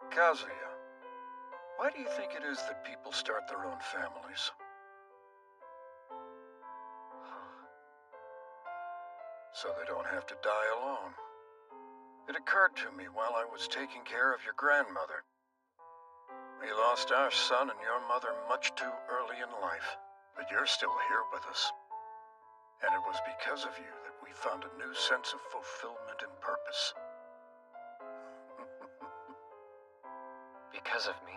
Kazuya, why do you think it is that people start their own families? So they don't have to die alone. It occurred to me while I was taking care of your grandmother. We lost our son and your mother much too early in life, but you're still here with us. And it was because of you that we found a new sense of fulfillment and purpose. Because of me?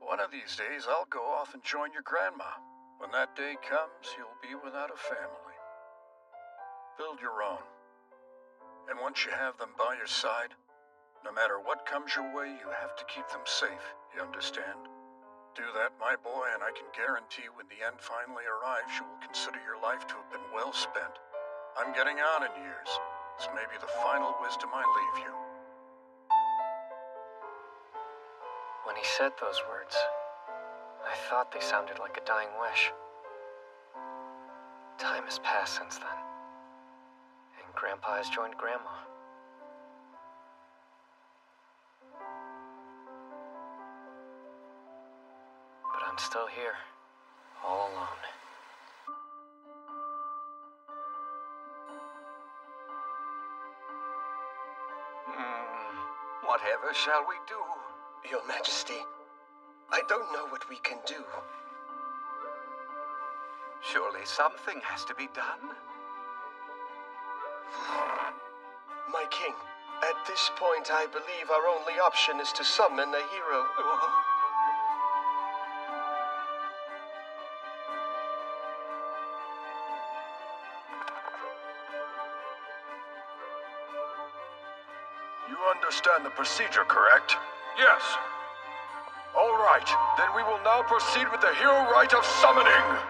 One of these days, I'll go off and join your grandma. When that day comes, you'll be without a family. Build your own. And once you have them by your side, no matter what comes your way, you have to keep them safe, you understand? Do that, my boy, and I can guarantee when the end finally arrives, you will consider your life to have been well spent. I'm getting on in years. This may be the final wisdom I leave you. When he said those words, I thought they sounded like a dying wish. Time has passed since then, and Grandpa has joined Grandma. But I'm still here, all alone. Whatever shall we do? Your Majesty, I don't know what we can do. Surely something has to be done. My king, at this point I believe our only option is to summon a hero. You understand the procedure, correct? Yes. All right, then we will now proceed with the hero rite of summoning.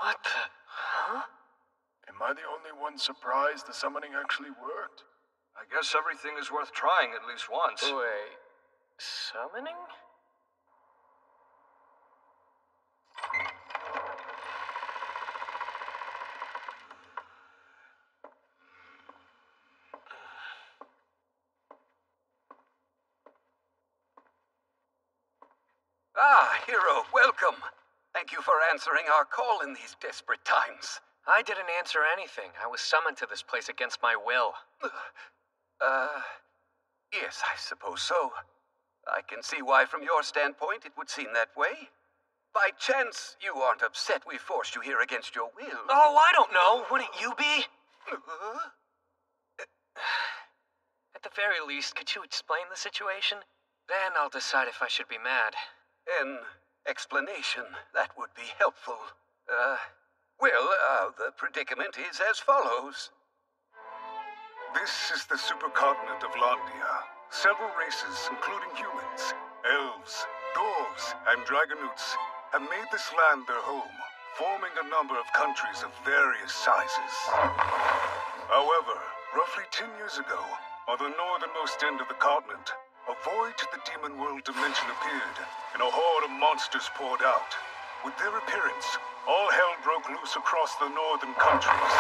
What the... Huh? Am I the only one surprised the summoning actually worked? I guess everything is worth trying at least once. Wait... Summoning? Ah, hero, welcome. Thank you for answering our call in these desperate times. I didn't answer anything. I was summoned to this place against my will. Yes, I suppose so. I can see why from your standpoint it would seem that way. By chance, you aren't upset we forced you here against your will? Oh, I don't know. Wouldn't you be? At the very least, could you explain the situation? Then I'll decide if I should be mad. An explanation, that would be helpful. The predicament is as follows. This is the supercontinent of Landia. Several races, including humans, elves, dwarves, and dragonutes, have made this land their home, forming a number of countries of various sizes. However, roughly 10 years ago, on the northernmost end of the continent, a void to the demon world dimension appeared, and a horde of monsters poured out. With their appearance, all hell broke loose across the northern countries.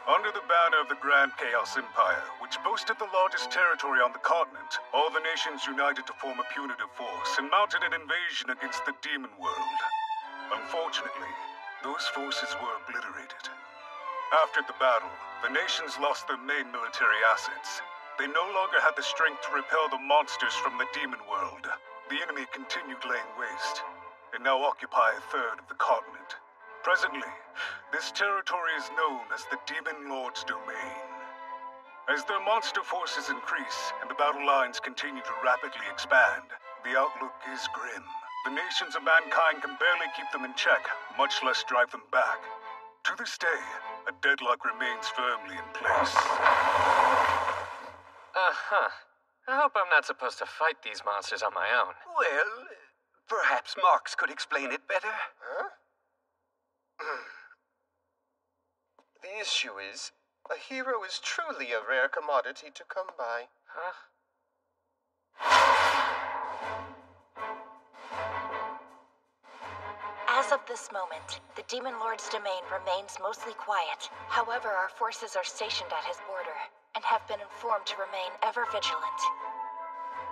Under the banner of the Grand Chaos Empire, which boasted the largest territory on the continent, all the nations united to form a punitive force and mounted an invasion against the demon world. Unfortunately, those forces were obliterated. After the battle, the nations lost their main military assets. They no longer had the strength to repel the monsters from the demon world. The enemy continued laying waste, and now occupy a third of the continent. Presently, this territory is known as the Demon Lord's domain. As their monster forces increase and the battle lines continue to rapidly expand, the outlook is grim. The nations of mankind can barely keep them in check, much less drive them back. To this day, a deadlock remains firmly in place. Uh-huh. I hope I'm not supposed to fight these monsters on my own. Well, perhaps Marx could explain it better. Huh? The issue is, a hero is truly a rare commodity to come by. Huh? As of this moment, the Demon Lord's domain remains mostly quiet. However, our forces are stationed at his border and have been informed to remain ever vigilant.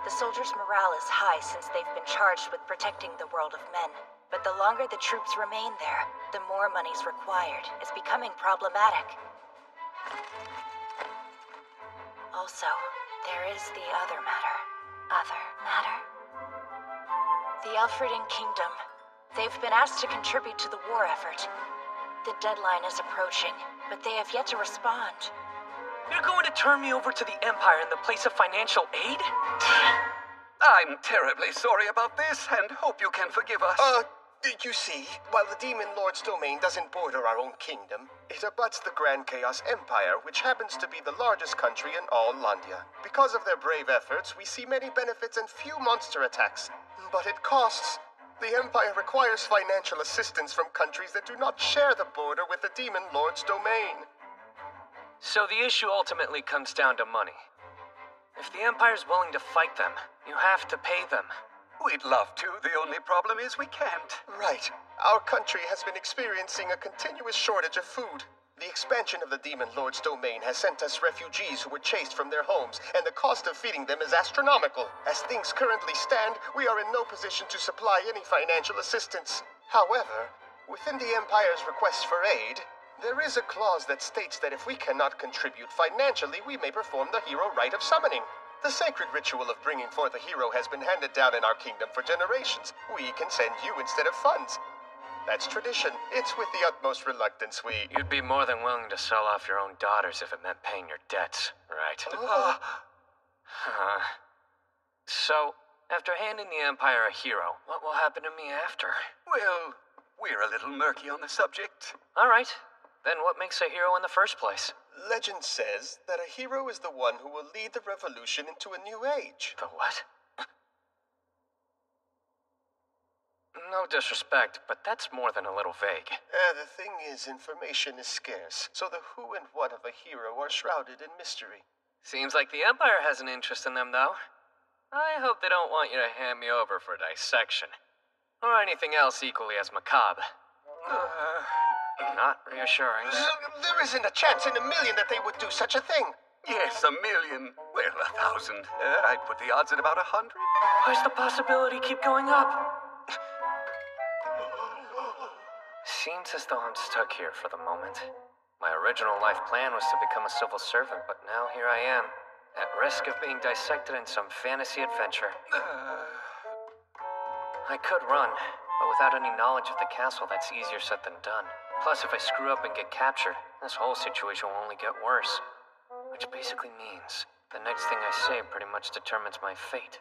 The soldiers' morale is high since they've been charged with protecting the world of men. But the longer the troops remain there, the more money's required. It's becoming problematic. Also, there is the other matter. Other matter? The Elfriden Kingdom. They've been asked to contribute to the war effort. The deadline is approaching, but they have yet to respond. You're going to turn me over to the Empire in the place of financial aid? I'm terribly sorry about this, and hope you can forgive us. You see, while the Demon Lord's domain doesn't border our own kingdom, it abuts the Grand Chaos Empire, which happens to be the largest country in all Landia. Because of their brave efforts, we see many benefits and few monster attacks. But it costs. The Empire requires financial assistance from countries that do not share the border with the Demon Lord's domain. So the issue ultimately comes down to money. If the Empire's willing to fight them, you have to pay them. We'd love to. The only problem is we can't. Right. Our country has been experiencing a continuous shortage of food. The expansion of the Demon Lord's domain has sent us refugees who were chased from their homes, and the cost of feeding them is astronomical. As things currently stand, we are in no position to supply any financial assistance. However, within the Empire's request for aid, there is a clause that states that if we cannot contribute financially, we may perform the hero rite of summoning. The sacred ritual of bringing forth a hero has been handed down in our kingdom for generations. We can send you instead of funds. That's tradition. It's with the utmost reluctance we... You'd be more than willing to sell off your own daughters if it meant paying your debts, right? So, after handing the Empire a hero, what will happen to me after? Well, we're a little murky on the subject. All right. Then what makes a hero in the first place? Legend says that a hero is the one who will lead the revolution into a new age. The what? No disrespect, but that's more than a little vague. The thing is, information is scarce, so the who and what of a hero are shrouded in mystery. Seems like the Empire has an interest in them, though. I hope they don't want you to hand me over for dissection. Or anything else equally as macabre. Not reassuring. There isn't a chance in a million that they would do such a thing. Yes, 1,000,000. Well, 1,000. I'd put the odds at about 100. Why's the possibility keep going up? Seems as though I'm stuck here for the moment. My original life plan was to become a civil servant, but now here I am, at risk of being dissected in some fantasy adventure. I could run, but without any knowledge of the castle, that's easier said than done. Plus, if I screw up and get captured, this whole situation will only get worse. Which basically means the next thing I say pretty much determines my fate.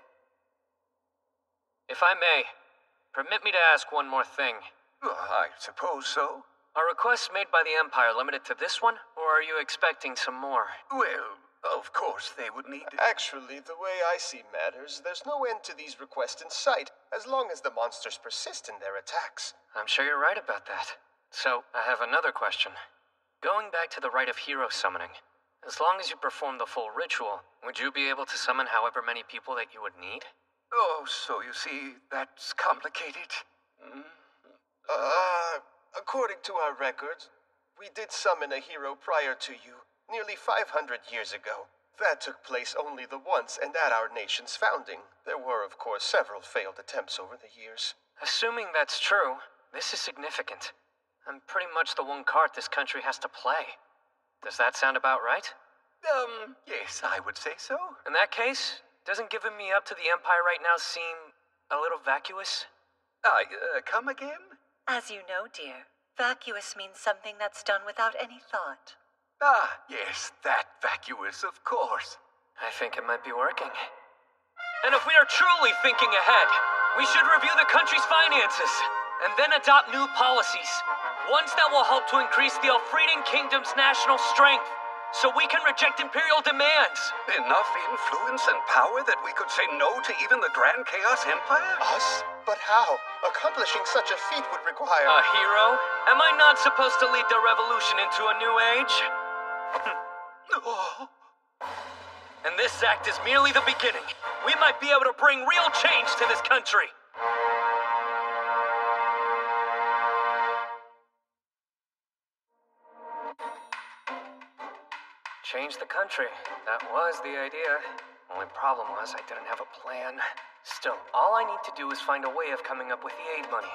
If I may, permit me to ask one more thing. I suppose so. Are requests made by the Empire limited to this one, or are you expecting some more? Well, of course they would need it. Actually, the way I see matters, there's no end to these requests in sight, as long as the monsters persist in their attacks. I'm sure you're right about that. So, I have another question. Going back to the rite of hero summoning, as long as you perform the full ritual, would you be able to summon however many people that you would need? Oh, so you see, that's complicated. According to our records, we did summon a hero prior to you, nearly 500 years ago. That took place only the once and at our nation's founding. There were, of course, several failed attempts over the years. Assuming that's true, this is significant. I'm pretty much the one card this country has to play. Does that sound about right? Yes, I would say so. In that case, doesn't giving me up to the Empire right now seem a little vacuous? Come again? As you know, dear, vacuous means something that's done without any thought. Ah, yes, that vacuous, of course. I think it might be working. And if we are truly thinking ahead, we should review the country's finances, and then adopt new policies. Ones that will help to increase the Elfrieden Kingdom's national strength, so we can reject Imperial demands. Enough influence and power that we could say no to even the Grand Chaos Empire? Us? But how? Accomplishing such a feat would require... A hero? Am I not supposed to lead the revolution into a new age? Oh. And this act is merely the beginning. We might be able to bring real change to this country. Change the country. That was the idea. Only problem was I didn't have a plan. Still, all I need to do is find a way of coming up with the aid money.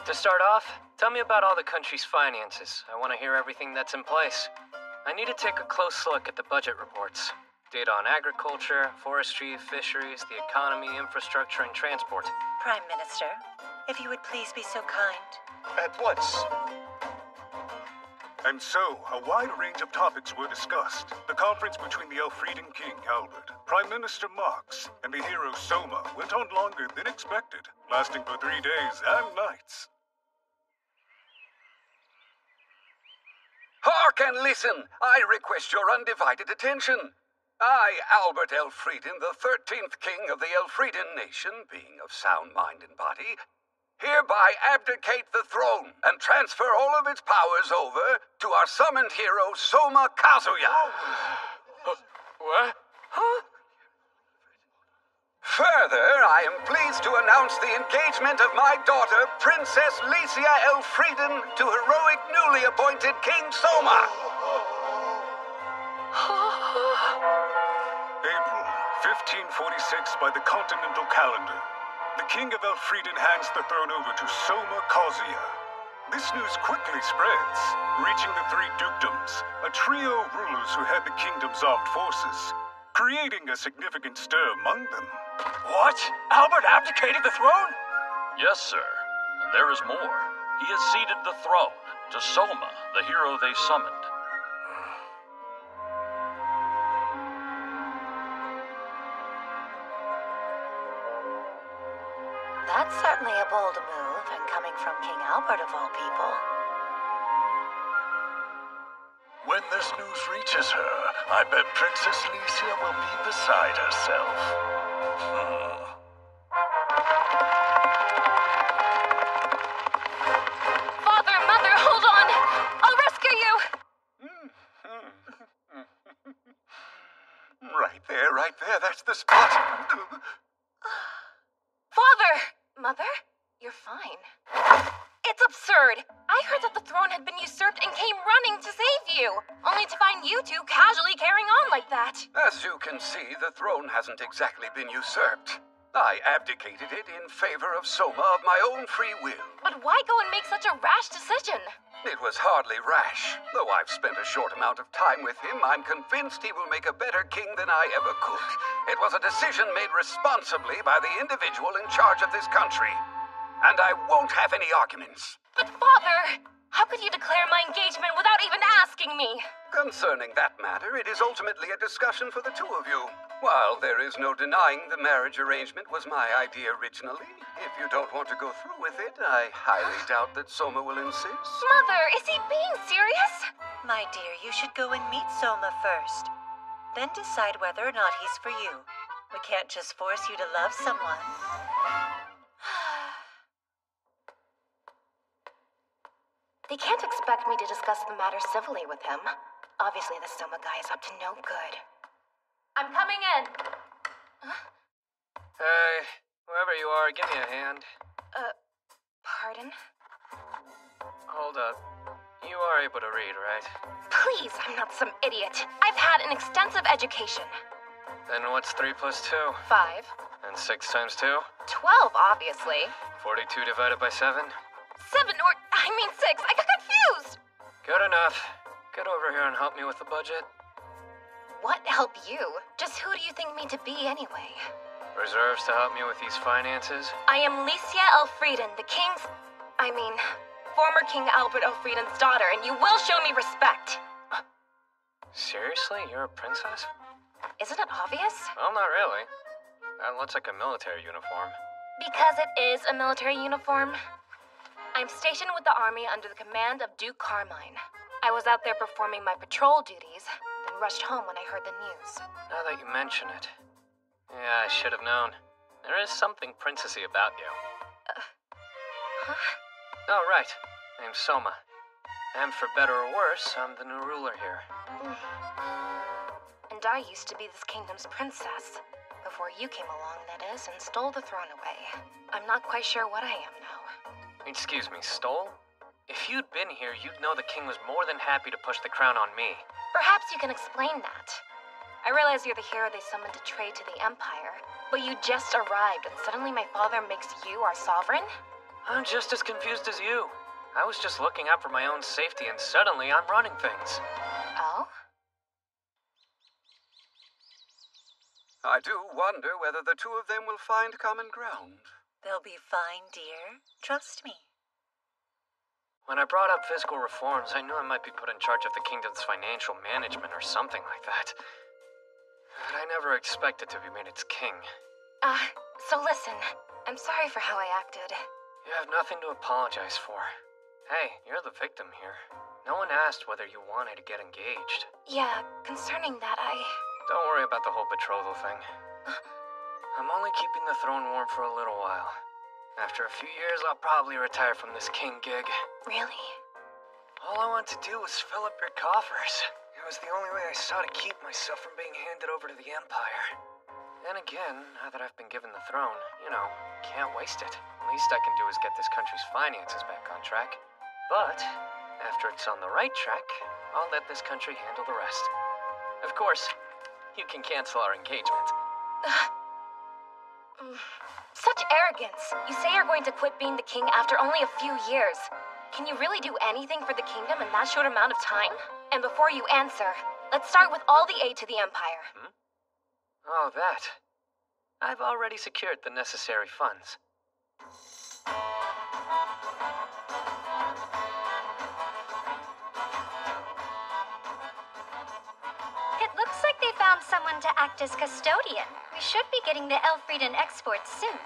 To start off, tell me about all the country's finances. I want to hear everything that's in place. I need to take a close look at the budget reports. Data on agriculture, forestry, fisheries, the economy, infrastructure, and transport. Prime Minister, if you would please be so kind. At once. And so, a wide range of topics were discussed. The conference between the Elfrieden King, Albert, Prime Minister Marx, and the hero Soma went on longer than expected, lasting for 3 days and nights. Hark and listen! I request your undivided attention. I, Albert Elfrieden, the 13th king of the Elfrieden nation, being of sound mind and body, hereby abdicate the throne and transfer all of its powers over to our summoned hero, Soma Kazuya. What? Huh? Further, I am pleased to announce the engagement of my daughter, Princess Licia Elfrieden, to heroic newly appointed King Soma. April 1546 by the Continental Calendar. The King of Elfrieden hands the throne over to Soma Kazuya. This news quickly spreads, reaching the 3 dukedoms, a trio of rulers who had the kingdom's armed forces, creating a significant stir among them. What? Albert abdicated the throne? Yes, sir. And there is more. He has ceded the throne to Soma, the hero they summoned. That's certainly a bold move, and coming from King Albert of all people. When this news reaches her, I bet Princess Licia will be beside herself. Father, Mother, hold on! I'll rescue you! Right there, that's the spot. Father! Mother? You're fine. It's absurd! I heard that the throne had been usurped and came running to save you, only to find you two casually carrying on like that. As you can see, the throne hasn't exactly been usurped. I abdicated it in favor of Soma of my own free will. But why go and make such a rash decision? It was hardly rash. Though I've spent a short amount of time with him, I'm convinced he will make a better king than I ever could. It was a decision made responsibly by the individual in charge of this country. And I won't have any arguments. But Father, how could you declare my engagement without even asking me? Concerning that matter, it is ultimately a discussion for the two of you. While there is no denying the marriage arrangement was my idea originally, if you don't want to go through with it, I highly doubt that Soma will insist. Mother, is he being serious? My dear, you should go and meet Soma first. Then decide whether or not he's for you. We can't just force you to love someone. They can't expect me to discuss the matter civilly with him. Obviously, the Soma guy is up to no good. I'm coming in. Huh? Hey, whoever you are, give me a hand. Pardon? Hold up. You are able to read, right? Please, I'm not some idiot. I've had an extensive education. Then what's 3 plus 2? 5. And 6 times 2? 12, obviously. 42 divided by 7? 7 or, I mean 6. I got confused. Good enough. get over here and help me with the budget. What help you? Just who do you think me to be anyway? Reserves to help me with these finances? I am Licia Elfrieden, former King Albert Elfrieden's daughter, and you will show me respect. Seriously? You're a princess? Isn't it obvious? Well, not really. That looks like a military uniform. Because it is a military uniform. I'm stationed with the army under the command of Duke Carmine. I was out there performing my patrol duties, then rushed home when I heard the news. Now that you mention it. Yeah, I should have known. There is something princessy about you. Huh? Oh, right. Name's Soma. And for better or worse, I'm the new ruler here. And I used to be this kingdom's princess. Before you came along, that is, and stole the throne away. I'm not quite sure what I am now. Excuse me, stole? If you'd been here, you'd know the king was more than happy to push the crown on me. Perhaps you can explain that. I realize you're the hero they summoned to trade to the Empire, but you just arrived and suddenly my father makes you our sovereign? I'm just as confused as you. I was just looking out for my own safety and suddenly I'm running things. Oh? I do wonder whether the two of them will find common ground. They'll be fine, dear. Trust me. When I brought up fiscal reforms, I knew I might be put in charge of the kingdom's financial management or something like that. But I never expected to be made its king. So listen, I'm sorry for how I acted. You have nothing to apologize for. Hey, you're the victim here. No one asked whether you wanted to get engaged. Yeah, concerning that, Don't worry about the whole betrothal thing. I'm only keeping the throne warm for a little while. After a few years, I'll probably retire from this king gig. Really? All I want to do was fill up your coffers. It was the only way I saw to keep myself from being handed over to the Empire. Then again, now that I've been given the throne, can't waste it. Least I can do is get this country's finances back on track. But, after it's on the right track, I'll let this country handle the rest. Of course, you can cancel our engagement. Such arrogance! You say you're going to quit being the king after only a few years. Can you really do anything for the kingdom in that short amount of time? And before you answer, let's start with all the aid to the Empire. Oh, that. I've already secured the necessary funds. It looks like they found someone to act as custodian. We should be getting the Elfrieden exports soon.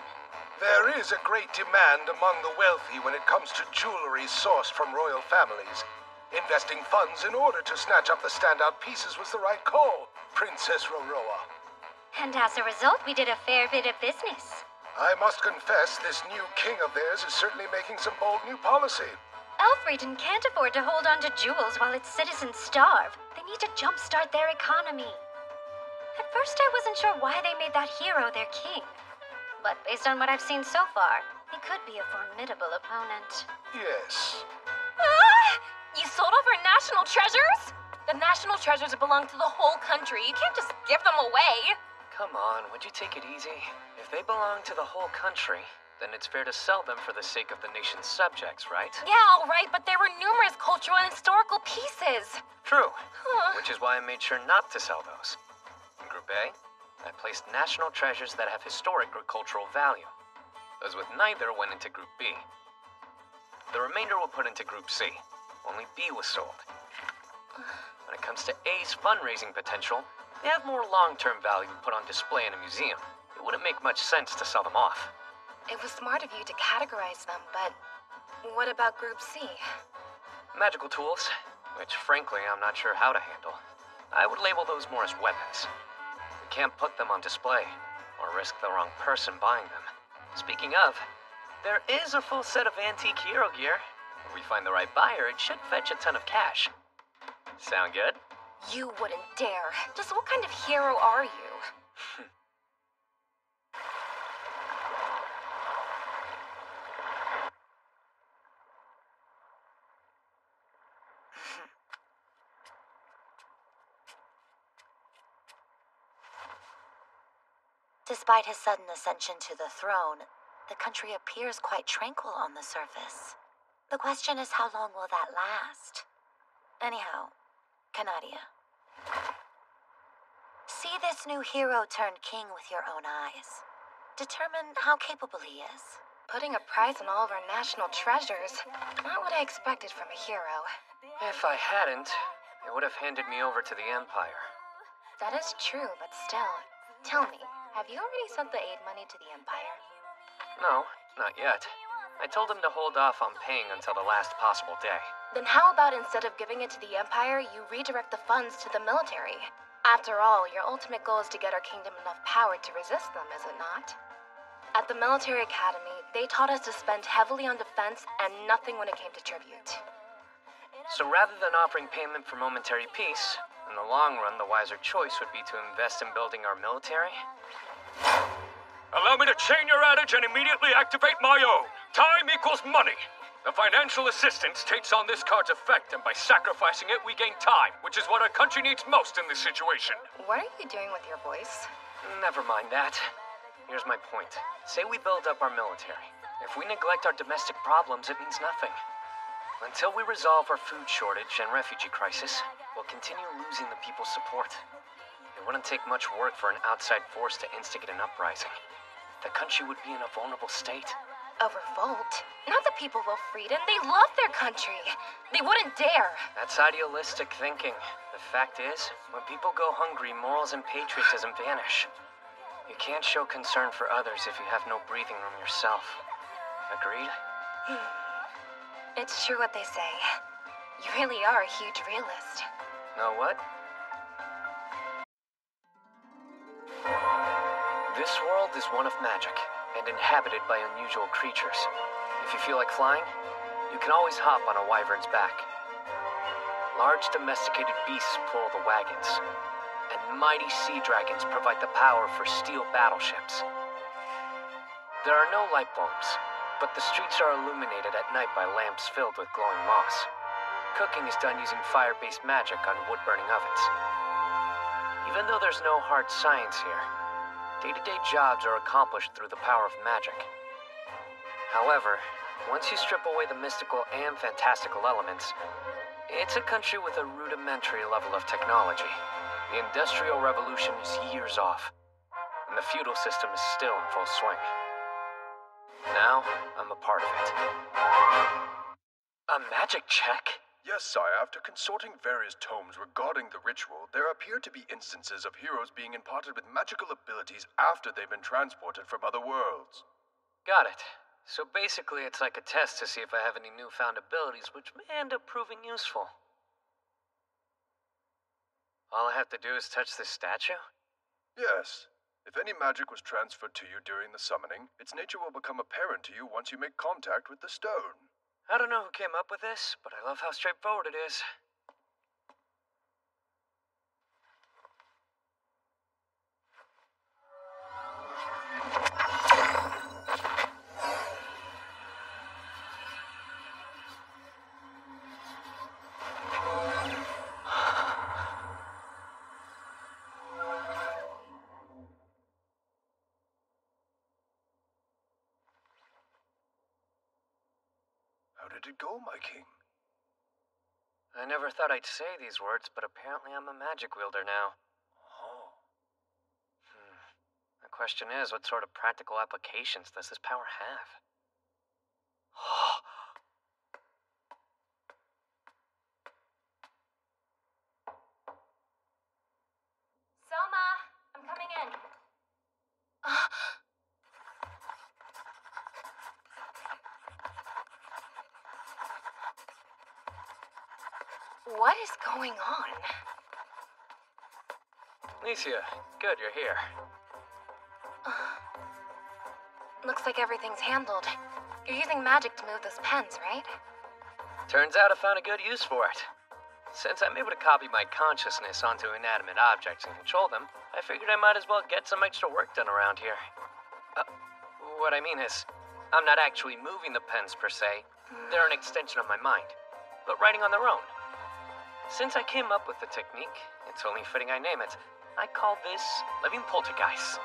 There is a great demand among the wealthy when it comes to jewelry sourced from royal families. Investing funds in order to snatch up the standout pieces was the right call, Princess Roroa. And as a result, we did a fair bit of business. I must confess, this new king of theirs is certainly making some bold new policy. Elfrieden can't afford to hold on to jewels while its citizens starve. They need to jumpstart their economy. At first, I wasn't sure why they made that hero their king. But based on what I've seen so far, he could be a formidable opponent. Yes. You sold off our national treasures? The national treasures belong to the whole country. You can't just give them away. Come on, would you take it easy? If they belong to the whole country, then it's fair to sell them for the sake of the nation's subjects, right? Yeah, all right, but there were numerous cultural and historical pieces. True, which is why I made sure not to sell those. In Group A, I placed national treasures that have historic or cultural value. Those with neither went into Group B. The remainder were put into Group C. Only B was sold. When it comes to A's fundraising potential, they have more long-term value put on display in a museum. It wouldn't make much sense to sell them off. It was smart of you to categorize them, but what about Group C? Magical tools, which frankly I'm not sure how to handle. I would label those more as weapons. We can't put them on display, or risk the wrong person buying them. Speaking of, there is a full set of antique hero gear. If we find the right buyer, it should fetch a ton of cash. Sound good? You wouldn't dare. Just what kind of hero are you? Despite his sudden ascension to the throne, the country appears quite tranquil on the surface. The question is, how long will that last? Anyhow, Canadia. See this new hero turned king with your own eyes. Determine how capable he is. Putting a price on all of our national treasures. Not what I expected from a hero. If I hadn't, they would have handed me over to the Empire. That is true, but still. Tell me, have you already sent the aid money to the Empire? No, not yet. I told them to hold off on paying until the last possible day. Then how about instead of giving it to the Empire, you redirect the funds to the military? After all, your ultimate goal is to get our kingdom enough power to resist them, is it not? At the military academy, they taught us to spend heavily on defense and nothing when it came to tribute. So rather than offering payment for momentary peace, in the long run, the wiser choice would be to invest in building our military? Allow me to chain your adage and immediately activate my own. Time equals money. The financial assistance takes on this card's effect, and by sacrificing it, we gain time, which is what our country needs most in this situation. What are you doing with your voice? Never mind that. Here's my point. Say we build up our military. If we neglect our domestic problems, it means nothing. Until we resolve our food shortage and refugee crisis, we'll continue losing the people's support. It wouldn't take much work for an outside force to instigate an uprising. The country would be in a vulnerable state. A revolt? Not the people of Freedom. They love their country. They wouldn't dare. That's idealistic thinking. The fact is, when people go hungry, morals and patriotism vanish. You can't show concern for others if you have no breathing room yourself. Agreed? It's true what they say. You really are a huge realist. Know what? This world is one of magic, and inhabited by unusual creatures. If you feel like flying, you can always hop on a wyvern's back. Large domesticated beasts pull the wagons, and mighty sea dragons provide the power for steel battleships. There are no light bulbs, but the streets are illuminated at night by lamps filled with glowing moss. Cooking is done using fire-based magic on wood-burning ovens. Even though there's no hard science here, day-to-day jobs are accomplished through the power of magic. However, once you strip away the mystical and fantastical elements, it's a country with a rudimentary level of technology. The Industrial Revolution is years off, and the feudal system is still in full swing. Now, I'm a part of it. A magic check? Yes, sire. After consulting various tomes regarding the ritual, there appear to be instances of heroes being imparted with magical abilities after they've been transported from other worlds. Got it. So basically, it's like a test to see if I have any newfound abilities which may end up proving useful. All I have to do is touch this statue? Yes. If any magic was transferred to you during the summoning, its nature will become apparent to you once you make contact with the stone. I don't know who came up with this, but I love how straightforward it is. How did it go, my king? I never thought I'd say these words, but apparently I'm a magic wielder now. Oh. The question is, what sort of practical applications does this power have? Soma, I'm coming in. What is going on? Licia, good you're here. Looks like everything's handled. You're using magic to move those pens, right? Turns out I found a good use for it. Since I'm able to copy my consciousness onto inanimate objects and control them, I figured I might as well get some extra work done around here. What I mean is, I'm not actually moving the pens per se. They're an extension of my mind, but writing on their own. Since I came up with the technique, it's only fitting I name it. I call this living poltergeist.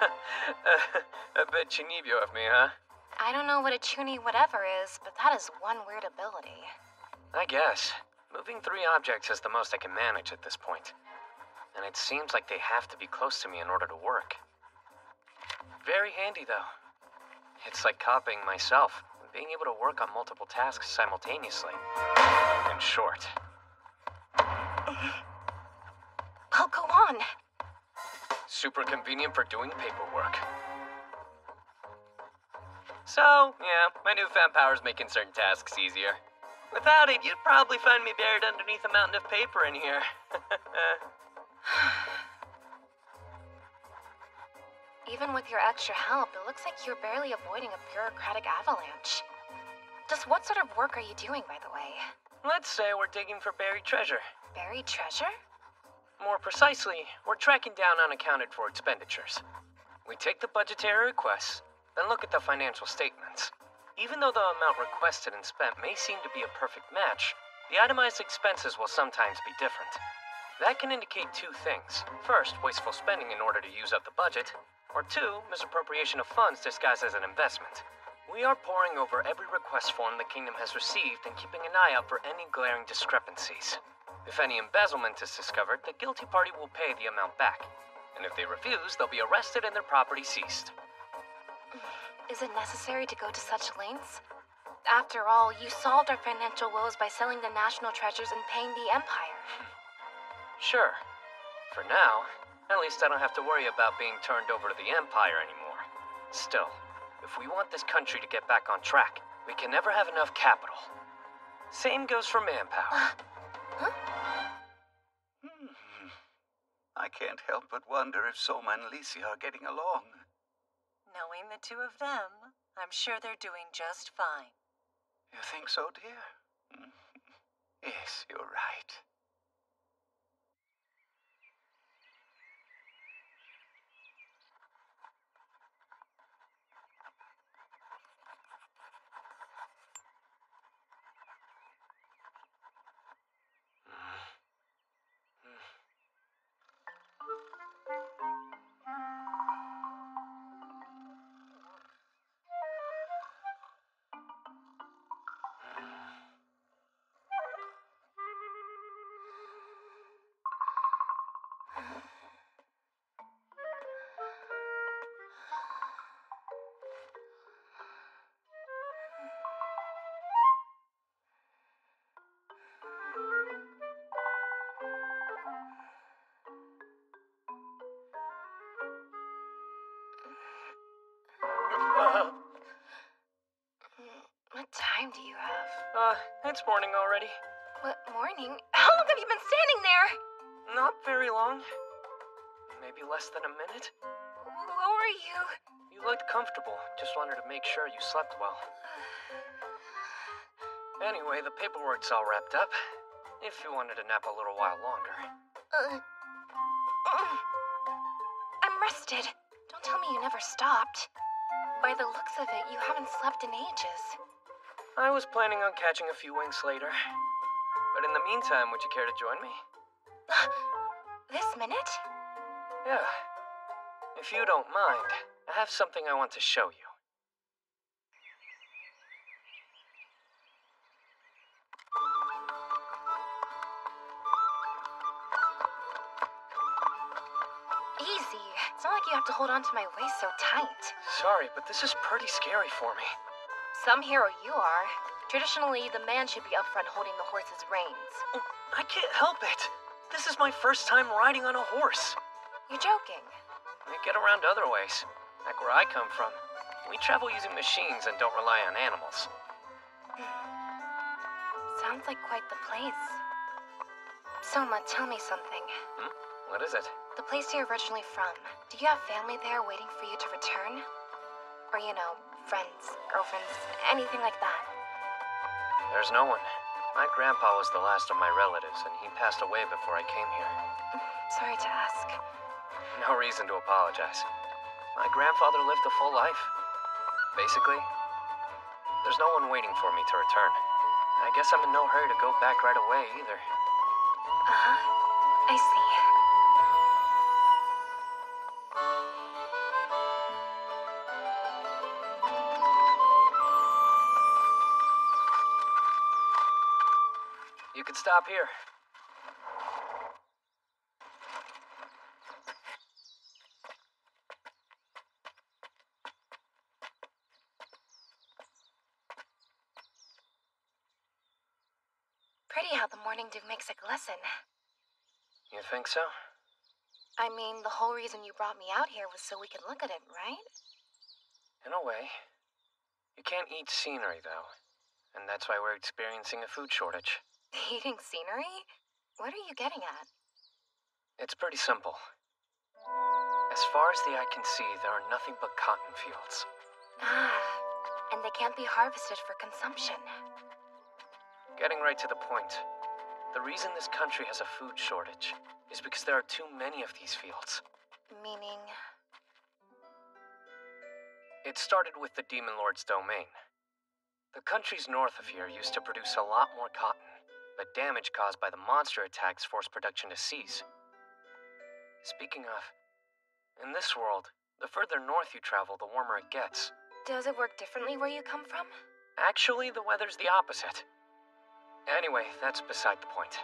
A bit chinibyo of me, huh? I don't know what a chuny whatever is, but that is one weird ability. I guess. Moving 3 objects is the most I can manage at this point. And it seems like they have to be close to me in order to work. Very handy, though. It's like copying myself, and being able to work on multiple tasks simultaneously. In short. I'll go on. Super convenient for doing paperwork. So, yeah, my newfound powers making certain tasks easier. Without it, you'd probably find me buried underneath a mountain of paper in here. Even with your extra help, it looks like you're barely avoiding a bureaucratic avalanche. Just what sort of work are you doing, by the way? Let's say we're digging for buried treasure. Buried treasure? More precisely, we're tracking down unaccounted for expenditures. We take the budgetary requests, then look at the financial statements. Even though the amount requested and spent may seem to be a perfect match, the itemized expenses will sometimes be different. That can indicate 2 things. First, wasteful spending in order to use up the budget, or 2, misappropriation of funds disguised as an investment. We are poring over every request form the Kingdom has received and keeping an eye out for any glaring discrepancies. If any embezzlement is discovered, the guilty party will pay the amount back. And if they refuse, they'll be arrested and their property seized. Is it necessary to go to such lengths? After all, you solved our financial woes by selling the national treasures and paying the Empire. Sure. For now, at least I don't have to worry about being turned over to the Empire anymore. Still, if we want this country to get back on track, we can never have enough capital. Same goes for manpower. Huh? I can't help but wonder if Soma and Alicia are getting along. Knowing the 2 of them, I'm sure they're doing just fine. You think so, dear? Yes, you're right. What time do you have? It's morning already. What morning? How long have you been standing there? Not very long. Maybe less than a minute. Who are you? You looked comfortable. Just wanted to make sure you slept well. Anyway, the paperwork's all wrapped up. If you wanted to nap a little while longer. I'm rested. Don't tell me you never stopped. By the looks of it, you haven't slept in ages. I was planning on catching a few winks later. But in the meantime, would you care to join me? This minute? Yeah. If you don't mind, I have something I want to show you. Easy. It's not like you have to hold on to my waist so tight. Sorry, but this is pretty scary for me. Some hero you are. Traditionally, the man should be up front holding the horse's reins. I can't help it. This is my first time riding on a horse. You're joking. We get around other ways. Like where I come from. We travel using machines and don't rely on animals. Sounds like quite the place. Soma, tell me something. What is it? The place you're originally from, do you have family there waiting for you to return? Or, friends, girlfriends, anything like that? There's no one. My grandpa was the last of my relatives, and he passed away before I came here. Sorry to ask. No reason to apologize. My grandfather lived a full life. Basically, there's no one waiting for me to return. I guess I'm in no hurry to go back right away, either. I see. You could stop here. Pretty how the morning dew makes a glisten. You think so? I mean, the whole reason you brought me out here was so we could look at it, right? In a way. You can't eat scenery, though. And that's why we're experiencing a food shortage. Eating scenery? What are you getting at? It's pretty simple. As far as the eye can see, there are nothing but cotton fields. Ah, and they can't be harvested for consumption. Getting right to the point. The reason this country has a food shortage is because there are too many of these fields. Meaning? It started with the Demon Lord's domain. The countries north of here used to produce a lot more cotton, but damage caused by the monster attacks forced production to cease. Speaking of, in this world, the further north you travel, the warmer it gets. Does it work differently where you come from? Actually, the weather's the opposite. Anyway, that's beside the point.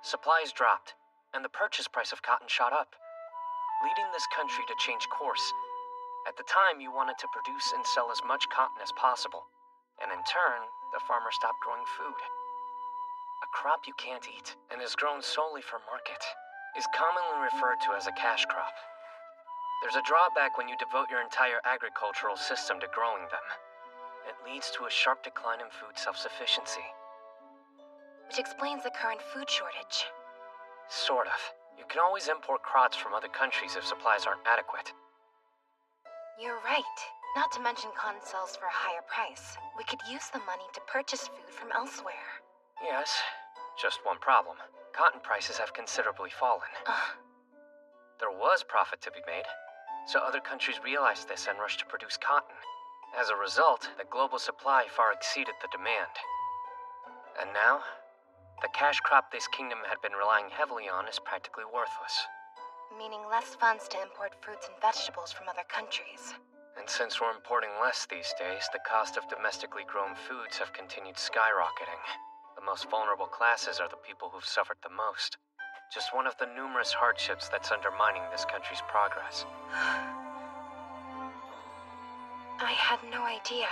Supplies dropped, and the purchase price of cotton shot up, leading this country to change course. At the time, you wanted to produce and sell as much cotton as possible, and in turn, the farmer stopped growing food. A crop you can't eat, and is grown solely for market, is commonly referred to as a cash crop. There's a drawback when you devote your entire agricultural system to growing them. It leads to a sharp decline in food self-sufficiency. Which explains the current food shortage. Sort of. You can always import crops from other countries if supplies aren't adequate. You're right. Not to mention cotton sells for a higher price. We could use the money to purchase food from elsewhere. Yes, just one problem. Cotton prices have considerably fallen. There was profit to be made, so other countries realized this and rushed to produce cotton. As a result, the global supply far exceeded the demand. And now, the cash crop this kingdom had been relying heavily on is practically worthless. Meaning less funds to import fruits and vegetables from other countries. And since we're importing less these days, the cost of domestically grown foods have continued skyrocketing. The most vulnerable classes are the people who've suffered the most. Just one of the numerous hardships that's undermining this country's progress. I had no idea.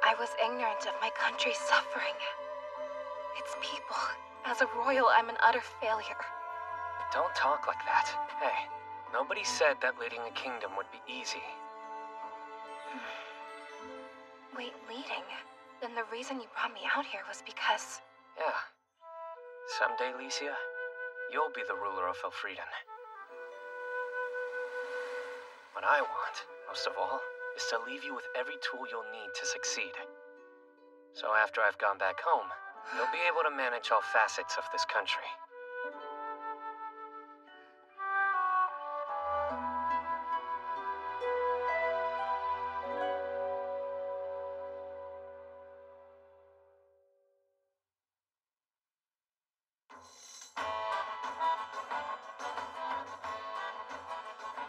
I was ignorant of my country's suffering. Its people. As a royal, I'm an utter failure. Don't talk like that. Hey, nobody said that leading a kingdom would be easy. Wait, leading? Then the reason you brought me out here was because... Yeah. Someday, Licia, you'll be the ruler of Elfrieden. What I want, most of all, is to leave you with every tool you'll need to succeed. So after I've gone back home, you'll be able to manage all facets of this country.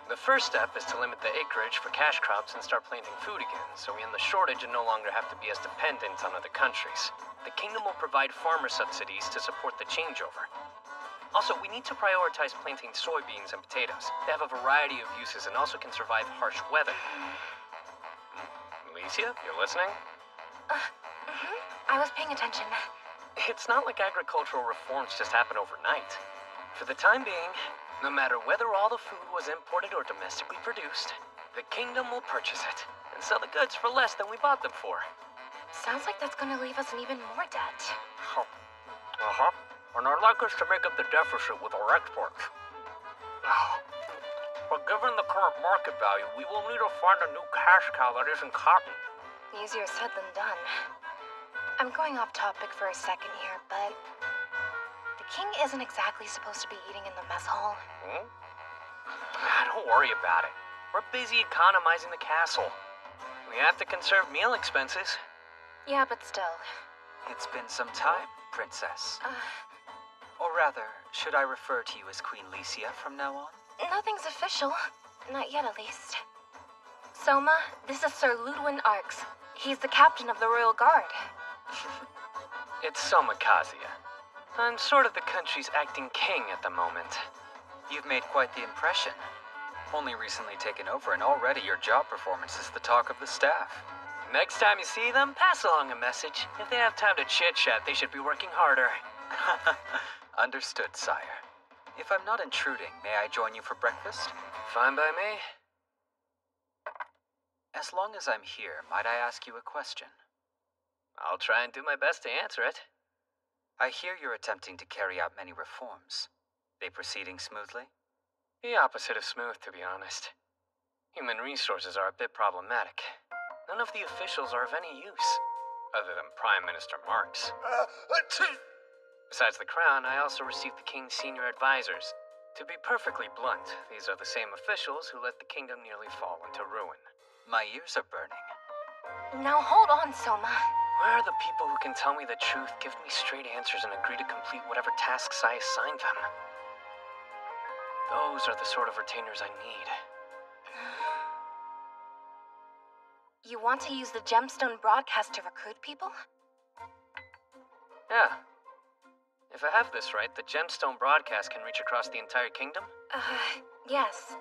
The first step is to limit the acreage for cash crops and start planting food again, so we end the shortage and no longer have to be as dependent on other countries. The kingdom will provide farmer subsidies to support the changeover. Also, we need to prioritize planting soybeans and potatoes. They have a variety of uses and also can survive harsh weather. Licia, you're listening? I was paying attention. It's not like agricultural reforms just happen overnight. For the time being, no matter whether all the food was imported or domestically produced, the kingdom will purchase it and sell the goods for less than we bought them for. Sounds like that's gonna leave us in even more debt. And I'd like us to make up the deficit with our exports. But given the current market value, we will need to find a new cash cow that isn't cotton. Easier said than done. I'm going off topic for a second here, but... the king isn't exactly supposed to be eating in the mess hall. Don't worry about it. We're busy economizing the castle. We have to conserve meal expenses. Yeah, but still. It's been some time, Princess. Or rather, should I refer to you as Queen Licia from now on? Nothing's official. Not yet, at least. Soma, this is Sir Ludwin Arx. He's the captain of the Royal Guard. It's Soma Kazuya. I'm sort of the country's acting king at the moment. You've made quite the impression. Only recently taken over, and already your job performance is the talk of the staff. Next time you see them, pass along a message. If they have time to chit-chat, they should be working harder. Understood, sire. If I'm not intruding, may I join you for breakfast? Fine by me. As long as I'm here, might I ask you a question? I'll try and do my best to answer it. I hear you're attempting to carry out many reforms. They proceeding smoothly? The opposite of smooth, to be honest. Human resources are a bit problematic. None of the officials are of any use, other than Prime Minister Marx. Besides the crown, I also received the king's senior advisors. To be perfectly blunt, these are the same officials who let the kingdom nearly fall into ruin. My ears are burning. Now hold on, Soma. Where are the people who can tell me the truth, give me straight answers, and agree to complete whatever tasks I assign them? Those are the sort of retainers I need. You want to use the Gemstone broadcast to recruit people? Yeah. If I have this right, the Gemstone broadcast can reach across the entire kingdom? Yes.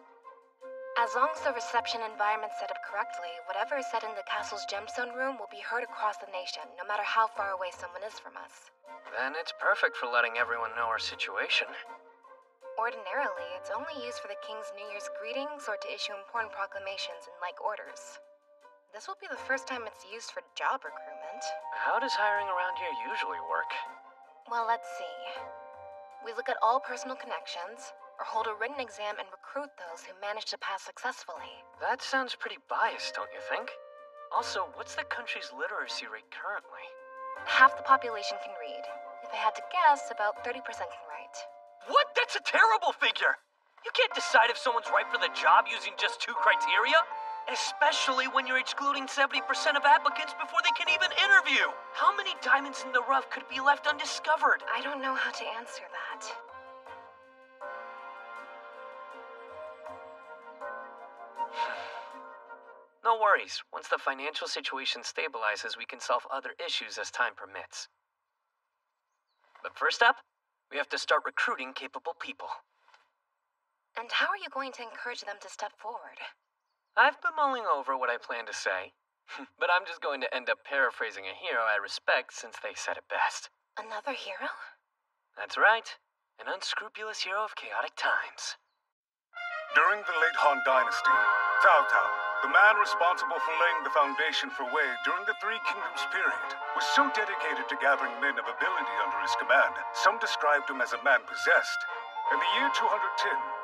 As long as the reception environment's set up correctly, whatever is said in the castle's Gemstone room will be heard across the nation, no matter how far away someone is from us. Then it's perfect for letting everyone know our situation. Ordinarily, it's only used for the king's New Year's greetings or to issue important proclamations and like orders. This will be the first time it's used for job recruitment. How does hiring around here usually work? Well, let's see. We look at all personal connections, or hold a written exam and recruit those who manage to pass successfully. That sounds pretty biased, don't you think? Also, what's the country's literacy rate currently? Half the population can read. If I had to guess, about 30% can write. What? That's a terrible figure! You can't decide if someone's right for the job using just 2 criteria. Especially when you're excluding 70% of applicants before they can even interview. How many diamonds in the rough could be left undiscovered? I don't know how to answer that. No worries. Once the financial situation stabilizes, we can solve other issues as time permits. But first up, we have to start recruiting capable people. And how are you going to encourage them to step forward? I've been mulling over what I plan to say, but I'm just going to end up paraphrasing a hero I respect since they said it best. Another hero? That's right. An unscrupulous hero of chaotic times. During the late Han Dynasty, Cao Cao, the man responsible for laying the foundation for Wei during the Three Kingdoms period, was so dedicated to gathering men of ability under his command, some described him as a man possessed. In the year 210,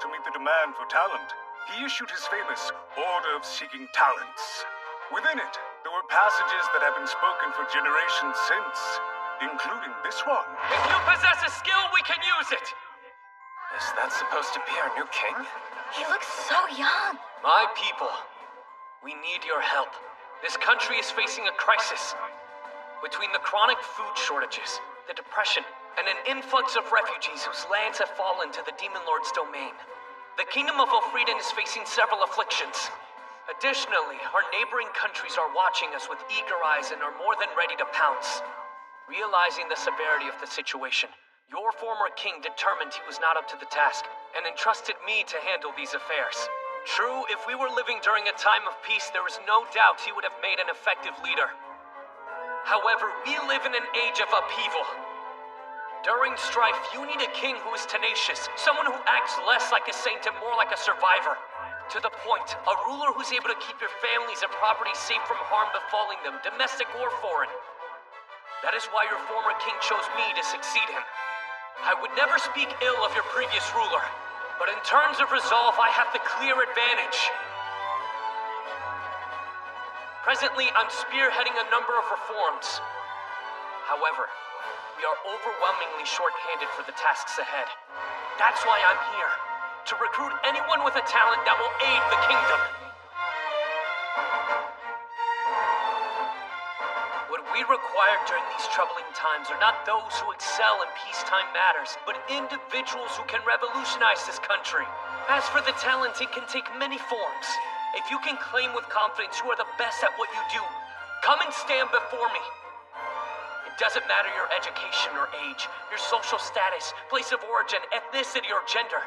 to meet the demand for talent, he issued his famous Order of Seeking Talents. Within it, there were passages that have been spoken for generations since, including this one. If you possess a skill, we can use it! Is that supposed to be our new king? He looks so young. My people, we need your help. This country is facing a crisis. Between the chronic food shortages, the depression, and an influx of refugees whose lands have fallen to the Demon Lord's domain, the Kingdom of Elfrieden is facing several afflictions. Additionally, our neighboring countries are watching us with eager eyes and are more than ready to pounce. Realizing the severity of the situation, your former king determined he was not up to the task and entrusted me to handle these affairs. True, if we were living during a time of peace, there is no doubt he would have made an effective leader. However, we live in an age of upheaval. During strife, you need a king who is tenacious, someone who acts less like a saint and more like a survivor. To the point, a ruler who's able to keep your families and property safe from harm befalling them, domestic or foreign. That is why your former king chose me to succeed him. I would never speak ill of your previous ruler, but in terms of resolve, I have the clear advantage. Presently, I'm spearheading a number of reforms. However, we are overwhelmingly short-handed for the tasks ahead. That's why I'm here, to recruit anyone with a talent that will aid the kingdom. What we require during these troubling times are not those who excel in peacetime matters, but individuals who can revolutionize this country. As for the talent, it can take many forms. If you can claim with confidence you are the best at what you do, come and stand before me. It Doesn't matter your education or age, your social status, place of origin, ethnicity, or gender.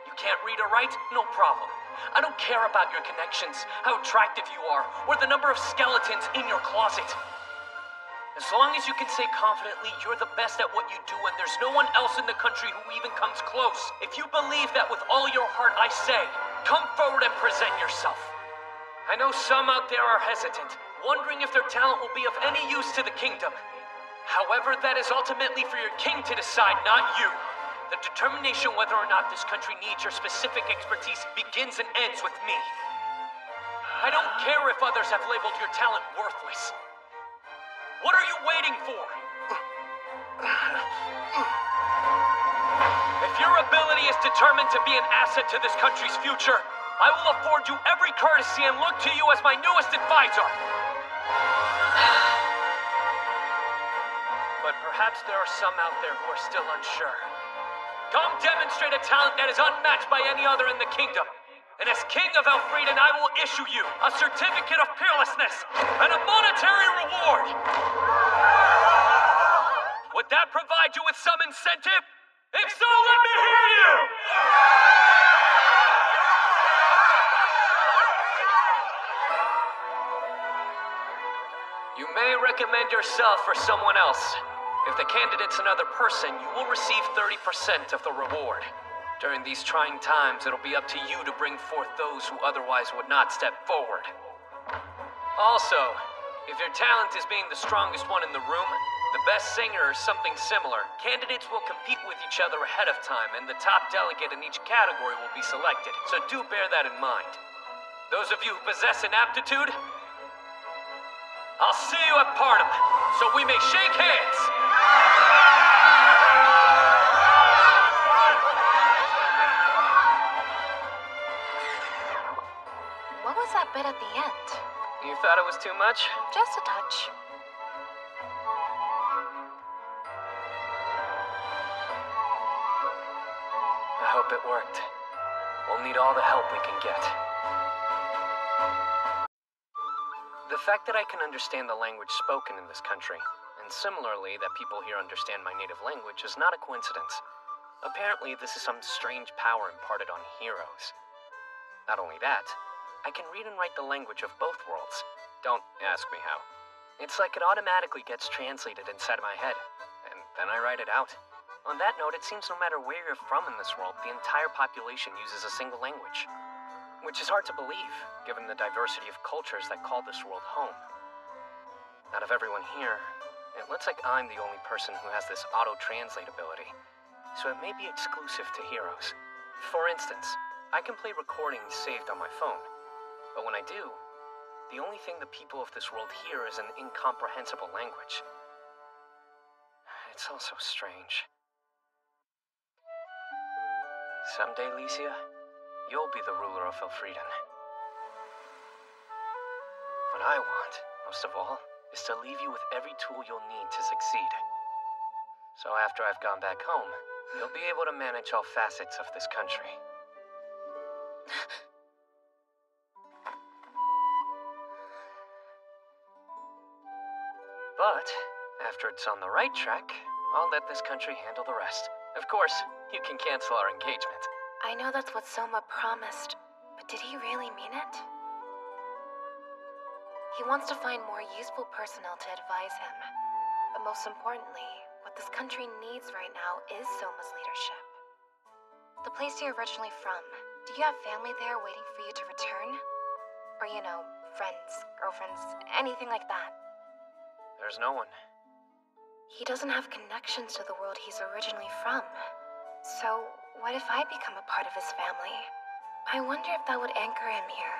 You can't read or write? No problem. I don't care about your connections, how attractive you are, or the number of skeletons in your closet. As long as you can say confidently you're the best at what you do and there's no one else in the country who even comes close. If you believe that with all your heart, I say, come forward and present yourself. I know some out there are hesitant, wondering if their talent will be of any use to the kingdom. However, that is ultimately for your king to decide, not you. The determination whether or not this country needs your specific expertise begins and ends with me. I don't care if others have labeled your talent worthless. What are you waiting for? If your ability is determined to be an asset to this country's future, I will afford you every courtesy and look to you as my newest advisor. But perhaps there are some out there who are still unsure. Come demonstrate a talent that is unmatched by any other in the kingdom. And as King of Elfrieden, I will issue you a certificate of peerlessness and a monetary reward. Would that provide you with some incentive? If so, let me hear you! You may recommend yourself for someone else. If the candidate's another person, you will receive 30% of the reward. During these trying times, it'll be up to you to bring forth those who otherwise would not step forward. Also, if your talent is being the strongest one in the room, the best singer or something similar, candidates will compete with each other ahead of time, and the top delegate in each category will be selected, so do bear that in mind. Those of you who possess an aptitude, I'll see you at Parnum, so we may shake hands. What was that bit at the end? You thought it was too much? Just a touch. I hope it worked. We'll need all the help we can get. The fact that I can understand the language spoken in this country, and similarly that people here understand my native language, is not a coincidence. Apparently, this is some strange power imparted on heroes. Not only that, I can read and write the language of both worlds. Don't ask me how. It's like it automatically gets translated inside my head, and then I write it out. On that note, it seems no matter where you're from in this world, the entire population uses a single language. Which is hard to believe, given the diversity of cultures that call this world home. Out of everyone here, it looks like I'm the only person who has this auto-translate ability, so it may be exclusive to heroes. For instance, I can play recordings saved on my phone, but when I do, the only thing the people of this world hear is an incomprehensible language. It's all so strange. Someday, Licia, you'll be the ruler of Elfrieden. What I want, most of all, is to leave you with every tool you'll need to succeed. So after I've gone back home, you'll be able to manage all facets of this country. But, after it's on the right track, I'll let this country handle the rest. Of course, you can cancel our engagement. I know that's what Soma promised, but did he really mean it? He wants to find more useful personnel to advise him. But most importantly, what this country needs right now is Soma's leadership. The place you're originally from, do you have family there waiting for you to return? Or, you know, friends, girlfriends, anything like that? There's no one. He doesn't have connections to the world he's originally from. So, what if I become a part of his family? I wonder if that would anchor him here.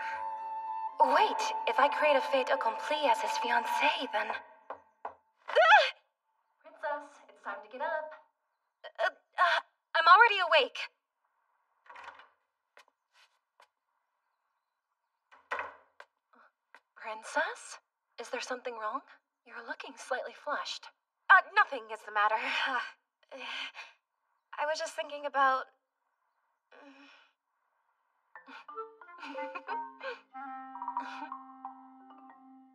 Wait, if I create a fait accompli as his fiancée, then... Princess, it's time to get up. I'm already awake. Princess? Is there something wrong? You're looking slightly flushed. Nothing is the matter. I was just thinking about...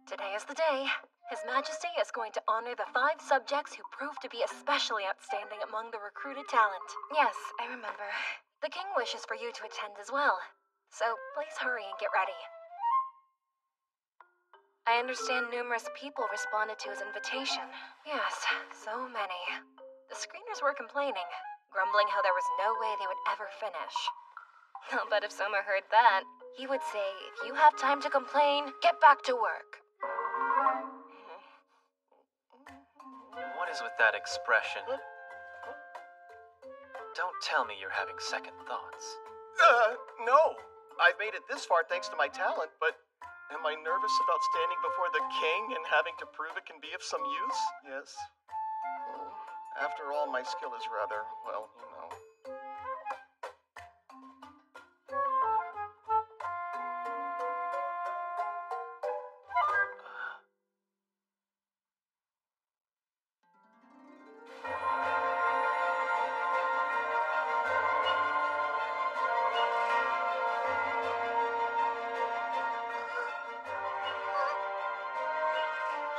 Today is the day. His Majesty is going to honor the 5 subjects who proved to be especially outstanding among the recruited talent. Yes, I remember. The king wishes for you to attend as well, so please hurry and get ready. I understand numerous people responded to his invitation. Yes, so many. The screeners were complaining, grumbling how there was no way they would ever finish. I'll bet if Soma heard that, He would say, if you have time to complain, get back to work. What is with that expression? Don't tell me you're having second thoughts. No. I've made it this far thanks to my talent, but am I nervous about standing before the king and having to prove it can be of some use? Yes. After all, my skill is rather, well, you know.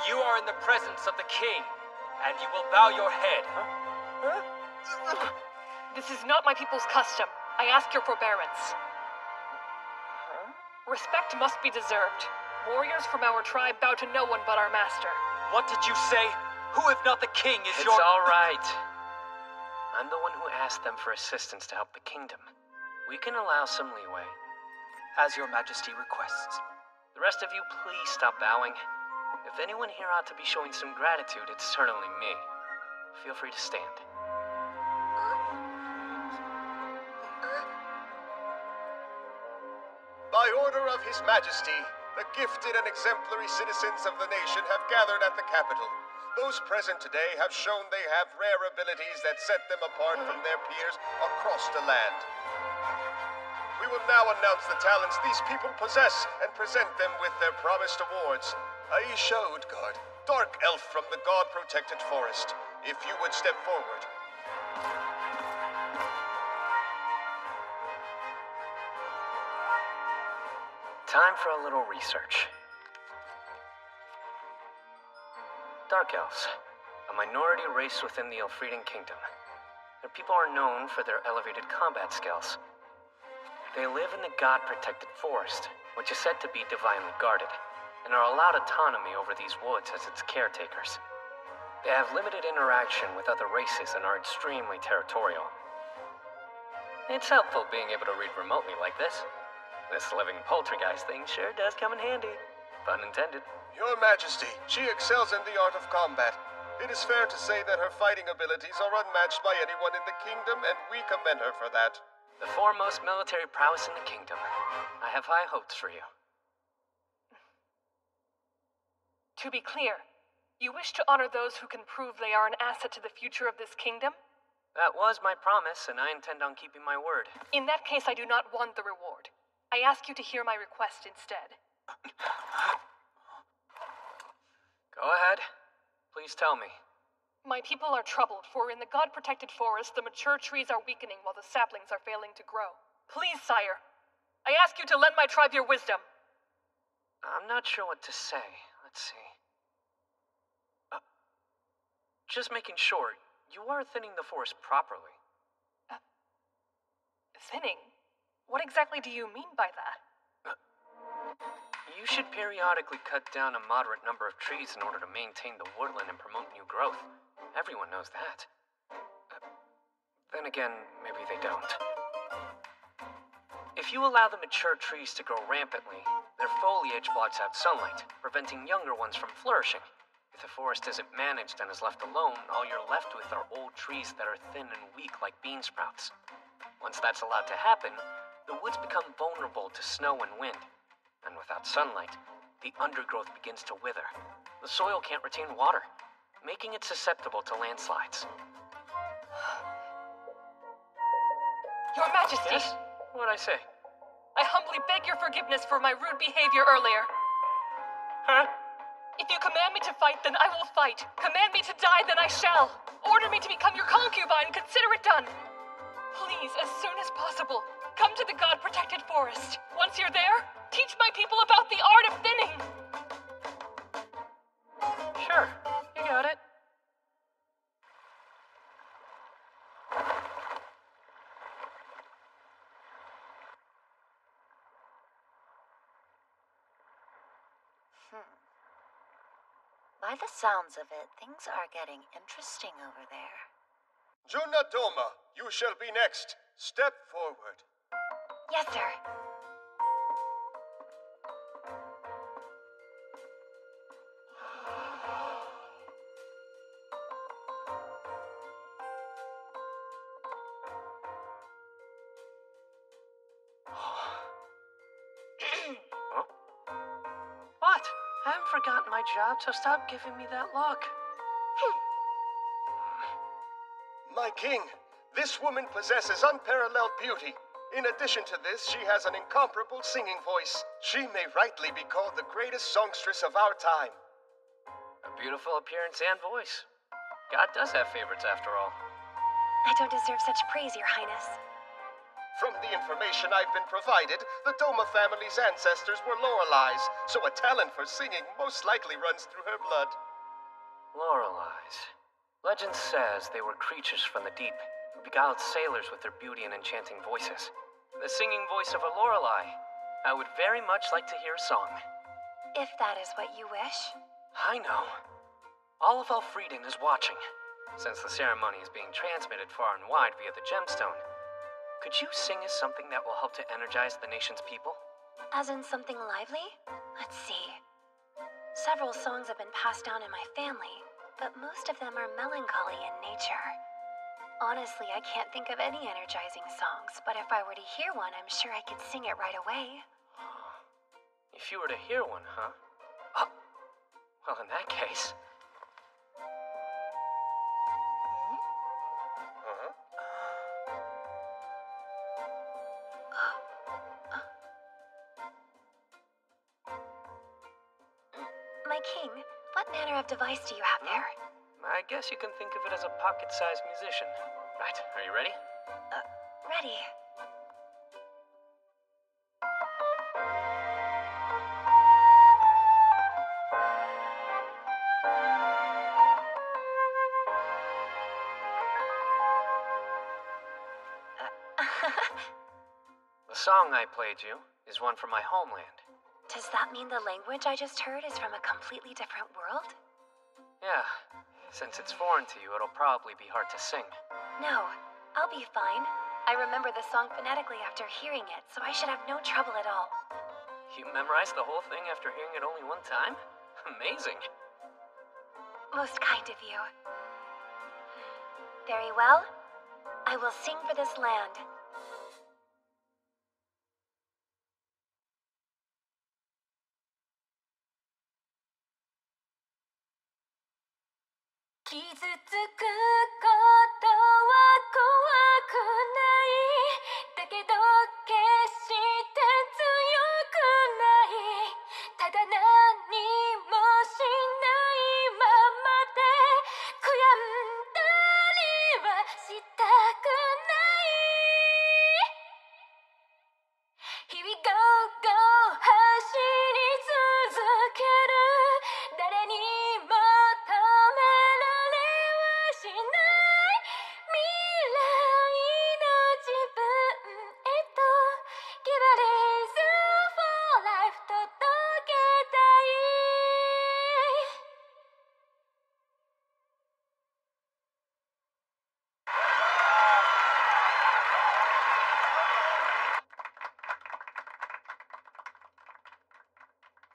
You are in the presence of the king, and you will bow your head. This is not my people's custom. I ask your forbearance. Respect must be deserved. Warriors from our tribe bow to no one but our master. What did you say? Who if not the king is It's your— all right. I'm the one who asked them for assistance to help the kingdom. We can allow some leeway. As your majesty requests. The rest of you, please stop bowing. If anyone here ought to be showing some gratitude, it's certainly me. Feel free to stand. By order of His Majesty, the gifted and exemplary citizens of the nation have gathered at the capital. Those present today have shown they have rare abilities that set them apart from their peers across the land. We will now announce the talents these people possess and present them with their promised awards. Aisha Utgard, Dark Elf from the God-protected forest. If you would step forward. Time for a little research. Dark Elves, a minority race within the Elfrieden Kingdom. Their people are known for their elevated combat skills. They live in the God-protected forest, which is said to be divinely guarded, and are allowed autonomy over these woods as its caretakers. They have limited interaction with other races and are extremely territorial. It's helpful being able to read remotely like this. This living poltergeist thing sure does come in handy. Pun intended. Your Majesty, she excels in the art of combat. It is fair to say that her fighting abilities are unmatched by anyone in the kingdom, and we commend her for that. The foremost military prowess in the kingdom. I have high hopes for you. To be clear, you wish to honor those who can prove they are an asset to the future of this kingdom? That was my promise, and I intend on keeping my word. In that case, I do not want the reward. I ask you to hear my request instead. Go ahead. Please tell me. My people are troubled, for in the God-protected forest, the mature trees are weakening while the saplings are failing to grow. Please, sire, I ask you to lend my tribe your wisdom. I'm not sure what to say. Let's see. Just making sure, you are thinning the forest properly. Thinning? What exactly do you mean by that? You should periodically cut down a moderate number of trees in order to maintain the woodland and promote new growth. Everyone knows that. Then again, maybe they don't. If you allow the mature trees to grow rampantly, their foliage blocks out sunlight, preventing younger ones from flourishing. If the forest isn't managed and is left alone, all you're left with are old trees that are thin and weak like bean sprouts. Once that's allowed to happen, the woods become vulnerable to snow and wind. And without sunlight, the undergrowth begins to wither. The soil can't retain water, making it susceptible to landslides. Your Majesty! Yes? What'd I say? I humbly beg your forgiveness for my rude behavior earlier. Huh? If you command me to fight, then I will fight. Command me to die, then I shall. Order me to become your concubine, consider it done. Please, as soon as possible, come to the God-protected forest. Once you're there, teach my people about the art of thinning. Sure, you got it. By the sounds of it, things are getting interesting over there. Junna Doma, you shall be next. Step forward. Yes, sir. Huh? What? I haven't forgotten my job, so stop giving me that look. My king, this woman possesses unparalleled beauty. In addition to this, she has an incomparable singing voice. She may rightly be called the greatest songstress of our time. A beautiful appearance and voice. God does have favorites, after all. I don't deserve such praise, Your Highness. From the information I've been provided, the Doma family's ancestors were Loreleis, so a talent for singing most likely runs through her blood. Loreleis. Legend says they were creatures from the deep who beguiled sailors with their beauty and enchanting voices. The singing voice of a Lorelei. I would very much like to hear a song. If that is what you wish. I know. All of Elfrieden is watching. Since the ceremony is being transmitted far and wide via the gemstone, could you sing us something that will help to energize the nation's people? As in something lively? Let's see. Several songs have been passed down in my family, but most of them are melancholy in nature. Honestly, I can't think of any energizing songs, but if I were to hear one, I'm sure I could sing it right away. If you were to hear one, huh? Well, in that case... My king, what manner of device do you have there? I guess you can think of it as a pocket-sized musician. Right, are you ready? Ready. The song I played you is one from my homeland. Does that mean the language I just heard is from a completely different world? Yeah. Since it's foreign to you, it'll probably be hard to sing. No, I'll be fine. I remember the song phonetically after hearing it, so I should have no trouble at all. You memorized the whole thing after hearing it only one time? Amazing. Most kind of you. Very well. I will sing for this land.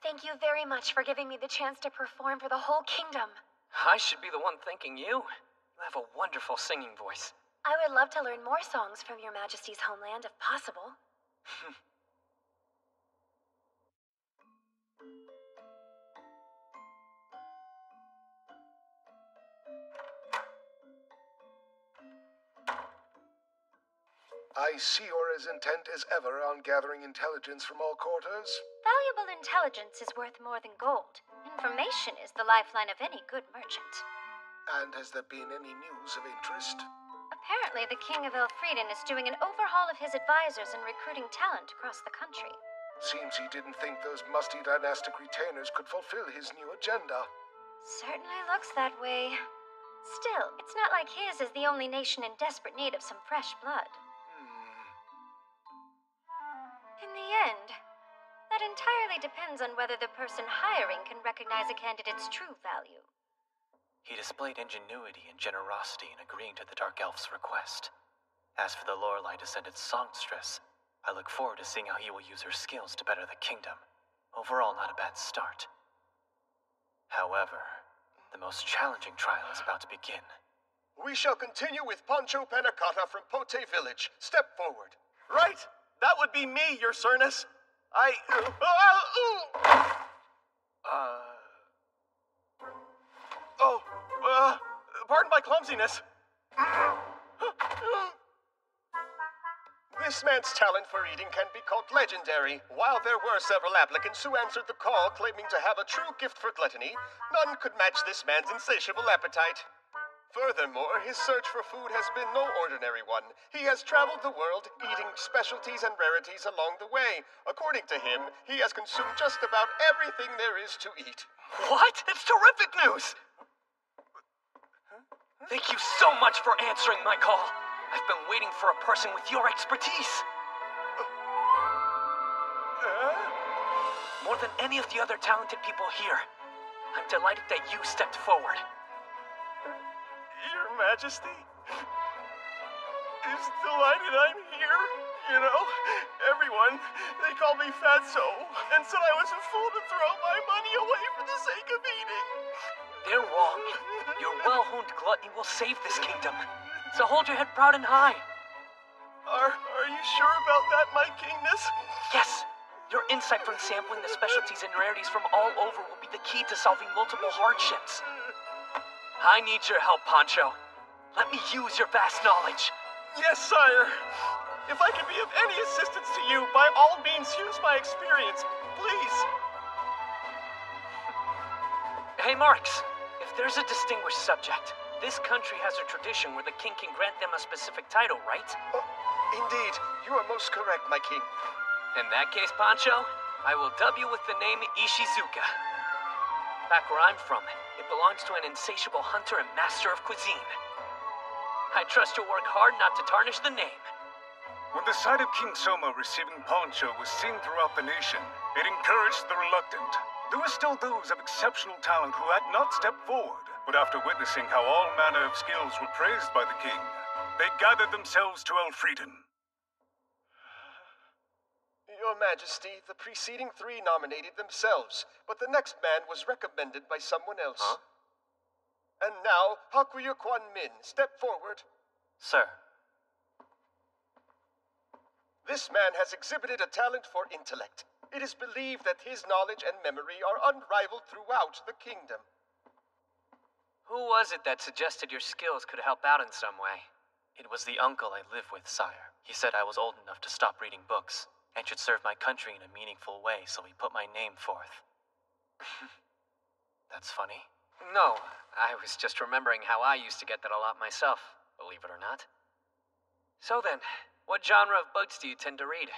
Thank you very much for giving me the chance to perform for the whole kingdom. I should be the one thanking you. You have a wonderful singing voice. I would love to learn more songs from your Majesty's homeland if possible. I see you're as intent as ever on gathering intelligence from all quarters. Valuable intelligence is worth more than gold. Information is the lifeline of any good merchant. And has there been any news of interest? Apparently, the King of Elfrieden is doing an overhaul of his advisors and recruiting talent across the country. Seems he didn't think those musty dynastic retainers could fulfill his new agenda. Certainly looks that way. Still, it's not like his is the only nation in desperate need of some fresh blood. In the end, that entirely depends on whether the person hiring can recognize a candidate's true value. He displayed ingenuity and generosity in agreeing to the Dark Elf's request. As for the Lorelei descended songstress, I look forward to seeing how he will use her skills to better the kingdom. Overall, not a bad start. However, the most challenging trial is about to begin. We shall continue with Pancho Panacotta from Pote Village. Step forward. Right? That would be me, Your Cernus. Pardon my clumsiness. This man's talent for eating can be called legendary. While there were several applicants who answered the call claiming to have a true gift for gluttony, none could match this man's insatiable appetite. Furthermore, his search for food has been no ordinary one. He has traveled the world, eating specialties and rarities along the way. According to him, he has consumed just about everything there is to eat. What? It's terrific news! Thank you so much for answering my call. I've been waiting for a person with your expertise. More than any of the other talented people here, I'm delighted that you stepped forward. Your Majesty is delighted I'm here. You know, everyone, they call me Fatso, and said I was a fool to throw my money away for the sake of eating. They're wrong. Your well-honed gluttony will save this kingdom. So hold your head proud and high. Are you sure about that, my kingness? Yes. Your insight from sampling the specialties and rarities from all over will be the key to solving multiple hardships. I need your help, Pancho. Let me use your vast knowledge. Yes, sire. If I can be of any assistance to you, by all means use my experience, please. Hey, Marks. If there's a distinguished subject, this country has a tradition where the king can grant them a specific title, right? Indeed. You are most correct, my king. In that case, Pancho, I will dub you with the name Ishizuka. Back where I'm from, it belongs to an insatiable hunter and master of cuisine. I trust you'll work hard not to tarnish the name. When the sight of King Soma receiving Poncho was seen throughout the nation, it encouraged the reluctant. There were still those of exceptional talent who had not stepped forward, but after witnessing how all manner of skills were praised by the king, they gathered themselves to Elfrieden. Your Majesty, the preceding three nominated themselves, but the next man was recommended by someone else. Huh? And now, Hakuya Kwan Min, step forward. Sir. This man has exhibited a talent for intellect. It is believed that his knowledge and memory are unrivaled throughout the kingdom. Who was it that suggested your skills could help out in some way? It was the uncle I live with, sire. He said I was old enough to stop reading books and should serve my country in a meaningful way, so he put my name forth. That's funny? No, I was just remembering how I used to get that a lot myself, believe it or not. So then, what genre of books do you tend to read?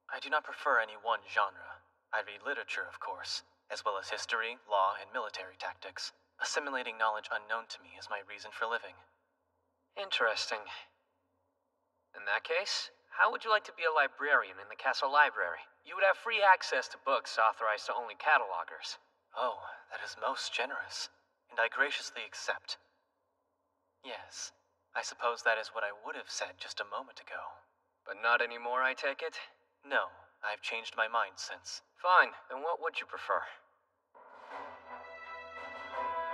I do not prefer any one genre. I read literature, of course, as well as history, law, and military tactics. Assimilating knowledge unknown to me is my reason for living. Interesting. In that case, how would you like to be a librarian in the castle library? You would have free access to books authorized to only catalogers. Oh, that is most generous, and I graciously accept. Yes, I suppose that is what I would have said just a moment ago. But not anymore, I take it? No, I've changed my mind since. Fine, then what would you prefer?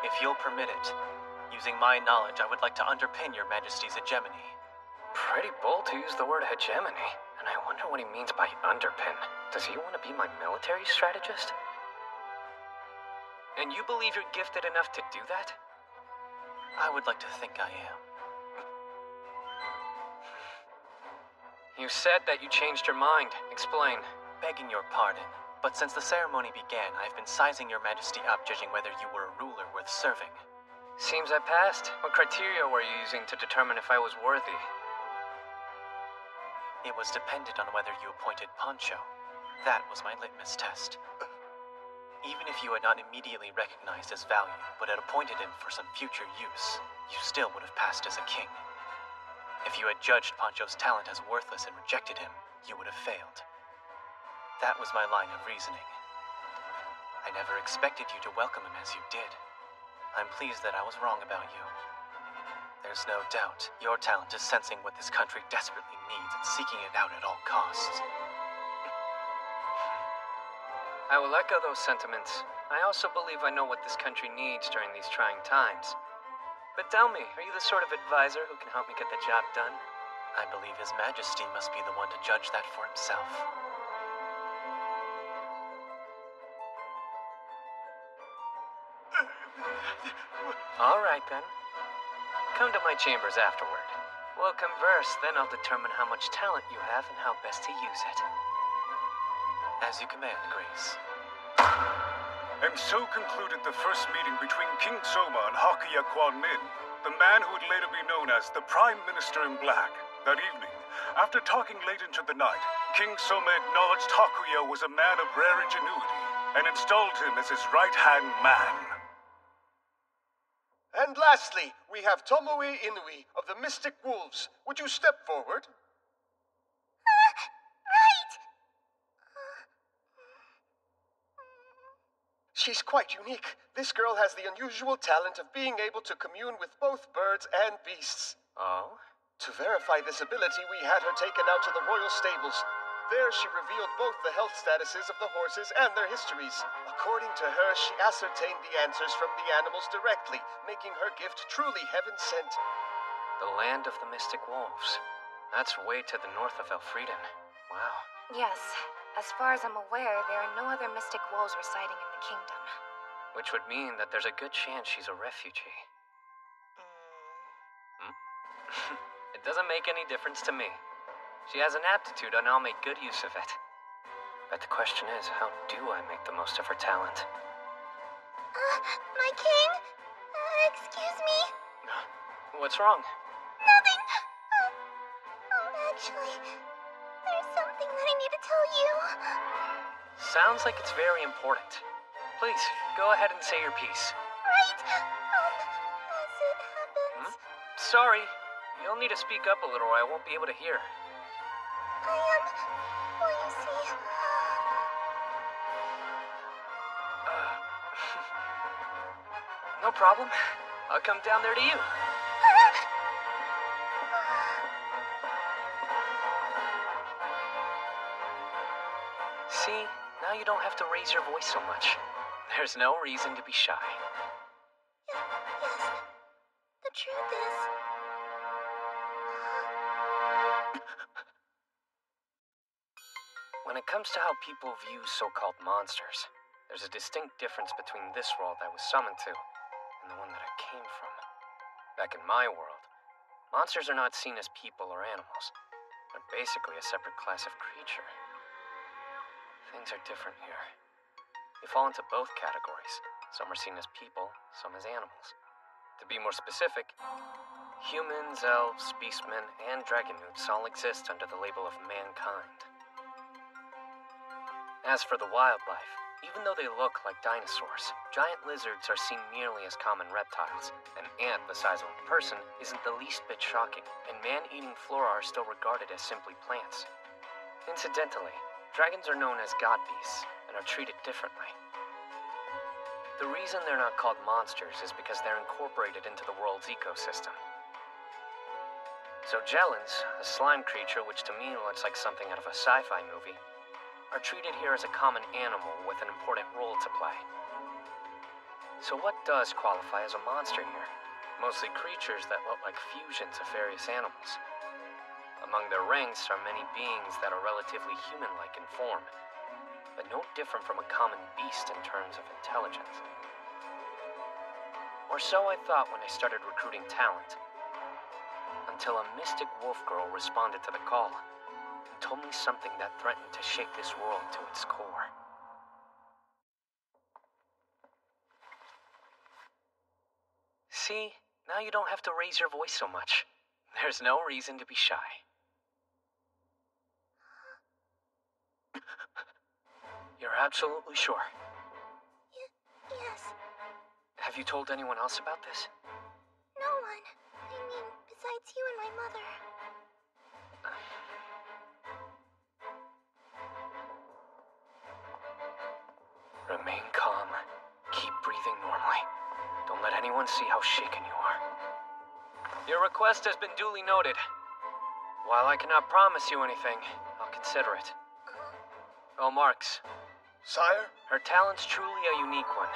If you'll permit it, using my knowledge, I would like to underpin your Majesty's hegemony. Pretty bold to use the word hegemony, and I wonder what he means by underpin. Does he want to be my military strategist? And you believe you're gifted enough to do that? I would like to think I am. You said that you changed your mind. Explain. Begging your pardon, but since the ceremony began, I've been sizing your Majesty up, judging whether you were a ruler worth serving. Seems I passed. What criteria were you using to determine if I was worthy? It was dependent on whether you appointed Poncho. That was my litmus test. Even if you had not immediately recognized his value, but had appointed him for some future use, you still would have passed as a king. If you had judged Pancho's talent as worthless and rejected him, you would have failed. That was my line of reasoning. I never expected you to welcome him as you did. I'm pleased that I was wrong about you. There's no doubt your talent is sensing what this country desperately needs and seeking it out at all costs. I will echo those sentiments. I also believe I know what this country needs during these trying times. But tell me, are you the sort of advisor who can help me get the job done? I believe His Majesty must be the one to judge that for himself. All right, then. Come to my chambers afterward. We'll converse, then I'll determine how much talent you have and how best to use it. As you command, Grace. And so concluded the first meeting between King Soma and Hakuya Kwan Min, the man who would later be known as the Prime Minister in Black. That evening, after talking late into the night, King Soma acknowledged Hakuya was a man of rare ingenuity and installed him as his right-hand man. And lastly, we have Tomoe Inui of the Mystic Wolves. Would you step forward? Right! She's quite unique. This girl has the unusual talent of being able to commune with both birds and beasts. Oh? To verify this ability, we had her taken out to the royal stables. There, she revealed both the health statuses of the horses and their histories. According to her, she ascertained the answers from the animals directly, making her gift truly heaven-sent. The land of the Mystic Wolves. That's way to the north of Elfrieden. Wow. Yes. As far as I'm aware, there are no other mystic wolves residing in the kingdom. Which would mean that there's a good chance she's a refugee. It doesn't make any difference to me. She has an aptitude and I'll make good use of it. But the question is, how do I make the most of her talent? My king? Excuse me? What's wrong? Nothing. Actually, there's something that I need to tell you. Sounds like it's very important. Please, go ahead and say your piece. Right. As it happens... Sorry. You'll need to speak up a little or I won't be able to hear. Well, you see... No problem. I'll come down there to you. See, now you don't have to raise your voice so much. There's no reason to be shy. Yes. The truth is... When it comes to how people view so-called monsters, there's a distinct difference between this world I was summoned to and the one that I came from. Back in my world, monsters are not seen as people or animals. They're basically a separate class of creature. Things are different here. They fall into both categories. Some are seen as people, some as animals. To be more specific, humans, elves, beastmen, and dragonutes all exist under the label of mankind. As for the wildlife, even though they look like dinosaurs, giant lizards are seen nearly as common reptiles. An ant the size of a person isn't the least bit shocking, and man-eating flora are still regarded as simply plants. Incidentally, dragons are known as god beasts and are treated differently. The reason they're not called monsters is because they're incorporated into the world's ecosystem. So Jelens, a slime creature which to me looks like something out of a sci-fi movie, are treated here as a common animal with an important role to play. So what does qualify as a monster here? Mostly creatures that look like fusions of various animals. Among their ranks are many beings that are relatively human-like in form, but no different from a common beast in terms of intelligence. Or so I thought when I started recruiting talent, until a mystic wolf girl responded to the call and told me something that threatened to shake this world to its core. See, now you don't have to raise your voice so much. There's no reason to be shy. You're absolutely sure? Have you told anyone else about this? No one. I mean, besides you and my mother. Remain calm. Keep breathing normally. Don't let anyone see how shaken you are. Your request has been duly noted. While I cannot promise you anything, I'll consider it. Oh, Marks. Sire? Her talent's truly a unique one.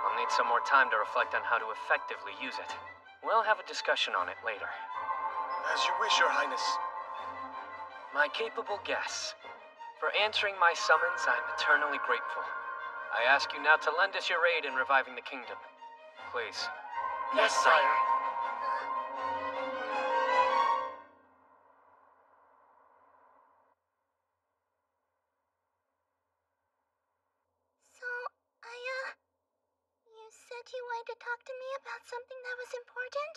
I'll need some more time to reflect on how to effectively use it. We'll have a discussion on it later. As you wish, Your Highness. My capable guests. For answering my summons, I'm eternally grateful. I ask you now to lend us your aid in reviving the kingdom. Please. Yes, sire. So, you said you wanted to talk to me about something that was important?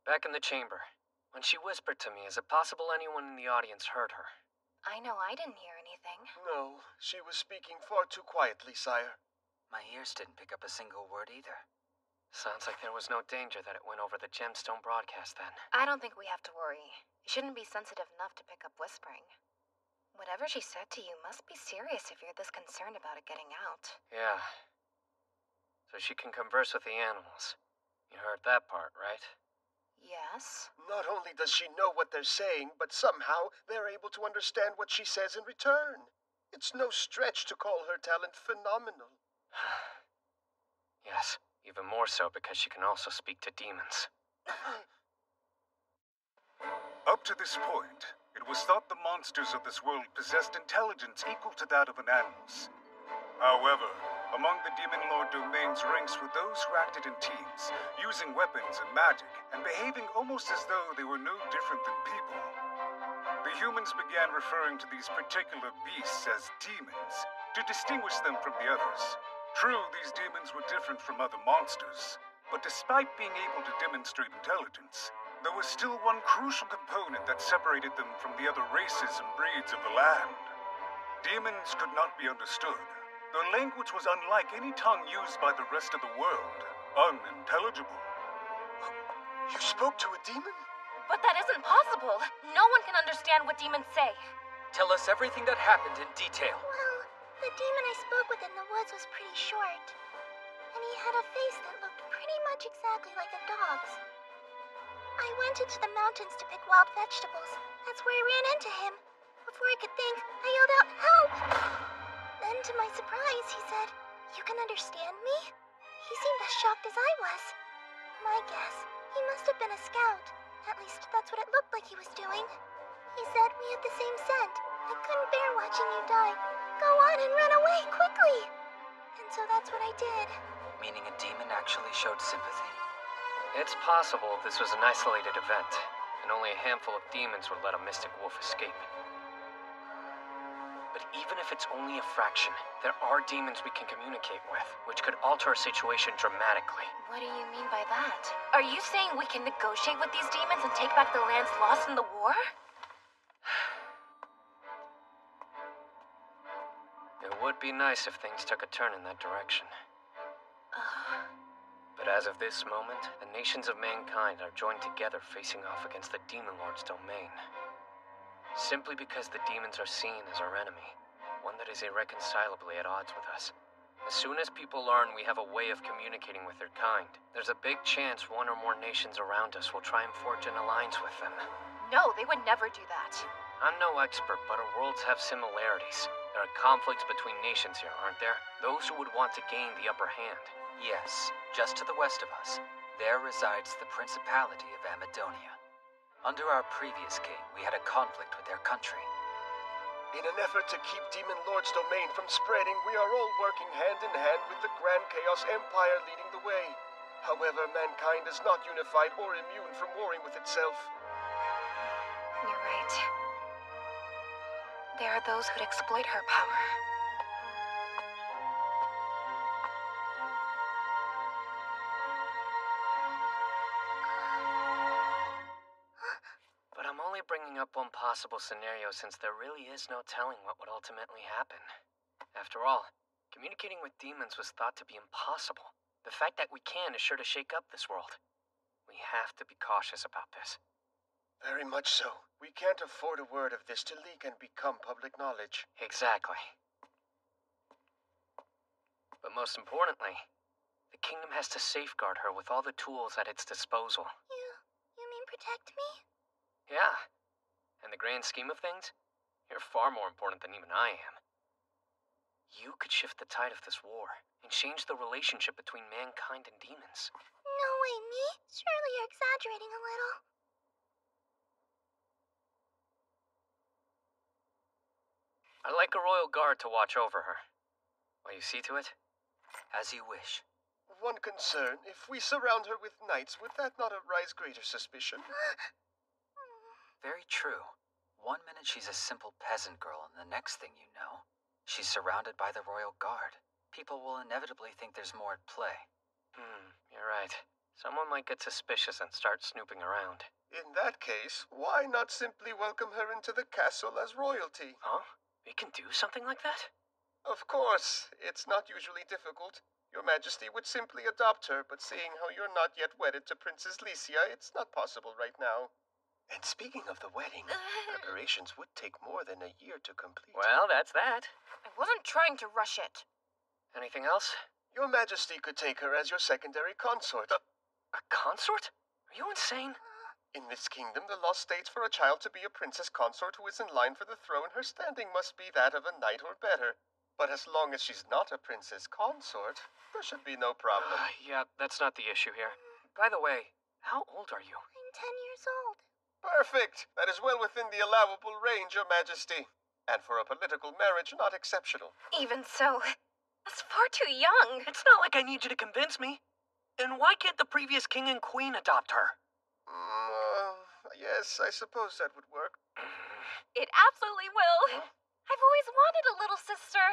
Back in the chamber, when she whispered to me, is it possible anyone in the audience heard her? I know I didn't hear anything. No, she was speaking far too quietly, sire. My ears didn't pick up a single word either. Sounds like there was no danger that it went over the gemstone broadcast then. I don't think we have to worry. You shouldn't be sensitive enough to pick up whispering. Whatever she said to you must be serious if you're this concerned about it getting out. Yeah. So she can converse with the animals. You heard that part, right? Yes. Not only does she know what they're saying, but somehow they're able to understand what she says in return. It's no stretch to call her talent phenomenal. Yes, even more so because she can also speak to demons. Up to this point, it was thought the monsters of this world possessed intelligence equal to that of an animal's. However, among the Demon Lord Domain's ranks were those who acted in teams, using weapons and magic, and behaving almost as though they were no different than people. The humans began referring to these particular beasts as demons, to distinguish them from the others. True, these demons were different from other monsters, but despite being able to demonstrate intelligence, there was still one crucial component that separated them from the other races and breeds of the land. Demons could not be understood. Their language was unlike any tongue used by the rest of the world. Unintelligible. You spoke to a demon? But that isn't possible. No one can understand what demons say. Tell us everything that happened in detail. Well, the demon I spoke with in the woods was pretty short. And he had a face that looked pretty much exactly like a dog's. I went into the mountains to pick wild vegetables. That's where I ran into him. Before I could think, I yelled out, "Help!" Then, to my surprise, he said, "You can understand me?" He seemed as shocked as I was. My guess, he must have been a scout. At least that's what it looked like he was doing. He said we had the same scent. I couldn't bear watching you die. Go on and run away, quickly! And so that's what I did. Meaning a demon actually showed sympathy? It's possible this was an isolated event, and only a handful of demons would let a mystic wolf escape. But even if it's only a fraction, there are demons we can communicate with, which could alter a situation dramatically. What do you mean by that? Are you saying we can negotiate with these demons and take back the lands lost in the war? It would be nice if things took a turn in that direction. But as of this moment, the nations of mankind are joined together facing off against the Demon Lord's domain. Simply because the demons are seen as our enemy, one that is irreconcilably at odds with us. As soon as people learn we have a way of communicating with their kind, there's a big chance one or more nations around us will try and forge an alliance with them. No, they would never do that. I'm no expert, but our worlds have similarities. There are conflicts between nations here, aren't there? Those who would want to gain the upper hand. Yes, just to the west of us, there resides the Principality of Amadonia. Under our previous king, we had a conflict with their country. In an effort to keep Demon Lord's domain from spreading, we are all working hand in hand with the Grand Chaos Empire leading the way. However, mankind is not unified or immune from warring with itself. You're right. There are those who'd exploit her power. But I'm only bringing up one possible scenario since there really is no telling what would ultimately happen. After all, communicating with demons was thought to be impossible. The fact that we can is sure to shake up this world. We have to be cautious about this. Very much so. We can't afford a word of this to leak and become public knowledge. Exactly. But most importantly, the kingdom has to safeguard her with all the tools at its disposal. You mean protect me? Yeah. In the grand scheme of things, you're far more important than even I am. You could shift the tide of this war and change the relationship between mankind and demons. No way, me? Surely you're exaggerating a little. I'd like a royal guard to watch over her. Will you see to it? As you wish. One concern, if we surround her with knights, would that not arouse greater suspicion? Very true. One minute she's a simple peasant girl, and the next thing you know, she's surrounded by the royal guard. People will inevitably think there's more at play. You're right. Someone might get suspicious and start snooping around. In that case, why not simply welcome her into the castle as royalty? Huh? We can do something like that? Of course. It's not usually difficult. Your Majesty would simply adopt her, but seeing how you're not yet wedded to Princess Licia, it's not possible right now. And speaking of the wedding, preparations would take more than a year to complete. Well, that's that. I wasn't trying to rush it. Anything else? Your Majesty could take her as your secondary consort. A consort? Are you insane? In this kingdom, the law states for a child to be a princess consort who is in line for the throne, her standing must be that of a knight or better. But as long as she's not a princess consort, there should be no problem. Yeah, that's not the issue here. By the way, how old are you? I'm 10 years old. Perfect! That is well within the allowable range, Your Majesty. And for a political marriage, not exceptional. Even so, that's far too young. It's not like I need you to convince me. And why can't the previous king and queen adopt her? Yes, I suppose that would work. It absolutely will. I've always wanted a little sister.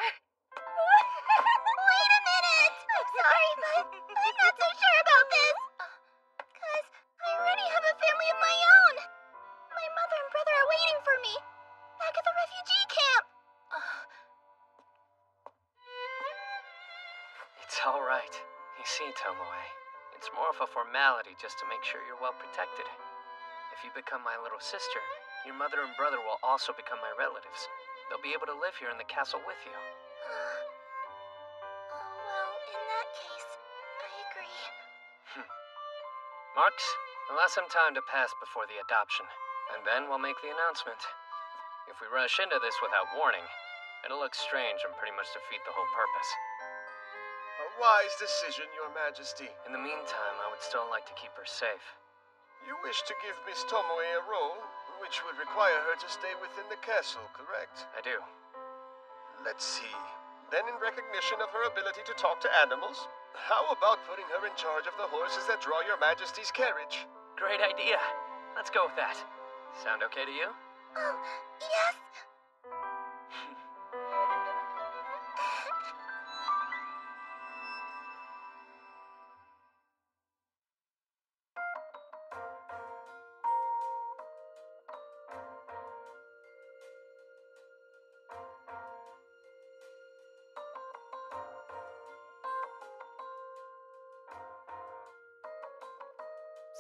Wait a minute! I'm sorry, but I'm not so sure about this. 'Cause I already have a family of my own. My mother and brother are waiting for me, back at the refugee camp. It's all right. You see, Tomoe, it's more of a formality just to make sure you're well protected. If you become my little sister, your mother and brother will also become my relatives. They'll be able to live here in the castle with you. Well, in that case, I agree. Marks, we'll have some time to pass before the adoption, and then we'll make the announcement. If we rush into this without warning, it'll look strange and pretty much defeat the whole purpose. A wise decision, Your Majesty. In the meantime, I would still like to keep her safe. You wish to give Miss Tomoe a role, which would require her to stay within the castle, correct? I do. Let's see. Then in recognition of her ability to talk to animals, how about putting her in charge of the horses that draw Your Majesty's carriage? Great idea. Let's go with that. Sound okay to you? Oh, yes.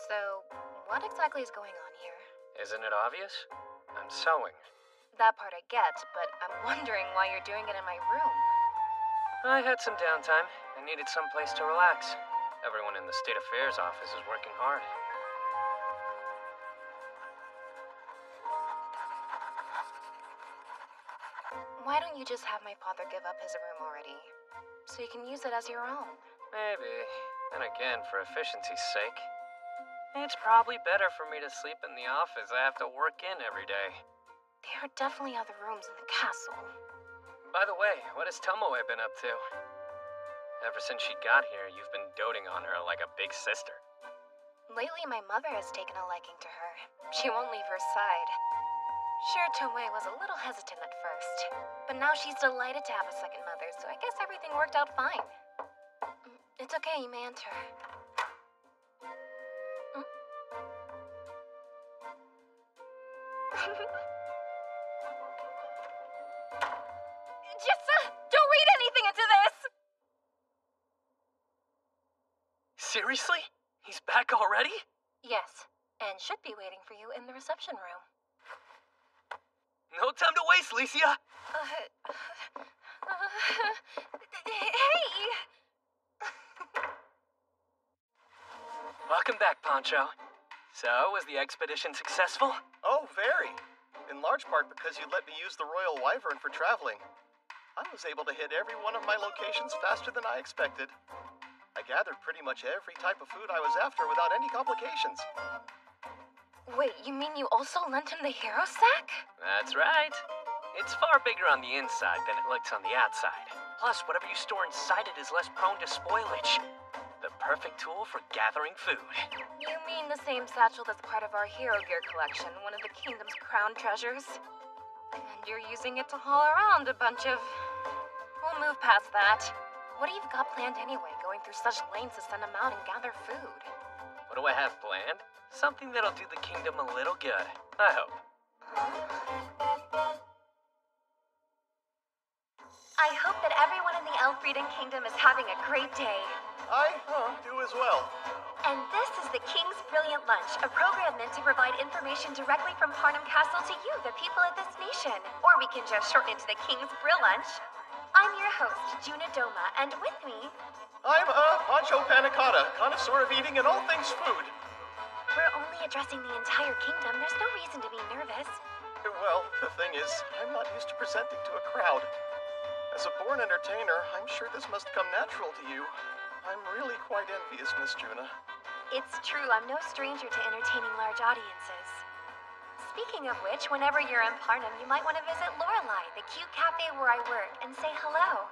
So, what exactly is going on here? Isn't it obvious? I'm sewing. That part I get, but I'm wondering why you're doing it in my room. I had some downtime. I needed some place to relax. Everyone in the State Affairs office is working hard. Why don't you just have my father give up his room already? So you can use it as your own. Maybe. And again, for efficiency's sake. It's probably better for me to sleep in the office. I have to work in every day. There are definitely other rooms in the castle. By the way, what has Tomoe been up to? Ever since she got here, you've been doting on her like a big sister. Lately, my mother has taken a liking to her. She won't leave her side. Sure, Tomoe was a little hesitant at first, but now she's delighted to have a second mother, so I guess everything worked out fine. It's okay, you may enter. Just don't read anything into this! Seriously? He's back already? Yes, and should be waiting for you in the reception room. No time to waste, Licia! Hey! Welcome back, Pancho. So, was the expedition successful? Oh, very. In large part because you let me use the Royal Wyvern for traveling. I was able to hit every one of my locations faster than I expected. I gathered pretty much every type of food I was after without any complications. Wait, you mean you also lent him the hero sack? That's right. It's far bigger on the inside than it looks on the outside. Plus, whatever you store inside it is less prone to spoilage. The perfect tool for gathering food. You mean the same satchel that's part of our hero gear collection, one of the kingdom's crown treasures? And you're using it to haul around a bunch of... We'll move past that. What do you got planned anyway, going through such lengths to send them out and gather food? What do I have planned? Something that'll do the kingdom a little good, I hope. I hope that everyone in the Elfrieden Kingdom is having a great day. I do as well. And this is the King's Brilliant Lunch, a program meant to provide information directly from Harnham Castle to you, the people of this nation. Or we can just shorten it to the King's Brill Lunch. I'm your host, Juna Doma, and with me... I'm Pancho Panicotta, connoisseur of eating and all things food. We're only addressing the entire kingdom. There's no reason to be nervous. Well, the thing is, I'm not used to presenting to a crowd. As a born entertainer, I'm sure this must come natural to you. I'm really quite envious, Miss Juna. It's true, I'm no stranger to entertaining large audiences. Speaking of which, whenever you're in Parnham, you might want to visit Lorelei, the cute cafe where I work, and say hello.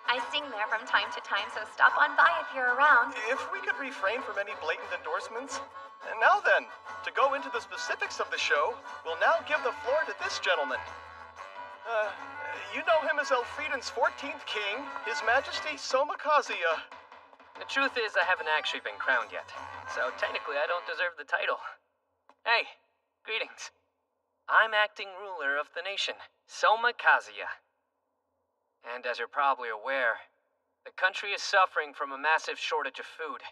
I sing there from time to time, so stop on by if you're around. If we could refrain from any blatant endorsements. And now then, to go into the specifics of the show, we'll now give the floor to this gentleman. You know him as Elfrieden's 14th king, His Majesty Soma Kazuya. The truth is, I haven't actually been crowned yet, so technically I don't deserve the title. Hey, greetings. I'm acting ruler of the nation, Soma Kazuya. And as you're probably aware, the country is suffering from a massive shortage of food.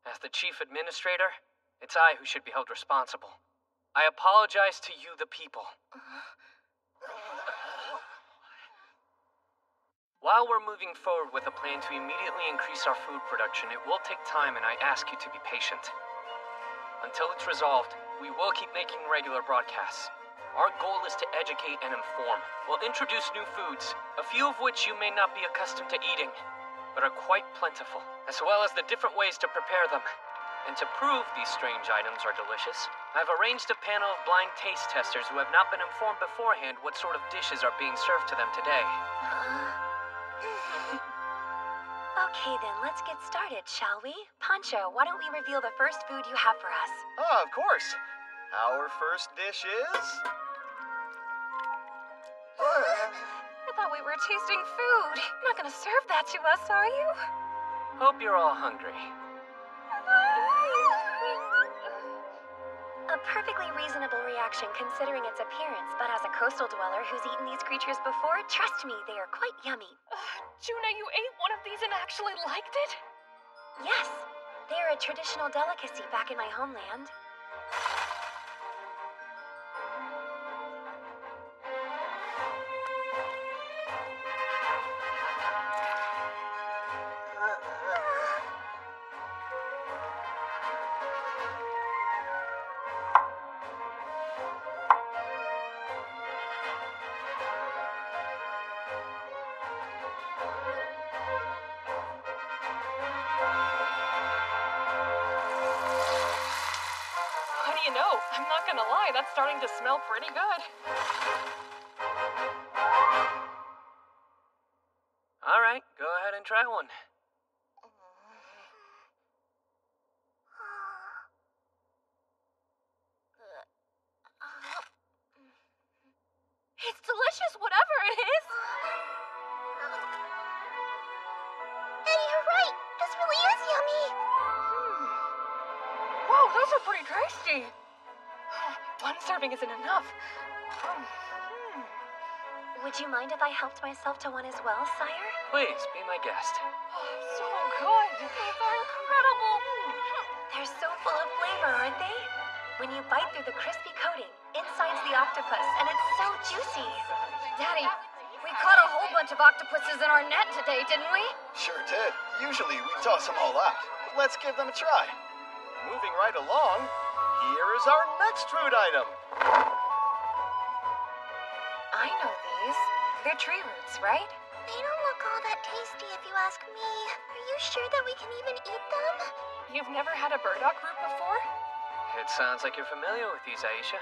As the chief administrator, it's I who should be held responsible. I apologize to you, the people. While we're moving forward with a plan to immediately increase our food production, it will take time and I ask you to be patient. Until it's resolved, we will keep making regular broadcasts. Our goal is to educate and inform. We'll introduce new foods, a few of which you may not be accustomed to eating, but are quite plentiful, as well as the different ways to prepare them. And to prove these strange items are delicious, I've arranged a panel of blind taste testers who have not been informed beforehand what sort of dishes are being served to them today. Okay then, let's get started, shall we? Pancho, why don't we reveal the first food you have for us? Of course. Our first dish is... I thought we were tasting food. You're not gonna serve that to us, are you? Hope you're all hungry. A perfectly reasonable reaction considering its appearance, but as a coastal dweller who's eaten these creatures before, trust me, they are quite yummy. Juna, you ate one of these and actually liked it? Yes, they are a traditional delicacy back in my homeland. I'm not gonna lie, that's starting to smell pretty good. Alright, go ahead and try one. It's delicious, whatever it is. Hey, you're right. This really is yummy. Whoa, those are pretty tasty. One serving isn't enough. Would you mind if I helped myself to one as well, sire? Please, be my guest. So good. These are incredible. They're so full of flavor, aren't they? When you bite through the crispy coating, inside's the octopus, and it's so juicy. Daddy, we caught a whole bunch of octopuses in our net today, didn't we? Sure did. Usually we toss them all out. Let's give them a try. Moving right along, here is our next food item. I know these. They're tree roots, right? They don't look all that tasty if you ask me. Are you sure that we can even eat them? You've never had a burdock root before? It sounds like you're familiar with these, Aisha.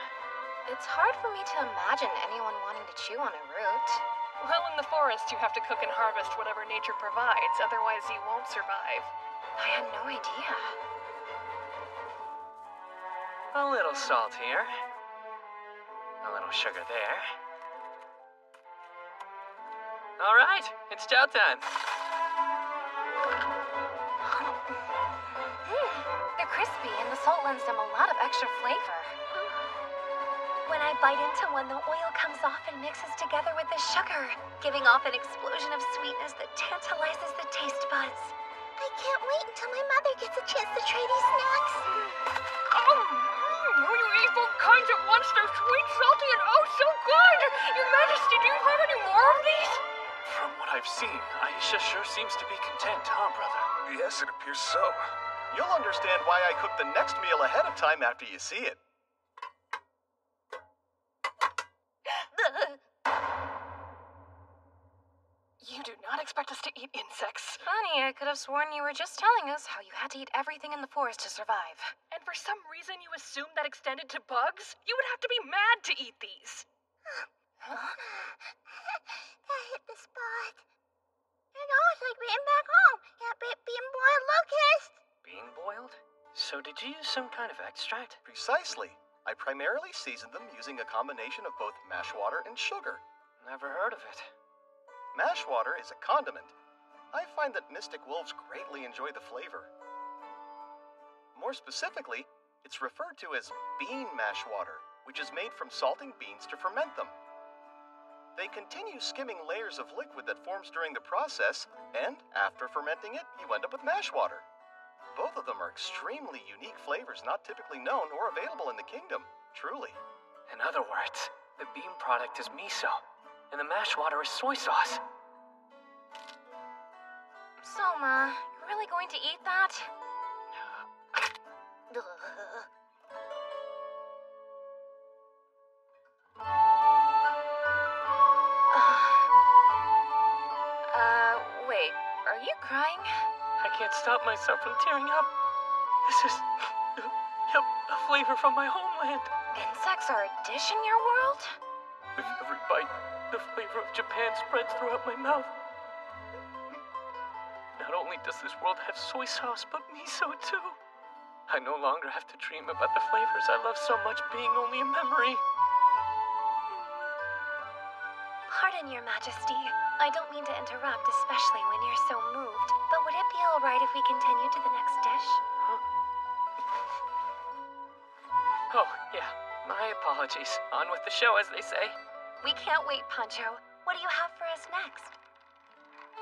It's hard for me to imagine anyone wanting to chew on a root. Well, in the forest, you have to cook and harvest whatever nature provides, otherwise you won't survive. I had no idea. A little salt here. A little sugar there. All right, it's chow time. They're crispy, and the salt lends them a lot of extra flavor. When I bite into one, the oil comes off and mixes together with the sugar, giving off an explosion of sweetness that tantalizes the taste buds. I can't wait until my mother gets a chance to try these snacks. You eat both kinds at once. They're sweet, salty, and oh so good! Your Majesty, do you have any more of these? From what I've seen, Aisha sure seems to be content, huh, brother? Yes, it appears so. You'll understand why I cook the next meal ahead of time after you see it. You do not expect us to eat insects. Funny, I could have sworn you were just telling us how you had to eat everything in the forest to survive. And for some reason you assumed that extended to bugs? You would have to be mad to eat these. That hit the spot. It almost like being back home. Can't beat being boiled locust. Being boiled? So did you use some kind of extract? Precisely. I primarily seasoned them using a combination of both mash water and sugar. Never heard of it. Mash water is a condiment. I find that mystic wolves greatly enjoy the flavor. More specifically, it's referred to as bean mash water, which is made from salting beans to ferment them. They continue skimming layers of liquid that forms during the process, and after fermenting it, you end up with mash water. Both of them are extremely unique flavors not typically known or available in the kingdom, truly. In other words, the bean product is miso, and the mash water is soy sauce. Soma, you really going to eat that? Wait, are you crying? I can't stop myself from tearing up. This is a flavor from my homeland. Insects are a dish in your world? With every bite, the flavor of Japan spreads throughout my mouth. Not only does this world have soy sauce, but miso too. I no longer have to dream about the flavors I love so much being only a memory. Pardon, Your Majesty. I don't mean to interrupt, especially when you're so moved. But would it be all right if we continue to the next dish? Huh? Oh, yeah. My apologies. On with the show, as they say. We can't wait, Pancho. What do you have for us next?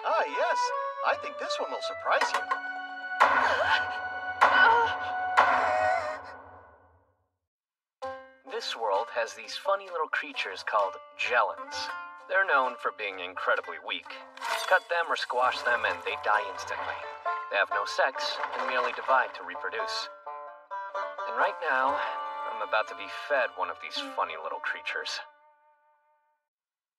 Ah, yes. I think this one will surprise you. This world has these funny little creatures called Jelons. They're known for being incredibly weak. Cut them or squash them and they die instantly. They have no sex and merely divide to reproduce. And right now, I'm about to be fed one of these funny little creatures.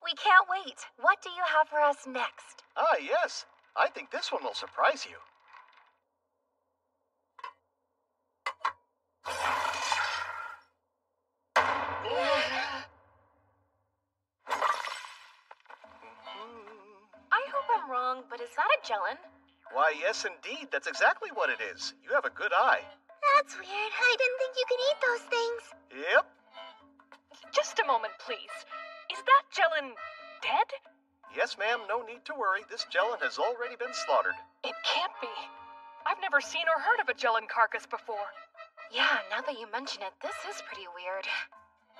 We can't wait. What do you have for us next? Ah, yes. I think this one will surprise you. I hope I'm wrong, but is that a Jelon? Why, yes, indeed. That's exactly what it is. You have a good eye. That's weird. I didn't think you could eat those things. Yep. Just a moment, please. Is that Jelon dead? Yes, ma'am. No need to worry. This Jelon has already been slaughtered. It can't be. I've never seen or heard of a Jelon carcass before. Yeah, now that you mention it, this is pretty weird.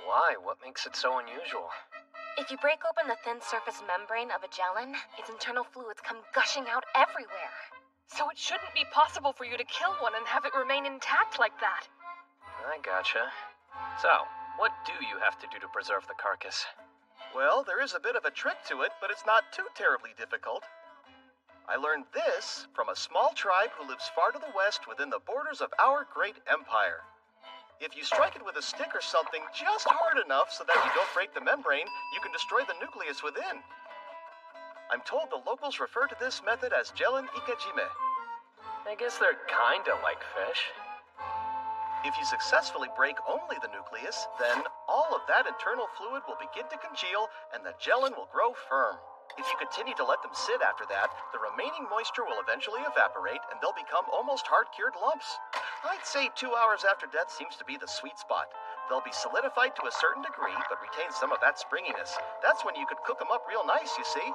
Why? What makes it so unusual? If you break open the thin surface membrane of a Jellin, its internal fluids come gushing out everywhere. So it shouldn't be possible for you to kill one and have it remain intact like that. I gotcha. So, what do you have to do to preserve the carcass? Well, there is a bit of a trick to it, but it's not too terribly difficult. I learned this from a small tribe who lives far to the west within the borders of our great empire. If you strike it with a stick or something just hard enough so that you don't break the membrane, you can destroy the nucleus within. I'm told the locals refer to this method as Jellin Ikejime. I guess they're kinda like fish. If you successfully break only the nucleus, then all of that internal fluid will begin to congeal and the Jellin will grow firm. If you continue to let them sit after that, the remaining moisture will eventually evaporate and they'll become almost hard-cured lumps. I'd say 2 hours after death seems to be the sweet spot. They'll be solidified to a certain degree, but retain some of that springiness. That's when you could cook them up real nice, you see.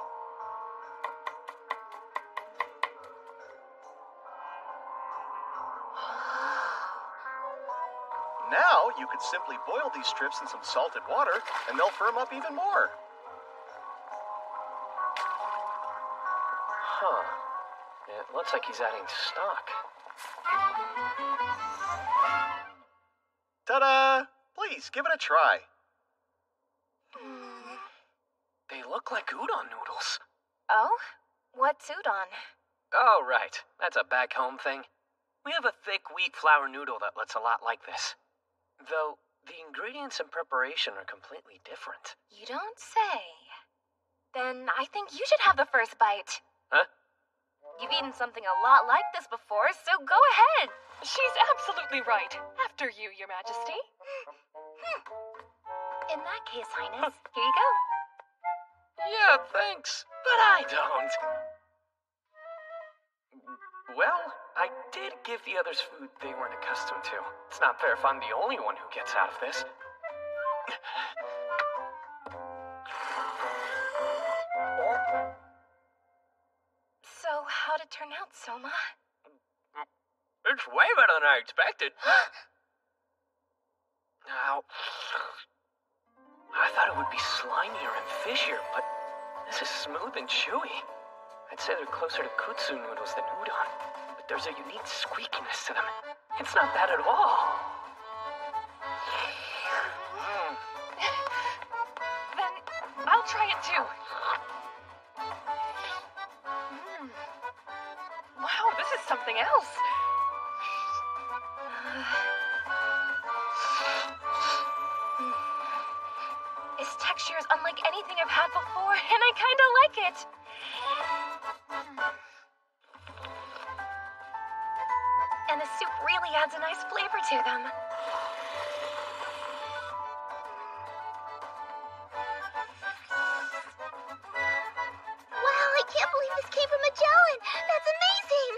Now, you could simply boil these strips in some salted water, and they'll firm up even more. Huh. It looks like he's adding stock. Ta-da! Please, give it a try. They look like udon noodles. Oh? What's udon? Oh, right. That's a back home thing. We have a thick wheat flour noodle that looks a lot like this. Though, the ingredients and preparation are completely different. You don't say. Then I think you should have the first bite. Huh? You've eaten something a lot like this before, so go ahead. She's absolutely right. After you, Your Majesty. In that case, Highness, here you go. Yeah, thanks. But I don't. Well, I did give the others food they weren't accustomed to. It's not fair if I'm the only one who gets out of this. So, how'd it turn out, Soma? It's way better than I expected. Now, I thought it would be slimier and fishier, but this is smooth and chewy. I'd say they're closer to kutsu noodles than udon, but there's a unique squeakiness to them. It's not bad at all. Then I'll try it too. Wow, this is something else. Its texture is unlike anything I've had before, and I kinda like it. And the soup really adds a nice flavor to them. Wow, I can't believe this came from a Jellin! That's amazing!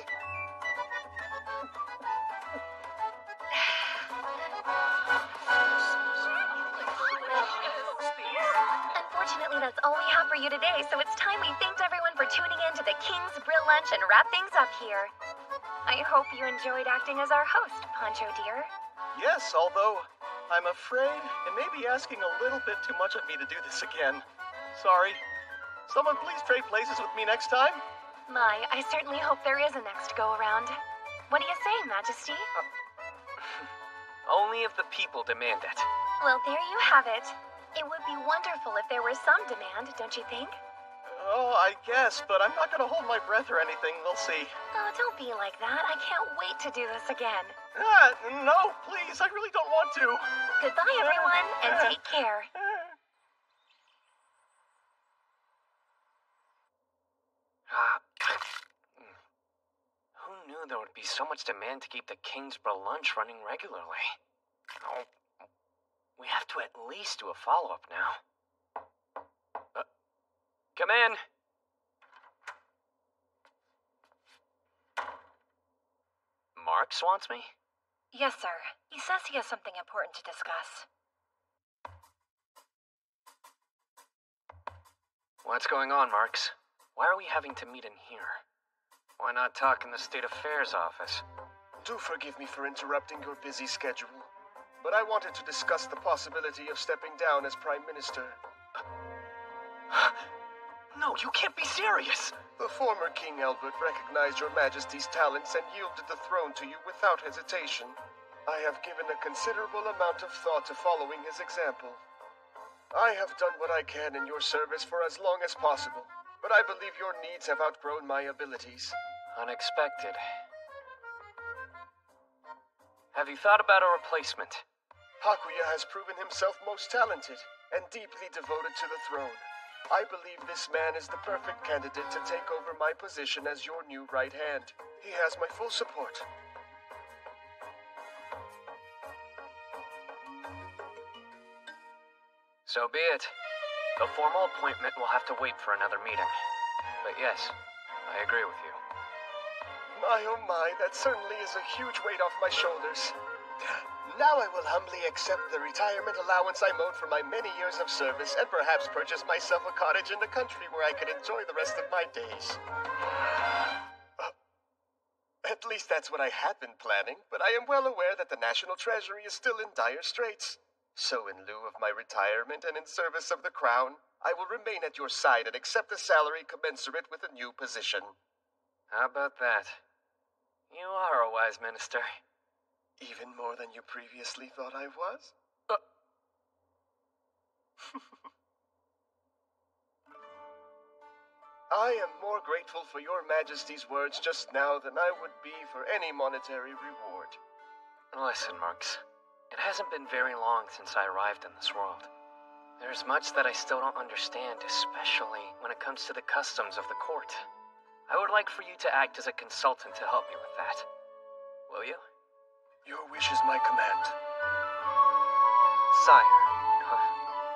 Unfortunately, that's all we have for you today, so it's time we thanked everyone for tuning in to the King's Brill Lunch and wrap things up here. I hope you enjoyed acting as our host, Poncho dear. Yes, although I'm afraid it may be asking a little bit too much of me to do this again. Sorry. Someone please trade places with me next time? My, I certainly hope there is a next go-around. What do you say, Majesty? Only if the people demand it. Well, there you have it. It would be wonderful if there were some demand, don't you think? Oh, I guess, but I'm not gonna hold my breath or anything. We'll see. Oh, don't be like that. I can't wait to do this again. No, please. I really don't want to. Goodbye, everyone, and take care. Who knew there would be so much demand to keep the Kingsborough lunch running regularly? Oh, we have to at least do a follow-up now. Come in. Marks wants me? Yes, sir. He says he has something important to discuss. What's going on, Marks? Why are we having to meet in here? Why not talk in the State Affairs office? Do forgive me for interrupting your busy schedule, but I wanted to discuss the possibility of stepping down as Prime Minister. No, you can't be serious! The former King Albert recognized your majesty's talents and yielded the throne to you without hesitation. I have given a considerable amount of thought to following his example. I have done what I can in your service for as long as possible, but I believe your needs have outgrown my abilities. Unexpected. Have you thought about a replacement? Hakuya has proven himself most talented and deeply devoted to the throne. I believe this man is the perfect candidate to take over my position as your new right hand. He has my full support. So be it. The formal appointment will have to wait for another meeting. But yes, I agree with you. My oh my, that certainly is a huge weight off my shoulders. Now I will humbly accept the retirement allowance I owed for my many years of service and perhaps purchase myself a cottage in the country where I could enjoy the rest of my days. At least that's what I had been planning, but I am well aware that the National Treasury is still in dire straits. So in lieu of my retirement and in service of the crown, I will remain at your side and accept a salary commensurate with a new position. How about that? You are a wise minister. Even more than you previously thought I was? I am more grateful for your majesty's words just now than I would be for any monetary reward. Listen, Marks. It hasn't been very long since I arrived in this world. There's much that I still don't understand, especially when it comes to the customs of the court. I would like for you to act as a consultant to help me with that. Will you? Your wish is my command. Sire,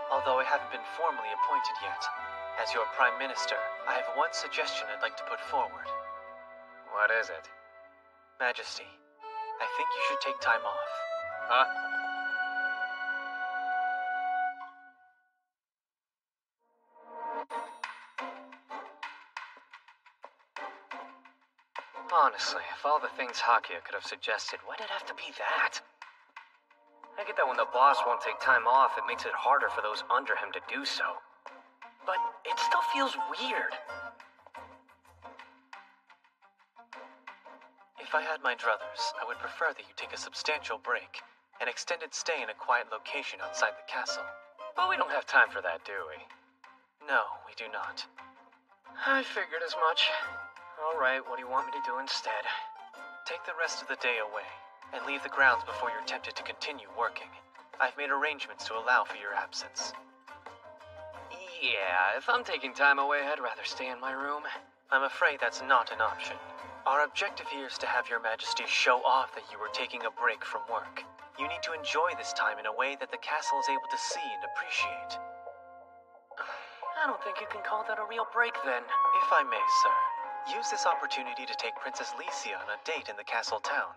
although I haven't been formally appointed yet, as your Prime Minister, I have one suggestion I'd like to put forward. What is it? Majesty, I think you should take time off. Huh? Honestly, if all the things Hakuya could have suggested, why did it have to be that? I get that when the boss won't take time off, it makes it harder for those under him to do so. But it still feels weird. If I had my druthers, I would prefer that you take a substantial break, an extended stay in a quiet location outside the castle. But we don't have time for that, do we? No, we do not. I figured as much. Alright, what do you want me to do instead? Take the rest of the day away, and leave the grounds before you're tempted to continue working. I've made arrangements to allow for your absence. Yeah, if I'm taking time away, I'd rather stay in my room. I'm afraid that's not an option. Our objective here is to have your majesty show off that you were taking a break from work. You need to enjoy this time in a way that the castle is able to see and appreciate. I don't think you can call that a real break, then. If I may, sir. Use this opportunity to take Princess Licia on a date in the castle town.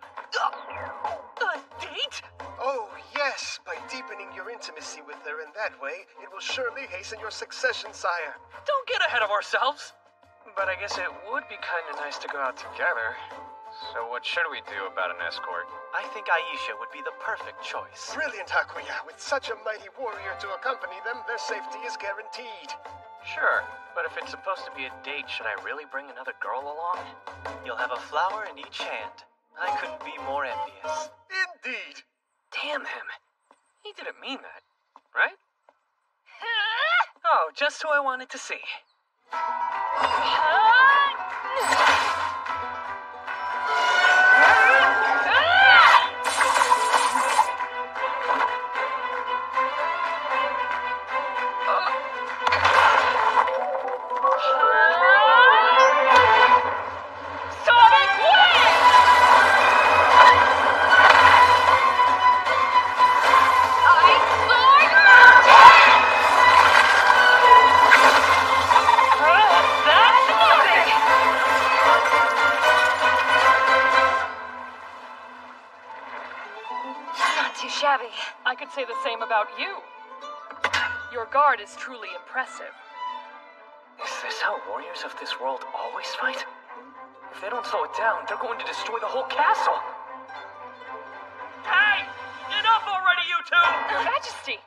A date? Oh, yes. By deepening your intimacy with her in that way, it will surely hasten your succession, sire. Don't get ahead of ourselves. But I guess it would be kind of nice to go out together. So what should we do about an escort? I think Aisha would be the perfect choice. Brilliant, Hakuya. With such a mighty warrior to accompany them, their safety is guaranteed. Sure, but if it's supposed to be a date, should I really bring another girl along? You'll have a flower in each hand. I couldn't be more envious. Indeed. Damn him. He didn't mean that, right? Oh, just who I wanted to see. I could say the same about you. Your guard is truly impressive. Is this how warriors of this world always fight? If they don't slow it down, they're going to destroy the whole castle. Hey! Enough already, you two! Your Majesty!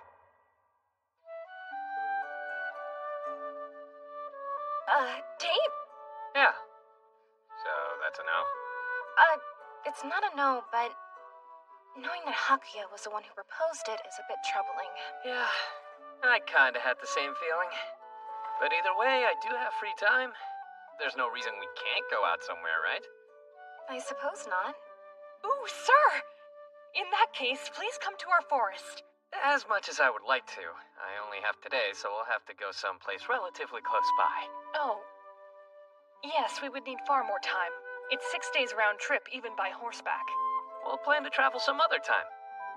Date? Yeah. So that's a no? It's not a no, but knowing that Hakuya was the one who proposed it is a bit troubling. Yeah, I kinda had the same feeling. But either way, I do have free time. There's no reason we can't go out somewhere, right? I suppose not. Ooh, sir! In that case, please come to our forest. As much as I would like to. I only have today, so we'll have to go someplace relatively close by. Oh. Yes, we would need far more time. It's 6 days round trip, even by horseback. We'll plan to travel some other time.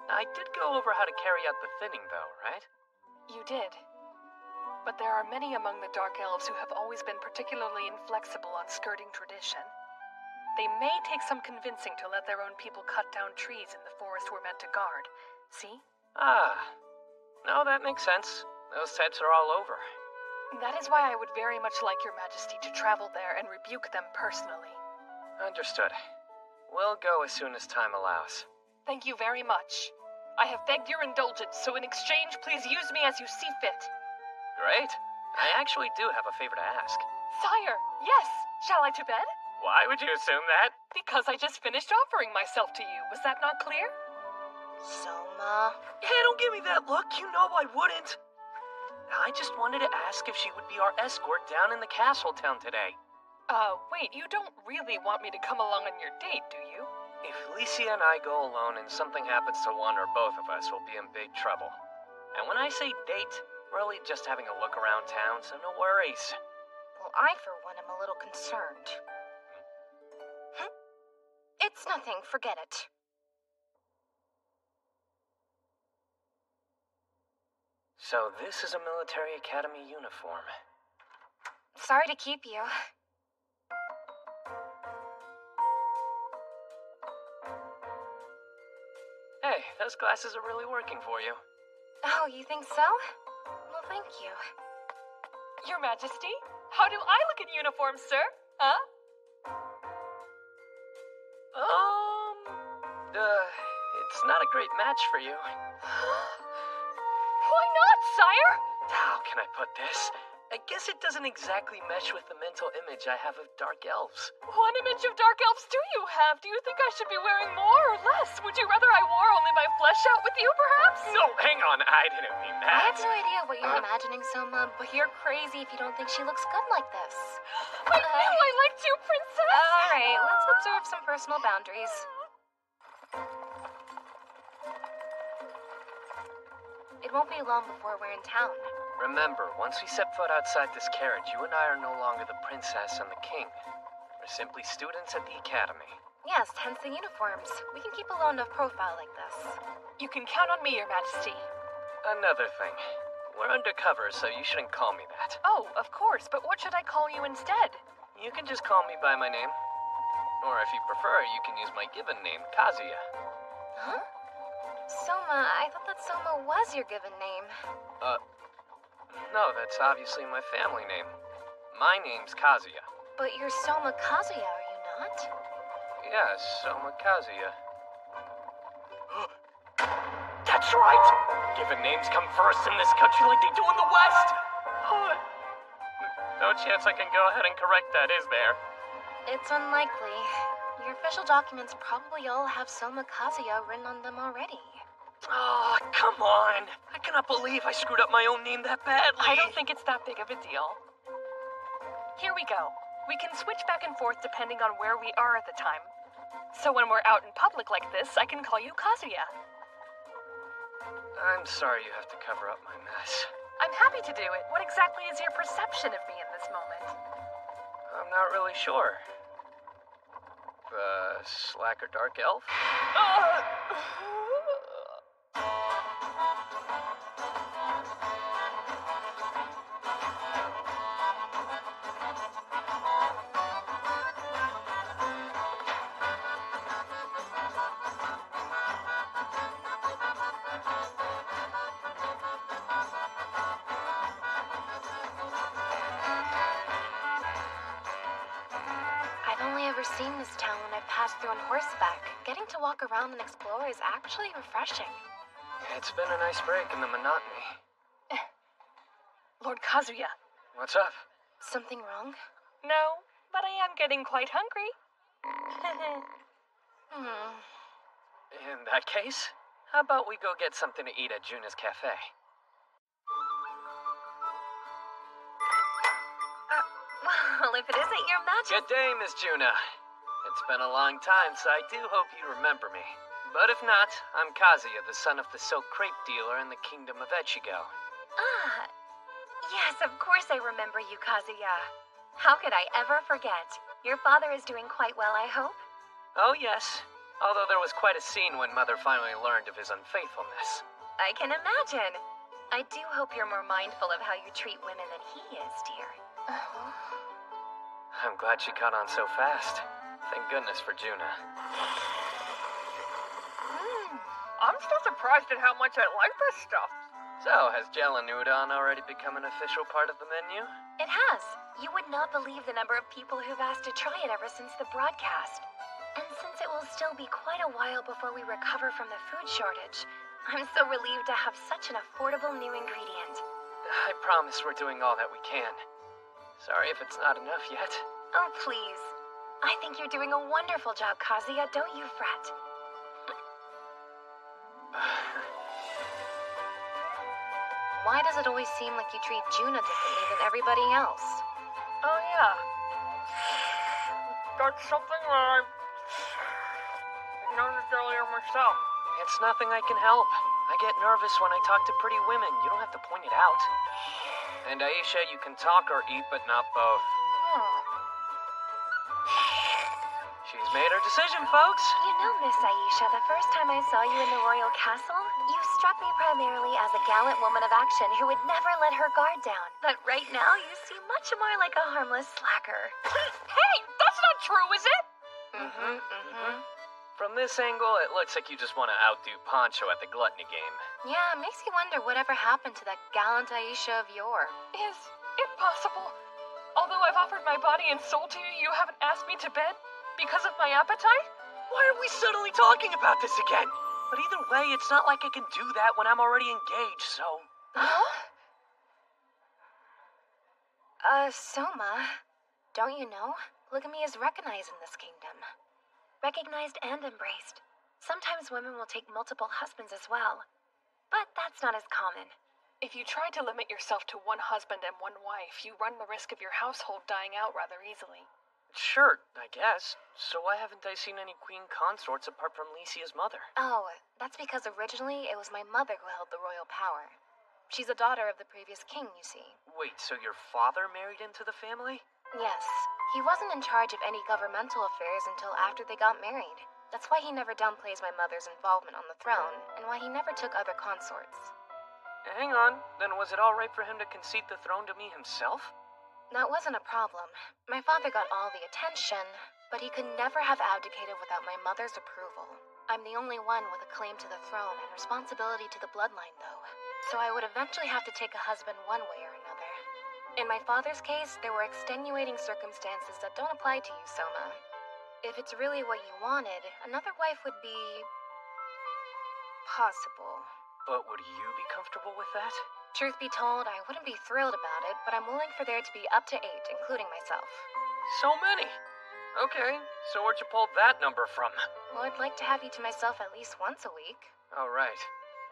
I did go over how to carry out the thinning, though, right? You did. But there are many among the Dark Elves who have always been particularly inflexible on skirting tradition. They may take some convincing to let their own people cut down trees in the forest we're meant to guard. See? Ah. No, that makes sense. Those types are all over. That is why I would very much like your majesty to travel there and rebuke them personally. Understood. We'll go as soon as time allows. Thank you very much. I have begged your indulgence, so in exchange, please use me as you see fit. Great. I actually do have a favor to ask. Sire, yes. Shall I to bed? Why would you assume that? Because I just finished offering myself to you. Was that not clear? Soma. Hey, don't give me that look. You know I wouldn't. I just wanted to ask if she would be our escort down in the castle town today. Wait, you don't really want me to come along on your date, do you? If Alicia and I go alone and something happens to one or both of us, we'll be in big trouble. And when I say date, really just having a look around town, so no worries. Well, I, for one, am a little concerned. It's nothing, forget it. So this is a military academy uniform. Sorry to keep you. Hey, those glasses are really working for you. Oh, you think so? Well, thank you. Your Majesty, how do I look in uniform, sir? Huh? It's not a great match for you. Why not, sire? How can I put this? I guess it doesn't exactly mesh with the mental image I have of dark elves. What image of dark elves do you have? Do you think I should be wearing more or less? Would you rather I wore only my flesh out with you, perhaps? No, hang on. I didn't mean that. I have no idea what you're imagining, Soma, but you're crazy if you don't think she looks good like this. I knew I liked you, princess! Alright, let's observe some personal boundaries. It won't be long before we're in town. Remember, once we set foot outside this carriage, you and I are no longer the princess and the king. We're simply students at the academy. Yes, hence the uniforms. We can keep a low enough profile like this. You can count on me, Your Majesty. Another thing. We're undercover, so you shouldn't call me that. Oh, of course, but what should I call you instead? You can just call me by my name. Or if you prefer, you can use my given name, Kazuya. Huh? Soma, I thought that Soma was your given name. No, that's obviously my family name. My name's Kazuya. But you're Soma Kazuya, are you not? Yes, Soma Kazuya. That's right! Given names come first in this country like they do in the West! No chance I can go ahead and correct that, is there? It's unlikely. Your official documents probably all have Soma Kazuya written on them already. Oh, come on. I cannot believe I screwed up my own name that badly. I don't think it's that big of a deal. Here we go. We can switch back and forth depending on where we are at the time. So when we're out in public like this, I can call you Kazuya. I'm sorry you have to cover up my mess. I'm happy to do it. What exactly is your perception of me in this moment? I'm not really sure. Slacker dark elf? Seen this town when I've passed through on horseback. Getting to walk around and explore is actually refreshing. It's been a nice break in the monotony. Lord Kazuya. What's up? Something wrong? No, but I am getting quite hungry. In that case, how about we go get something to eat at Juna's Cafe? Well, if it isn't your magic... Good day, Miss Juna. It's been a long time, so I do hope you remember me. But if not, I'm Kazuya, the son of the silk crepe dealer in the kingdom of Echigo. Ah, yes, of course I remember you, Kazuya. How could I ever forget? Your father is doing quite well, I hope? Oh, yes. Although there was quite a scene when Mother finally learned of his unfaithfulness. I can imagine. I do hope you're more mindful of how you treat women than he is, dear. I'm glad she caught on so fast. Thank goodness for Juna. I'm still surprised at how much I like this stuff. So, has Gelen Udon already become an official part of the menu? It has. You would not believe the number of people who've asked to try it ever since the broadcast. And since it will still be quite a while before we recover from the food shortage, I'm so relieved to have such an affordable new ingredient. I promise we're doing all that we can. Sorry if it's not enough yet. Oh, please. I think you're doing a wonderful job, Kazuya. Don't you fret. Why does it always seem like you treat Juna differently than everybody else? Oh, yeah. That's something that I've noticed earlier myself. It's nothing I can help. I get nervous when I talk to pretty women. You don't have to point it out. And Aisha, you can talk or eat, but not both. She's made her decision, folks. You know, Miss Aisha, the first time I saw you in the royal castle, you struck me primarily as a gallant woman of action who would never let her guard down. But right now, you seem much more like a harmless slacker. Hey, that's not true, is it? From this angle, it looks like you just want to outdo Poncho at the gluttony game. Yeah, it makes you wonder whatever happened to that gallant Aisha of yore. Is it possible? Although I've offered my body and soul to you, you haven't asked me to bed? Because of my appetite? Why are we suddenly talking about this again? But either way, it's not like I can do that when I'm already engaged, so... Soma, don't you know? Polygamy is recognized in this kingdom. Recognized and embraced. Sometimes women will take multiple husbands as well. But that's not as common. If you try to limit yourself to one husband and one wife, you run the risk of your household dying out rather easily. Sure, I guess. So why haven't I seen any queen consorts apart from Lycia's mother? Oh, that's because originally it was my mother who held the royal power. She's a daughter of the previous king, you see. Wait, so your father married into the family? Yes. He wasn't in charge of any governmental affairs until after they got married. That's why he never downplays my mother's involvement on the throne, and why he never took other consorts. Hang on, then was it all right for him to concede the throne to me himself? That wasn't a problem. My father got all the attention, but he could never have abdicated without my mother's approval. I'm the only one with a claim to the throne and responsibility to the bloodline, though. So I would eventually have to take a husband one way or another. In my father's case, there were extenuating circumstances that don't apply to you, Soma. If it's really what you wanted, another wife would be... possible. But would you be comfortable with that? Truth be told, I wouldn't be thrilled about it, but I'm willing for there to be up to 8, including myself. So many? Okay, so where'd you pull that number from? Well, I'd like to have you to myself at least once a week. Oh, right.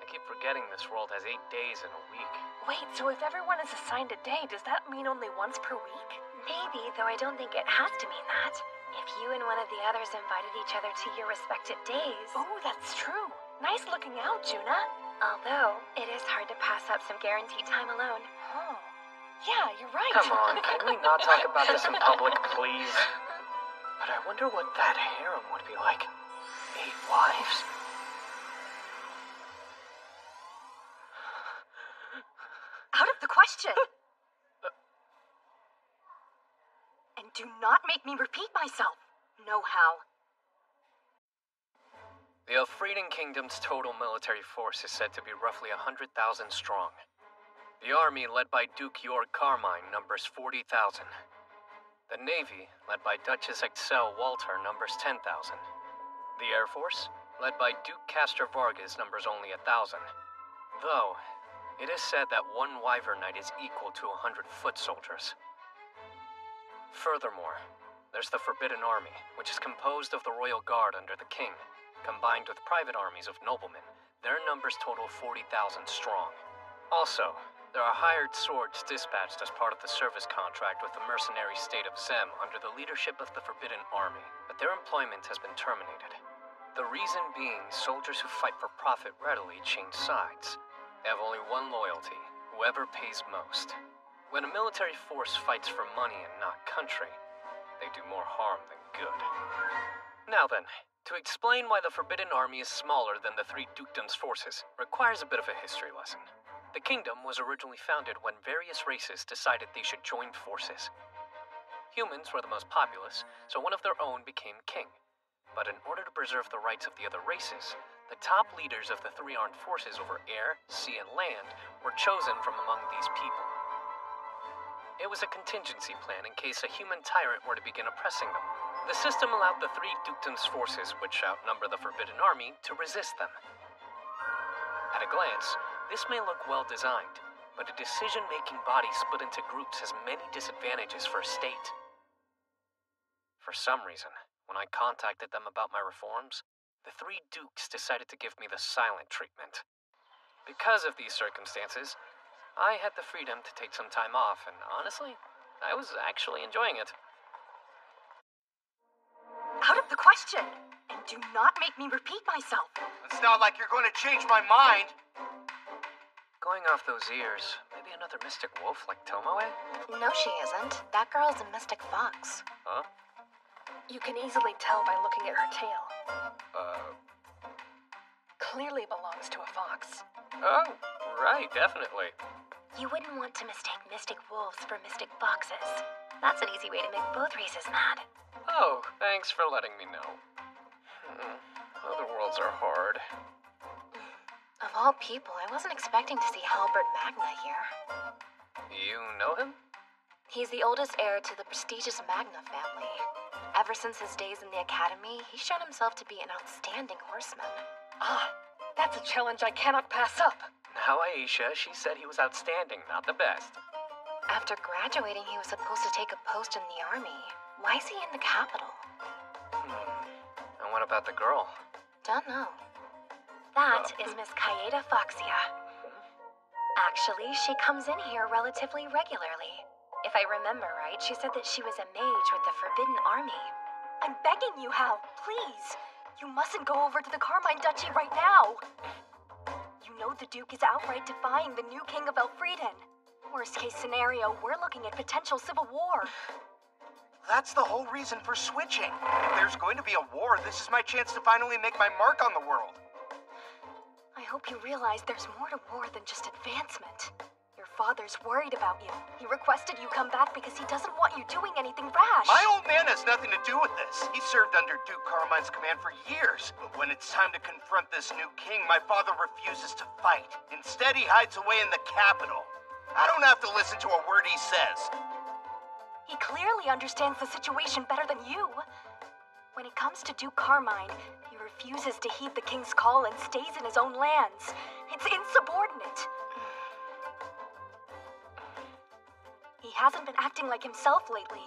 I keep forgetting this world has 8 days in a week. Wait, so if everyone is assigned a day, does that mean only once per week? Maybe, though I don't think it has to mean that. If you and one of the others invited each other to your respective days... Oh, that's true. Nice looking out, Juna. Although, it is hard to pass up some guaranteed time alone. Oh. Yeah, you're right. Come on, can we not talk about this in public, please? But I wonder what that harem would be like. 8 wives? Out of the question! And do not make me repeat myself. No how. The Elfrieden Kingdom's total military force is said to be roughly 100,000 strong. The army, led by Duke Jorg Carmine, numbers 40,000. The Navy, led by Duchess Excel Walter, numbers 10,000. The Air Force, led by Duke Castor Vargas, numbers only 1,000. Though, it is said that one Wyvern Knight is equal to 100 foot soldiers. Furthermore, there's the Forbidden Army, which is composed of the Royal Guard under the king. Combined with private armies of noblemen, their numbers total 40,000 strong. Also, there are hired swords dispatched as part of the service contract with the mercenary state of Zem under the leadership of the Forbidden Army, but their employment has been terminated. The reason being, soldiers who fight for profit readily change sides. They have only one loyalty: whoever pays most. When a military force fights for money and not country, they do more harm than good. Now then, to explain why the Forbidden Army is smaller than the three dukedoms' forces requires a bit of a history lesson. The kingdom was originally founded when various races decided they should join forces. Humans were the most populous, so one of their own became king. But in order to preserve the rights of the other races, the top leaders of the three armed forces over air, sea, and land were chosen from among these people. It was a contingency plan in case a human tyrant were to begin oppressing them. The system allowed the three dukedoms' forces, which outnumber the Forbidden Army, to resist them. At a glance, this may look well designed, but a decision-making body split into groups has many disadvantages for a state. For some reason, when I contacted them about my reforms, the three dukes decided to give me the silent treatment. Because of these circumstances, I had the freedom to take some time off, and honestly, I was actually enjoying it. Out of the question! And do not make me repeat myself! It's not like you're going to change my mind! Going off those ears, maybe another mystic wolf like Tomoe? No, she isn't. That girl's a mystic fox. Huh? You can easily tell by looking at her tail. Clearly belongs to a fox. Oh, right, definitely. You wouldn't want to mistake mystic wolves for mystic foxes. That's an easy way to make both races mad. Oh, thanks for letting me know. Other worlds are hard. Of all people, I wasn't expecting to see Halbert Magna here. You know him? He's the oldest heir to the prestigious Magna family. Ever since his days in the academy, he's shown himself to be an outstanding horseman. Ah, that's a challenge I cannot pass up. Now, Aisha, she said he was outstanding, not the best. After graduating, he was supposed to take a post in the army. Why is he in the capital? And what about the girl? Don't know. That is Miss Kaeda Foxia. Actually, she comes in here relatively regularly. If I remember right, she said that she was a mage with the Forbidden Army. I'm begging you, Hal, please. You mustn't go over to the Carmine Duchy right now. You know the Duke is outright defying the new King of Elfrieden. Worst case scenario, we're looking at potential civil war. That's the whole reason for switching. If there's going to be a war, this is my chance to finally make my mark on the world. I hope you realize there's more to war than just advancement. Your father's worried about you. He requested you come back because he doesn't want you doing anything rash. My old man has nothing to do with this. He served under Duke Carmine's command for years. But when it's time to confront this new king, my father refuses to fight. Instead, he hides away in the capital. I don't have to listen to a word he says. He clearly understands the situation better than you. When it comes to Duke Carmine, he refuses to heed the king's call and stays in his own lands. It's insubordinate. He hasn't been acting like himself lately.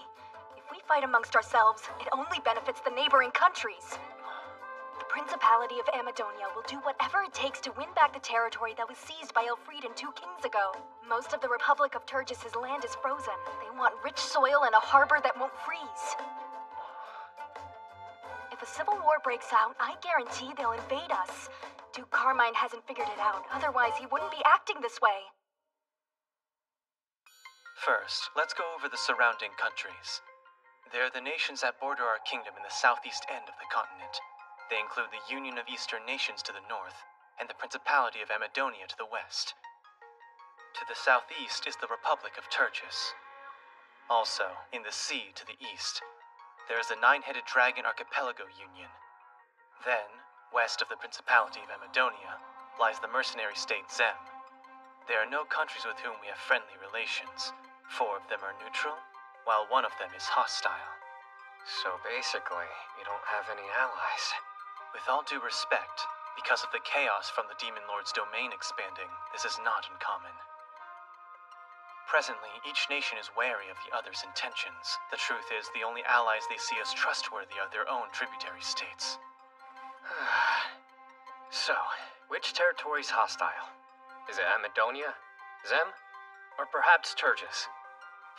If we fight amongst ourselves, it only benefits the neighboring countries. The Principality of Amadonia will do whatever it takes to win back the territory that was seized by Elfrieden 2 kings ago. Most of the Republic of Turgis' land is frozen. They want rich soil and a harbor that won't freeze. If a civil war breaks out, I guarantee they'll invade us. Duke Carmine hasn't figured it out, otherwise he wouldn't be acting this way. First, let's go over the surrounding countries. They're the nations that border our kingdom in the southeast end of the continent. They include the Union of Eastern Nations to the north, and the Principality of Amadonia to the west. To the southeast is the Republic of Turgis. Also, in the sea to the east, there is the Nine-Headed Dragon Archipelago Union. Then, west of the Principality of Amadonia, lies the mercenary state Zem. There are no countries with whom we have friendly relations. 4 of them are neutral, while 1 of them is hostile. So basically, you don't have any allies. With all due respect, because of the chaos from the Demon Lord's domain expanding, this is not uncommon. Presently, each nation is wary of the other's intentions. The truth is, the only allies they see as trustworthy are their own tributary states. So, which territory's hostile? Is it Amadonia, Zem, or perhaps Turgis?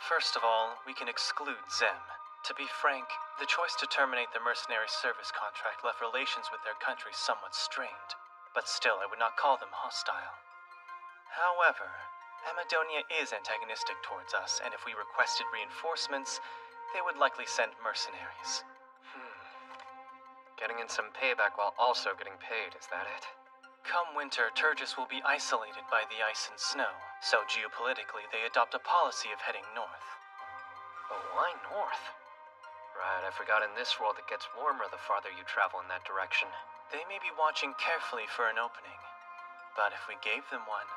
First of all, we can exclude Zem. To be frank, the choice to terminate the mercenary service contract left relations with their country somewhat strained, but still I would not call them hostile. However, Amadonia is antagonistic towards us, and if we requested reinforcements, they would likely send mercenaries. Getting in some payback while also getting paid, is that it? Come winter, Turgis will be isolated by the ice and snow, so geopolitically they adopt a policy of heading north. But why north? Right, I forgot in this world it gets warmer the farther you travel in that direction. They may be watching carefully for an opening, but if we gave them one,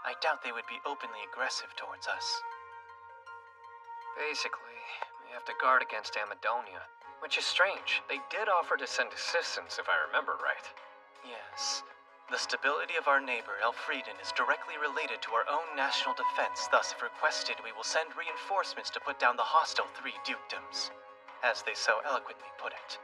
I doubt they would be openly aggressive towards us. Basically, we have to guard against Amadonia, which is strange. They did offer to send assistance, if I remember right. Yes. The stability of our neighbor, Elfrieden, is directly related to our own national defense. Thus, if requested, we will send reinforcements to put down the hostile 3 dukedoms, as they so eloquently put it.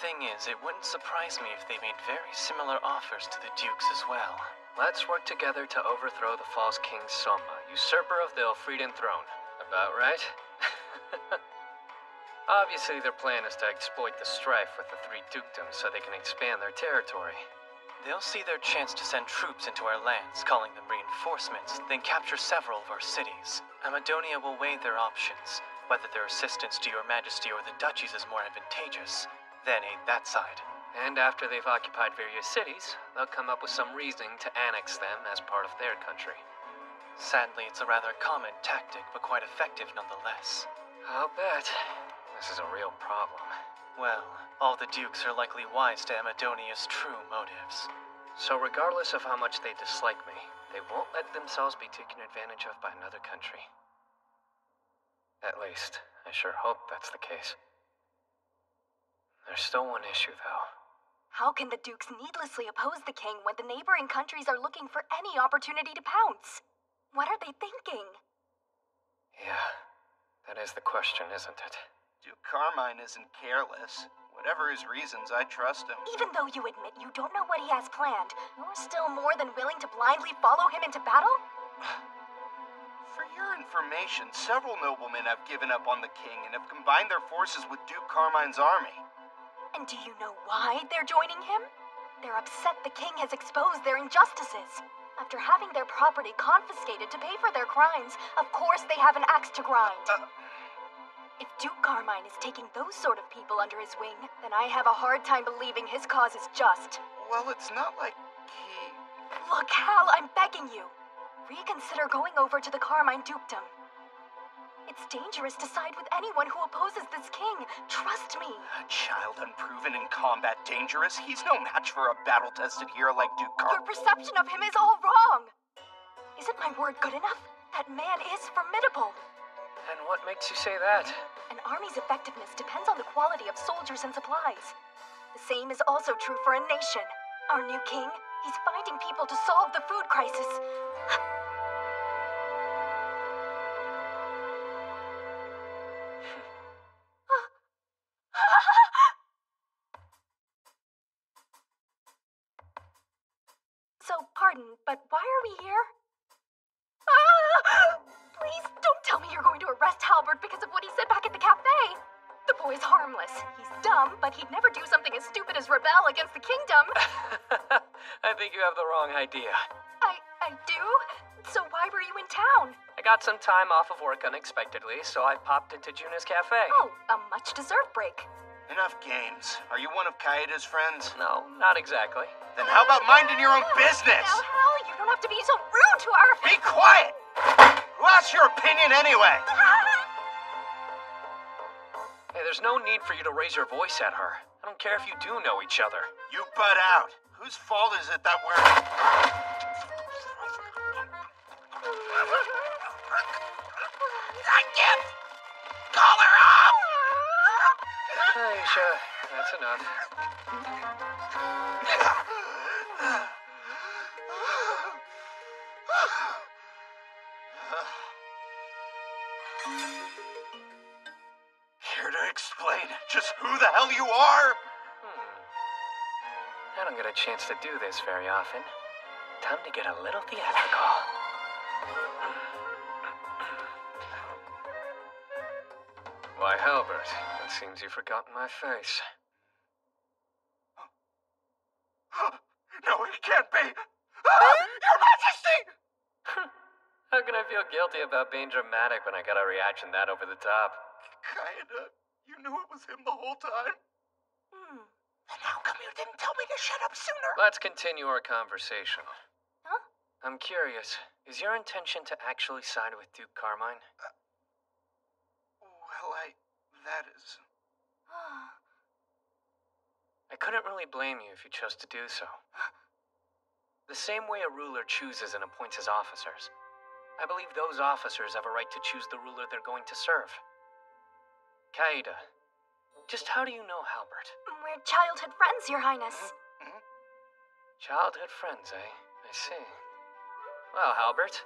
Thing is, it wouldn't surprise me if they made very similar offers to the dukes as well. Let's work together to overthrow the false king Soma, usurper of the Elfrieden throne. About right? Obviously, their plan is to exploit the strife with the 3 dukedoms so they can expand their territory. They'll see their chance to send troops into our lands, calling them reinforcements, then capture several of our cities. Amadonia will weigh their options, whether their assistance to your majesty or the duchies is more advantageous, then aid that side. And after they've occupied various cities, they'll come up with some reasoning to annex them as part of their country. Sadly, it's a rather common tactic, but quite effective nonetheless. I'll bet. This is a real problem. Well, all the dukes are likely wise to Amadonia's true motives. So regardless of how much they dislike me, they won't let themselves be taken advantage of by another country. At least, I sure hope that's the case. There's still one issue, though. How can the dukes needlessly oppose the king when the neighboring countries are looking for any opportunity to pounce? What are they thinking? Yeah, that is the question, isn't it? Duke Carmine isn't careless. Whatever his reasons, I trust him. Even though you admit you don't know what he has planned, you're still more than willing to blindly follow him into battle? For your information, several noblemen have given up on the king and have combined their forces with Duke Carmine's army. And do you know why they're joining him? They're upset the king has exposed their injustices. After having their property confiscated to pay for their crimes, of course they have an axe to grind. If Duke Carmine is taking those sort of people under his wing, then I have a hard time believing his cause is just. Well, it's not like he... Look, Hal, I'm begging you. Reconsider going over to the Carmine dukedom. It's dangerous to side with anyone who opposes this king. Trust me. A child unproven in combat dangerous? He's no match for a battle-tested hero like Duke Carmine. Your perception of him is all wrong. Isn't my word good enough? That man is formidable. And what makes you say that? An army's effectiveness depends on the quality of soldiers and supplies. The same is also true for a nation. Our new king, he's finding people to solve the food crisis. So, pardon, but why are we here? Please don't tell me you're going to arrest Halbert because of what he said back at the cafe. The boy's harmless. He's dumb, but he'd never do something as stupid as rebel against the kingdom. I think you have the wrong idea. I do? So why were you in town? I got some time off of work unexpectedly, so I popped into Juna's cafe. Oh, a much-deserved break. Enough games. Are you one of Kaeda's friends? No, not exactly. Then how about minding your own business? Now, Hal, you don't have to be so rude to our... Be quiet! Who asked your opinion anyway? Hey, there's no need for you to raise your voice at her. I don't care if you do know each other. You butt out. Whose fault is it that we're... Call her off! Aisha, that's enough. Care to explain just who the hell you are? I don't get a chance to do this very often. Time to get a little theatrical. Why, Halbert, it seems you've forgotten my face. No, it can't be! Your Majesty! How can I feel guilty about being dramatic when I got a reaction that over the top? Kinda. You knew it was him the whole time? Then how come you didn't tell me to shut up sooner? Let's continue our conversation. Huh? I'm curious, is your intention to actually side with Duke Carmine? That is... I couldn't really blame you if you chose to do so. The same way a ruler chooses and appoints his officers, I believe those officers have a right to choose the ruler they're going to serve. Kaida, just how do you know Halbert? We're childhood friends, Your Highness. Childhood friends, eh? I see. Well, Halbert,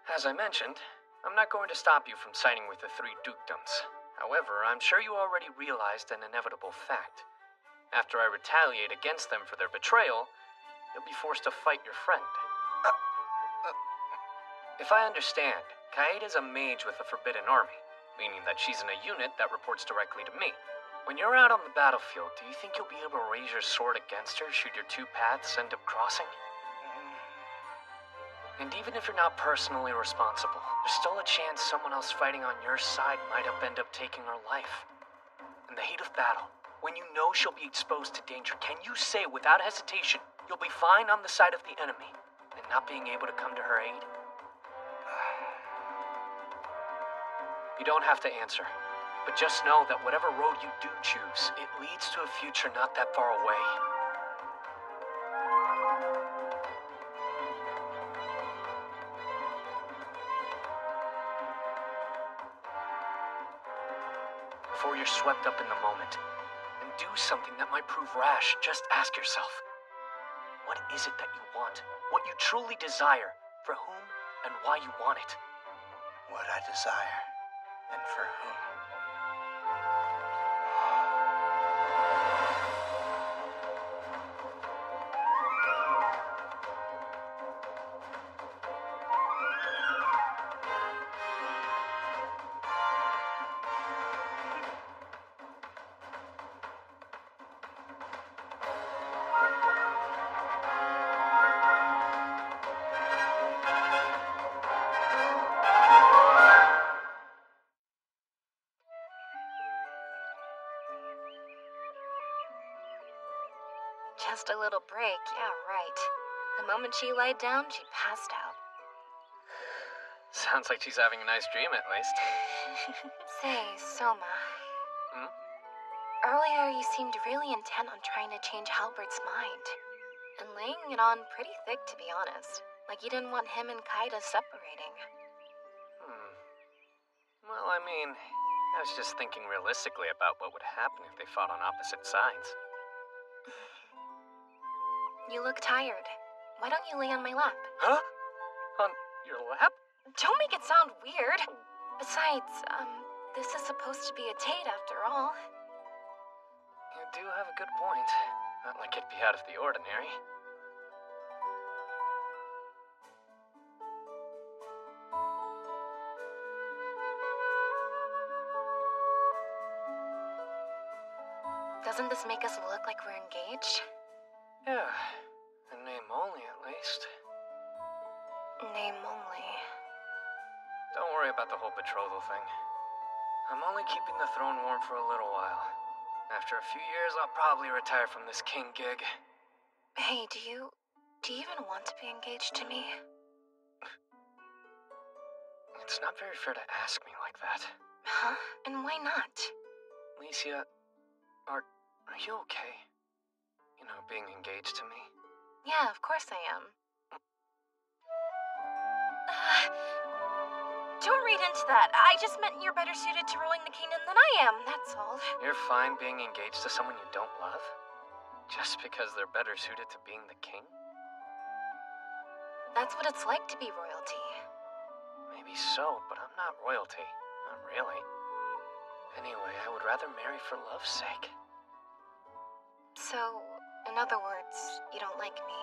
as I mentioned, I'm not going to stop you from siding with the three dukedoms. However, I'm sure you already realized an inevitable fact. After I retaliate against them for their betrayal, you'll be forced to fight your friend. If I understand, Kaida's a mage with a forbidden army, meaning that she's in a unit that reports directly to me. When you're out on the battlefield, do you think you'll be able to raise your sword against her should your two paths end up crossing? And even if you're not personally responsible, there's still a chance someone else fighting on your side might end up taking her life. In the heat of battle, when you know she'll be exposed to danger, can you say without hesitation you'll be fine on the side of the enemy and not being able to come to her aid? You don't have to answer, but just know that whatever road you do choose, it leads to a future not that far away. Before you're swept up in the moment and do something that might prove rash, just ask yourself, what is it that you want? What you truly desire? For whom and why you want it? What I desire, and for whom. Just a little break, yeah, right. The moment she lied down, she passed out. Sounds like she's having a nice dream, at least. Say, Soma. Earlier, you seemed really intent on trying to change Halbert's mind. And laying it on pretty thick, to be honest. Like you didn't want him and Kaida separating. Well, I mean, I was just thinking realistically about what would happen if they fought on opposite sides. You look tired. Why don't you lay on my lap? Huh? On your lap? Don't make it sound weird. Besides, this is supposed to be a date after all. You do have a good point. Not like it'd be out of the ordinary. Doesn't this make us look like we're engaged? Yeah, in name only, at least. Name only. Don't worry about the whole betrothal thing. I'm only keeping the throne warm for a little while. After a few years, I'll probably retire from this king gig. Hey, do you even want to be engaged to me? It's not very fair to ask me like that. Huh? And why not? Licia, are you okay? You know, being engaged to me? Yeah, of course I am. Don't read into that. I just meant you're better suited to ruling the kingdom than I am, that's all. You're fine being engaged to someone you don't love? Just because they're better suited to being the king? That's what it's like to be royalty. Maybe Maybe so, but I'm not royalty. Not really. Anyway, I would rather marry for love's sake. So, in other words, you don't like me.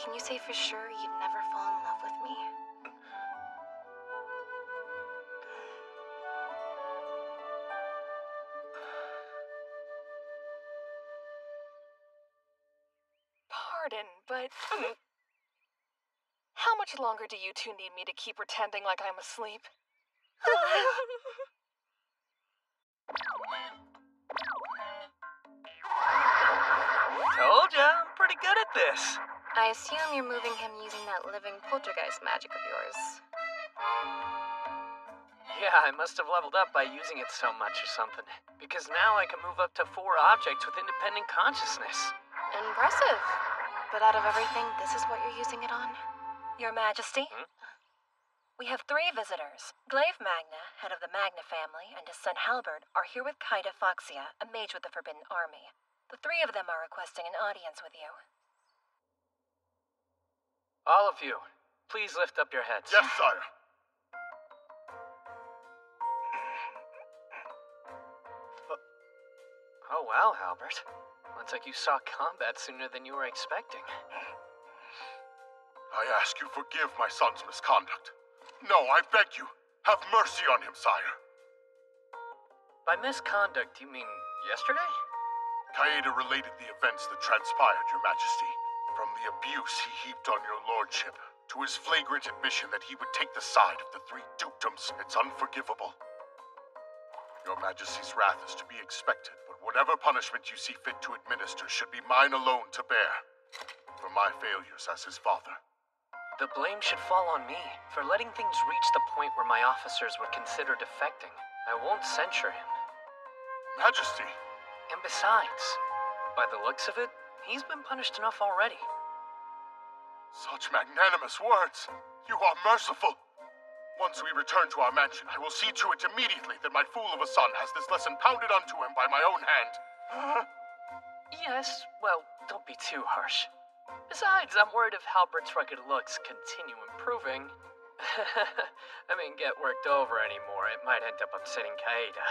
Can you say for sure you'd never fall in love with me? Pardon, but... How much longer do you two need me to keep pretending like I'm asleep? Told ya, I'm pretty good at this. I assume you're moving him using that living poltergeist magic of yours. Yeah, I must have leveled up by using it so much or something. Because now I can move up to 4 objects with independent consciousness. Impressive. But out of everything, this is what you're using it on? Your Majesty? We have 3 visitors. Glaive Magna, head of the Magna family, and his son Halberd are here with Kaida Foxia, a mage with the Forbidden Army. The 3 of them are requesting an audience with you. All of you, please lift up your heads. Yes, sire. Oh wow, Halbert. Looks like you saw combat sooner than you were expecting. I ask you forgive my son's misconduct. No, I beg you, have mercy on him, sire. By misconduct, you mean yesterday? Kaeda related the events that transpired, Your Majesty. From the abuse he heaped on your lordship, to his flagrant admission that he would take the side of the 3 dukedoms, it's unforgivable. Your Majesty's wrath is to be expected, but whatever punishment you see fit to administer should be mine alone to bear, for my failures as his father. The blame should fall on me for letting things reach the point where my officers would consider defecting. I won't censure him. Majesty! And besides, by the looks of it, he's been punished enough already. Such magnanimous words! You are merciful! Once we return to our mansion, I will see to it immediately that my fool of a son has this lesson pounded onto him by my own hand. Yes, well, don't be too harsh. Besides, I'm worried if Halbert's rugged looks continue improving. I mean, get worked over anymore, it might end up upsetting Kaeda.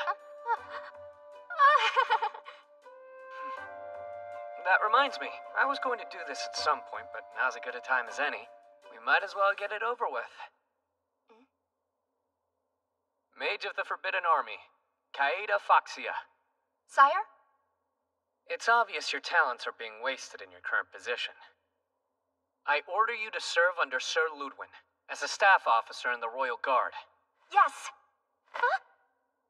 That reminds me, I was going to do this at some point, but now's as good a time as any. We might as well get it over with. Mage of the Forbidden Army, Kaeda Foxia. Sire? It's obvious your talents are being wasted in your current position. I order you to serve under Sir Ludwin, as a staff officer in the Royal Guard. Yes. Huh?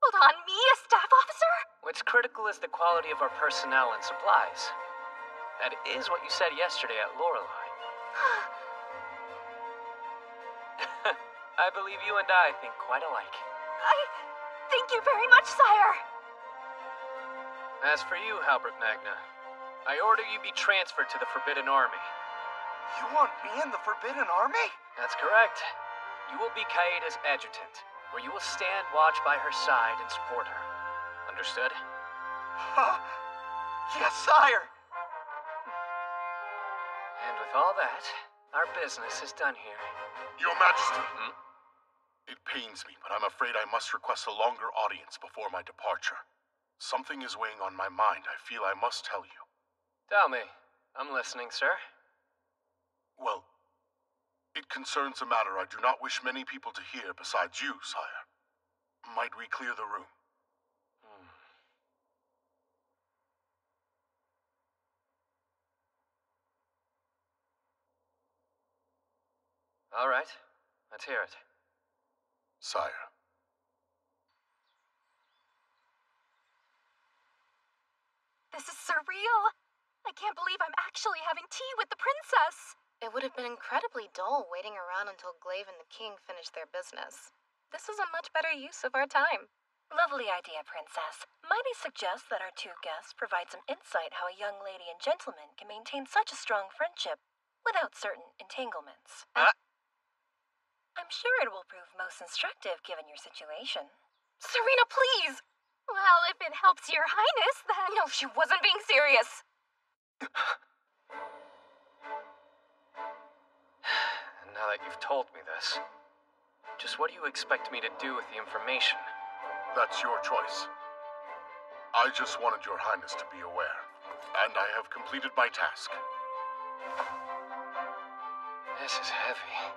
Hold on, me, a staff officer? What's critical is the quality of our personnel and supplies. That is what you said yesterday at Lorelei. I believe you and I think quite alike. Thank you very much, sire. As for you, Halbert Magna, I order you be transferred to the Forbidden Army. You want me in the Forbidden Army? That's correct. You will be Kaeda's adjutant, where you will stand watch by her side and support her. Understood? Huh? Yes, sire. And with all that, our business is done here. Your Majesty. It pains me, but I'm afraid I must request a longer audience before my departure. Something is weighing on my mind I feel I must tell you. Tell me. I'm listening, sir. Well, it concerns a matter I do not wish many people to hear besides you, sire. Might we clear the room? All right. Let's hear it. Sire. This is surreal. I can't believe I'm actually having tea with the princess. It would have been incredibly dull waiting around until Glaive and the king finished their business. This is a much better use of our time. Lovely idea, Princess. Might I suggest that our 2 guests provide some insight how a young lady and gentleman can maintain such a strong friendship without certain entanglements. I'm sure it will prove most instructive given your situation. Serena, please! Well, if it helps your highness, then... No, she wasn't being serious. And now that you've told me this, Just what do you expect me to do with the information? That's your choice. I just wanted your highness to be aware, and I have completed my task. This is heavy.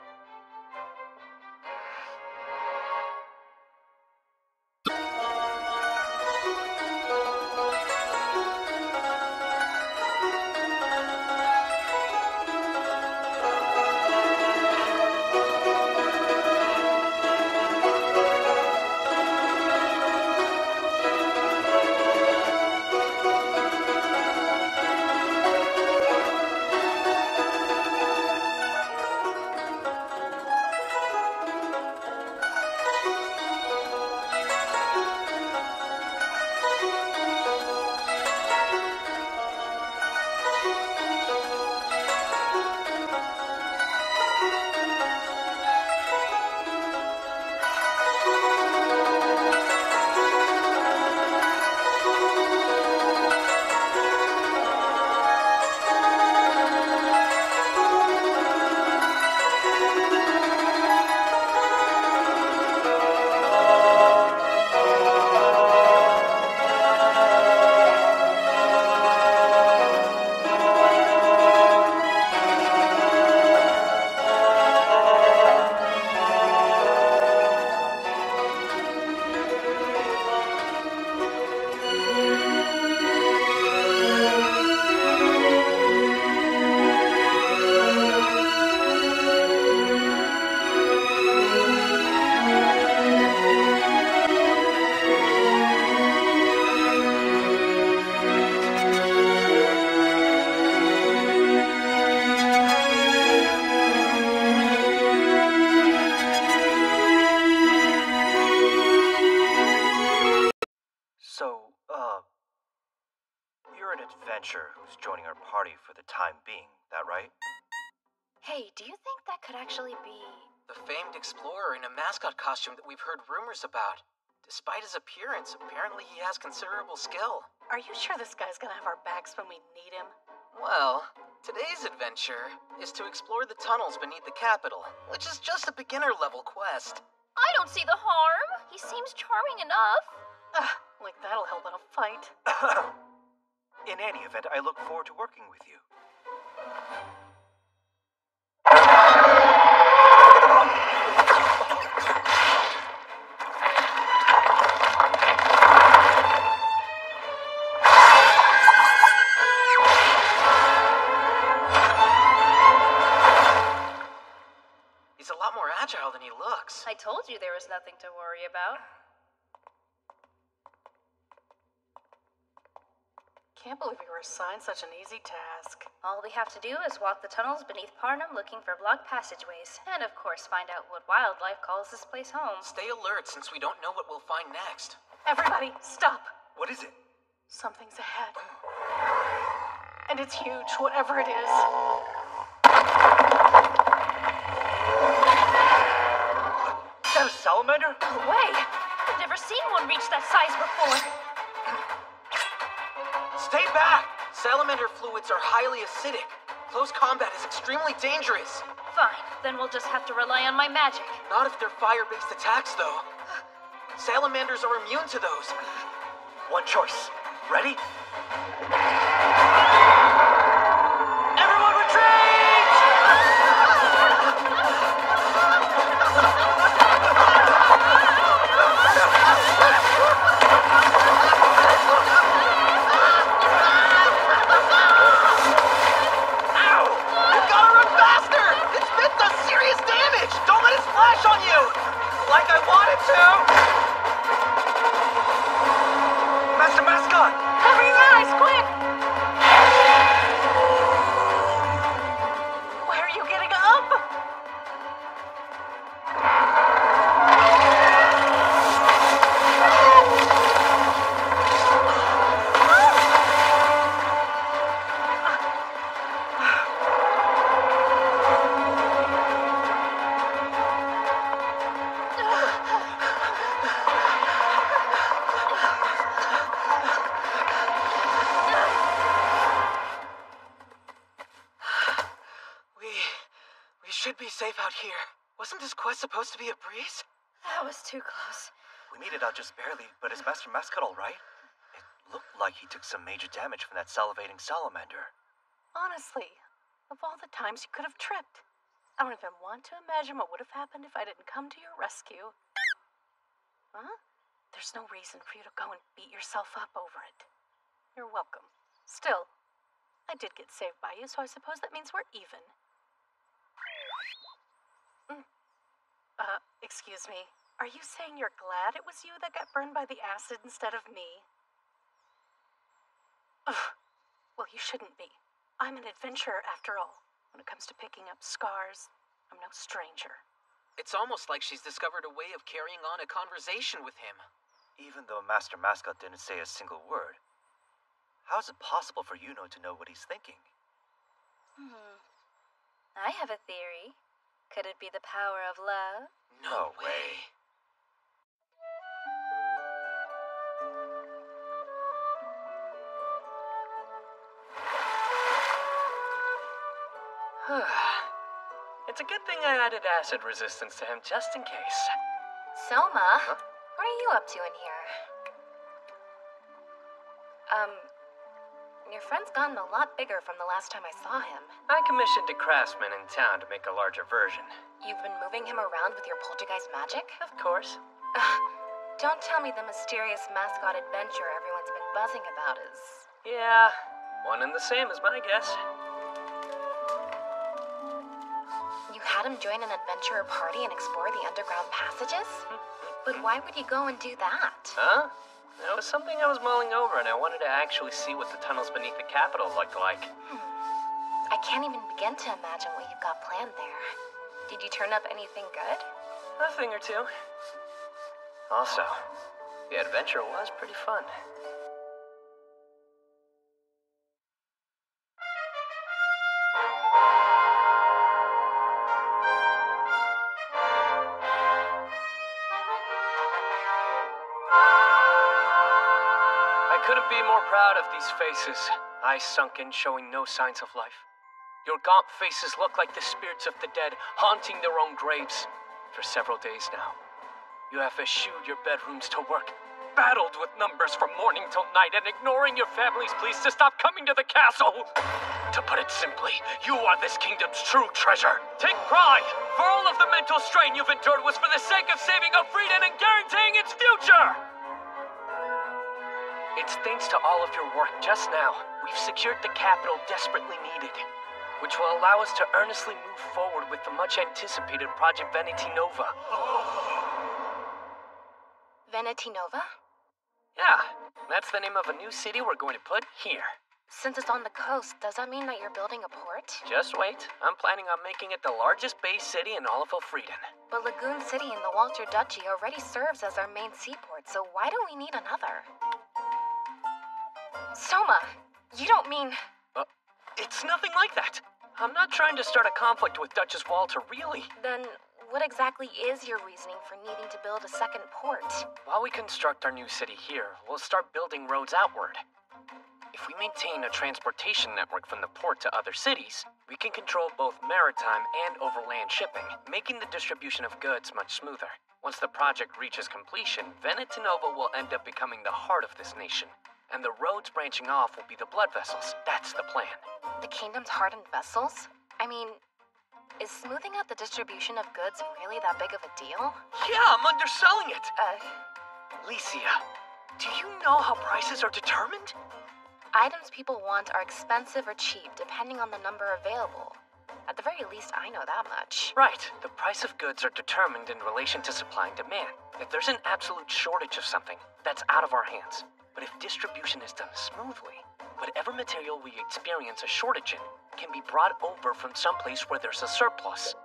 You're an adventurer who's joining our party for the time being, that right? Hey, do you think that could actually be... The famed explorer in a mascot costume that we've heard rumors about. Despite his appearance, apparently he has considerable skill. Are you sure this guy's gonna have our backs when we need him? Well, today's adventure is to explore the tunnels beneath the capital, which is just a beginner-level quest. I don't see the harm. He seems charming enough. Like that'll help in a fight. In any event, I look forward to working with you. He's a lot more agile than he looks. I told you there was nothing to worry about. Can't believe we were assigned such an easy task. All we have to do is walk the tunnels beneath Parnum looking for blocked passageways. And of course find out what wildlife calls this place home. Stay alert since we don't know what we'll find next. Everybody, stop! What is it? Something's ahead. And it's huge, whatever it is. Is that a salamander? No way! I've never seen one reach that size before. Stay back! Salamander fluids are highly acidic. Close combat is extremely dangerous. Fine, then we'll just have to rely on my magic. Not if they're fire-based attacks, though. Salamanders are immune to those. One choice. Ready? Everyone retreat! On you! Like I wanted to! Master Mascot! Cover your eyes, quick! Why are you getting up? We should be safe out here. Wasn't this quest supposed to be a breeze? That was too close. We made it out just barely, but is Master Mascot all right? It looked like he took some major damage from that salivating salamander. Honestly, of all the times you could have tripped, I don't even want to imagine what would have happened if I didn't come to your rescue. Huh? There's no reason for you to go and beat yourself up over it. You're welcome. Still, I did get saved by you, so I suppose that means we're even. Excuse me. Are you saying you're glad it was you that got burned by the acid instead of me? Ugh. Well, you shouldn't be. I'm an adventurer after all. When it comes to picking up scars, I'm no stranger. It's almost like she's discovered a way of carrying on a conversation with him. Even though Master Mascot didn't say a single word, how is it possible for Yuno to know what he's thinking? I have a theory. Could it be the power of love? No way. It's a good thing I added acid resistance to him just in case. Soma, what are you up to in here? Your friend's gotten a lot bigger from the last time I saw him. I commissioned a craftsman in town to make a larger version. You've been moving him around with your poltergeist magic? Of course. Don't tell me the mysterious mascot adventure everyone's been buzzing about is... Yeah, one and the same is my guess. You had him join an adventurer party and explore the underground passages? But why would you go and do that? Huh? It was something I was mulling over, and I wanted to actually see what the tunnels beneath the Capitol looked like. I can't even begin to imagine what you've got planned there. Did you turn up anything good? A thing or two. Also, the adventure was pretty fun. I couldn't be more proud of these faces, eyes sunken, showing no signs of life. Your gaunt faces look like the spirits of the dead, haunting their own graves. For several days now, you have eschewed your bedrooms to work, battled with numbers from morning till night, and ignoring your family's pleas to stop coming to the castle. To put it simply, you are this kingdom's true treasure. Take pride, for all of the mental strain you've endured was for the sake of saving Elfrieden and guaranteeing its future. It's thanks to all of your work just now, we've secured the capital desperately needed, which will allow us to earnestly move forward with the much-anticipated Project Veneti Nova. Veneti Nova? Yeah, that's the name of a new city we're going to put here. Since it's on the coast, does that mean that you're building a port? Just wait. I'm planning on making it the largest bay city in all of Elfrieden. But Lagoon City in the Walter Duchy already serves as our main seaport, so why do we need another? Soma, you don't mean... It's nothing like that. I'm not trying to start a conflict with Duchess Walter, really. Then what exactly is your reasoning for needing to build a second port? While we construct our new city here, we'll start building roads outward. If we maintain a transportation network from the port to other cities, we can control both maritime and overland shipping, making the distribution of goods much smoother. Once the project reaches completion, Veneti Nova will end up becoming the heart of this nation. And the roads branching off will be the blood vessels. That's the plan. The kingdom's hardened vessels? I mean, is smoothing out the distribution of goods really that big of a deal? Yeah, I'm underselling it. Licia, do you know how prices are determined? Items people want are expensive or cheap, depending on the number available. At the very least, I know that much. Right. The price of goods are determined in relation to supply and demand. If there's an absolute shortage of something, that's out of our hands. But if distribution is done smoothly, whatever material we experience a shortage in can be brought over from someplace where there's a surplus.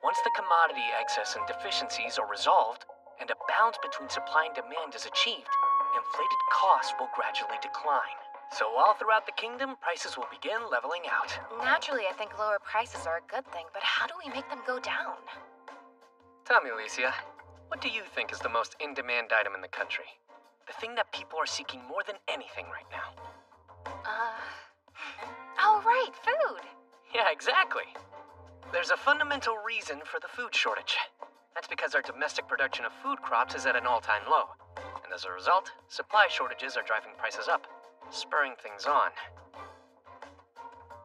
Once the commodity excess and deficiencies are resolved, and a balance between supply and demand is achieved, inflated costs will gradually decline. So all throughout the kingdom, prices will begin leveling out. Naturally, I think lower prices are a good thing, but how do we make them go down? Tell me, Licia, what do you think is the most in-demand item in the country? The thing that people are seeking more than anything right now. Oh, right, food. Yeah, exactly. There's a fundamental reason for the food shortage. That's because our domestic production of food crops is at an all-time low. And as a result, supply shortages are driving prices up, spurring things on.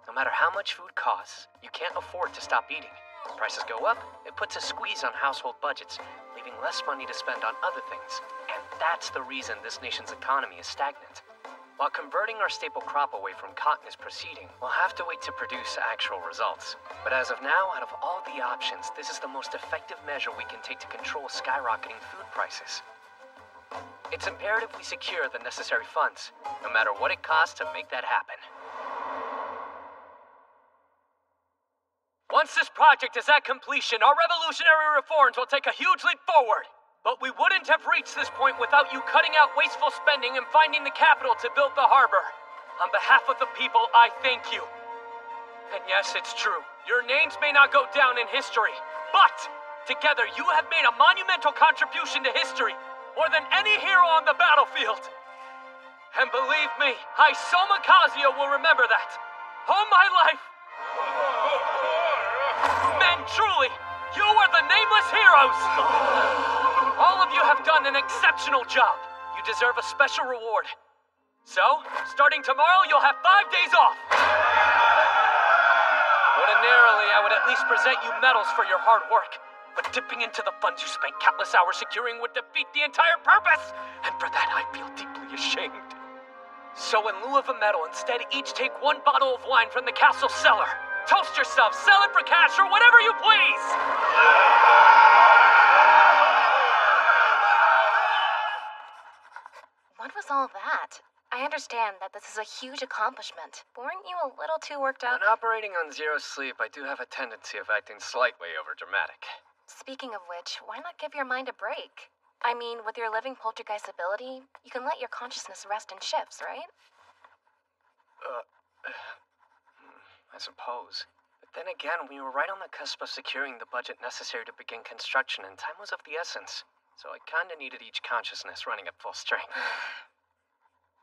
No matter how much food costs, you can't afford to stop eating. When prices go up, it puts a squeeze on household budgets, leaving less money to spend on other things. And that's the reason this nation's economy is stagnant. While converting our staple crop away from cotton is proceeding, we'll have to wait to produce actual results. But as of now, out of all the options, this is the most effective measure we can take to control skyrocketing food prices. It's imperative we secure the necessary funds, no matter what it costs to make that happen. Once this project is at completion, our revolutionary reforms will take a huge leap forward. But we wouldn't have reached this point without you cutting out wasteful spending and finding the capital to build the harbor. On behalf of the people, I thank you. And yes, it's true. Your names may not go down in history, but together you have made a monumental contribution to history, more than any hero on the battlefield. And believe me, Soma Kazuya will remember that. All my life. Men, truly, you are the nameless heroes! All of you have done an exceptional job. You deserve a special reward. So, starting tomorrow, you'll have 5 days off. Ordinarily, I would at least present you medals for your hard work, but dipping into the funds you spent countless hours securing would defeat the entire purpose, and for that I feel deeply ashamed. So in lieu of a medal, instead each take 1 bottle of wine from the castle cellar. Toast yourself, sell it for cash, or whatever you please! What was all that? I understand that this is a huge accomplishment, but weren't you a little too worked up? When operating on zero sleep, I do have a tendency of acting slightly overdramatic. Speaking of which, why not give your mind a break? I mean, with your living poltergeist ability, you can let your consciousness rest in shifts, right? I suppose. But then again, we were right on the cusp of securing the budget necessary to begin construction, and time was of the essence. So I kinda needed each consciousness running at full strength.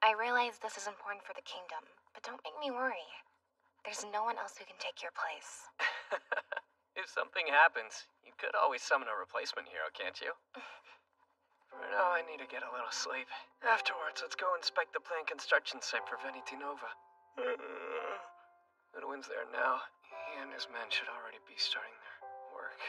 I realize this is important for the kingdom, but don't make me worry. There's no one else who can take your place. If something happens, you could always summon a replacement hero, can't you? For now, I need to get a little sleep. Afterwards, let's go inspect the planned construction site for Veneti Nova. Goodwin's there now. He and his men should already be starting their work.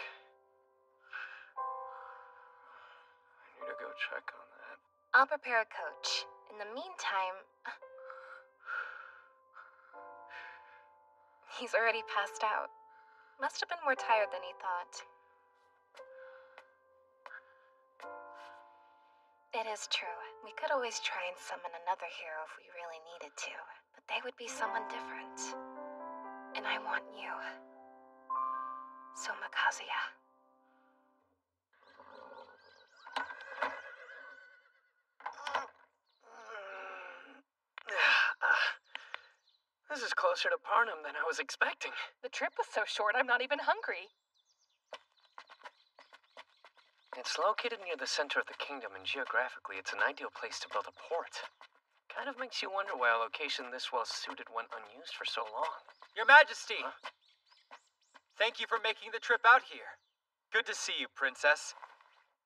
I need to go check on that. I'll prepare a coach. In the meantime... He's already passed out. Must have been more tired than he thought. It is true. We could always try and summon another hero if we really needed to, but they would be someone different. And I want you. Soma Kazuya. This is closer to Parnum than I was expecting. The trip was so short, I'm not even hungry. It's located near the center of the kingdom, and geographically, it's an ideal place to build a port. Kind of makes you wonder why a location this well suited went unused for so long. Your Majesty! Huh? Thank you for making the trip out here. Good to see you, Princess.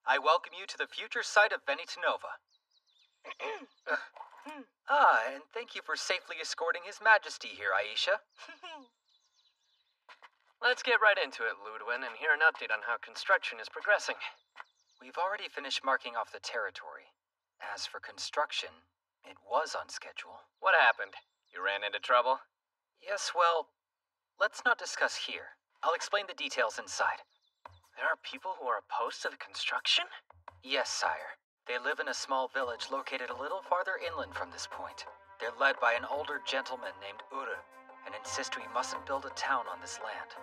I welcome you to the future site of Veneti Nova. And thank you for safely escorting His Majesty here, Aisha. Let's get right into it, Ludwin, and hear an update on how construction is progressing. We've already finished marking off the territory. As for construction, it was on schedule. What happened? You ran into trouble? Yes, well, let's not discuss here. I'll explain the details inside. There are people who are opposed to the construction? Yes, sire. They live in a small village located a little farther inland from this point. They're led by an older gentleman named Uru, and insist we mustn't build a town on this land.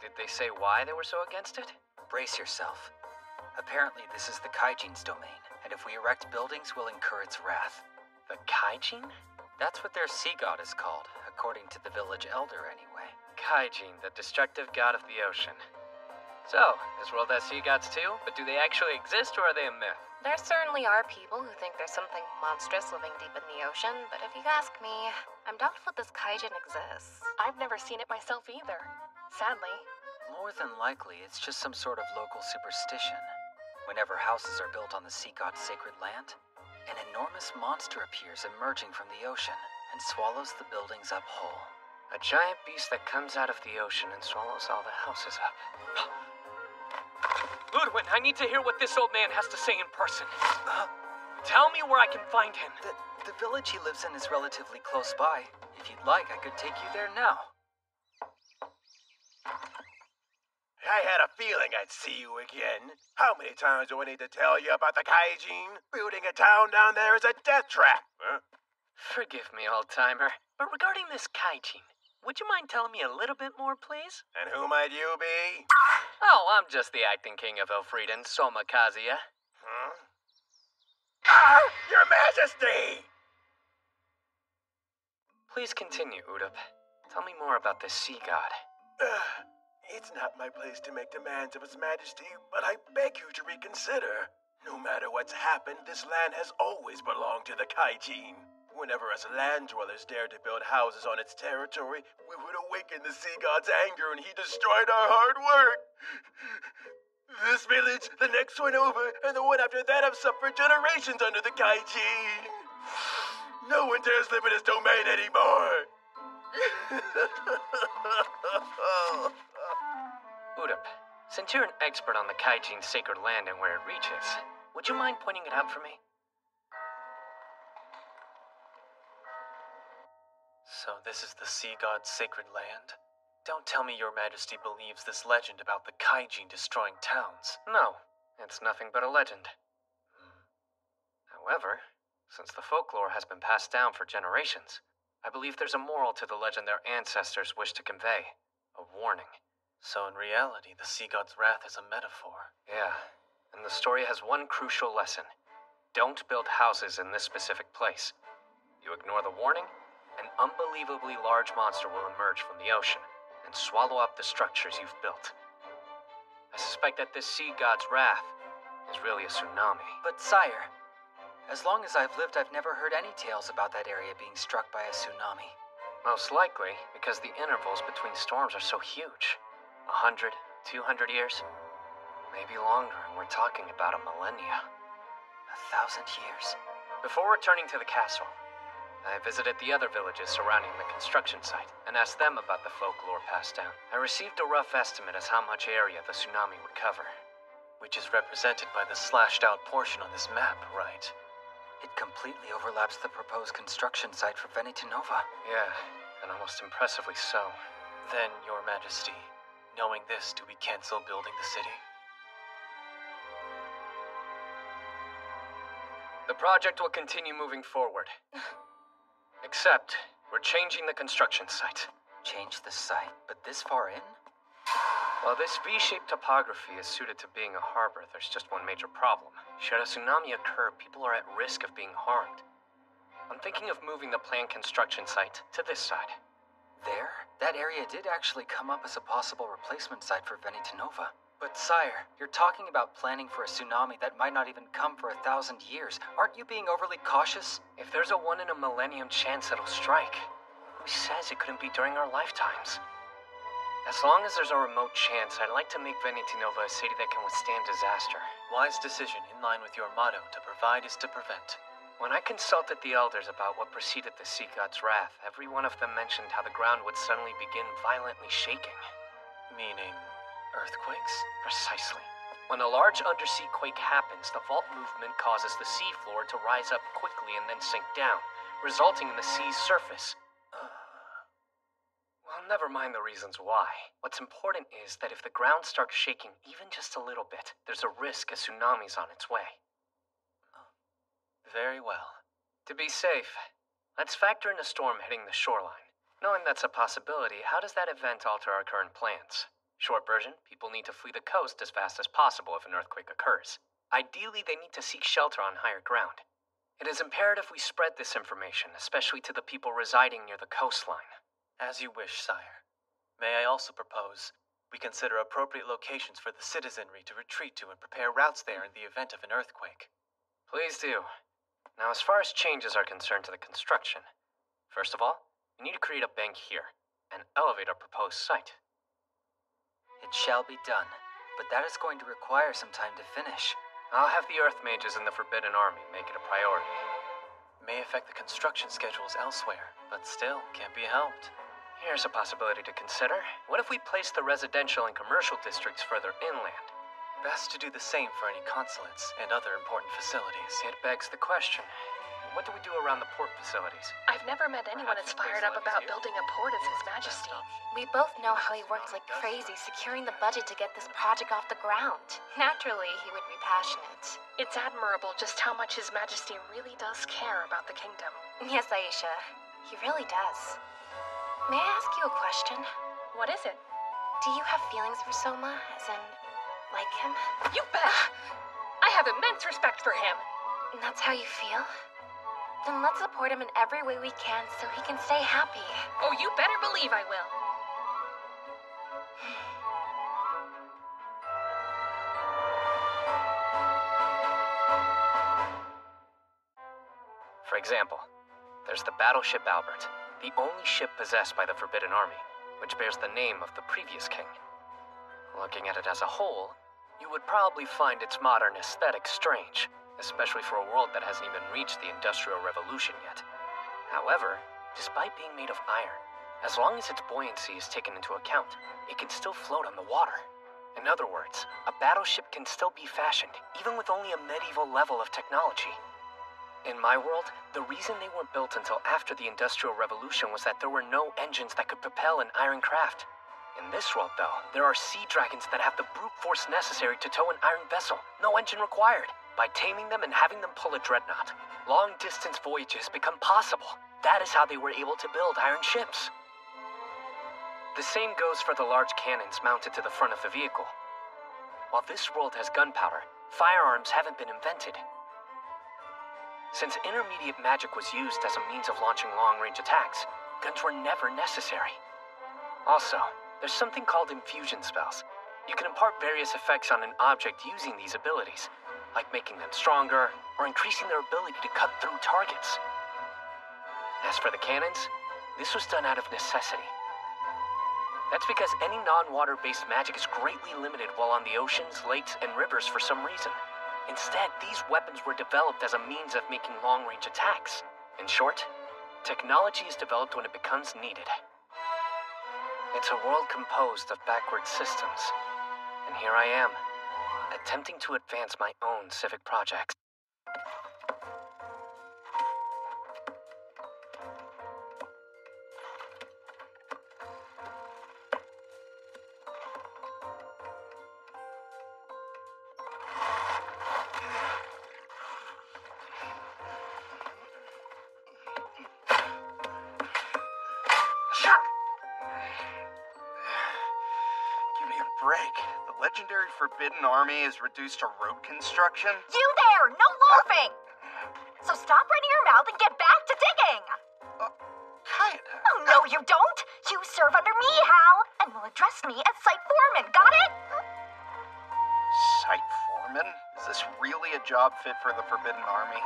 Did they say why they were so against it? Brace yourself. Apparently this is the Kaijin's domain, and if we erect buildings, we'll incur its wrath. The Kaijin? That's what their sea god is called, according to the village elder anyway. Kaijin, the destructive god of the ocean. So, this world has sea gods too, but do they actually exist or are they a myth? There certainly are people who think there's something monstrous living deep in the ocean, but if you ask me, I'm doubtful this Kaijin exists. I've never seen it myself either. Sadly, More than likely, it's just some sort of local superstition. Whenever houses are built on the sea god's sacred land, an enormous monster appears emerging from the ocean and swallows the buildings up whole. A giant beast that comes out of the ocean and swallows all the houses up. Ludwin, I need to hear what this old man has to say in person. Tell me where I can find him. The village he lives in is relatively close by. If you'd like, I could take you there now. I had a feeling I'd see you again. How many times do I need to tell you about the Kaijin? Building a town down there is a death trap. Huh? Forgive me, old-timer, but regarding this Kaijin, would you mind telling me a little bit more, please? And who might you be? Oh, I'm just the acting king of Elfrieden, Soma Kazuya. Huh? Ah! Your Majesty! Please continue, Udap. Tell me more about this sea god. It's not my place to make demands of His Majesty, but I beg you to reconsider. No matter what's happened, this land has always belonged to the Kaijin. Whenever us land dwellers dared to build houses on its territory, we would awaken the sea god's anger and he destroyed our hard work. This village, the next one over, and the one after that have suffered generations under the Kaijin. No one dares live in his domain anymore. Udap, since you're an expert on the Kaijin's sacred land and where it reaches, would you mind pointing it out for me? So this is the sea god's sacred land? Don't tell me your majesty believes this legend about the Kaijin destroying towns. No, it's nothing but a legend. However, since the folklore has been passed down for generations, I believe there's a moral to the legend their ancestors wish to convey. A warning. So in reality, the sea god's wrath is a metaphor. Yeah, and the story has one crucial lesson. Don't build houses in this specific place. You ignore the warning, an unbelievably large monster will emerge from the ocean and swallow up the structures you've built. I suspect that this sea god's wrath is really a tsunami. But sire, as long as I've lived, I've never heard any tales about that area being struck by a tsunami. Most likely because the intervals between storms are so huge. 100, 200 years? Maybe longer, and we're talking about a millennia. 1,000 years. Before returning to the castle, I visited the other villages surrounding the construction site and asked them about the folklore passed down. I received a rough estimate as how much area the tsunami would cover. Which is represented by the slashed out portion on this map, right? It completely overlaps the proposed construction site for Veneti Nova. Yeah, and almost impressively so. Then, your majesty, knowing this, do we cancel building the city? The project will continue moving forward. Except, we're changing the construction site. Change the site? But this far in? While this V-shaped topography is suited to being a harbor, there's just one major problem. Should a tsunami occur, people are at risk of being harmed. I'm thinking of moving the planned construction site to this side. There? That area did actually come up as a possible replacement site for Veneti Nova. But sire, you're talking about planning for a tsunami that might not even come for 1,000 years. Aren't you being overly cautious? If there's a 1 in a millennium chance it'll strike, who says it couldn't be during our lifetimes? As long as there's a remote chance, I'd like to make Veneti Nova a city that can withstand disaster. Wise decision in line with your motto, to provide is to prevent. When I consulted the elders about what preceded the sea god's wrath, every one of them mentioned how the ground would suddenly begin violently shaking. Meaning earthquakes? Precisely. When a large undersea quake happens, the fault movement causes the seafloor to rise up quickly and then sink down, resulting in the sea's surface. Well, never mind the reasons why. What's important is that if the ground starts shaking even just a little bit, there's a risk a tsunami's on its way. Very well. To be safe, let's factor in a storm hitting the shoreline. Knowing that's a possibility, how does that event alter our current plans? Short version, people need to flee the coast as fast as possible if an earthquake occurs. Ideally, they need to seek shelter on higher ground. It is imperative we spread this information, especially to the people residing near the coastline. As you wish, sire. May I also propose we consider appropriate locations for the citizenry to retreat to and prepare routes there in the event of an earthquake? Please do. Now, as far as changes are concerned to the construction, first of all, we need to create a bank here and elevate our proposed site. It shall be done, but that is going to require some time to finish. I'll have the Earth Mages in the Forbidden Army make it a priority. May affect the construction schedules elsewhere, but still can't be helped. Here's a possibility to consider. What if we place the residential and commercial districts further inland? Best to do the same for any consulates and other important facilities. It begs the question, what do we do around the port facilities? I've never met anyone as fired up about building a port as His Majesty. We both know how he worked like crazy securing the budget to get this project off the ground. Naturally, he would be passionate. It's admirable just how much His Majesty really does care about the kingdom. Yes, Aisha, he really does. May I ask you a question? What is it? Do you have feelings for Soma, as in, like him? You bet! I have immense respect for him. And that's how you feel? Then let's support him in every way we can so he can stay happy. Oh, you better believe I will. For example, there's the battleship Albert, the only ship possessed by the Forbidden Army, which bears the name of the previous king. Looking at it as a whole, you would probably find its modern aesthetic strange, especially for a world that hasn't even reached the Industrial Revolution yet. However, despite being made of iron, as long as its buoyancy is taken into account, it can still float on the water. In other words, a battleship can still be fashioned, even with only a medieval level of technology. In my world, the reason they weren't built until after the Industrial Revolution was that there were no engines that could propel an iron craft. In this world, though, there are sea dragons that have the brute force necessary to tow an iron vessel, no engine required. By taming them and having them pull a dreadnought, long-distance voyages become possible. That is how they were able to build iron ships. The same goes for the large cannons mounted to the front of the vehicle. While this world has gunpowder, firearms haven't been invented. Since intermediate magic was used as a means of launching long-range attacks, guns were never necessary. Also, there's something called infusion spells. You can impart various effects on an object using these abilities, like making them stronger or increasing their ability to cut through targets. As for the cannons, this was done out of necessity. That's because any non-water-based magic is greatly limited while on the oceans, lakes, and rivers for some reason. Instead, these weapons were developed as a means of making long-range attacks. In short, technology is developed when it becomes needed. It's a world composed of backward systems. And here I am, attempting to advance my own civic projects. Break. The legendary Forbidden Army is reduced to road construction? You there! No larfing! So stop running your mouth and get back to digging! Kinda. Oh, no, you don't! You serve under me, Hal, and will address me as Site Foreman, got it? Site Foreman? Is this really a job fit for the Forbidden Army?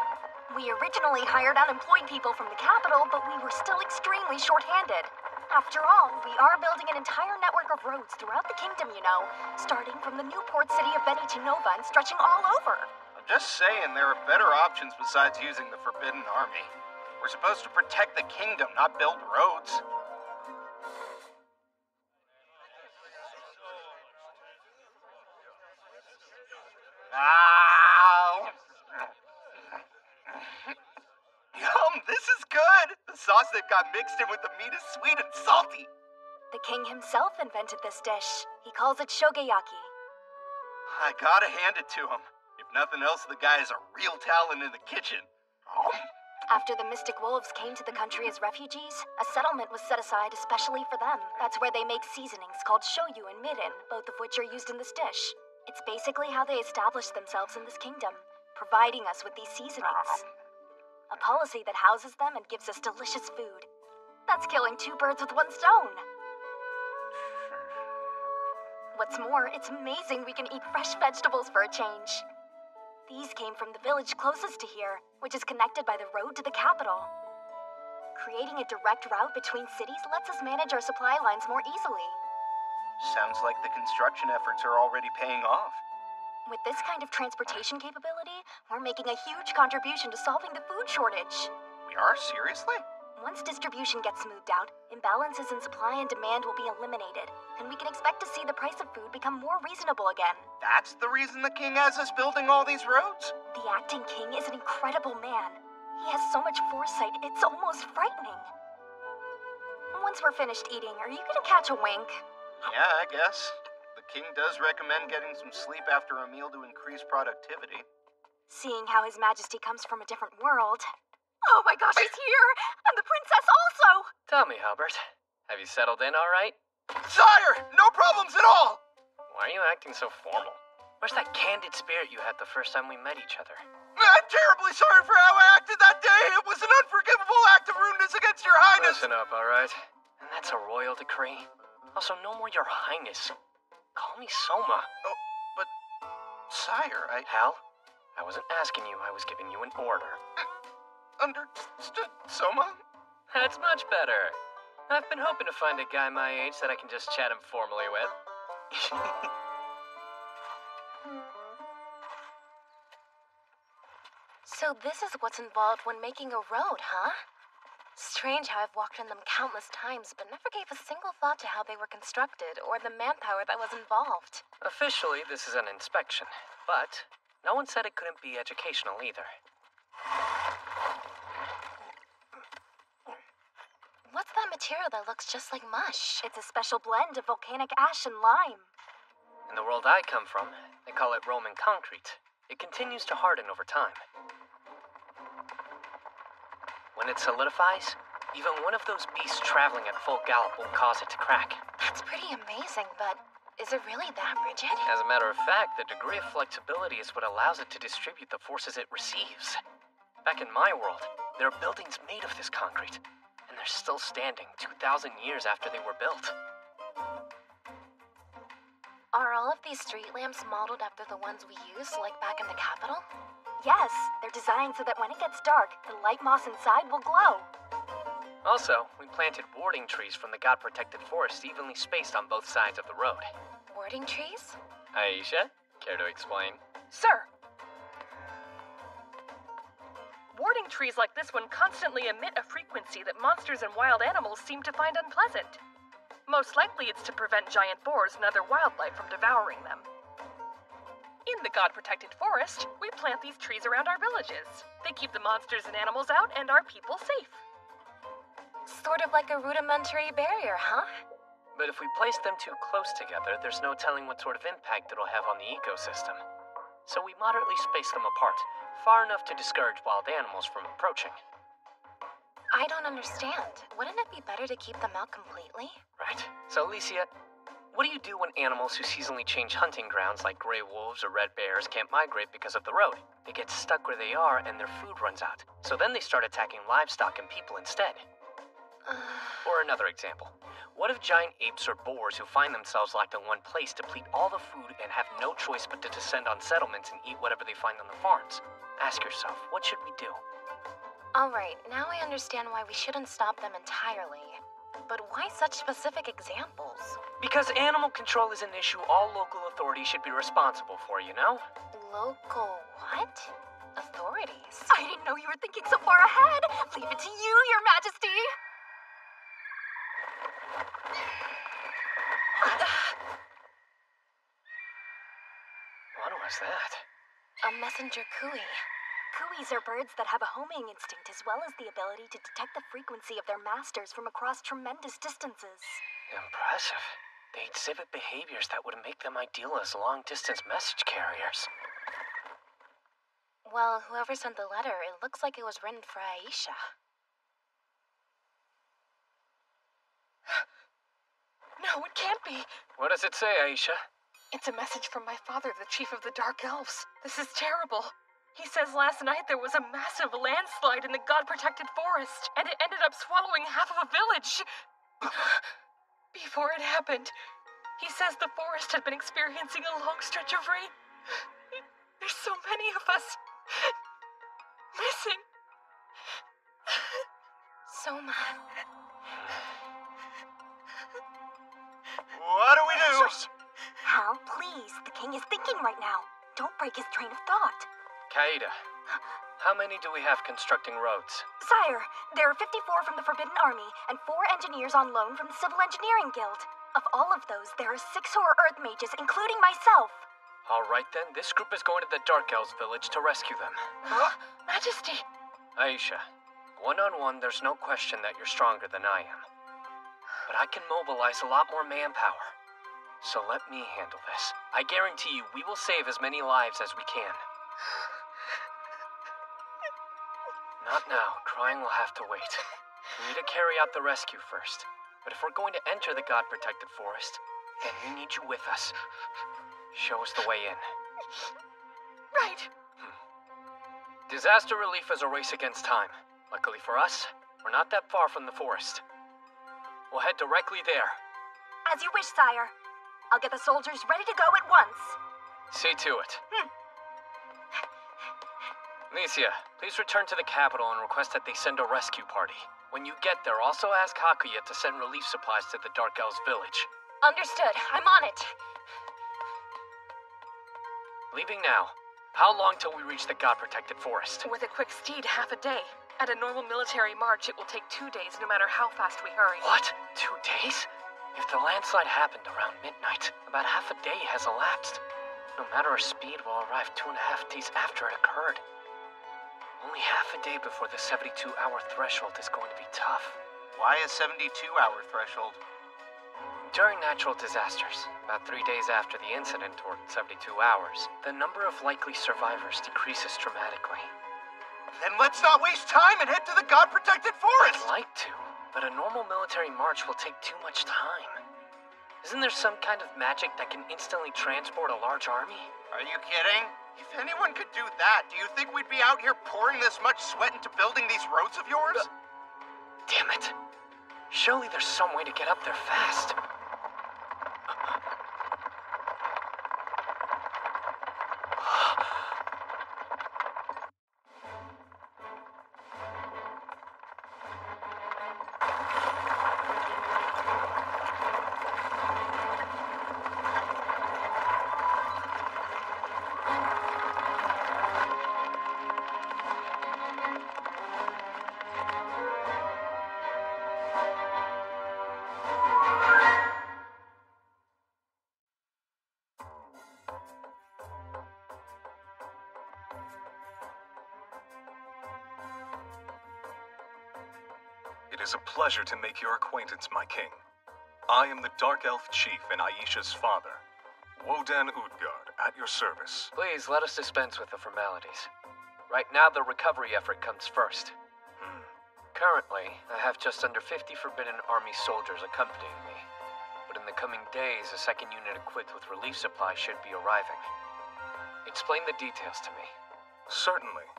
We originally hired unemployed people from the capital, but we were still extremely short-handed. After all, we are building an entire network of roads throughout the kingdom, you know, starting from the new port city of Venitinova and stretching all over. I'm just saying there are better options besides using the Forbidden Army. We're supposed to protect the kingdom, not build roads. Ow! Yum, this is good! The sauce they've got mixed in with the meat is sweet and salty. The king himself invented this dish. He calls it shogeyaki. I gotta hand it to him. If nothing else, the guy is a real talent in the kitchen. After the Mystic Wolves came to the country as refugees, a settlement was set aside especially for them. That's where they make seasonings called shoyu and mirin, both of which are used in this dish. It's basically how they established themselves in this kingdom, providing us with these seasonings. A policy that houses them and gives us delicious food. That's killing two birds with one stone. What's more, it's amazing we can eat fresh vegetables for a change. These came from the village closest to here, which is connected by the road to the capital. Creating a direct route between cities lets us manage our supply lines more easily. Sounds like the construction efforts are already paying off. With this kind of transportation capability, we're making a huge contribution to solving the food shortage. We are? Seriously? Once distribution gets smoothed out, imbalances in supply and demand will be eliminated, and we can expect to see the price of food become more reasonable again. That's the reason the king has us building all these roads? The acting king is an incredible man. He has so much foresight, it's almost frightening. Once we're finished eating, are you gonna catch a wink? Yeah, I guess. The king does recommend getting some sleep after a meal to increase productivity. Seeing how His Majesty comes from a different world. Oh my gosh, he's here! And the princess also! Tell me, Albert, have you settled in all right? Sire! No problems at all! Why are you acting so formal? Where's that candid spirit you had the first time we met each other? I'm terribly sorry for how I acted that day! It was an unforgivable act of rudeness against your highness! Listen up, all right? And that's a royal decree. Also, no more your highness. Call me Soma. Oh, but... Sire, Hal, I wasn't asking you, I was giving you an order. Understood, Soma? That's much better. I've been hoping to find a guy my age that I can just chat informally with. So this is what's involved when making a road, huh? Strange how I've walked on them countless times, but never gave a single thought to how they were constructed or the manpower that was involved. Officially, this is an inspection, but no one said it couldn't be educational either. What's that material that looks just like mush? It's a special blend of volcanic ash and lime. In the world I come from, they call it Roman concrete. It continues to harden over time. When it solidifies, even one of those beasts traveling at full gallop will cause it to crack. That's pretty amazing, but is it really that rigid? As a matter of fact, the degree of flexibility is what allows it to distribute the forces it receives. Back in my world, there are buildings made of this concrete, and they're still standing 2,000 years after they were built. Are all of these street lamps modeled after the ones we use, like back in the capital? Yes, they're designed so that when it gets dark, the light moss inside will glow. Also, we planted warding trees from the God-protected forest evenly spaced on both sides of the road. Warding trees? Aisha, care to explain? Sir! Warding trees like this one constantly emit a frequency that monsters and wild animals seem to find unpleasant. Most likely it's to prevent giant boars and other wildlife from devouring them. In the God-protected forest, we plant these trees around our villages. They keep the monsters and animals out and our people safe. Sort of like a rudimentary barrier, huh? But if we place them too close together, there's no telling what sort of impact it'll have on the ecosystem. So we moderately space them apart, far enough to discourage wild animals from approaching. I don't understand. Wouldn't it be better to keep them out completely? Right. So, Alicia, what do you do when animals who seasonally change hunting grounds like gray wolves or red bears can't migrate because of the road? They get stuck where they are and their food runs out. So then they start attacking livestock and people instead. Or another example. What if giant apes or boars who find themselves locked in one place deplete all the food and have no choice but to descend on settlements and eat whatever they find on the farms? Ask yourself, what should we do? Alright, now I understand why we shouldn't stop them entirely. But why such specific examples? Because animal control is an issue all local authorities should be responsible for, you know? Local what? Authorities? I didn't know you were thinking so far ahead. Leave it to you, Your Majesty. What was that? A messenger cooey. Cooeys are birds that have a homing instinct as well as the ability to detect the frequency of their masters from across tremendous distances. Impressive. They exhibit behaviors that would make them ideal as long-distance message carriers. Well, whoever sent the letter, it looks like it was written for Aisha. No, it can't be. What does it say, Aisha? It's a message from my father, the chief of the Dark Elves. This is terrible. He says last night there was a massive landslide in the God-protected forest, and it ended up swallowing half of a village. Before it happened, he says the forest had been experiencing a long stretch of rain. There's so many of us missing. Soma. What do we do? Hal, please. The king is thinking right now. Don't break his train of thought. Kaida, how many do we have constructing roads? Sire, there are 54 from the Forbidden Army and 4 engineers on loan from the Civil Engineering Guild. Of all of those, there are 6 who are Earth mages, including myself. All right then, this group is going to the Dark Elves village to rescue them. Majesty! Aisha, one-on-one, there's no question that you're stronger than I am. But I can mobilize a lot more manpower. So let me handle this. I guarantee you we will save as many lives as we can. Not now. Crying will have to wait. We need to carry out the rescue first. But if we're going to enter the God-protected forest, then we need you with us. Show us the way in. Right. Disaster relief is a race against time. Luckily for us, we're not that far from the forest. We'll head directly there. As you wish, sire. I'll get the soldiers ready to go at once. See to it. Licia, please return to the capital and request that they send a rescue party. When you get there, also ask Hakuya to send relief supplies to the Dark Elves village. Understood. I'm on it. Leaving now. How long till we reach the God-protected forest? With a quick steed, half a day. At a normal military march, it will take 2 days, no matter how fast we hurry. What? 2 days? If the landslide happened around midnight, about half a day has elapsed. No matter our speed, we'll arrive 2.5 days after it occurred. Only half a day before the 72-hour threshold is going to be tough. Why a 72-hour threshold? During natural disasters, about 3 days after the incident, or 72 hours, the number of likely survivors decreases dramatically. Then let's not waste time and head to the God-protected forest! I'd like to, but a normal military march will take too much time. Isn't there some kind of magic that can instantly transport a large army? Are you kidding? If anyone could do that, do you think we'd be out here pouring this much sweat into building these roads of yours? Damn it. Surely there's some way to get up there fast. It is a pleasure to make your acquaintance, my king. I am the Dark Elf Chief and Aisha's father, Wodan Utgard, at your service. Please, let us dispense with the formalities. Right now, the recovery effort comes first. Currently, I have just under 50 Forbidden Army soldiers accompanying me. But in the coming days, a second unit equipped with relief supplies should be arriving. Explain the details to me. Certainly.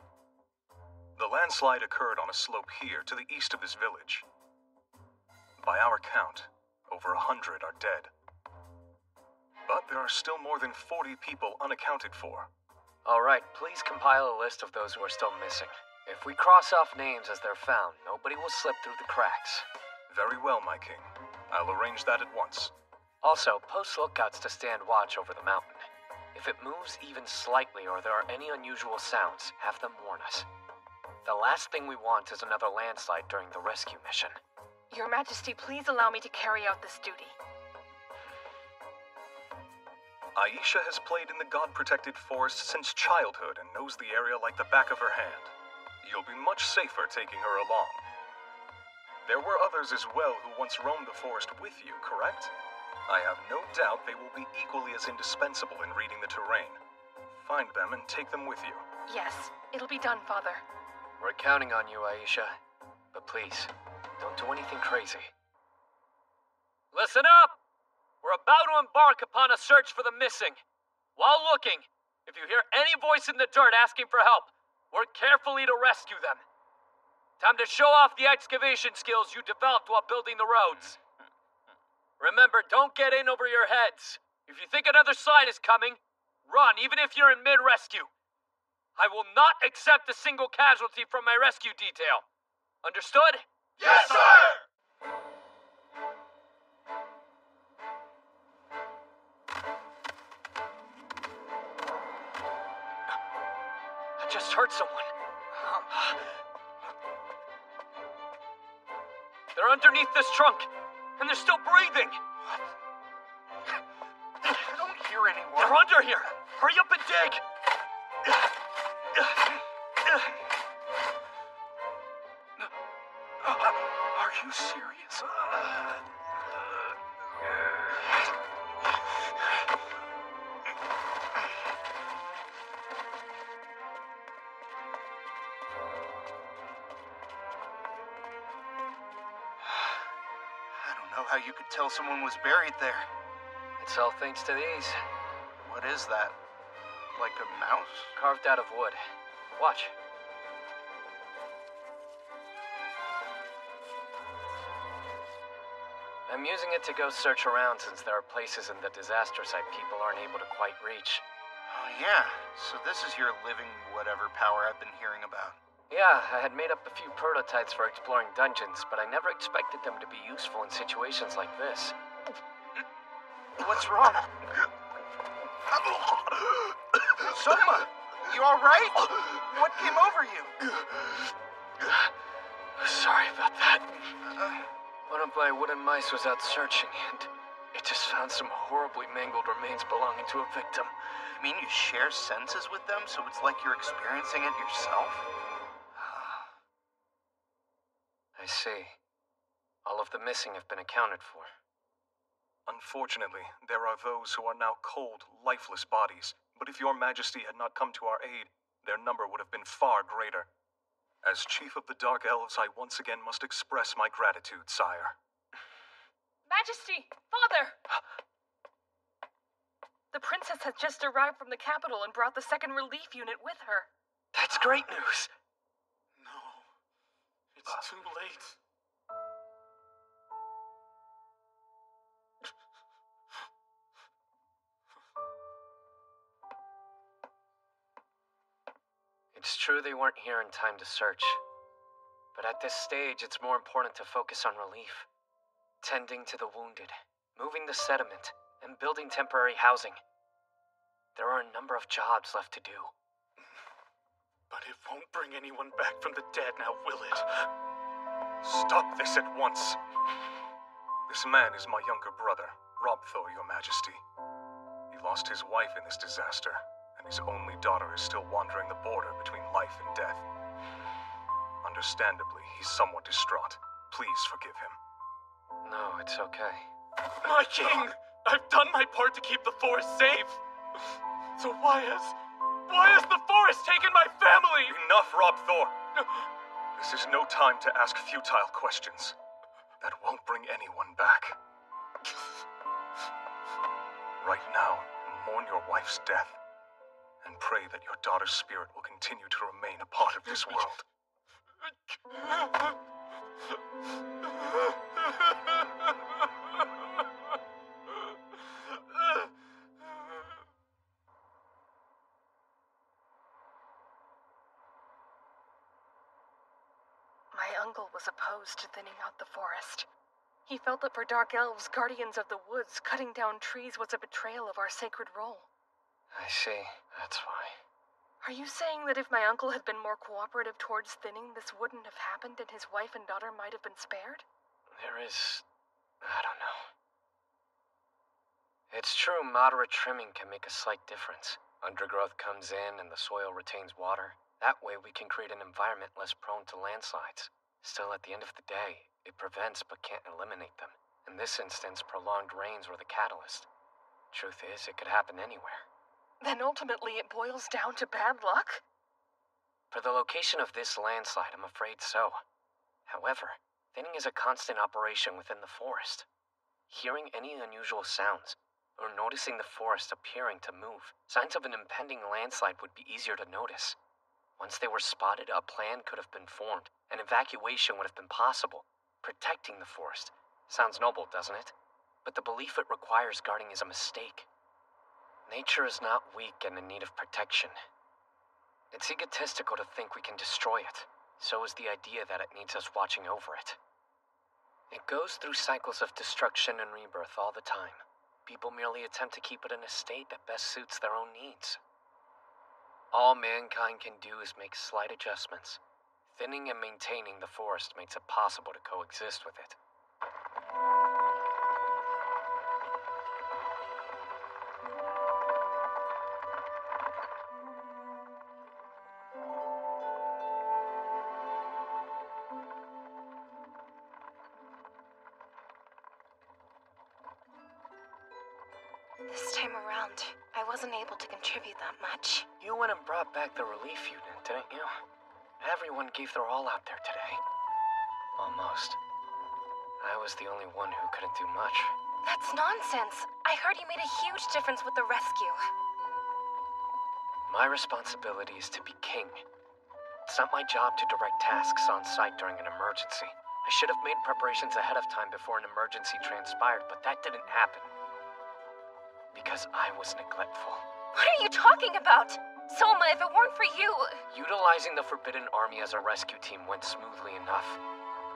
The landslide occurred on a slope here to the east of this village. By our count, over 100 are dead. But there are still more than 40 people unaccounted for. All right, please compile a list of those who are still missing. If we cross off names as they're found, nobody will slip through the cracks. Very well, my king. I'll arrange that at once. Also, post lookouts to stand watch over the mountain. If it moves even slightly or there are any unusual sounds, have them warn us. The last thing we want is another landslide during the rescue mission. Your Majesty, please allow me to carry out this duty. Aisha has played in the God-protected forest since childhood and knows the area like the back of her hand. You'll be much safer taking her along. There were others as well who once roamed the forest with you, correct? I have no doubt they will be equally as indispensable in reading the terrain. Find them and take them with you. Yes, it'll be done, Father. We're counting on you, Aisha. But please, don't do anything crazy. Listen up! We're about to embark upon a search for the missing. While looking, if you hear any voice in the dirt asking for help, work carefully to rescue them. Time to show off the excavation skills you developed while building the roads. Remember, don't get in over your heads. If you think another slide is coming, run, even if you're in mid-rescue. I will not accept a single casualty from my rescue detail. Understood? Yes, sir! just hurt someone. They're underneath this trunk, and they're still breathing. I don't hear anyone. They're under here. Hurry up and dig. Are you serious? How you could tell someone was buried there. It's all thanks to these. What is that? Like a mouse? Carved out of wood. Watch. I'm using it to go search around since there are places in the disaster site people aren't able to quite reach. Oh yeah, so this is your living whatever power I've been hearing about. Yeah, I had made up a few prototypes for exploring dungeons, but I never expected them to be useful in situations like this. What's wrong? Soma, you alright? What came over you? Sorry about that. One of my wooden mice was out searching, and it just found some horribly mangled remains belonging to a victim. You mean you share senses with them, so it's like you're experiencing it yourself? I see. All of the missing have been accounted for. Unfortunately, there are those who are now cold, lifeless bodies, but if your majesty had not come to our aid, their number would have been far greater. As chief of the Dark Elves, I once again must express my gratitude, sire. Majesty! Father! The princess has just arrived from the capital and brought the second relief unit with her. That's great news! It's too late. It's true they weren't here in time to search. But at this stage, it's more important to focus on relief. Tending to the wounded, moving the sediment, and building temporary housing. There are a number of jobs left to do. But it won't bring anyone back from the dead now, will it? Stop this at once. This man is my younger brother, Robthor, your majesty. He lost his wife in this disaster, and his only daughter is still wandering the border between life and death. Understandably, he's somewhat distraught. Please forgive him. No, it's okay. My king! I've done my part to keep the forest safe. So why has the forest taken my family? Enough, Robthor! This is no time to ask futile questions. That won't bring anyone back. Right now, mourn your wife's death, and pray that your daughter's spirit will continue to remain a part of this world. My uncle was opposed to thinning out the forest. He felt that for Dark Elves, guardians of the woods, cutting down trees was a betrayal of our sacred role. I see. That's why. Are you saying that if my uncle had been more cooperative towards thinning, this wouldn't have happened and his wife and daughter might have been spared? I don't know. It's true moderate trimming can make a slight difference. Undergrowth comes in and the soil retains water. That way we can create an environment less prone to landslides. Still, at the end of the day, it prevents but can't eliminate them. In this instance, prolonged rains were the catalyst. Truth is, it could happen anywhere. Then ultimately it boils down to bad luck? For the location of this landslide, I'm afraid so. However, thinning is a constant operation within the forest. Hearing any unusual sounds, or noticing the forest appearing to move, signs of an impending landslide would be easier to notice. Once they were spotted, a plan could have been formed, and evacuation would have been possible. Protecting the forest sounds noble, doesn't it? But the belief it requires guarding is a mistake. Nature is not weak and in need of protection. It's egotistical to think we can destroy it. So is the idea that it needs us watching over it. It goes through cycles of destruction and rebirth all the time. People merely attempt to keep it in a state that best suits their own needs. All mankind can do is make slight adjustments. Thinning and maintaining the forest makes it possible to coexist with it. This time around, I wasn't able to contribute that much. You went and brought back the relief unit, didn't you? Everyone gave their all out there today. Almost. I was the only one who couldn't do much. That's nonsense. I heard you made a huge difference with the rescue. My responsibility is to be king. It's not my job to direct tasks on site during an emergency. I should have made preparations ahead of time before an emergency transpired, but that didn't happen. Because I was neglectful. What are you talking about? Soma, if it weren't for you... Utilizing the Forbidden Army as a rescue team went smoothly enough.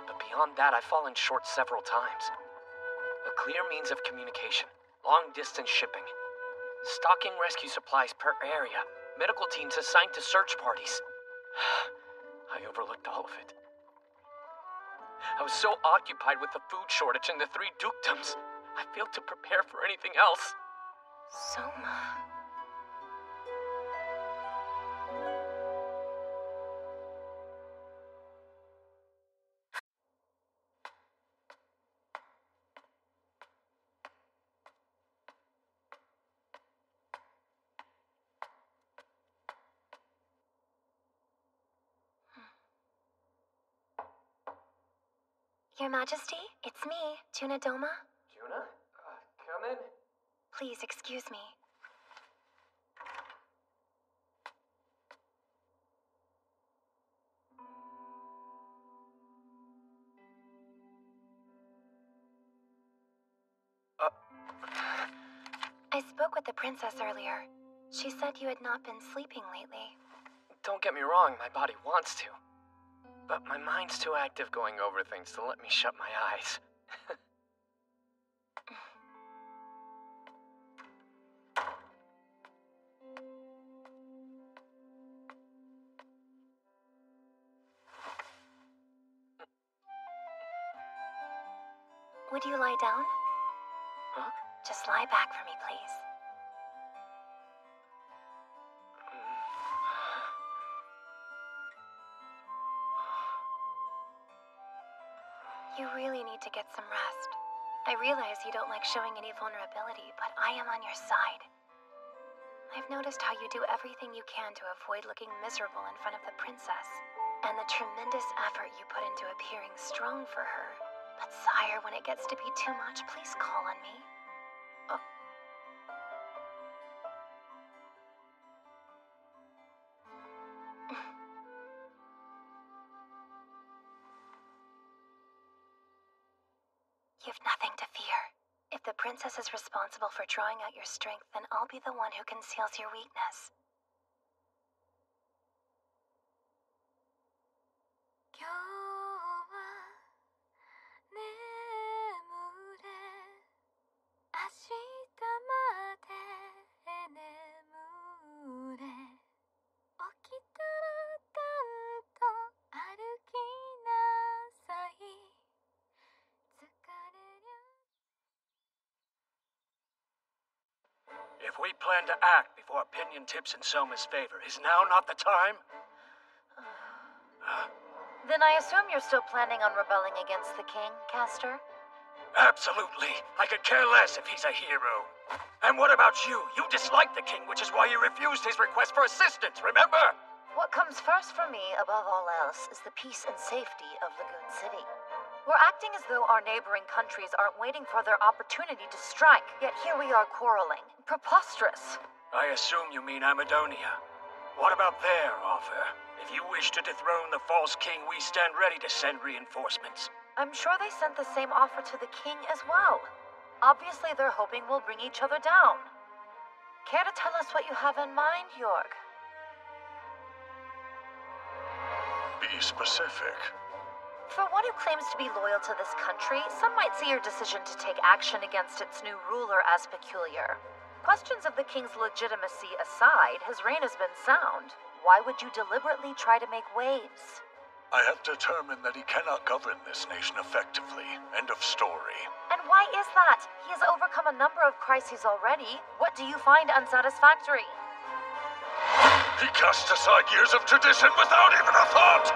But beyond that, I've fallen short several times. A clear means of communication, long-distance shipping, stocking rescue supplies per area, medical teams assigned to search parties. I overlooked all of it. I was so occupied with the food shortage and the 3 dukedoms, I failed to prepare for anything else. Soma... Your Majesty, it's me, Juna Doma. Juna? Come in. Please excuse me. I spoke with the princess earlier. She said you had not been sleeping lately. Don't get me wrong, my body wants to. But my mind's too active going over things to let me shut my eyes. Would you lie down? Huh? Just lie back for me, please. You really need to get some rest. I realize you don't like showing any vulnerability, but I am on your side. I've noticed how you do everything you can to avoid looking miserable in front of the princess, and the tremendous effort you put into appearing strong for her. But sire, when it gets to be too much, please call on me. Oh. You've nothing to fear. If the princess is responsible for drawing out your strength, then I'll be the one who conceals your weakness. If we plan to act before opinion tips in Soma's favor, is now not the time? Then I assume you're still planning on rebelling against the king, Castor? Absolutely. I could care less if he's a hero. And what about you? You dislike the king, which is why you refused his request for assistance, remember? What comes first for me, above all else, is the peace and safety of Lagoon City. We're acting as though our neighboring countries aren't waiting for their opportunity to strike, yet here we are quarreling. Preposterous. I assume you mean Amadonia. What about their offer? If you wish to dethrone the false king, we stand ready to send reinforcements. I'm sure they sent the same offer to the king as well. Obviously, they're hoping we'll bring each other down. Care to tell us what you have in mind, Jorg? Be specific. For one who claims to be loyal to this country, some might see your decision to take action against its new ruler as peculiar. Questions of the king's legitimacy aside, his reign has been sound. Why would you deliberately try to make waves? I have determined that he cannot govern this nation effectively. End of story. And why is that? He has overcome a number of crises already. What do you find unsatisfactory? He cast aside years of tradition without even a thought!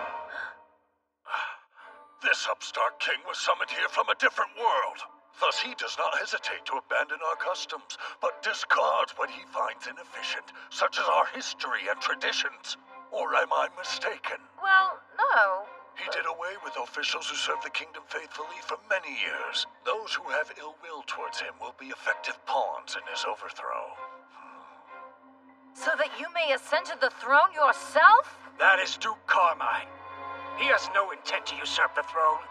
This upstart king was summoned here from a different world. Thus he does not hesitate to abandon our customs, but discards what he finds inefficient, such as our history and traditions. Or am I mistaken? Well, no. He did away with officials who served the kingdom faithfully for many years. Those who have ill will towards him will be effective pawns in his overthrow. So that you may ascend to the throne yourself? That is Duke Carmine. He has no intent to usurp the throne.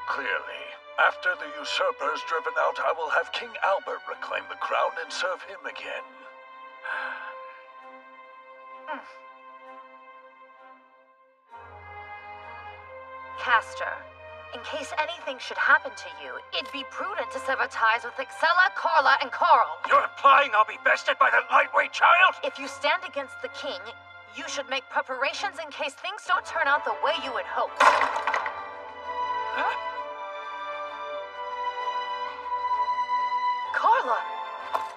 Clearly, after the usurper is driven out, I will have King Albert reclaim the crown and serve him again. Castor, in case anything should happen to you, it'd be prudent to sever ties with Excella, Carla, and Carl. You're implying I'll be bested by that lightweight child? If you stand against the king, you should make preparations in case things don't turn out the way you had hoped. Huh? Carla!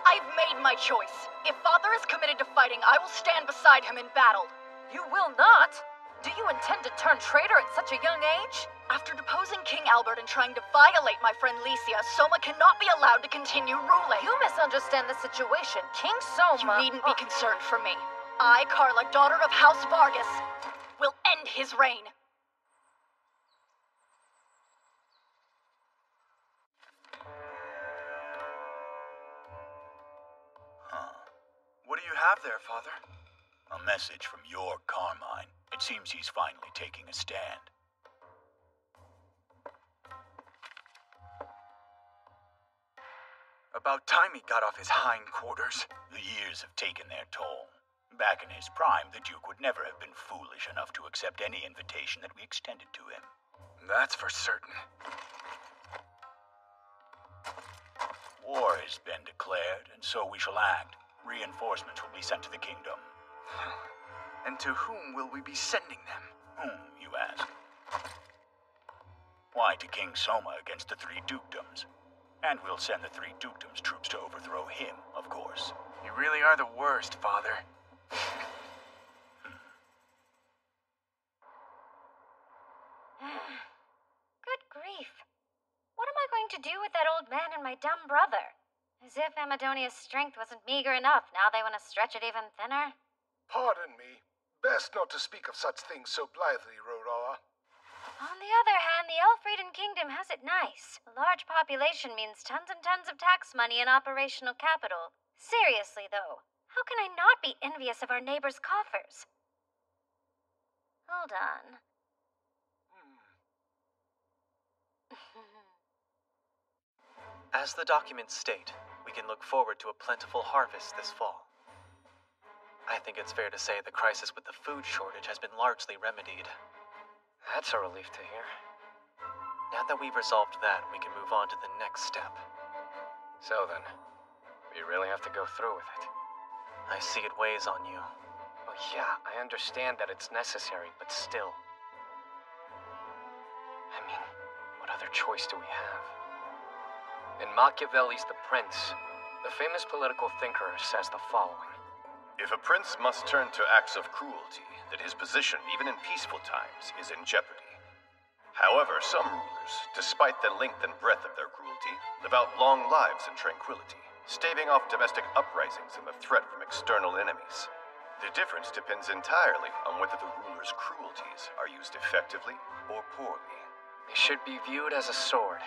I've made my choice. If Father is committed to fighting, I will stand beside him in battle. You will not? Do you intend to turn traitor at such a young age? After deposing King Albert and trying to violate my friend Lycia, Soma cannot be allowed to continue ruling. You misunderstand the situation. King Soma... You needn't be concerned for me. I, Carla, daughter of House Vargas, will end his reign. What do you have there, Father? A message from your Carmine. It seems he's finally taking a stand. About time he got off his hindquarters. The years have taken their toll. Back in his prime, the Duke would never have been foolish enough to accept any invitation that we extended to him. That's for certain. War has been declared, and so we shall act. Reinforcements will be sent to the kingdom. And to whom will we be sending them? Whom, you ask? Why, to King Soma against the three dukedoms. And we'll send the three dukedoms troops to overthrow him, of course. You really are the worst, Father. Good grief. What am I going to do with that old man and my dumb brother? As if Amadonia's strength wasn't meager enough, now they want to stretch it even thinner. Pardon me. Best not to speak of such things so blithely, Roroa. On the other hand, the Elfrieden Kingdom has it nice. A large population means tons and tons of tax money and operational capital. Seriously, though, how can I not be envious of our neighbors' coffers? Hold on. As the documents state, we can look forward to a plentiful harvest this fall. I think it's fair to say the crisis with the food shortage has been largely remedied. That's a relief to hear. Now that we've resolved that, we can move on to the next step. So then, we really have to go through with it. I see it weighs on you. Well, yeah, I understand that it's necessary, but still. I mean, what other choice do we have? In Machiavelli's The Prince, the famous political thinker says the following. If a prince must turn to acts of cruelty, then his position, even in peaceful times, is in jeopardy. However, some rulers, despite the length and breadth of their cruelty, live out long lives in tranquility, staving off domestic uprisings and the threat from external enemies. The difference depends entirely on whether the ruler's cruelties are used effectively or poorly. It should be viewed as a sword,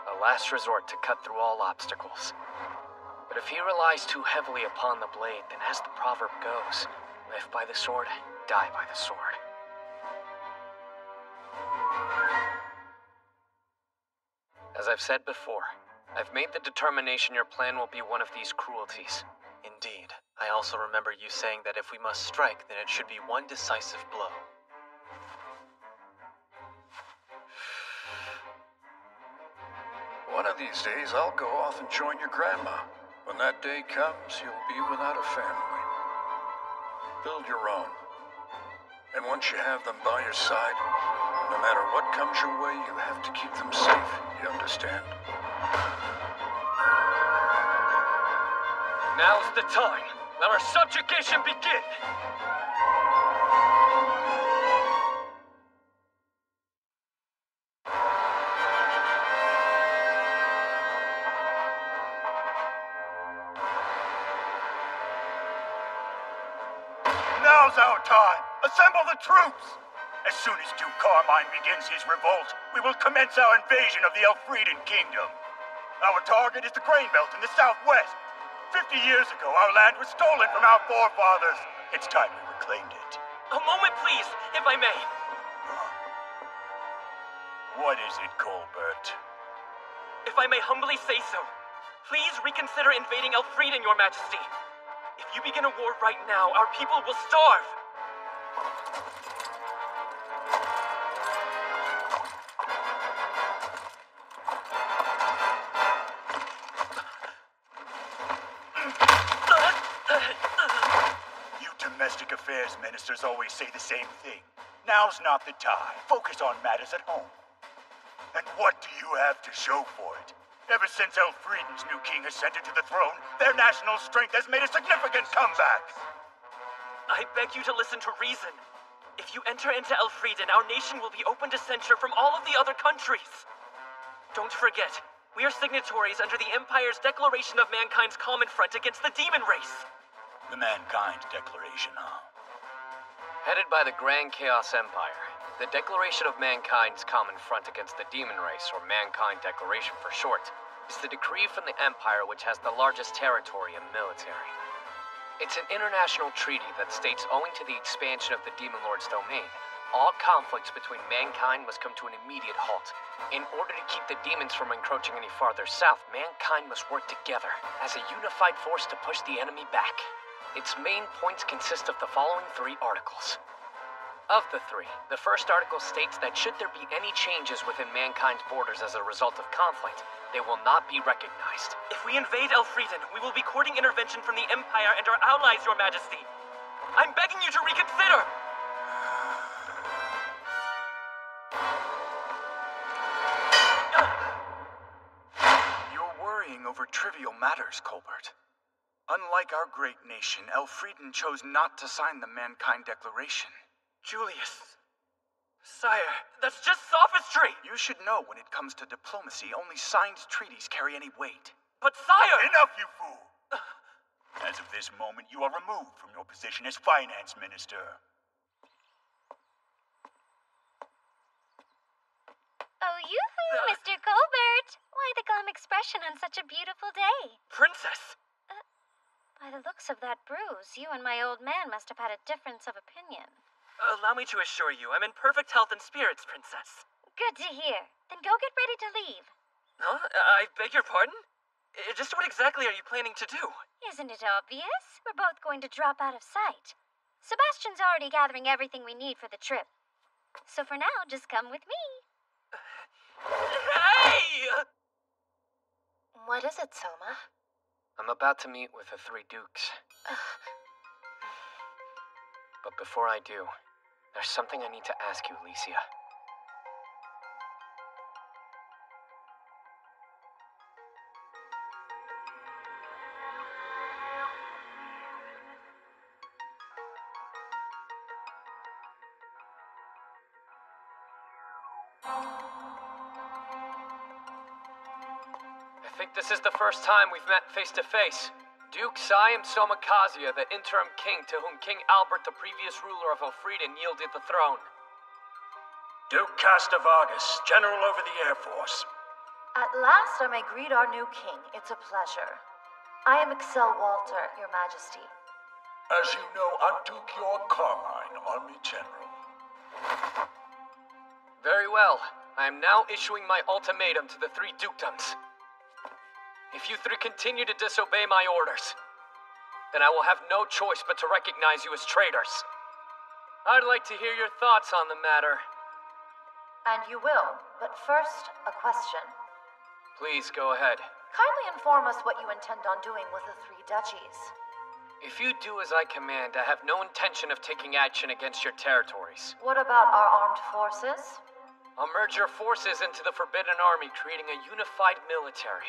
a last resort to cut through all obstacles. But if he relies too heavily upon the blade, then as the proverb goes, live by the sword, die by the sword. As I've said before, I've made the determination your plan will be one of these cruelties. Indeed. I also remember you saying that if we must strike, then it should be one decisive blow. One of these days, I'll go off and join your grandma. When that day comes, you'll be without a family. Build your own. And once you have them by your side, no matter what comes your way, you have to keep them safe. You understand? Now's the time. Let our subjugation begin. Now's our time! Assemble the troops! As soon as Duke Carmine begins his revolt, we will commence our invasion of the Elfrieden Kingdom. Our target is the grain belt in the southwest. 50 years ago, our land was stolen from our forefathers. It's time we reclaimed it. A moment, please, if I may. What is it, Colbert? If I may humbly say so, please reconsider invading Elfrieden, Your Majesty. If you begin a war right now, our people will starve. You domestic affairs ministers always say the same thing. Now's not the time. Focus on matters at home. And what do you have to show for it? Ever since Elfrieden's new king ascended to the throne, their national strength has made a significant comeback. I beg you to listen to reason. If you enter into Elfrieden, our nation will be open to censure from all of the other countries. Don't forget, we are signatories under the Empire's Declaration of Mankind's Common Front against the Demon Race. The Mankind Declaration, huh? Headed by the Grand Chaos Empire, the Declaration of Mankind's Common Front against the Demon Race, or Mankind Declaration for short, is the decree from the Empire which has the largest territory and military. It's an international treaty that states owing to the expansion of the Demon Lord's domain, all conflicts between mankind must come to an immediate halt. In order to keep the demons from encroaching any farther south, mankind must work together as a unified force to push the enemy back. Its main points consist of the following 3 articles. Of the 3, the first article states that should there be any changes within mankind's borders as a result of conflict, they will not be recognized. If we invade Elfrieden, we will be courting intervention from the Empire and our allies, Your Majesty. I'm begging you to reconsider! You're worrying over trivial matters, Colbert. Unlike our great nation, Elfrieden chose not to sign the Mankind Declaration. Julius. Sire, that's just sophistry! You should know when it comes to diplomacy, only signed treaties carry any weight. But sire! Enough, you fool! As of this moment, you are removed from your position as finance minister. Oh, yoo-hoo, Mr. Colbert! Why the glum expression on such a beautiful day? Princess! By the looks of that bruise, you and my old man must have had a difference of opinion. Allow me to assure you, I'm in perfect health and spirits, Princess. Good to hear. Then go get ready to leave. Huh? I beg your pardon? Just what exactly are you planning to do? Isn't it obvious? We're both going to drop out of sight. Sebastian's already gathering everything we need for the trip. So for now, just come with me. Hey! What is it, Soma? I'm about to meet with the 3 dukes. But before I do, there's something I need to ask you, Alicia. I think this is the first time we've met face to face. Duke Siam Somakasia, the interim king to whom King Albert, the previous ruler of Elfrieden, yielded the throne. Duke Castavagus, General over the Air Force. At last I may greet our new king. It's a pleasure. I am Excel Walter, Your Majesty. As you know, I'm Duke York Carmine, Army General. Very well. I am now issuing my ultimatum to the 3 dukedoms. If you 3 continue to disobey my orders, then I will have no choice but to recognize you as traitors. I'd like to hear your thoughts on the matter. And you will, but first, a question. Please, go ahead. Kindly inform us what you intend on doing with the three duchies. If you do as I command, I have no intention of taking action against your territories. What about our armed forces? I'll merge your forces into the Forbidden Army, creating a unified military.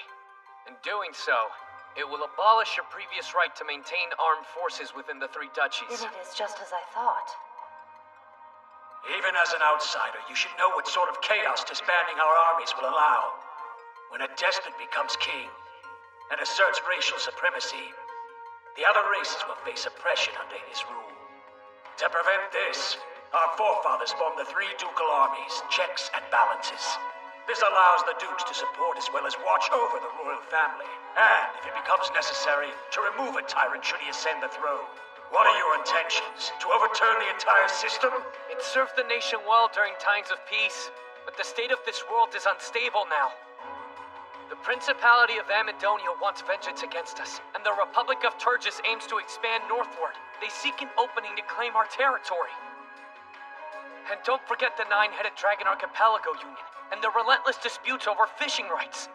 In doing so, it will abolish your previous right to maintain armed forces within the three duchies. Then it is just as I thought. Even as an outsider, you should know what sort of chaos disbanding our armies will allow. When a despot becomes king and asserts racial supremacy, the other races will face oppression under his rule. To prevent this, our forefathers formed the three ducal armies, checks and balances. This allows the dukes to support as well as watch over the royal family, and, if it becomes necessary, to remove a tyrant should he ascend the throne. What are your intentions? To overturn the entire system? It served the nation well during times of peace, but the state of this world is unstable now. The Principality of Amadonia wants vengeance against us, and the Republic of Turgis aims to expand northward. They seek an opening to claim our territory. And don't forget the Nine-Headed Dragon Archipelago Union, and the relentless disputes over fishing rights.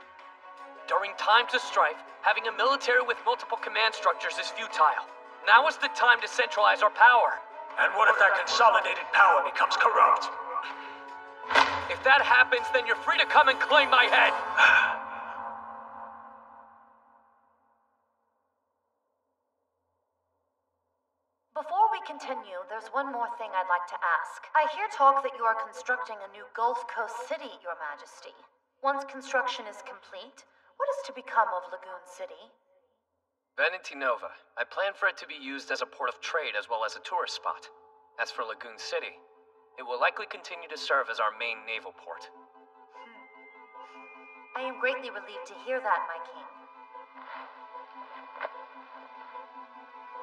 During times of strife, having a military with multiple command structures is futile. Now is the time to centralize our power. And what if that consolidated power becomes corrupt? If that happens, then you're free to come and claim my head. Before we continue, there's one more thing I'd like to ask. I hear talk that you are constructing a new Gulf Coast city, Your Majesty. Once construction is complete, what is to become of Lagoon City? Veneti Nova. I plan for it to be used as a port of trade as well as a tourist spot. As for Lagoon City, it will likely continue to serve as our main naval port. I am greatly relieved to hear that, my king.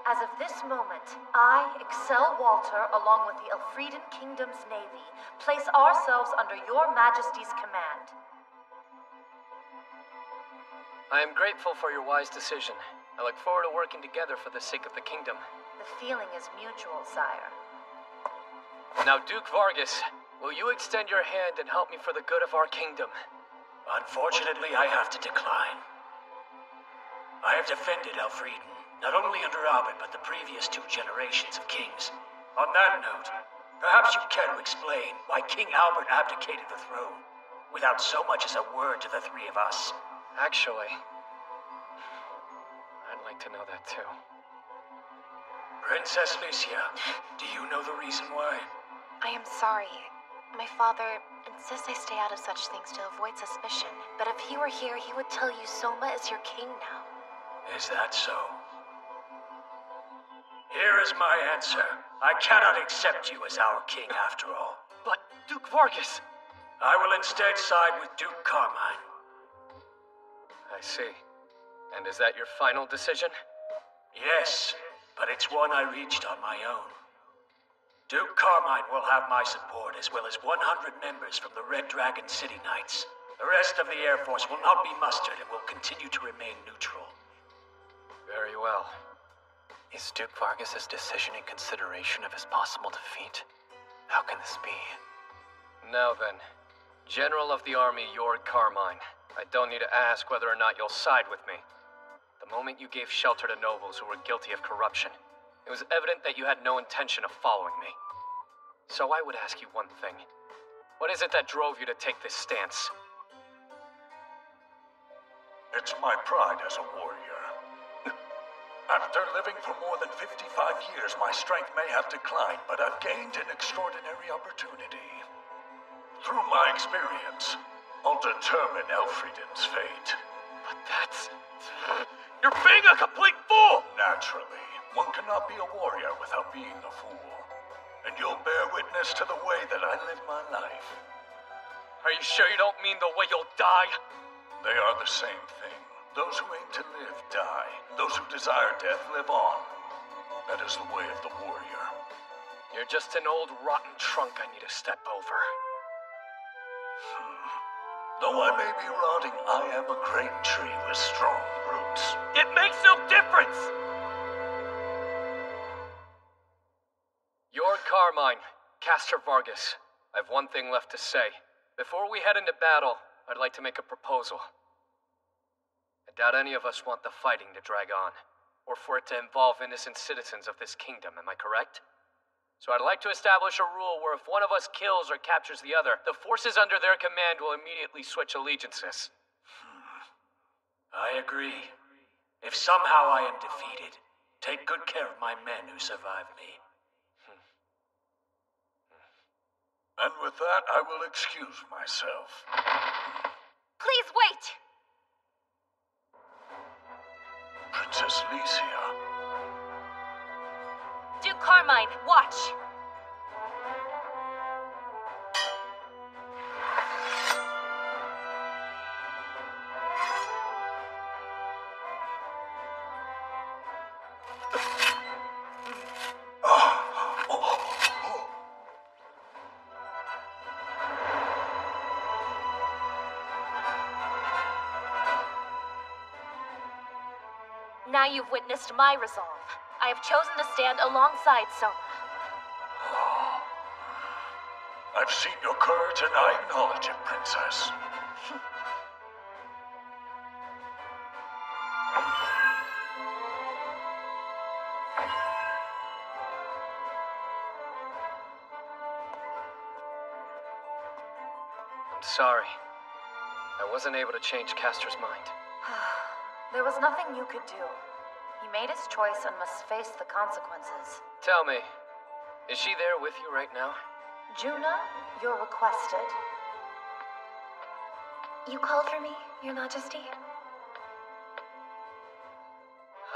As of this moment, I, Excel Walter, along with the Elfrieden Kingdom's Navy, place ourselves under your Majesty's command. I am grateful for your wise decision. I look forward to working together for the sake of the kingdom. The feeling is mutual, sire. Now, Duke Vargas, will you extend your hand and help me for the good of our kingdom? Unfortunately, I have to decline. I have defended Elfrieden, not only under Albert, but the previous two generations of kings. On that note, perhaps you care to explain why King Albert abdicated the throne, without so much as a word to the three of us. Actually, I'd like to know that too. Princess Lucia, do you know the reason why? I am sorry. My father insists I stay out of such things to avoid suspicion. But if he were here, he would tell you Soma is your king now. Is that so? Here is my answer. I cannot accept you as our king after all. But, Duke Vargas... I will instead side with Duke Carmine. I see. And is that your final decision? Yes, but it's one I reached on my own. Duke Carmine will have my support, as well as 100 members from the Red Dragon City Knights. The rest of the Air Force will not be mustered and will continue to remain neutral. Very well. Is Duke Vargas' decision in consideration of his possible defeat? How can this be? Now then, General of the Army Jord Carmine, I don't need to ask whether or not you'll side with me. The moment you gave shelter to nobles who were guilty of corruption, it was evident that you had no intention of following me. So I would ask you one thing. What is it that drove you to take this stance? It's my pride as a warrior. After living for more than 55 years, my strength may have declined, but I've gained an extraordinary opportunity. Through my experience, I'll determine Elfrieden's fate. But that's... You're being a complete fool! Naturally, one cannot be a warrior without being a fool. And you'll bear witness to the way that I live my life. Are you sure you don't mean the way you'll die? They are the same thing. Those who aim to live die. Those who desire death live on. That is the way of the warrior. You're just an old rotten trunk I need to step over. Though I may be rotting, I am a great tree with strong roots. It makes no difference! Jord Carmine, Castor Vargas. I've one thing left to say. Before we head into battle, I'd like to make a proposal. I doubt any of us want the fighting to drag on, or for it to involve innocent citizens of this kingdom, am I correct? So I'd like to establish a rule where if one of us kills or captures the other, the forces under their command will immediately switch allegiances. I agree. If somehow I am defeated, take good care of my men who survived me. And with that, I will excuse myself. Please wait! Princess Lycia. Duke Carmine, watch! Now you've witnessed my resolve. I have chosen to stand alongside Soma. I've seen your courage and I acknowledge it, Princess. I'm sorry. I wasn't able to change Castor's mind. There was nothing you could do. He made his choice and must face the consequences. Tell me, is she there with you right now? Juna, you're requested. You called for me, Your Majesty?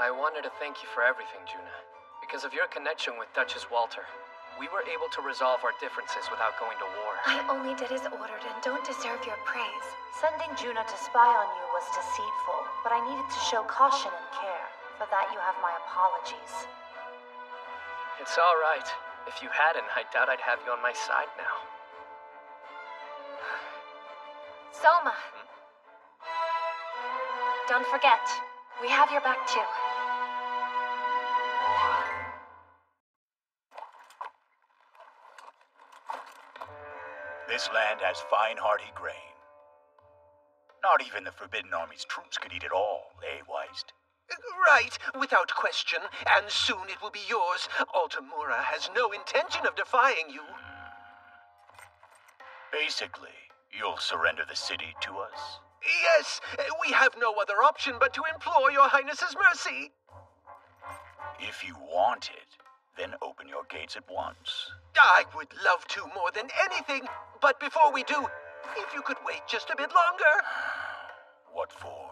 I wanted to thank you for everything, Juna. Because of your connection with Duchess Walter, we were able to resolve our differences without going to war. I only did as ordered and don't deserve your praise. Sending Juna to spy on you was deceitful, but I needed to show caution and care. For that, you have my apologies. It's all right. If you hadn't, I doubt I'd have you on my side now. Soma. Don't forget, we have your back too. This land has fine, hearty grain. Not even the Forbidden Army's troops could eat it all, eh, Weist? Right, without question, and soon it will be yours. Altamura has no intention of defying you. Basically, you'll surrender the city to us? Yes, we have no other option but to implore your highness's mercy. If you want it, then open your gates at once. I would love to more than anything, but before we do, if you could wait just a bit longer. What for?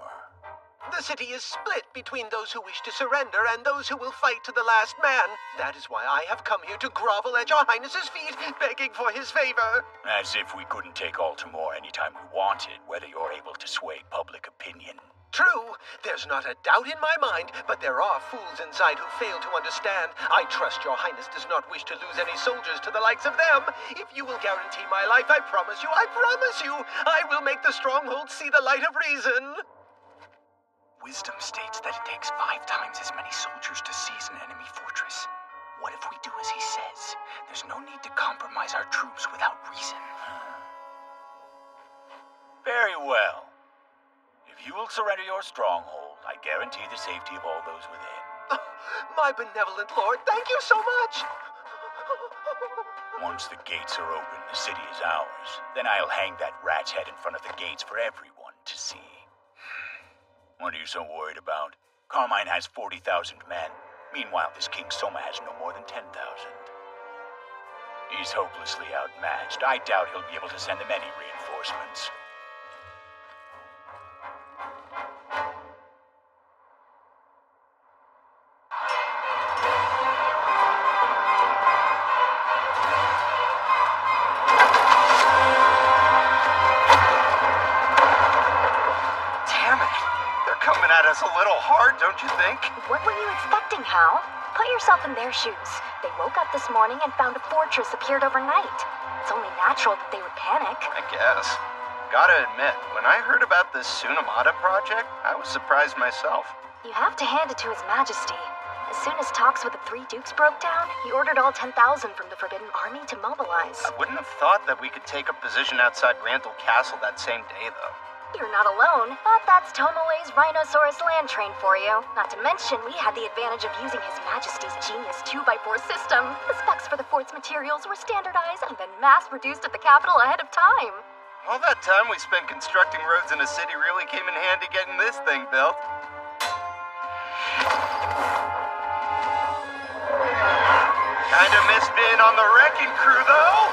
The city is split between those who wish to surrender and those who will fight to the last man. That is why I have come here to grovel at your highness's feet, begging for his favor. As if we couldn't take Altamore anytime we wanted, whether you're able to sway public opinion. True, there's not a doubt in my mind, but there are fools inside who fail to understand. I trust your highness does not wish to lose any soldiers to the likes of them. If you will guarantee my life, I promise you, I will make the stronghold see the light of reason. Wisdom states that it takes 5 times as many soldiers to seize an enemy fortress. What if we do as he says? There's no need to compromise our troops without reason. Very well. If you will surrender your stronghold, I guarantee the safety of all those within. Oh, my benevolent lord, thank you so much! Once the gates are open, the city is ours. Then I'll hang that rat's head in front of the gates for everyone to see. What are you so worried about? Carmine has 40,000 men. Meanwhile, this King Soma has no more than 10,000. He's hopelessly outmatched. I doubt he'll be able to send them any reinforcements. A little hard, don't you think? What were you expecting, Hal? Put yourself in their shoes. They woke up this morning and found a fortress appeared overnight. It's only natural that they would panic. I guess. Gotta admit, when I heard about this Tsunemata project, I was surprised myself. You have to hand it to His Majesty. As soon as talks with the 3 dukes broke down, he ordered all 10,000 from the Forbidden Army to mobilize. I wouldn't have thought that we could take a position outside Randall Castle that same day, though. You're not alone, but that's Tomoe's Rhinosaurus land train for you. Not to mention, we had the advantage of using His Majesty's genius 2x4 system. The specs for the fort's materials were standardized and then mass-produced at the capital ahead of time. All that time we spent constructing roads in a city really came in handy getting this thing built. Kinda miss being on the wrecking crew, though.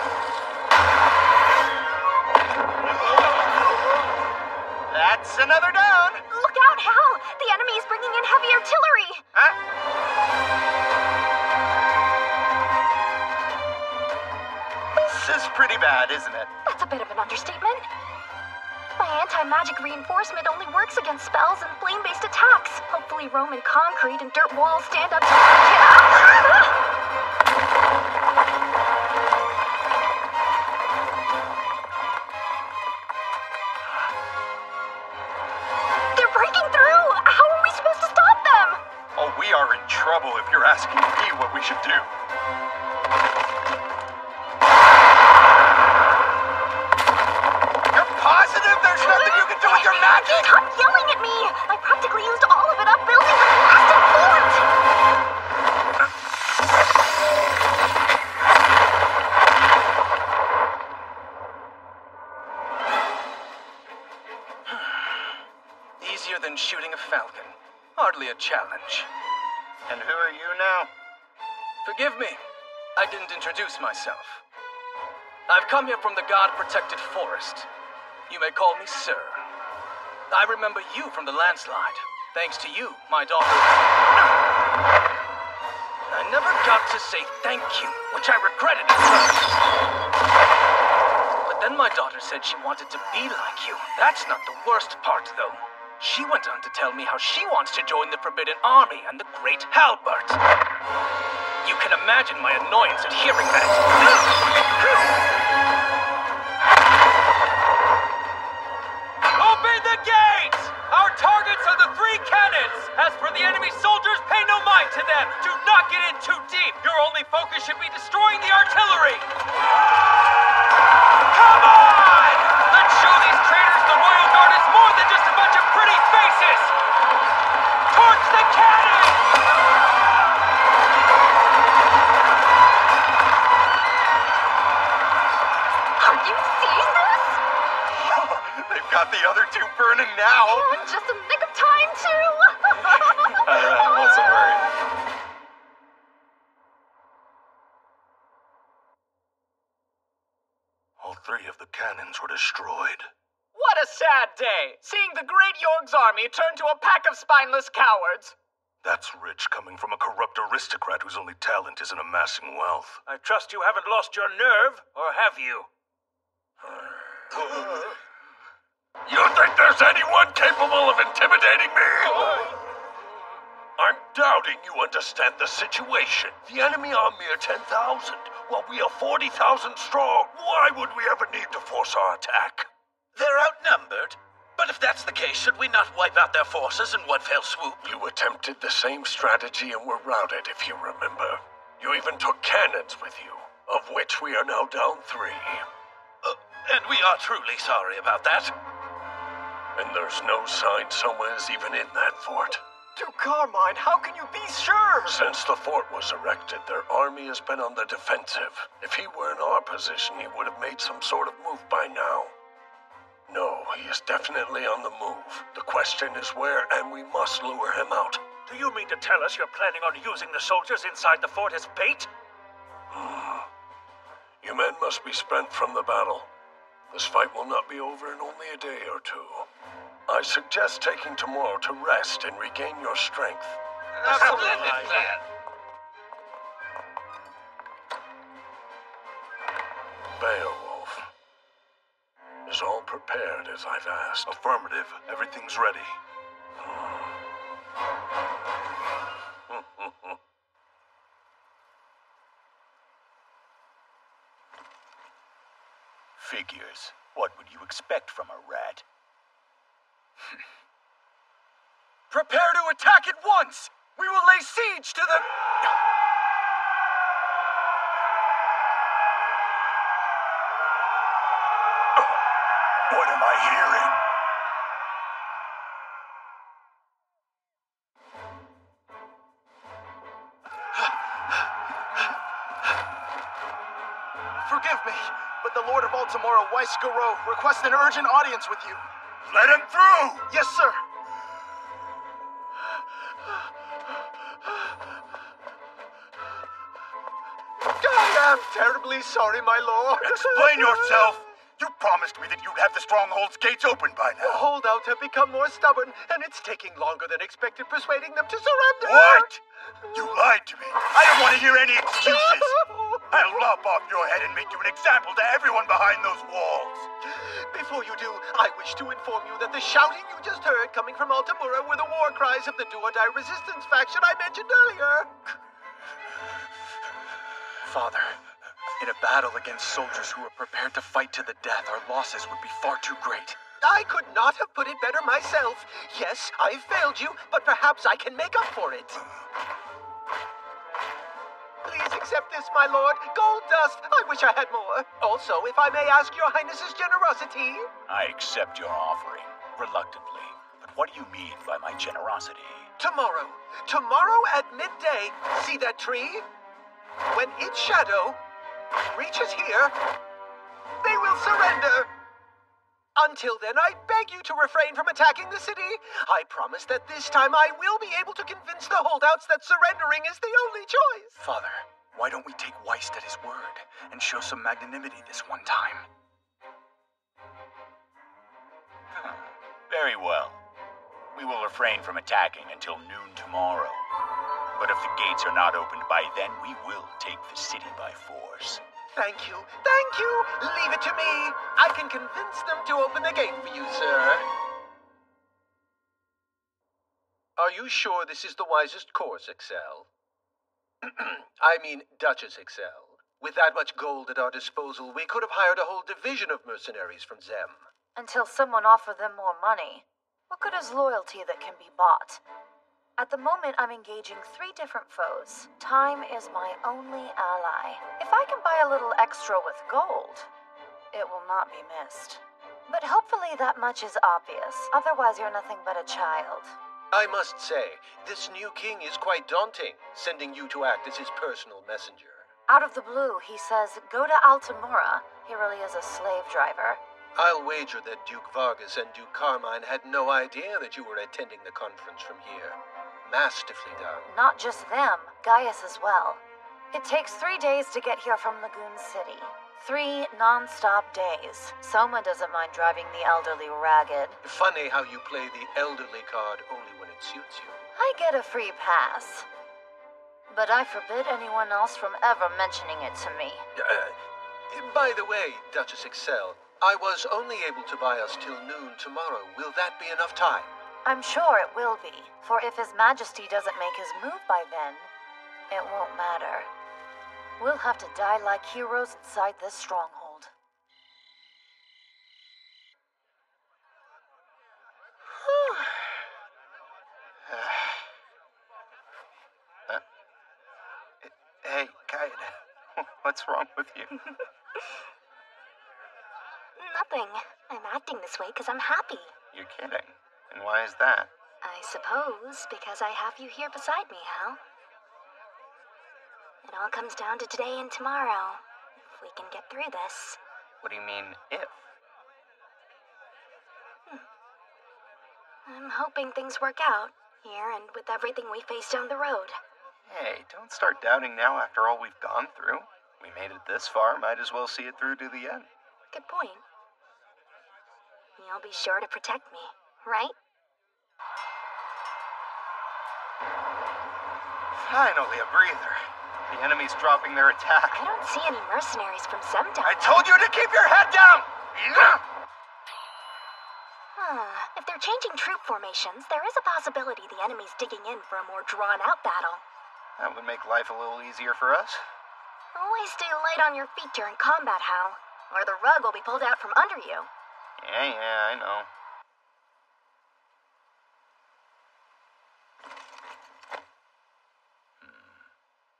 That's another down. Look out, Hal! The enemy is bringing in heavy artillery! Huh? This is pretty bad, isn't it? That's a bit of an understatement. My anti-magic reinforcement only works against spells and flame-based attacks. Hopefully Roman concrete and dirt walls stand up to They're breaking through! How are we supposed to stop them? Oh, we are in trouble if you're asking me what we should do. Positive there's nothing you can do with your magic? Stop yelling at me! I practically used all of it up building the blasted fort! Easier than shooting a falcon. Hardly a challenge. And who are you now? Forgive me. I didn't introduce myself. I've come here from the God-protected forest. You may call me Sir. I remember you from the landslide. Thanks to you, my daughter... I never got to say thank you, which I regretted at first. But then my daughter said she wanted to be like you. That's not the worst part, though. She went on to tell me how she wants to join the Forbidden Army and the Great Halbert. You can imagine my annoyance at hearing that. Open the gates! Our targets are the 3 cannons! As for the enemy soldiers, pay no mind to them! Do not get in too deep! Your only focus should be destroying the artillery! Come on! Let's show these traitors the Royal Guard is more than just a bunch of pretty faces! Torch the cannon! Are you seeing this? They've got the other 2 burning now. Just a nick of time, too! I wasn't worried. All 3 of the cannons were destroyed. What a sad day! Seeing the great Yorg's army turn to a pack of spineless cowards! That's rich coming from a corrupt aristocrat whose only talent is in amassing wealth. I trust you haven't lost your nerve, or have you? You think there's anyone capable of intimidating me? I'm doubting you understand the situation. The enemy are mere 10,000, while we are 40,000 strong. Why would we ever need to force our attack? They're outnumbered. But if that's the case, should we not wipe out their forces in one fell swoop? You attempted the same strategy and were routed, if you remember. You even took cannons with you, of which we are now down 3. And we are truly sorry about that. And there's no sign Soma is even in that fort. Duke Carmine, how can you be sure? Since the fort was erected, their army has been on the defensive. If he were in our position, he would have made some sort of move by now. No, he is definitely on the move. The question is where, and we must lure him out. Do you mean to tell us you're planning on using the soldiers inside the fort as bait? You men must be spent from the battle. This fight will not be over in only a day or 2. I suggest taking tomorrow to rest and regain your strength. Absolutely. Beowulf. Is all prepared as I've asked? Affirmative. Everything's ready. Figures. What would you expect from a rat? Prepare to attack at once! We will lay siege to the... What am I hearing? Forgive me, but the Lord of Altamora, Weiss-Garou, requests an urgent audience with you. Let him through! Yes, sir. I am terribly sorry, my lord. Explain yourself! You promised me that you'd have the Stronghold's gates open by The now. holdouts have become more stubborn, and it's taking longer than expected persuading them to surrender. What? You lied to me. I don't want to hear any excuses. I'll lop off your head and make you an example to everyone behind those walls. Before you do, I wish to inform you that the shouting you just heard coming from Altamura were the war cries of the do-or-die resistance faction I mentioned earlier. Father, in a battle against soldiers who are prepared to fight to the death, our losses would be far too great. I could not have put it better myself. Yes, I failed you, but perhaps I can make up for it. Please accept this, my lord. Gold dust. I wish I had more. Also, if I may ask your highness's generosity. I accept your offering, reluctantly. But what do you mean by my generosity? Tomorrow at midday, see that tree? When its shadow reaches here, they will surrender. Until then, I beg you to refrain from attacking the city. I promise that this time I will be able to convince the holdouts that surrendering is the only choice. Father, why don't we take Weist at his word and show some magnanimity this one time? Very well. We will refrain from attacking until noon tomorrow. But if the gates are not opened by then, we will take the city by force. Thank you. Leave it to me. I can convince them to open the gate for you, sir. Are you sure this is the wisest course, Excel? I mean, Duchess Excel. With that much gold at our disposal, we could have hired a whole division of mercenaries from Zem. Until someone offered them more money. What good is loyalty that can be bought? At the moment, I'm engaging 3 different foes. Time is my only ally. If I can buy a little extra with gold, it will not be missed. But hopefully that much is obvious. Otherwise, you're nothing but a child. I must say, this new king is quite daunting, sending you to act as his personal messenger. Out of the blue, he says, go to Altamura. He really is a slave driver. I'll wager that Duke Vargas and Duke Carmine had no idea that you were attending the conference from here. Masterfully done. Not just them, Gaius as well. It takes 3 days to get here from Lagoon City. 3 non-stop days. Soma doesn't mind driving the elderly ragged. Funny how you play the elderly card only when it suits you. I get a free pass. But I forbid anyone else from ever mentioning it to me. By the way, Duchess Excel, I was only able to buy us till noon tomorrow. Will that be enough time? I'm sure it will be, for if His Majesty doesn't make his move by then, it won't matter. We'll have to die like heroes inside this stronghold. Hey, Kaede, what's wrong with you? Nothing. I'm acting this way because I'm happy. You're kidding. And why is that? I suppose because I have you here beside me, Hal. It all comes down to today and tomorrow. If we can get through this. What do you mean, if? I'm hoping things work out here and with everything we face down the road. Hey, don't start doubting now after all we've gone through. We made it this far, might as well see it through to the end. Good point. You'll be sure to protect me, right? Finally, a breather. The enemy's dropping their attack. I don't see any mercenaries from Zemda. I told you to keep your head down! If they're changing troop formations, there is a possibility the enemy's digging in for a more drawn-out battle. That would make life a little easier for us. Always stay light on your feet during combat, Hal, or the rug will be pulled out from under you. Yeah, I know.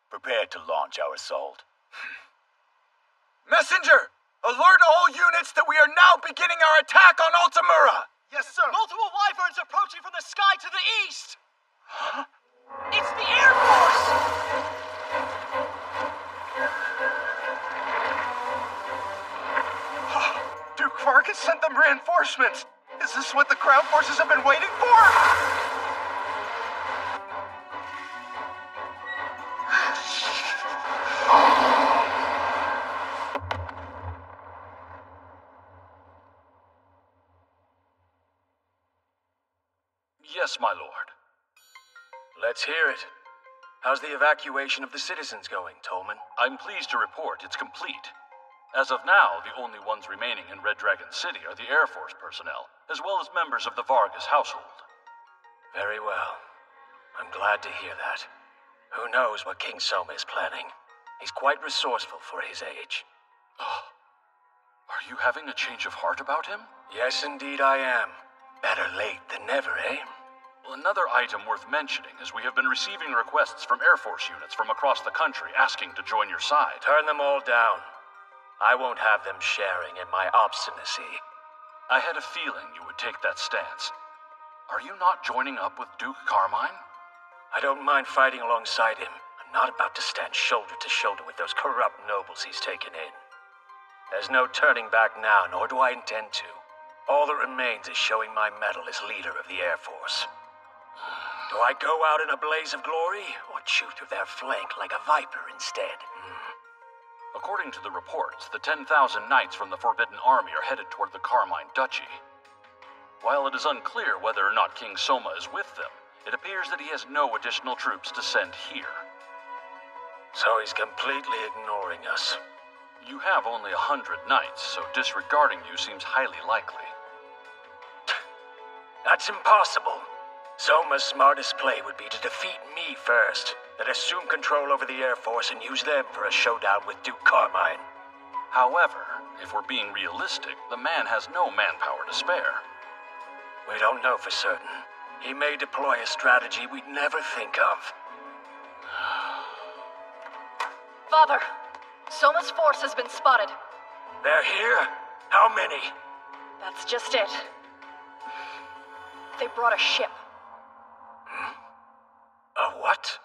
Prepare to launch our assault. Messenger! Alert all units that we are now beginning our attack on Altamura! Yes, sir. Multiple wyverns approaching from the sky to the east! Huh? It's the Air Force! Vargas sent them reinforcements! Is this what the Crown forces have been waiting for? Yes, my lord. Let's hear it. How's the evacuation of the citizens going, Tolman? I'm pleased to report it's complete. As of now, the only ones remaining in Red Dragon City are the Air Force personnel, as well as members of the Vargas household. Very well. I'm glad to hear that. Who knows what King Soma is planning? He's quite resourceful for his age. Oh, are you having a change of heart about him? Yes, indeed I am. Better late than never, eh? Well, another item worth mentioning is we have been receiving requests from Air Force units from across the country asking to join your side. Turn them all down. I won't have them sharing in my obstinacy. I had a feeling you would take that stance. Are you not joining up with Duke Carmine? I don't mind fighting alongside him. I'm not about to stand shoulder to shoulder with those corrupt nobles he's taken in. There's no turning back now, nor do I intend to. All that remains is showing my mettle as leader of the Air Force. Do I go out in a blaze of glory, or chew through their flank like a viper instead? According to the reports, the 10,000 knights from the Forbidden Army are headed toward the Carmine Duchy. While it is unclear whether or not King Soma is with them, it appears that he has no additional troops to send here. So he's completely ignoring us. You have only 100 knights, so disregarding you seems highly likely. That's impossible. Soma's smartest play would be to defeat me first, then assume control over the Air Force and use them for a showdown with Duke Carmine. However, if we're being realistic, the man has no manpower to spare. We don't know for certain. He may deploy a strategy we'd never think of. Father, Soma's force has been spotted. They're here? How many? That's just it. They brought a ship. A what?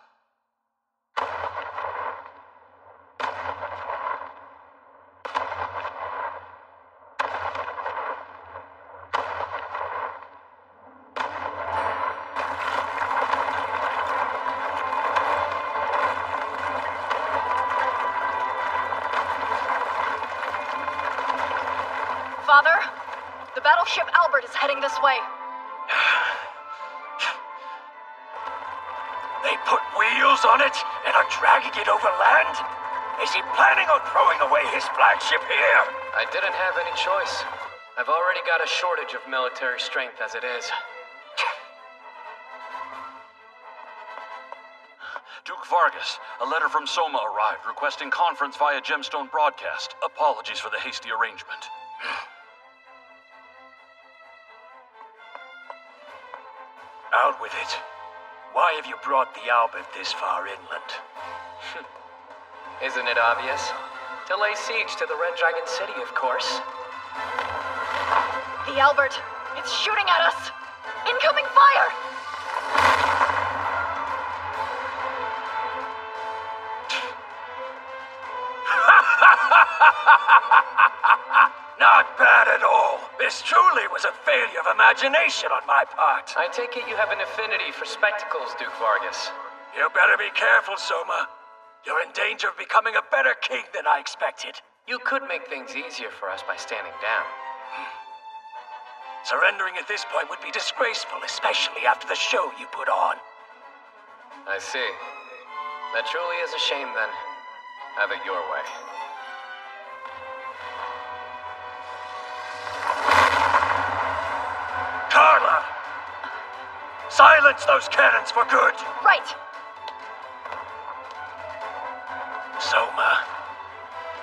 Father, the battleship Albert is heading this way. They put wheels on it and are dragging it over land? Is he planning on throwing away his flagship here? I didn't have any choice. I've already got a shortage of military strength as it is. Duke Vargas, a letter from Soma arrived requesting conference via Gemstone broadcast. Apologies for the hasty arrangement. Out with it. Why have you brought the Albert this far inland? Isn't it obvious? To lay siege to the Red Dragon City, of course. The Albert, it's shooting at us! Incoming fire! Not bad at all. This truly was a failure of imagination on my part. I take it you have an affinity for spectacles, Duke Vargas. You better be careful, Soma. You're in danger of becoming a better king than I expected. You could make things easier for us by standing down. Surrendering at this point would be disgraceful, especially after the show you put on. I see. That truly is a shame, then. Have it your way. Carla! Silence those cannons for good! Right! Soma,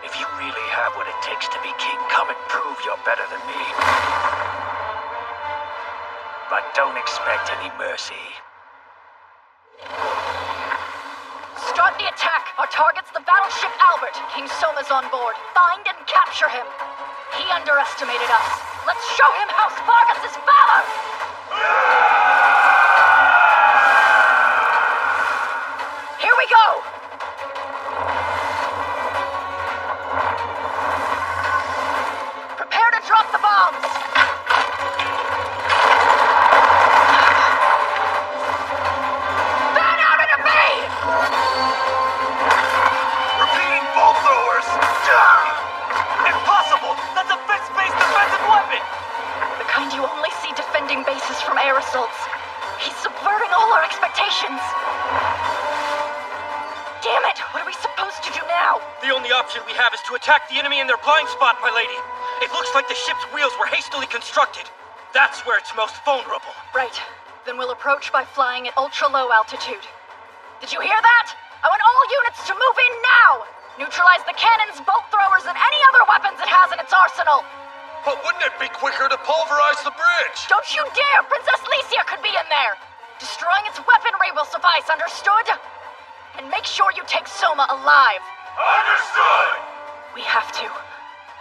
if you really have what it takes to be king, come and prove you're better than me. But don't expect any mercy. Start the attack! Our target's the battleship Albert. King Soma's on board. Find and capture him. He underestimated us. Let's show him House Vargas' valor! Here we go! Prepare to drop the bomb! we have is to attack the enemy in their blind spot, my lady. It looks like the ship's wheels were hastily constructed. That's where it's most vulnerable. Right. Then we'll approach by flying at ultra-low altitude. Did you hear that? I want all units to move in now! Neutralize the cannons, bolt throwers, and any other weapons it has in its arsenal! But wouldn't it be quicker to pulverize the bridge? Don't you dare! Princess Lycia could be in there! Destroying its weaponry will suffice, understood? And make sure you take Soma alive. Understood! We have to.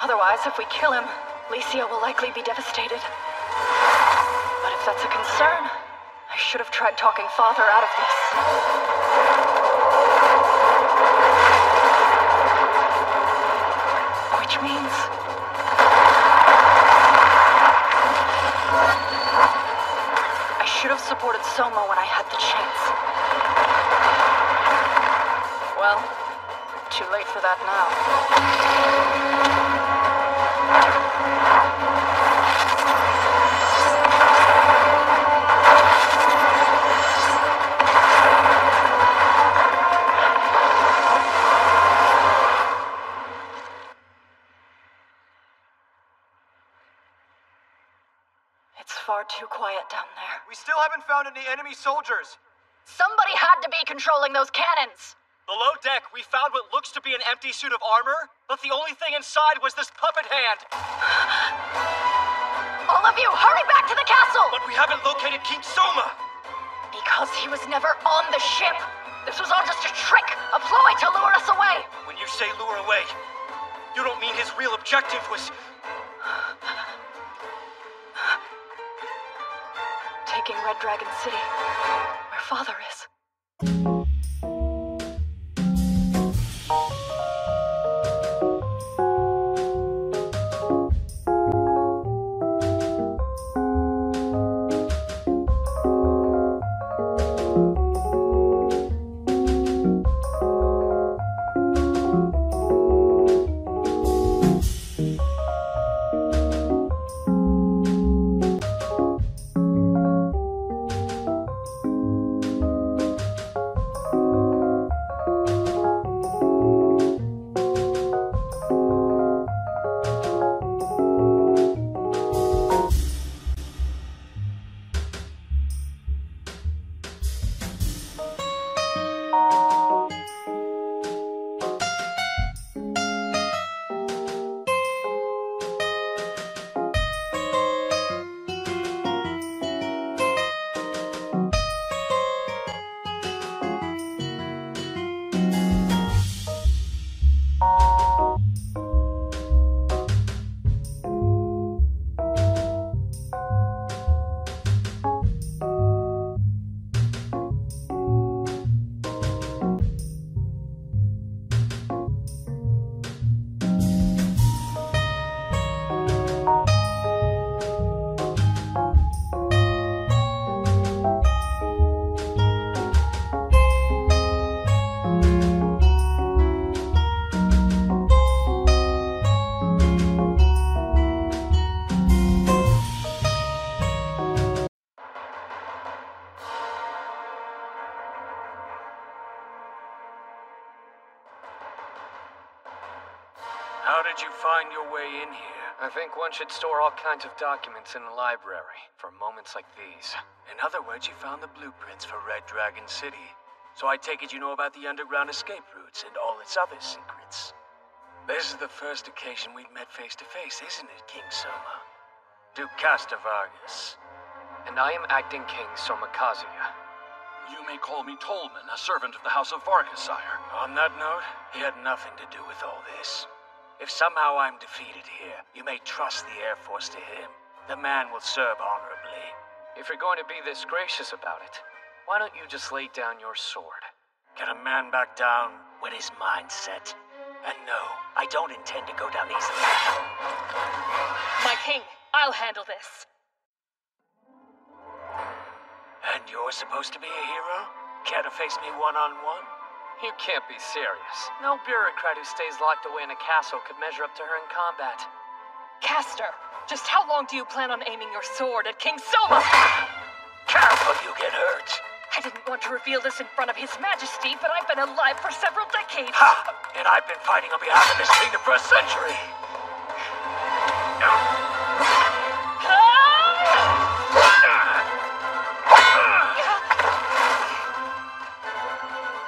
Otherwise, if we kill him, Lycia will likely be devastated. But if that's a concern, I should have tried talking Father out of this. Which means... I should have supported Soma when I had the chance. Well, too late for that now. Far too quiet down there. We still haven't found any enemy soldiers. Somebody had to be controlling those cannons. Below deck, we found what looks to be an empty suit of armor, but the only thing inside was this puppet hand. All of you, hurry back to the castle! But we haven't located King Soma! Because he was never on the ship. This was all just a trick, a ploy to lure us away. When you say lure away, you don't mean his real objective was... taking Red Dragon City, where Father is. How did you find your way in here? I think one should store all kinds of documents in the library for moments like these. In other words, you found the blueprints for Red Dragon City. So I take it you know about the underground escape routes and all its other secrets. This is the first occasion we've met face to face, isn't it, King Soma? Duke Castor Vargas. And I am acting King Soma Kazuya. You may call me Tolman, a servant of the House of Vargas, sire. On that note, he had nothing to do with all this. If somehow I'm defeated here, you may trust the Air Force to him. The man will serve honorably. If you're going to be this gracious about it, why don't you just lay down your sword? Can a man back down when his mind's set? And no, I don't intend to go down easily. My king, I'll handle this. And you're supposed to be a hero? Care to face me one-on-one? You can't be serious. No bureaucrat who stays locked away in a castle could measure up to her in combat. Castor, just how long do you plan on aiming your sword at King Soma? Careful, you get hurt. I didn't want to reveal this in front of His Majesty, but I've been alive for several decades. Ha! And I've been fighting on behalf of this kingdom for a century.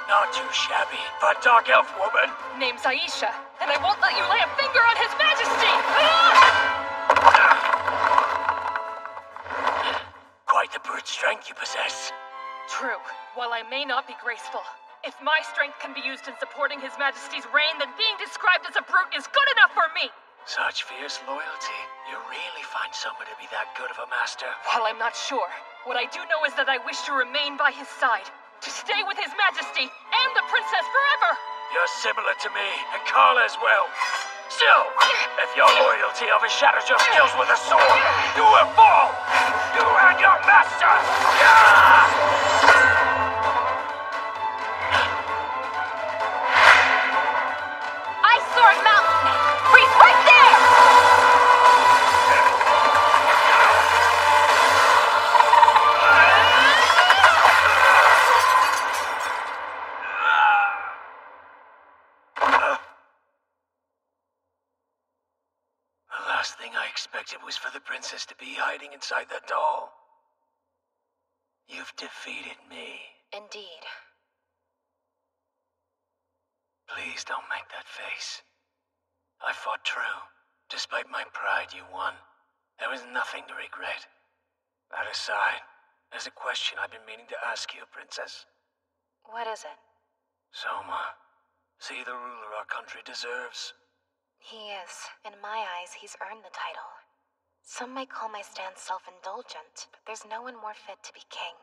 Not too shabby, but dark elf woman. Name's Aisha, and I won't let you lay a finger on His Majesty! Quite the brute strength you possess. True. While I may not be graceful, if my strength can be used in supporting His Majesty's reign, then being described as a brute is good enough for me! Such fierce loyalty. You really find someone to be that good of a master? While I'm not sure, what I do know is that I wish to remain by his side, to stay with His Majesty and the princess forever! You're similar to me, and Carla as well. Still, if your loyalty overshadows your skills with a sword, you will fall! You and your master! Ice Sword Mountain! Freeze right there! The last thing I expected was for the princess to be hiding inside that doll. You've defeated me. Indeed. Please don't make that face. I fought true. Despite my pride, you won. There was nothing to regret. That aside, there's a question I've been meaning to ask you, Princess. What is it? Soma, see the ruler our country deserves? He is. In my eyes, he's earned the title. Some might call my stance self-indulgent, but there's no one more fit to be king.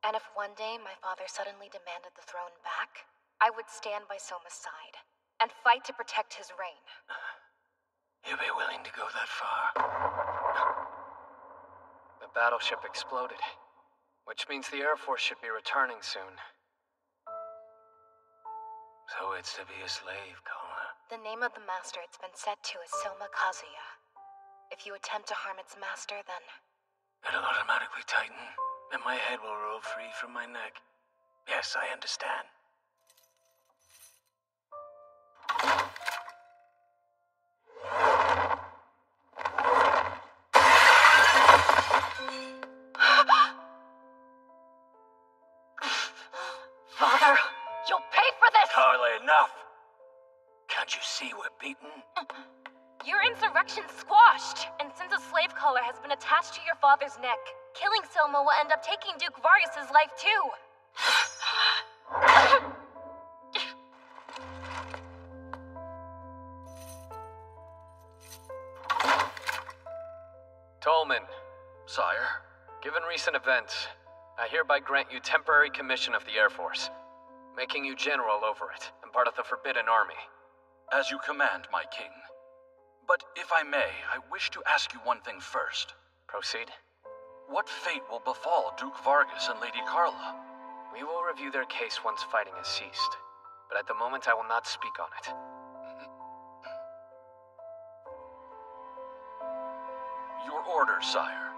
And if one day my father suddenly demanded the throne back, I would stand by Soma's side and fight to protect his reign. You'd be willing to go that far? The battleship exploded, which means the Air Force should be returning soon. So it's to be a slave, Carla. The name of the master it's been set to is Soma Kazuya. If you attempt to harm its master, then... It'll automatically tighten, and my head will roll free from my neck. Yes, I understand. Father, you'll pay for this! Carla, enough! Can't you see we're beaten? Your insurrection's squashed, and since a slave collar has been attached to your father's neck, killing Soma will end up taking Duke Vargas' life too. Tolman. Sire? Given recent events, I hereby grant you temporary commission of the Air Force, making you general over it and part of the Forbidden Army. As you command, my king. But if I may, I wish to ask you one thing first. Proceed. What fate will befall Duke Vargas and Lady Carla? We will review their case once fighting has ceased, but at the moment I will not speak on it. Your orders, sire.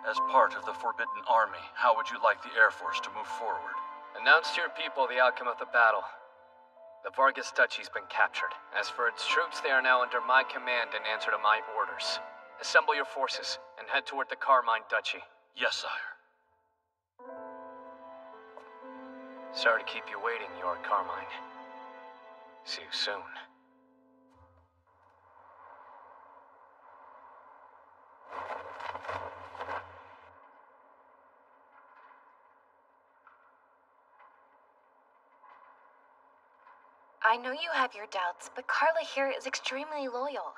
As part of the Forbidden Army, how would you like the Air Force to move forward? Announce to your people the outcome of the battle. The Vargas Duchy's been captured. As for its troops, they are now under my command and answer to my orders. Assemble your forces and head toward the Carmine Duchy. Yes, sire. Sorry to keep you waiting, Your Carmine. See you soon. I know you have your doubts, but Carla here is extremely loyal.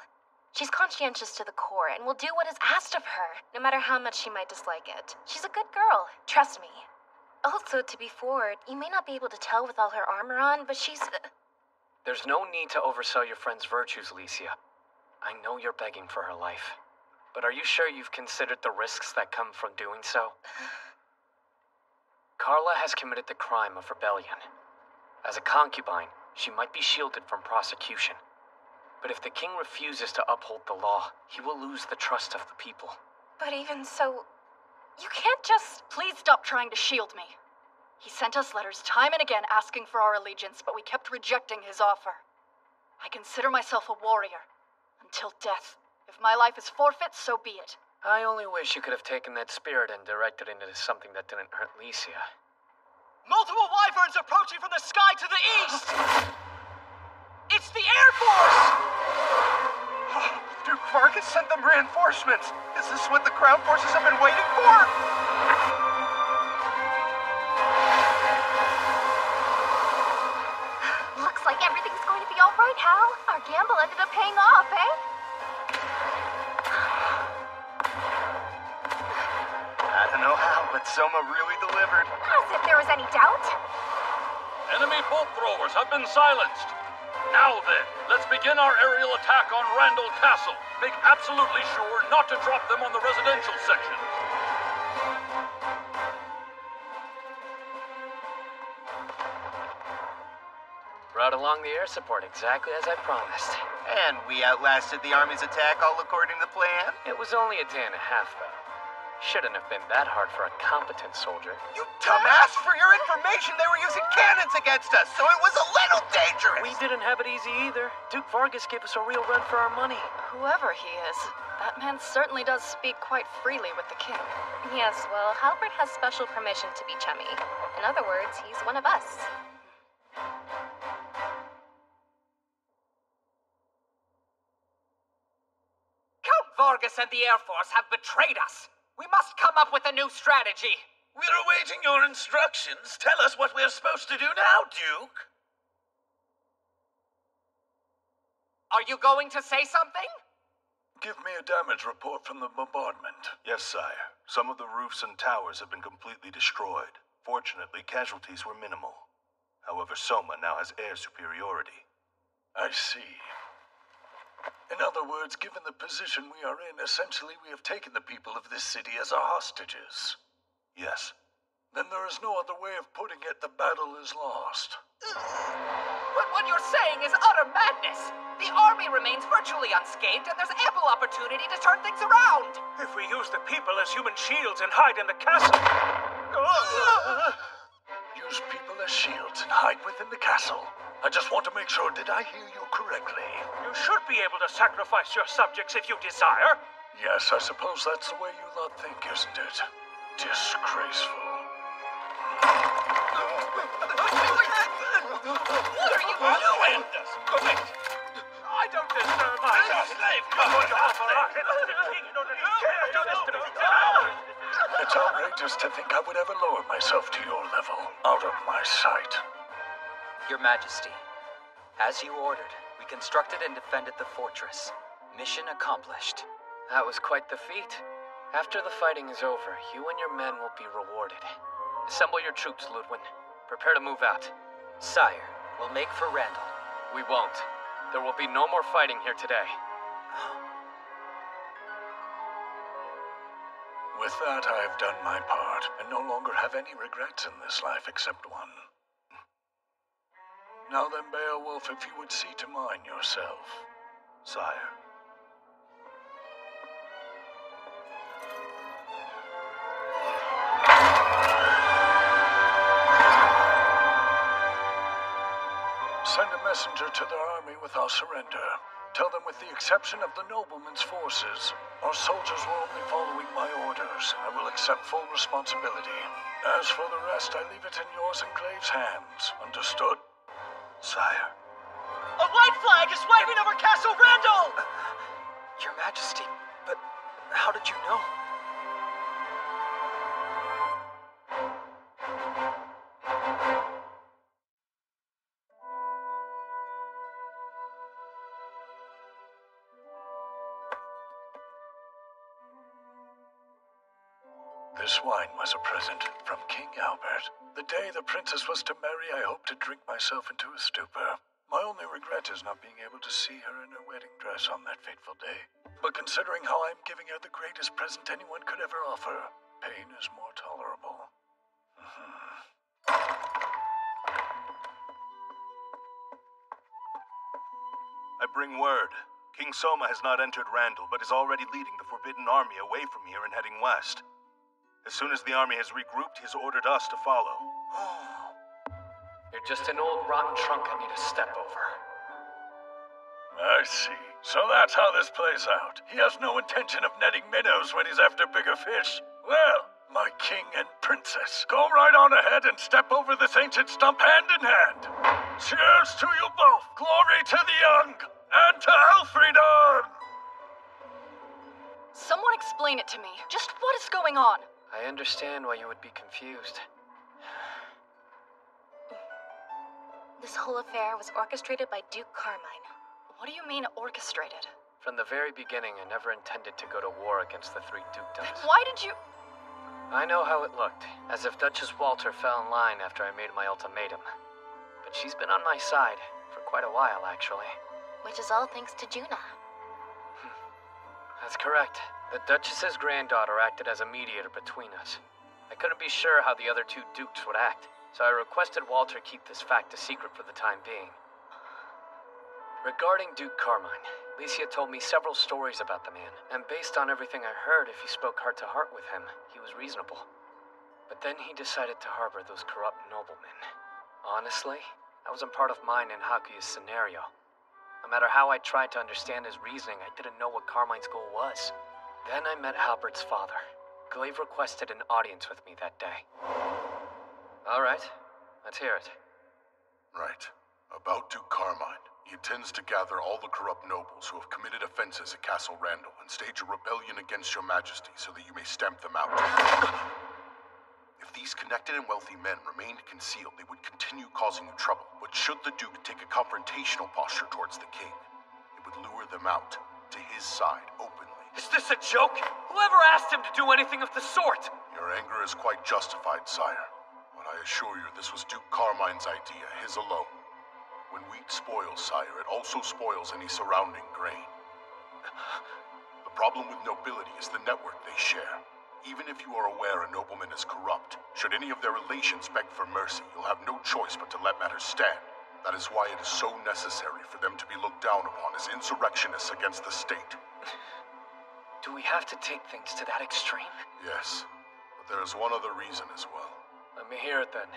She's conscientious to the core and will do what is asked of her, no matter how much she might dislike it. She's a good girl, trust me. Also, to be forward, you may not be able to tell with all her armor on, but she's... There's no need to oversell your friend's virtues, Alicia. I know you're begging for her life. But are you sure you've considered the risks that come from doing so? Carla has committed the crime of rebellion. As a concubine, she might be shielded from prosecution. But if the king refuses to uphold the law, he will lose the trust of the people. But even so, you can't just... Please stop trying to shield me. He sent us letters time and again asking for our allegiance, but we kept rejecting his offer. I consider myself a warrior. Until death. If my life is forfeit, so be it. I only wish you could have taken that spirit and directed it into something that didn't hurt Licia. Multiple wyverns approaching from the sky to the east! It's the Air Force! Duke Vargas sent them reinforcements. Is this what the Crown forces have been waiting for? Looks like everything's going to be all right, Hal. Our gamble ended up paying off, eh? I don't know how, but Soma really delivered. As if there was any doubt. Enemy bolt throwers have been silenced. Now then, let's begin our aerial attack on Randall Castle. Make absolutely sure not to drop them on the residential section. Brought along the air support exactly as I promised. And we outlasted the army's attack all according to plan? It was only a day and a half, though. Shouldn't have been that hard for a competent soldier. You dumbass! For your information, they were using cannons against us, so it was a little dangerous! We didn't have it easy either. Duke Vargas gave us a real run for our money. Whoever he is, that man certainly does speak quite freely with the king. Yes, well, Halbert has special permission to be chummy. In other words, he's one of us. Count Vargas and the Air Force have betrayed us. We must come up with a new strategy. We're awaiting your instructions. Tell us what we're supposed to do now, Duke. Are you going to say something? Give me a damage report from the bombardment. Yes, sire. Some of the roofs and towers have been completely destroyed. Fortunately, casualties were minimal. However, Soma now has air superiority. I see. In other words, given the position we are in, essentially we have taken the people of this city as our hostages. Yes. Then there is no other way of putting it. The battle is lost. But what you're saying is utter madness. The army remains virtually unscathed, and there's ample opportunity to turn things around. If we use the people as human shields and hide in the castle... Use people as shields and hide within the castle. I just want to make sure, did I hear you correctly? You should be able to sacrifice your subjects if you desire. Yes, I suppose that's the way you lot think, isn't it? Disgraceful. What are you doing? Wait! I don't deserve my slave. Come on, It's outrageous to think I would ever lower myself to your level, out of my sight. Your Majesty, as you ordered, we constructed and defended the fortress. Mission accomplished. That was quite the feat. After the fighting is over, you and your men will be rewarded. Assemble your troops, Ludwin. Prepare to move out. Sire, we'll make for Randall. We won't. There will be no more fighting here today. With that, I have done my part, and no longer have any regrets in this life except one. Now then, Beowulf, if you would see to mine yourself. Sire. Send a messenger to their army with our surrender. Tell them with the exception of the nobleman's forces, our soldiers were only following my orders. I will accept full responsibility. As for the rest, I leave it in yours and Glaive's hands. Understood? Sire. A white flag is waving over Castle Randall! Your Majesty, but how did you know? This wine was a present from King Albert. The day the princess was to marry, I hoped to drink myself into a stupor. My only regret is not being able to see her in her wedding dress on that fateful day. But considering how I'm giving her the greatest present anyone could ever offer, pain is more tolerable. I bring word. King Soma has not entered Randall, but is already leading the Forbidden Army away from here and heading west. As soon as the army has regrouped, he's ordered us to follow. You're just an old rotten trunk I need to step over. I see. So that's how this plays out. He has no intention of netting minnows when he's after bigger fish. Well, my king and princess, go right on ahead and step over this ancient stump hand in hand. Cheers to you both. Glory to the young and to Elfrieden! Someone explain it to me. Just what is going on? I understand why you would be confused. This whole affair was orchestrated by Duke Carmine. What do you mean, orchestrated? From the very beginning, I never intended to go to war against the three dukedoms. Why did you... I know how it looked, as if Duchess Walter fell in line after I made my ultimatum. But she's been on my side for quite a while, actually. Which is all thanks to Juna. That's correct. The Duchess's granddaughter acted as a mediator between us. I couldn't be sure how the other two dukes would act, so I requested Walter keep this fact a secret for the time being. Regarding Duke Carmine, Licia told me several stories about the man, and based on everything I heard, if you spoke heart to heart with him, he was reasonable. But then he decided to harbor those corrupt noblemen. Honestly, that wasn't part of mine and Hakuya's scenario. No matter how I tried to understand his reasoning, I didn't know what Carmine's goal was. Then I met Halbert's father. Glaive requested an audience with me that day. All right, let's hear it. Right. About Duke Carmine. He intends to gather all the corrupt nobles who have committed offenses at Castle Randall and stage a rebellion against your majesty so that you may stamp them out. If these connected and wealthy men remained concealed, they would continue causing you trouble. But should the Duke take a confrontational posture towards the king, it would lure them out to his side openly. Is this a joke? Whoever asked him to do anything of the sort? Your anger is quite justified, sire. But I assure you this was Duke Carmine's idea, his alone. When wheat spoils, sire, it also spoils any surrounding grain. The problem with nobility is the network they share. Even if you are aware a nobleman is corrupt, should any of their relations beg for mercy, you'll have no choice but to let matters stand. That is why it is so necessary for them to be looked down upon as insurrectionists against the state. Do we have to take things to that extreme? Yes, but there is one other reason as well. Let me hear it then.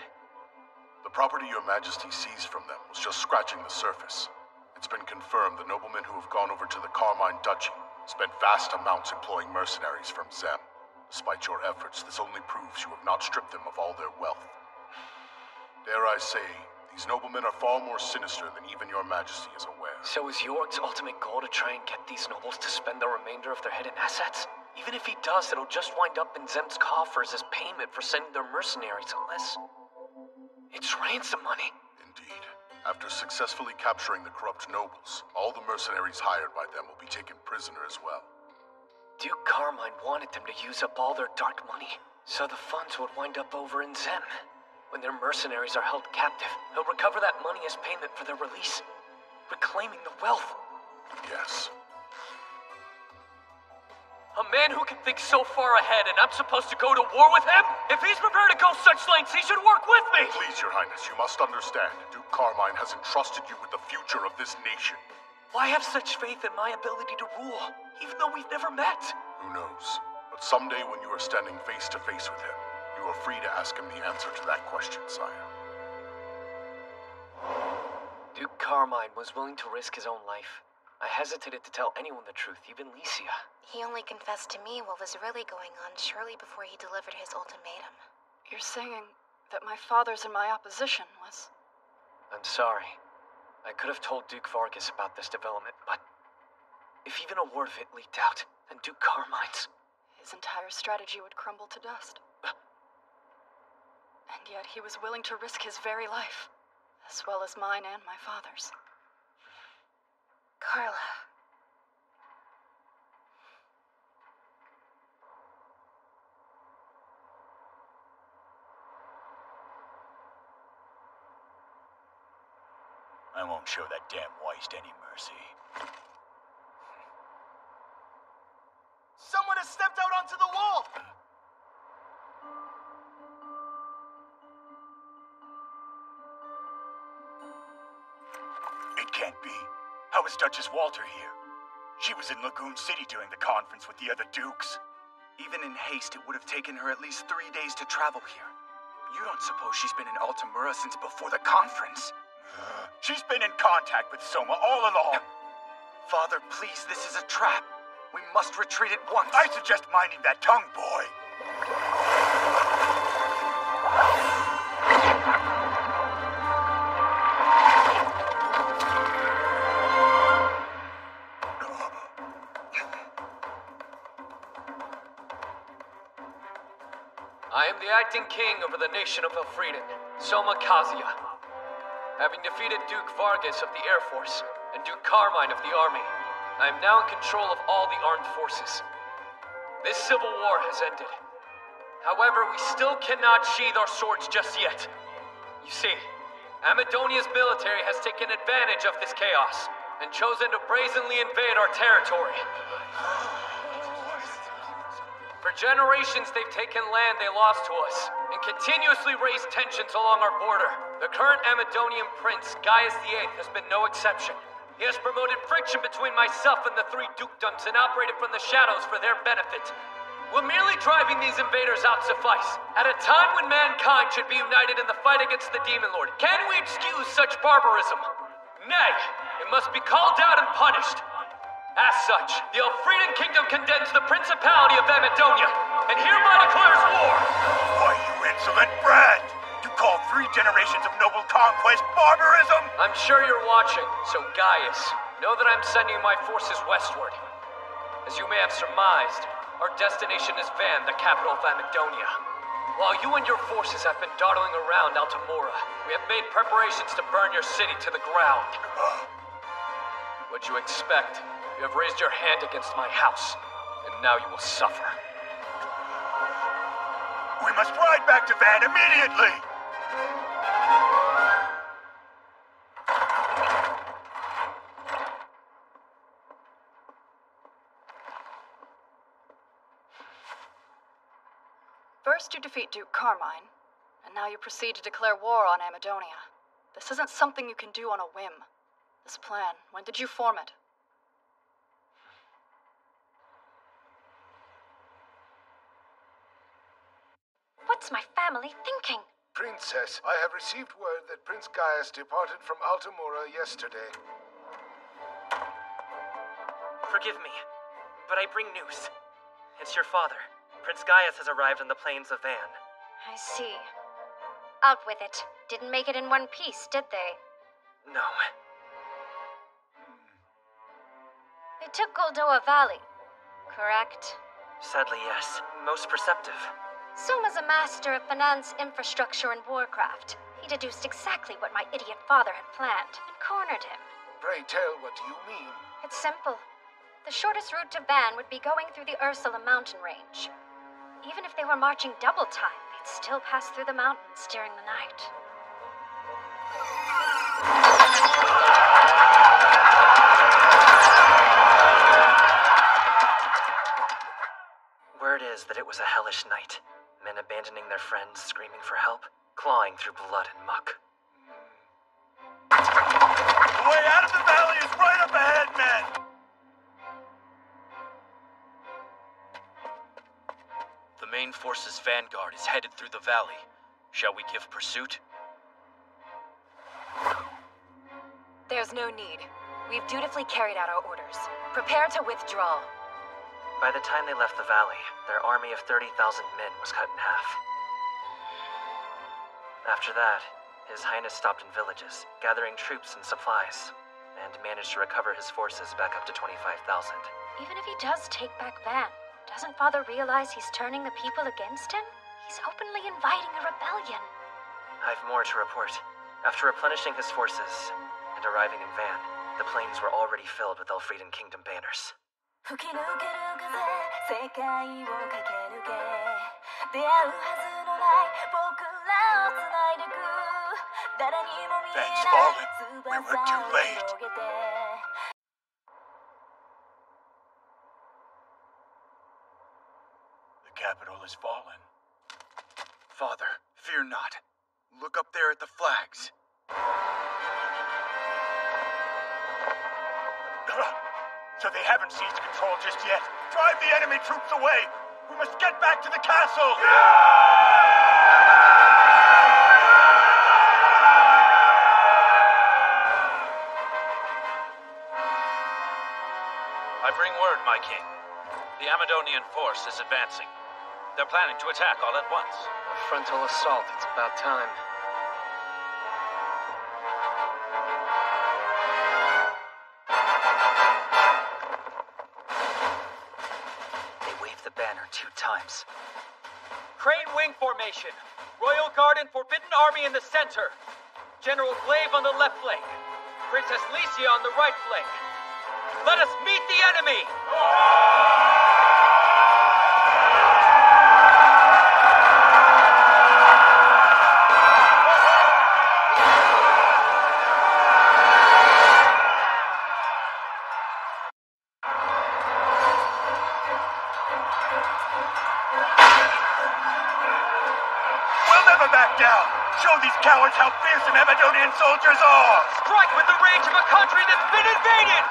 The property your majesty seized from them was just scratching the surface. It's been confirmed the noblemen who have gone over to the Carmine Duchy spent vast amounts employing mercenaries from Zem. Despite your efforts, this only proves you have not stripped them of all their wealth. Dare I say, these noblemen are far more sinister than even your majesty is aware. So is Jorg's ultimate goal to try and get these nobles to spend the remainder of their hidden assets? Even if he does, it'll just wind up in Zem's coffers as payment for sending their mercenaries, unless... it's ransom money. Indeed. After successfully capturing the corrupt nobles, all the mercenaries hired by them will be taken prisoner as well. Duke Carmine wanted them to use up all their dark money, so the funds would wind up over in Zem. When their mercenaries are held captive, he'll recover that money as payment for their release, reclaiming the wealth. Yes. A man who can think so far ahead, and I'm supposed to go to war with him? If he's prepared to go such lengths, he should work with me! Please, your highness, you must understand. Duke Carmine has entrusted you with the future of this nation. Why have such faith in my ability to rule, even though we've never met? Who knows? But someday when you are standing face to face with him, you are free to ask him the answer to that question, sire. Duke Carmine was willing to risk his own life. I hesitated to tell anyone the truth, even Licia. He only confessed to me what was really going on shortly before he delivered his ultimatum. You're saying that my father's in my opposition was... I'm sorry. I could have told Duke Vargas about this development, but if even a word of it leaked out, then Duke Carmine's... his entire strategy would crumble to dust. And yet he was willing to risk his very life, as well as mine and my father's. Carla. I won't show that damn Weist any mercy. Someone has stepped out onto the wall! It can't be. How is Duchess Walter here? She was in Lagoon City during the conference with the other dukes. Even in haste, it would have taken her at least 3 days to travel here. You don't suppose she's been in Altamura since before the conference? She's been in contact with Soma all along. Father, please, this is a trap. We must retreat at once. I suggest minding that tongue, boy. I am the acting king over the nation of Elfrieden, Soma Kazuya. Having defeated Duke Vargas of the Air Force and Duke Carmine of the Army, I am now in control of all the armed forces. This civil war has ended. However, we still cannot sheathe our swords just yet. You see, Amadonia's military has taken advantage of this chaos and chosen to brazenly invade our territory. For generations, they've taken land they lost to us and continuously raised tensions along our border. The current Amadonian prince, Gaius VIII, has been no exception. He has promoted friction between myself and the three dukedoms and operated from the shadows for their benefit. Will merely driving these invaders out suffice? At a time when mankind should be united in the fight against the Demon Lord, can we excuse such barbarism? Nay, it must be called out and punished. As such, the Elfrieden Kingdom condemns the Principality of Amadonia, and hereby declares war! Why, you insolent brat! You call 3 generations of noble conquest barbarism? I'm sure you're watching, so Gaius, know that I'm sending my forces westward. As you may have surmised, our destination is Van, the capital of Amadonia. While you and your forces have been dawdling around Altamura, we have made preparations to burn your city to the ground. What'd you expect? You have raised your hand against my house, and now you will suffer. We must ride back to Van immediately! First you defeat Duke Carmine, and now you proceed to declare war on Amadonia. This isn't something you can do on a whim. This plan, when did you form it? What's my family thinking? Princess, I have received word that Prince Gaius departed from Altamura yesterday. Forgive me, but I bring news. It's your father. Prince Gaius has arrived on the plains of Van. I see. Out with it. Didn't make it in one piece, did they? No. They took Goldoa Valley, correct? Sadly, yes. Most perceptive. Soma's a master of finance, infrastructure, and warcraft. He deduced exactly what my idiot father had planned and cornered him. Pray tell, what do you mean? It's simple. The shortest route to Van would be going through the Ursula mountain range. Even if they were marching double time, they'd still pass through the mountains during the night. Word is that it was a hellish night. Men abandoning their friends, screaming for help, clawing through blood and muck. The way out of the valley is right up ahead, men! The main force's vanguard is headed through the valley. Shall we give pursuit? There's no need. We've dutifully carried out our orders. Prepare to withdraw. By the time they left the valley, their army of 30,000 men was cut in half. After that, His Highness stopped in villages, gathering troops and supplies, and managed to recover his forces back up to 25,000. Even if he does take back Van, doesn't Father realize he's turning the people against him? He's openly inviting a rebellion. I've more to report. After replenishing his forces and arriving in Van, the plains were already filled with Elfrieden Kingdom banners. 吹き抜ける風世界を駆け抜け出会うはずのない僕らをつないでく誰にも見えない翼を広げて The capital has fallen. Father, fear not. Look up there at the flags. So they haven't seized control just yet. Drive the enemy troops away. We must get back to the castle. Yeah! Bring word, my king. The Amadonian force is advancing. They're planning to attack all at once. A frontal assault. It's about time. They waved the banner 2 times. Crane wing formation. Royal Guard and Forbidden Army in the center. General Glaive on the left flank. Princess Licia on the right flank. Let us meet the enemy! We'll never back down! Show these cowards how fearsome Amadonian soldiers are! Strike with the rage of a country that's been invaded!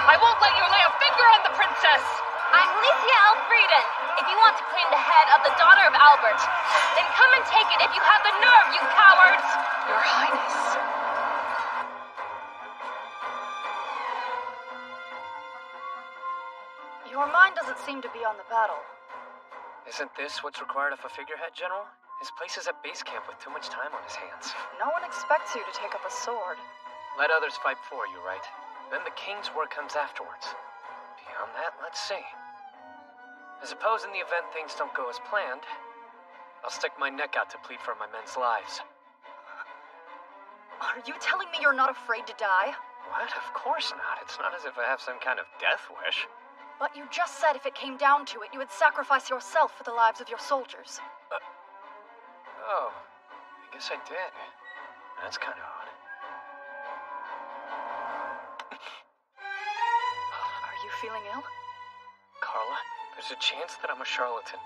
I won't let you lay a finger on the princess! I'm Licia Elfrieden. If you want to claim the head of the daughter of Albert, then come and take it if you have the nerve, you cowards! Your Highness. Your mind doesn't seem to be on the battle. Isn't this what's required of a figurehead, General? His place is at base camp with too much time on his hands. No one expects you to take up a sword. Let others fight for you, right? Then the king's work comes afterwards. Beyond that, let's see. I suppose in the event things don't go as planned, I'll stick my neck out to plead for my men's lives. Are you telling me you're not afraid to die? What? Of course not. It's not as if I have some kind of death wish. But you just said if it came down to it, you would sacrifice yourself for the lives of your soldiers. Oh, I guess I did. That's kind of odd. Are you feeling ill? Carla, there's a chance that I'm a charlatan.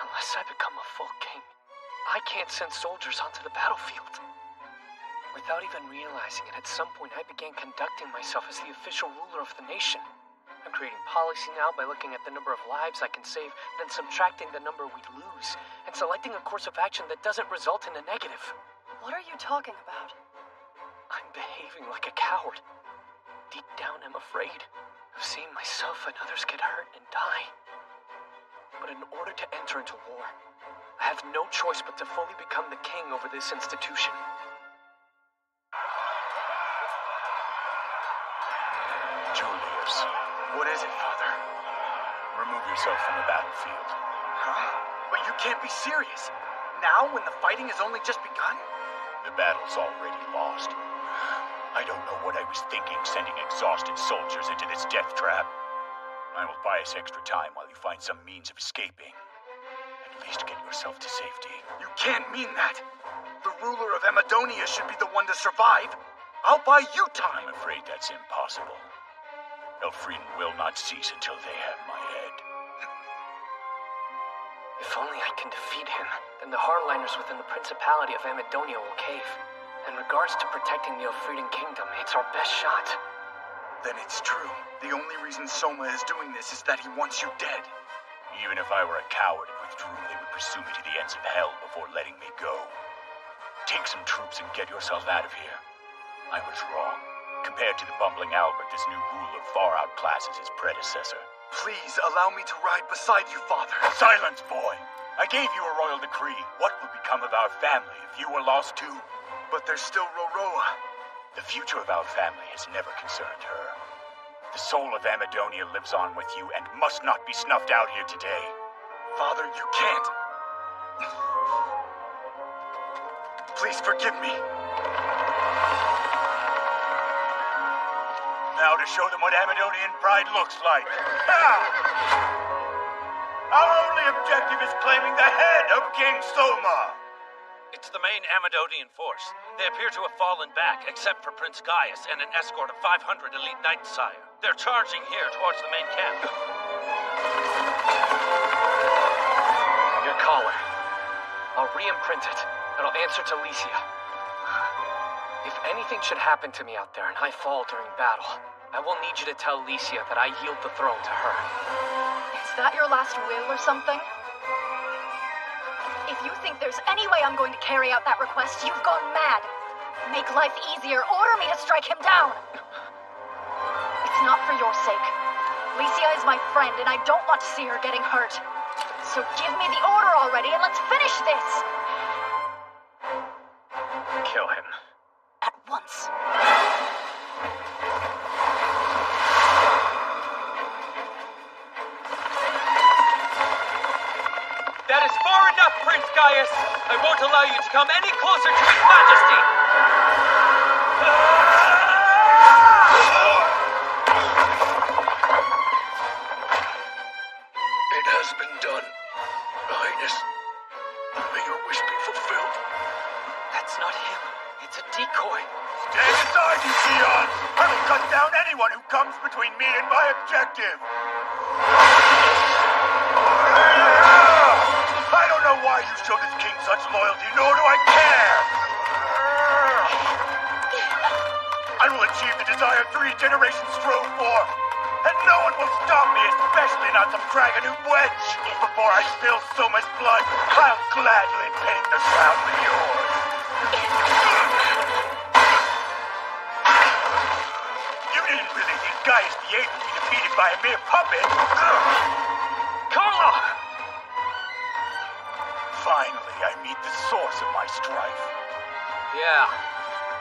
Unless I become a full king, I can't send soldiers onto the battlefield. Without even realizing it, at some point I began conducting myself as the official ruler of the nation. I'm creating policy now by looking at the number of lives I can save, then subtracting the number we'd lose, and selecting a course of action that doesn't result in a negative. What are you talking about? I'm behaving like a coward. Deep down, I'm afraid of seeing myself and others get hurt and die. But in order to enter into war, I have no choice but to fully become the king over this institution. Julius. What is it, Father? Remove yourself from the battlefield. Huh? But you can't be serious. Now, when the fighting has only just begun? The battle's already lost. I don't know what I was thinking sending exhausted soldiers into this death trap. I will buy us extra time while you find some means of escaping. At least get yourself to safety. You can't mean that. The ruler of Amadonia should be the one to survive. I'll buy you time. I'm afraid that's impossible. Elfrieden will not cease until they have my head. If only I can defeat him, then the hardliners within the Principality of Amadonia will cave. In regards to protecting the Elfrieden Kingdom, it's our best shot. Then it's true. The only reason Soma is doing this is that he wants you dead. Even if I were a coward and withdrew, they would pursue me to the ends of hell before letting me go. Take some troops and get yourself out of here. I was wrong. Compared to the bumbling Albert, this new ruler far outclasses his predecessor. Please allow me to ride beside you, Father. Silence, boy! I gave you a royal decree. What would become of our family if you were lost too? But there's still Roroa. The future of our family has never concerned her. The soul of Amadonia lives on with you and must not be snuffed out here today. Father, you can't. Please forgive me. Now to show them what Amadonian pride looks like. Our only objective is claiming the head of King Soma. It's the main Amadonian force. They appear to have fallen back, except for Prince Gaius and an escort of 500 elite knights, sire. They're charging here towards the main camp. Your collar. I'll re-imprint it. It'll answer to Licia. If anything should happen to me out there and I fall during battle, I will need you to tell Licia that I yield the throne to her. Is that your last will or something? If you think there's any way I'm going to carry out that request, you've gone mad. Make life easier, order me to strike him down. It's not for your sake. Licia is my friend, and I don't want to see her getting hurt. So give me the order already, and let's finish this! Kill him. At once. That is far enough, Prince Gaius! I won't allow you to come any closer to His Majesty! It has been done, Highness. May your wish be fulfilled. That's not him. It's a decoy. Stand aside, you peons! I will cut down anyone who comes between me and my objective! I don't know why you show this king such loyalty, nor do I care! I will achieve the desire 3 generations strove for, and no one will stop me, especially not some Dragonute wench! Before I spill so much blood, I'll gladly paint the ground with yours! You didn't really think Gaius VIII would be defeated by a mere puppet! Carla! Finally, I meet the source of my strife. Yeah,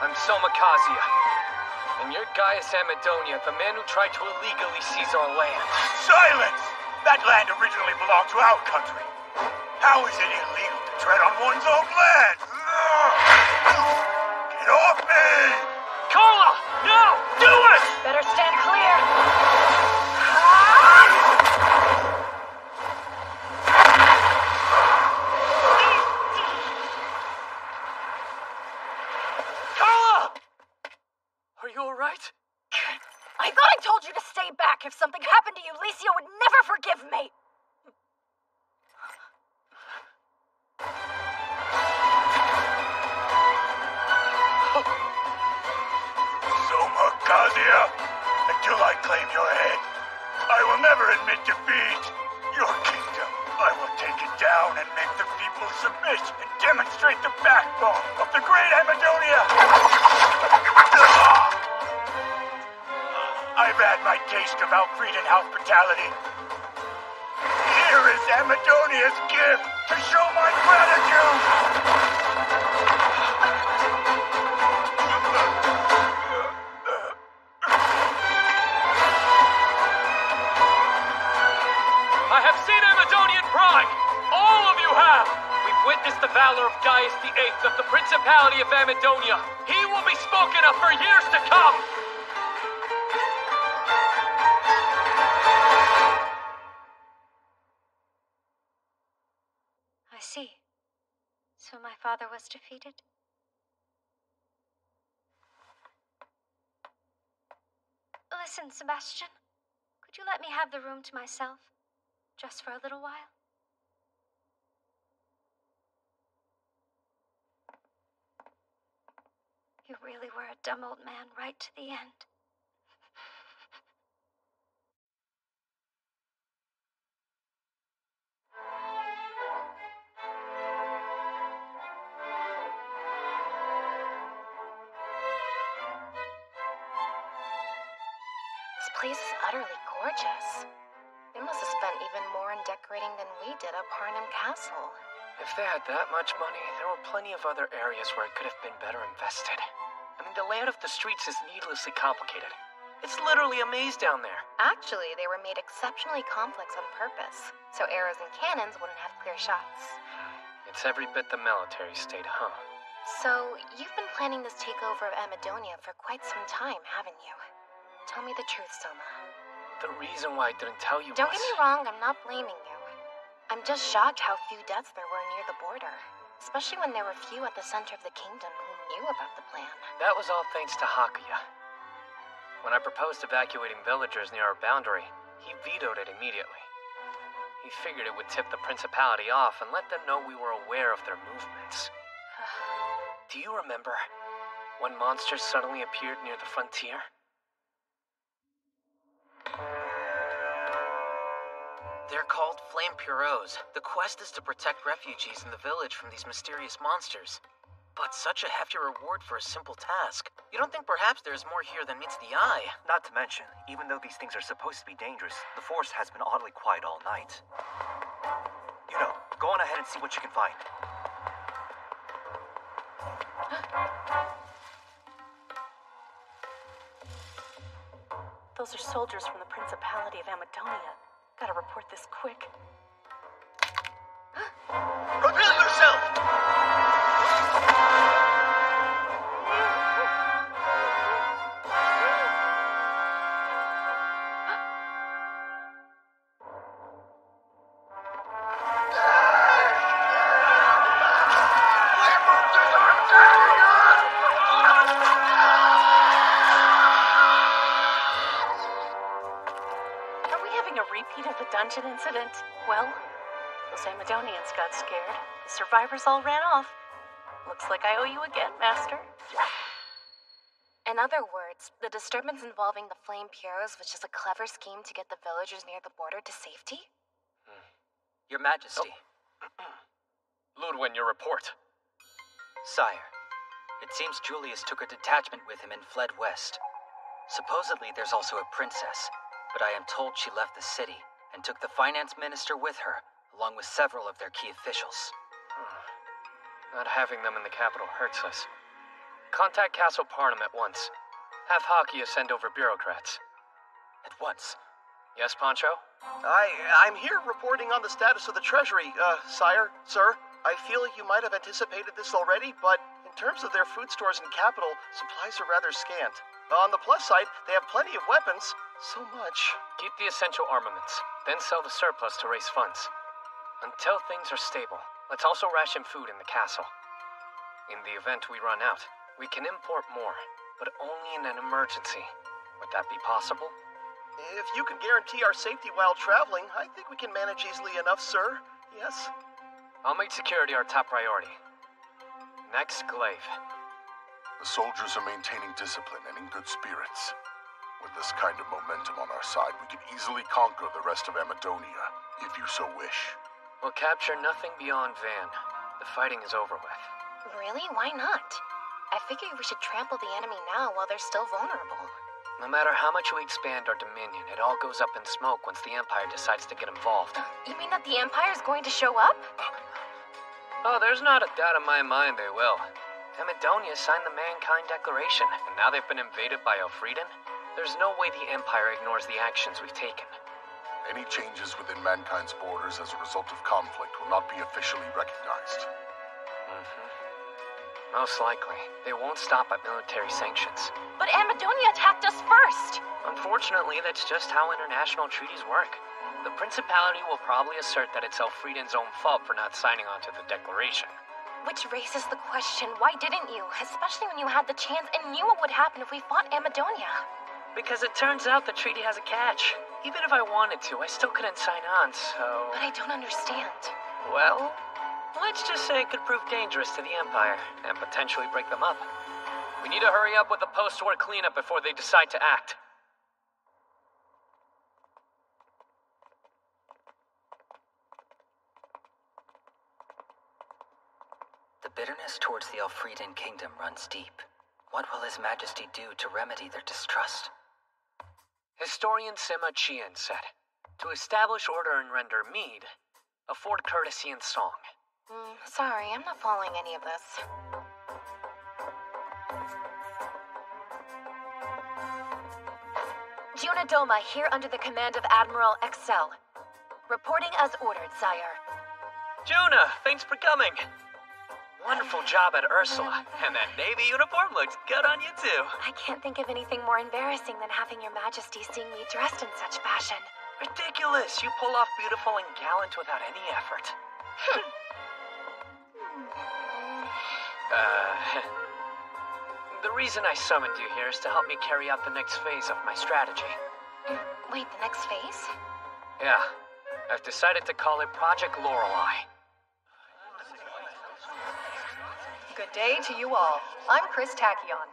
I'm Soma Kazia. And you're Gaius Amadonia, the man who tried to illegally seize our land. Silence! That land originally belonged to our country. How is it illegal to tread on one's own land? Get off me! Carla! No! Do it! Better stand clear! Are you alright? I thought I told you to stay back. If something happened to you, Licia would never forgive me. Soma Kazia, until I claim your head, I will never admit defeat. Your kingdom, I will take it down and make the people submit and demonstrate the backbone of the great Amadonia. I've had my taste of Alfredan hospitality. Here is Amadonia's gift to show my gratitude! I have seen Amadonian pride! All of you have! We've witnessed the valor of Gaius VIII of the Principality of Amadonia. He will be spoken of for years to come! I see. So my father was defeated? Listen, Sebastian. Could you let me have the room to myself? Just for a little while? You really were a dumb old man right to the end. This place is utterly gorgeous. They must have spent even more in decorating than we did at Parnham Castle. If they had that much money, there were plenty of other areas where it could have been better invested. I mean, the layout of the streets is needlessly complicated. It's literally a maze down there. Actually, they were made exceptionally complex on purpose, so arrows and cannons wouldn't have clear shots. It's every bit the military state, huh? So, you've been planning this takeover of Amadonia for quite some time, haven't you? Tell me the truth, Soma. The reason why I didn't tell you Don't get me wrong, I'm not blaming you. I'm just shocked how few deaths there were near the border. Especially when there were few at the center of the kingdom who knew about the plan. That was all thanks to Hakuya. When I proposed evacuating villagers near our boundary, he vetoed it immediately. He figured it would tip the Principality off and let them know we were aware of their movements. Do you remember when monsters suddenly appeared near the frontier? They're called Flame Pureaux. The quest is to protect refugees in the village from these mysterious monsters. But such a hefty reward for a simple task. You don't think perhaps there's more here than meets the eye? Not to mention, even though these things are supposed to be dangerous, the forest has been oddly quiet all night. You know, go on ahead and see what you can find. Those are soldiers from the Principality of Amadonia. Gotta report this quick. Reveal yourself! Dungeon incident. Well, those Amadonians got scared. The survivors all ran off. Looks like I owe you again, Master. In other words, the disturbance involving the Flame Pureaux was just a clever scheme to get the villagers near the border to safety? Your Majesty. Ludwin, your report. Sire, it seems Julius took a detachment with him and fled west. Supposedly there's also a princess, but I am told she left the city and took the finance minister with her, along with several of their key officials. Not having them in the capital hurts us. Contact Castle Parnham at once. Have Hakia send over bureaucrats. At once? Yes, Pancho? I'm here reporting on the status of the Treasury, sire, sir. I feel you might have anticipated this already, but in terms of their food stores in capital, supplies are rather scant. On the plus side, they have plenty of weapons. So much. Keep the essential armaments, then sell the surplus to raise funds. Until things are stable, let's also ration food in the castle. In the event we run out, we can import more, but only in an emergency. Would that be possible? If you can guarantee our safety while traveling, I think we can manage easily enough, sir. Yes? I'll make security our top priority. Next, Glaive. The soldiers are maintaining discipline and in good spirits. With this kind of momentum on our side, we can easily conquer the rest of Amadonia, if you so wish. We'll capture nothing beyond Van. The fighting is over with. Really? Why not? I figure we should trample the enemy now while they're still vulnerable. No matter how much we expand our dominion, it all goes up in smoke once the Empire decides to get involved. You mean that the Empire's going to show up? Oh, there's not a doubt in my mind they will. Amadonia signed the Mankind Declaration, and now they've been invaded by Elfrieden. There's no way the Empire ignores the actions we've taken. Any changes within Mankind's borders as a result of conflict will not be officially recognized. Most likely. They won't stop at military sanctions. But Amadonia attacked us first! Unfortunately, that's just how international treaties work. The Principality will probably assert that it's Elfrieden's own fault for not signing on to the Declaration. Which raises the question, why didn't you? Especially when you had the chance and knew what would happen if we fought Amadonia. Because it turns out the treaty has a catch. Even if I wanted to, I still couldn't sign on, so... But I don't understand. Well, let's just say it could prove dangerous to the Empire, and potentially break them up. We need to hurry up with the post-war cleanup before they decide to act. The bitterness towards the Elfrieden kingdom runs deep. What will His Majesty do to remedy their distrust? Historian Sima Qian said, to establish order and render meed, afford courtesy and song. Sorry, I'm not following any of this. Junadoma here under the command of Admiral Excel. Reporting as ordered, sire. Juna, thanks for coming. Wonderful job at Ursula, and that navy uniform looks good on you too. I can't think of anything more embarrassing than having your Majesty seeing me dressed in such fashion. Ridiculous! You pull off beautiful and gallant without any effort. The reason I summoned you here is to help me carry out the next phase of my strategy. Wait, the next phase? Yeah. I've decided to call it Project Lorelei. Good day to you all. I'm Chris Tachyon.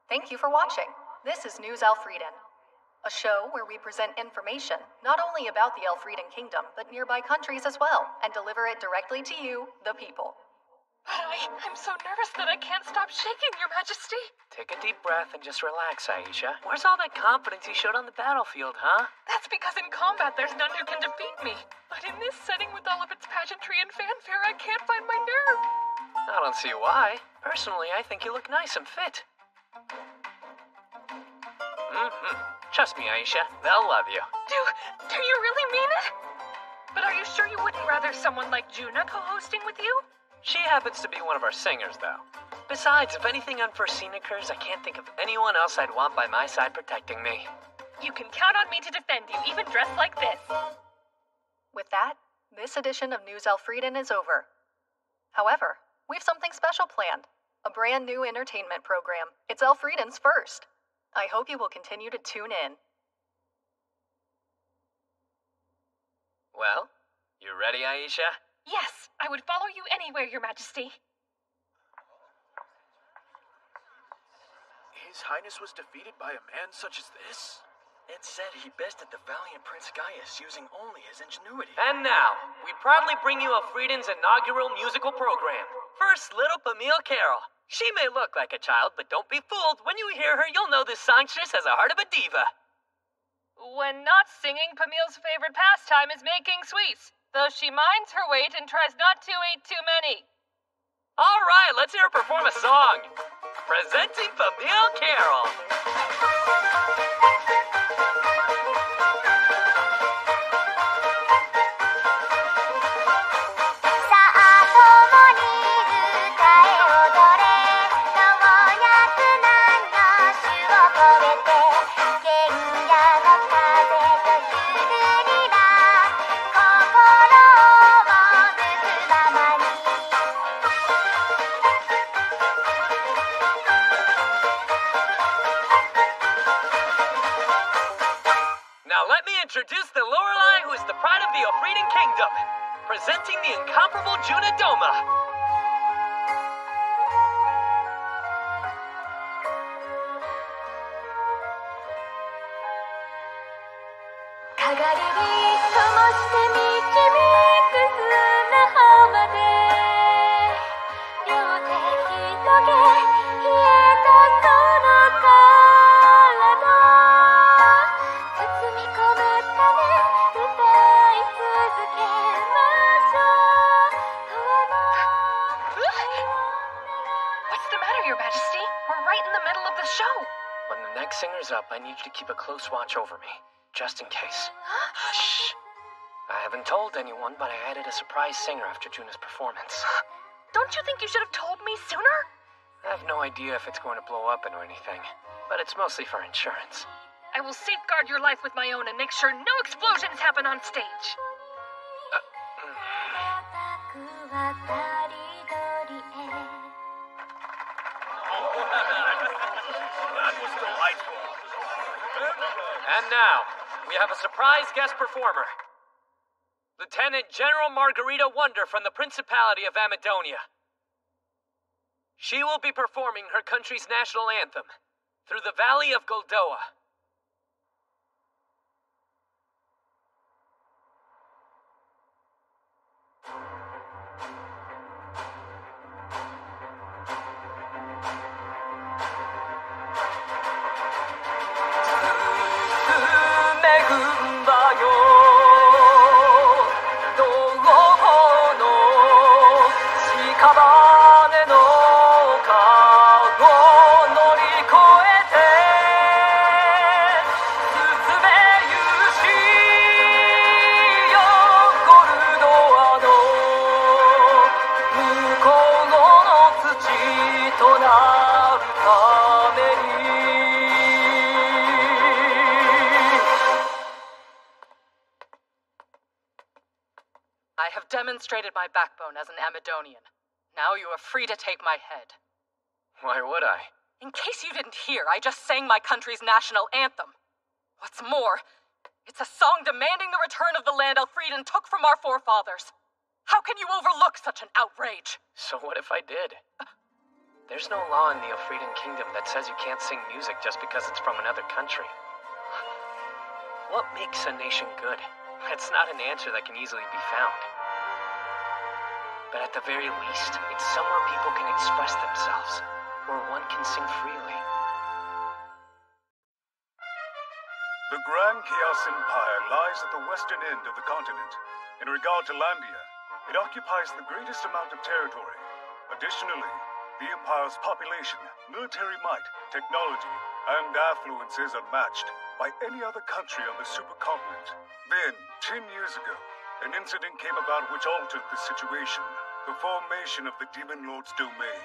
Thank you for watching. This is News Elfrieden. a show where we present information not only about the Elfrieden Kingdom, but nearby countries as well, and deliver it directly to you, the people. But I'm so nervous that I can't stop shaking, Your Majesty. Take a deep breath and just relax, Aisha. Where's all that confidence you showed on the battlefield, huh? That's because in combat there's none who can defeat me. But in this setting with all of its pageantry and fanfare, I can't find my nerve. I don't see why. Personally, I think you look nice and fit. Trust me, Aisha. They'll love you. Do you really mean it? But are you sure you wouldn't rather someone like Juna co-hosting with you? She happens to be one of our singers, though. Besides, if anything unforeseen occurs, I can't think of anyone else I'd want by my side protecting me. You can count on me to defend you, even dressed like this. With that, this edition of News Elfrieden is over. However, we've something special planned. A brand new entertainment program. It's Elfrieden's first. I hope you will continue to tune in. Well, you ready, Aisha? Yes, I would follow you anywhere, Your Majesty. His Highness was defeated by a man such as this? It said he bested the valiant Prince Gaius using only his ingenuity. And now, we proudly bring you Elfrieden's inaugural musical program. First, little Pamille Carroll. She may look like a child, but don't be fooled. When you hear her, you'll know this songstress has a heart of a diva. When not singing, Pamille's favorite pastime is making sweets. Though she minds her weight and tries not to eat too many. All right, let's hear her perform a song. Presenting Pamille Carroll. Introduce the Lorelei who is the pride of the Elfrieden Kingdom, presenting the incomparable Juna Doma. Singer's up, I need you to keep a close watch over me, just in case. Shh! I haven't told anyone, but I added a surprise singer after Juna's performance. Don't you think you should have told me sooner? I have no idea if it's going to blow up or anything, but it's mostly for insurance. I will safeguard your life with my own and make sure no explosions happen on stage. That was delightful. And now, we have a surprise guest performer. Lieutenant General Margarita Wonder from the Principality of Amadonia. She will be performing her country's national anthem, Through the Valley of Goldoa. I have demonstrated my backbone as an Amadonian. Now you are free to take my head. Why would I? In case you didn't hear, I just sang my country's national anthem. What's more, it's a song demanding the return of the land Elfrieden took from our forefathers. How can you overlook such an outrage? So what if I did? There's no law in the Elfrieden Kingdom that says you can't sing music just because it's from another country. What makes a nation good? That's not an answer that can easily be found. But at the very least, it's somewhere people can express themselves, where one can sing freely. The Grand Chaos Empire lies at the western end of the continent. In regard to Landia, it occupies the greatest amount of territory. Additionally, the Empire's population, military might, technology, and affluence is unmatched by any other country on the supercontinent. Then, 10 years ago, an incident came about which altered the situation. The formation of the Demon Lord's domain.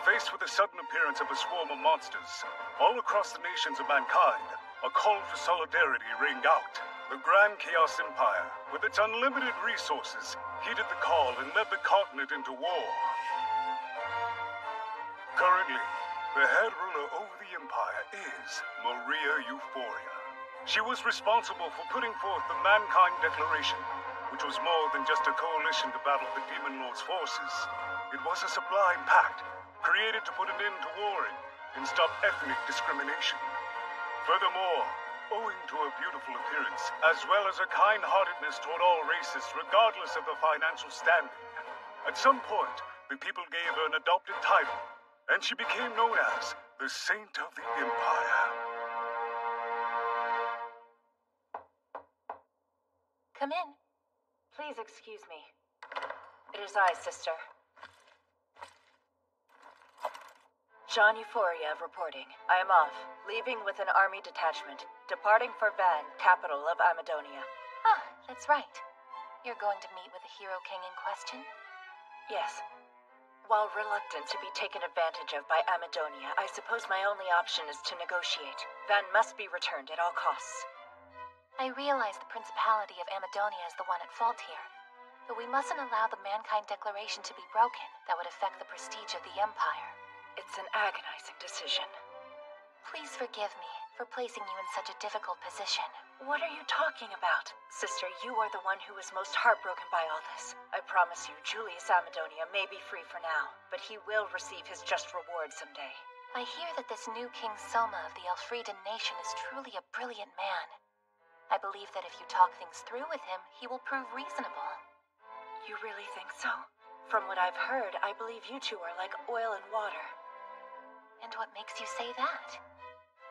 Faced with the sudden appearance of a swarm of monsters, all across the nations of mankind, a call for solidarity rang out. The Grand Chaos Empire, with its unlimited resources, heeded the call and led the continent into war. Currently, the head ruler over the Empire is Maria Euphoria. She was responsible for putting forth the Mankind Declaration, which was more than just a coalition to battle the Demon Lord's forces. It was a sublime pact, created to put an end to warring and stop ethnic discrimination. Furthermore, owing to her beautiful appearance, as well as her kind-heartedness toward all races regardless of their financial standing, at some point, the people gave her an adopted title, and she became known as the Saint of the Empire. Come in. Please excuse me. It is I, sister. Jean Euphoria reporting. I am off, leaving with an army detachment, departing for Van, capital of Amadonia. Ah, that's right. You're going to meet with the Hero King in question? Yes. While reluctant to be taken advantage of by Amadonia, I suppose my only option is to negotiate. Van must be returned at all costs. I realize the Principality of Amadonia is the one at fault here, but we mustn't allow the Mankind Declaration to be broken. That would affect the prestige of the Empire. It's an agonizing decision. Please forgive me for placing you in such a difficult position. What are you talking about? Sister, you are the one who is most heartbroken by all this. I promise you, Julius Amadonia may be free for now, but he will receive his just reward someday. I hear that this new King Soma of the Elfrieden nation is truly a brilliant man. I believe that if you talk things through with him, he will prove reasonable. You really think so? From what I've heard, I believe you two are like oil and water. And what makes you say that?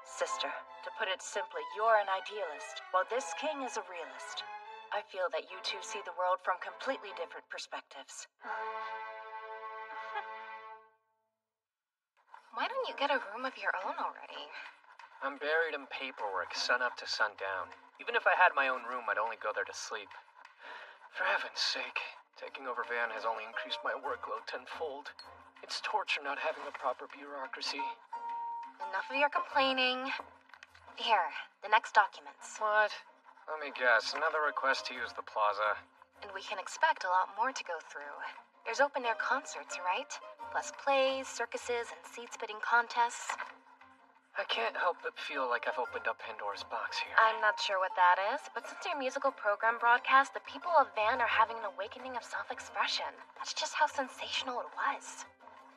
Sister, to put it simply, you're an idealist, while this king is a realist. I feel that you two see the world from completely different perspectives. Why don't you get a room of your own already? I'm buried in paperwork, sun up to sundown. Even if I had my own room, I'd only go there to sleep. For heaven's sake, taking over Van has only increased my workload tenfold. It's torture not having a proper bureaucracy. Enough of your complaining. Here, the next documents. What? Let me guess, another request to use the plaza. And we can expect a lot more to go through. There's open-air concerts, right? Plus plays, circuses, and seed-spitting contests. I can't help but feel like I've opened up Pandora's box here. I'm not sure what that is, but since your musical program broadcast, the people of Van are having an awakening of self-expression. That's just how sensational it was.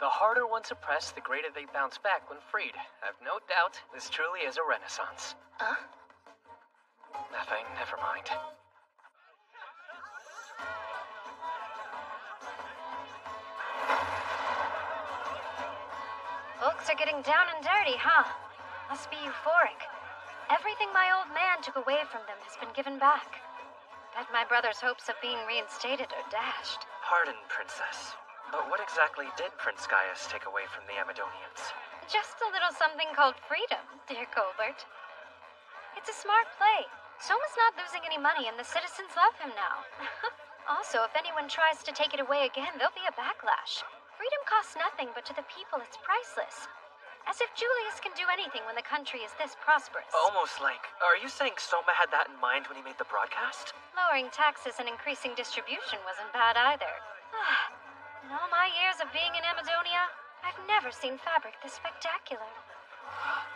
The harder one suppressed, the greater they bounce back when freed. I've no doubt this truly is a renaissance. Huh? Nothing, never mind. Folks are getting down and dirty, huh? Must be euphoric. Everything my old man took away from them has been given back. Bet my brother's hopes of being reinstated are dashed. Pardon, Princess. But what exactly did Prince Gaius take away from the Amadonians? Just a little something called freedom, dear Colbert. It's a smart play. Soma's not losing any money and the citizens love him now. Also, if anyone tries to take it away again, there'll be a backlash. Freedom costs nothing, but to the people it's priceless. As if Julius can do anything when the country is this prosperous. Almost like, are you saying Soma had that in mind when he made the broadcast? Lowering taxes and increasing distribution wasn't bad either. In all my years of being in Amadonia, I've never seen fabric this spectacular.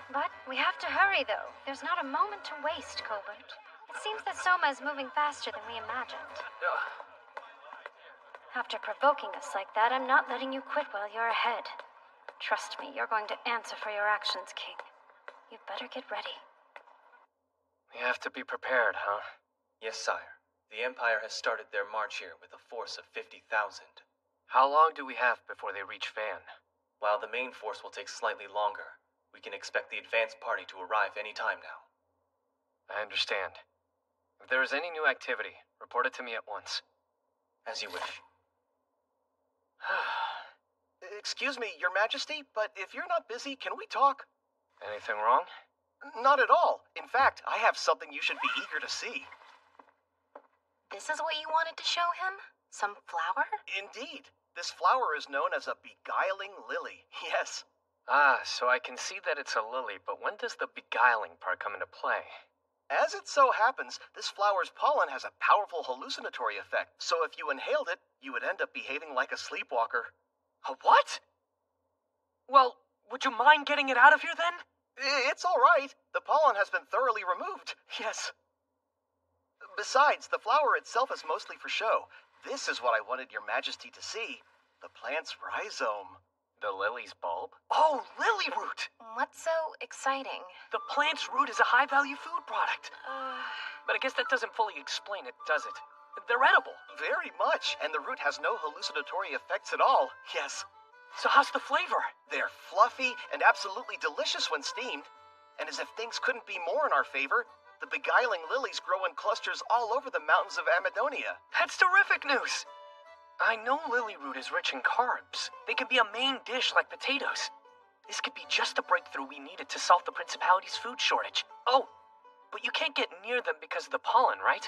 But we have to hurry, though. There's not a moment to waste, Colbert. It seems that Soma is moving faster than we imagined. After provoking us like that, I'm not letting you quit while you're ahead. Trust me, you're going to answer for your actions, King. You'd better get ready. We have to be prepared, huh? Yes, sire. The Empire has started their march here with a force of 50,000. How long do we have before they reach Van? While the main force will take slightly longer, we can expect the advance party to arrive any time now. I understand. If there is any new activity, report it to me at once. As you wish. Excuse me, Your Majesty, but if you're not busy, can we talk? Anything wrong? Not at all. In fact, I have something you should be eager to see. This is what you wanted to show him? Some flower? Indeed. This flower is known as a beguiling lily. Yes. Ah, so I can see that it's a lily, but when does the beguiling part come into play? As it so happens, this flower's pollen has a powerful hallucinatory effect, so if you inhaled it, you would end up behaving like a sleepwalker. A what? Well, would you mind getting it out of here then? It's all right. The pollen has been thoroughly removed. Yes. Besides, the flower itself is mostly for show. This is what I wanted Your Majesty to see. The plant's rhizome. The lily's bulb? Oh, lily root! What's so exciting? The plant's root is a high-value food product. But I guess that doesn't fully explain it, does it? They're edible. Very much, and the root has no hallucinatory effects at all. Yes. So how's the flavor? They're fluffy and absolutely delicious when steamed. And as if things couldn't be more in our favor, the beguiling lilies grow in clusters all over the mountains of Amadonia. That's terrific news! I know lily root is rich in carbs. They can be a main dish like potatoes. This could be just the breakthrough we needed to solve the Principality's food shortage. Oh, but you can't get near them because of the pollen, right?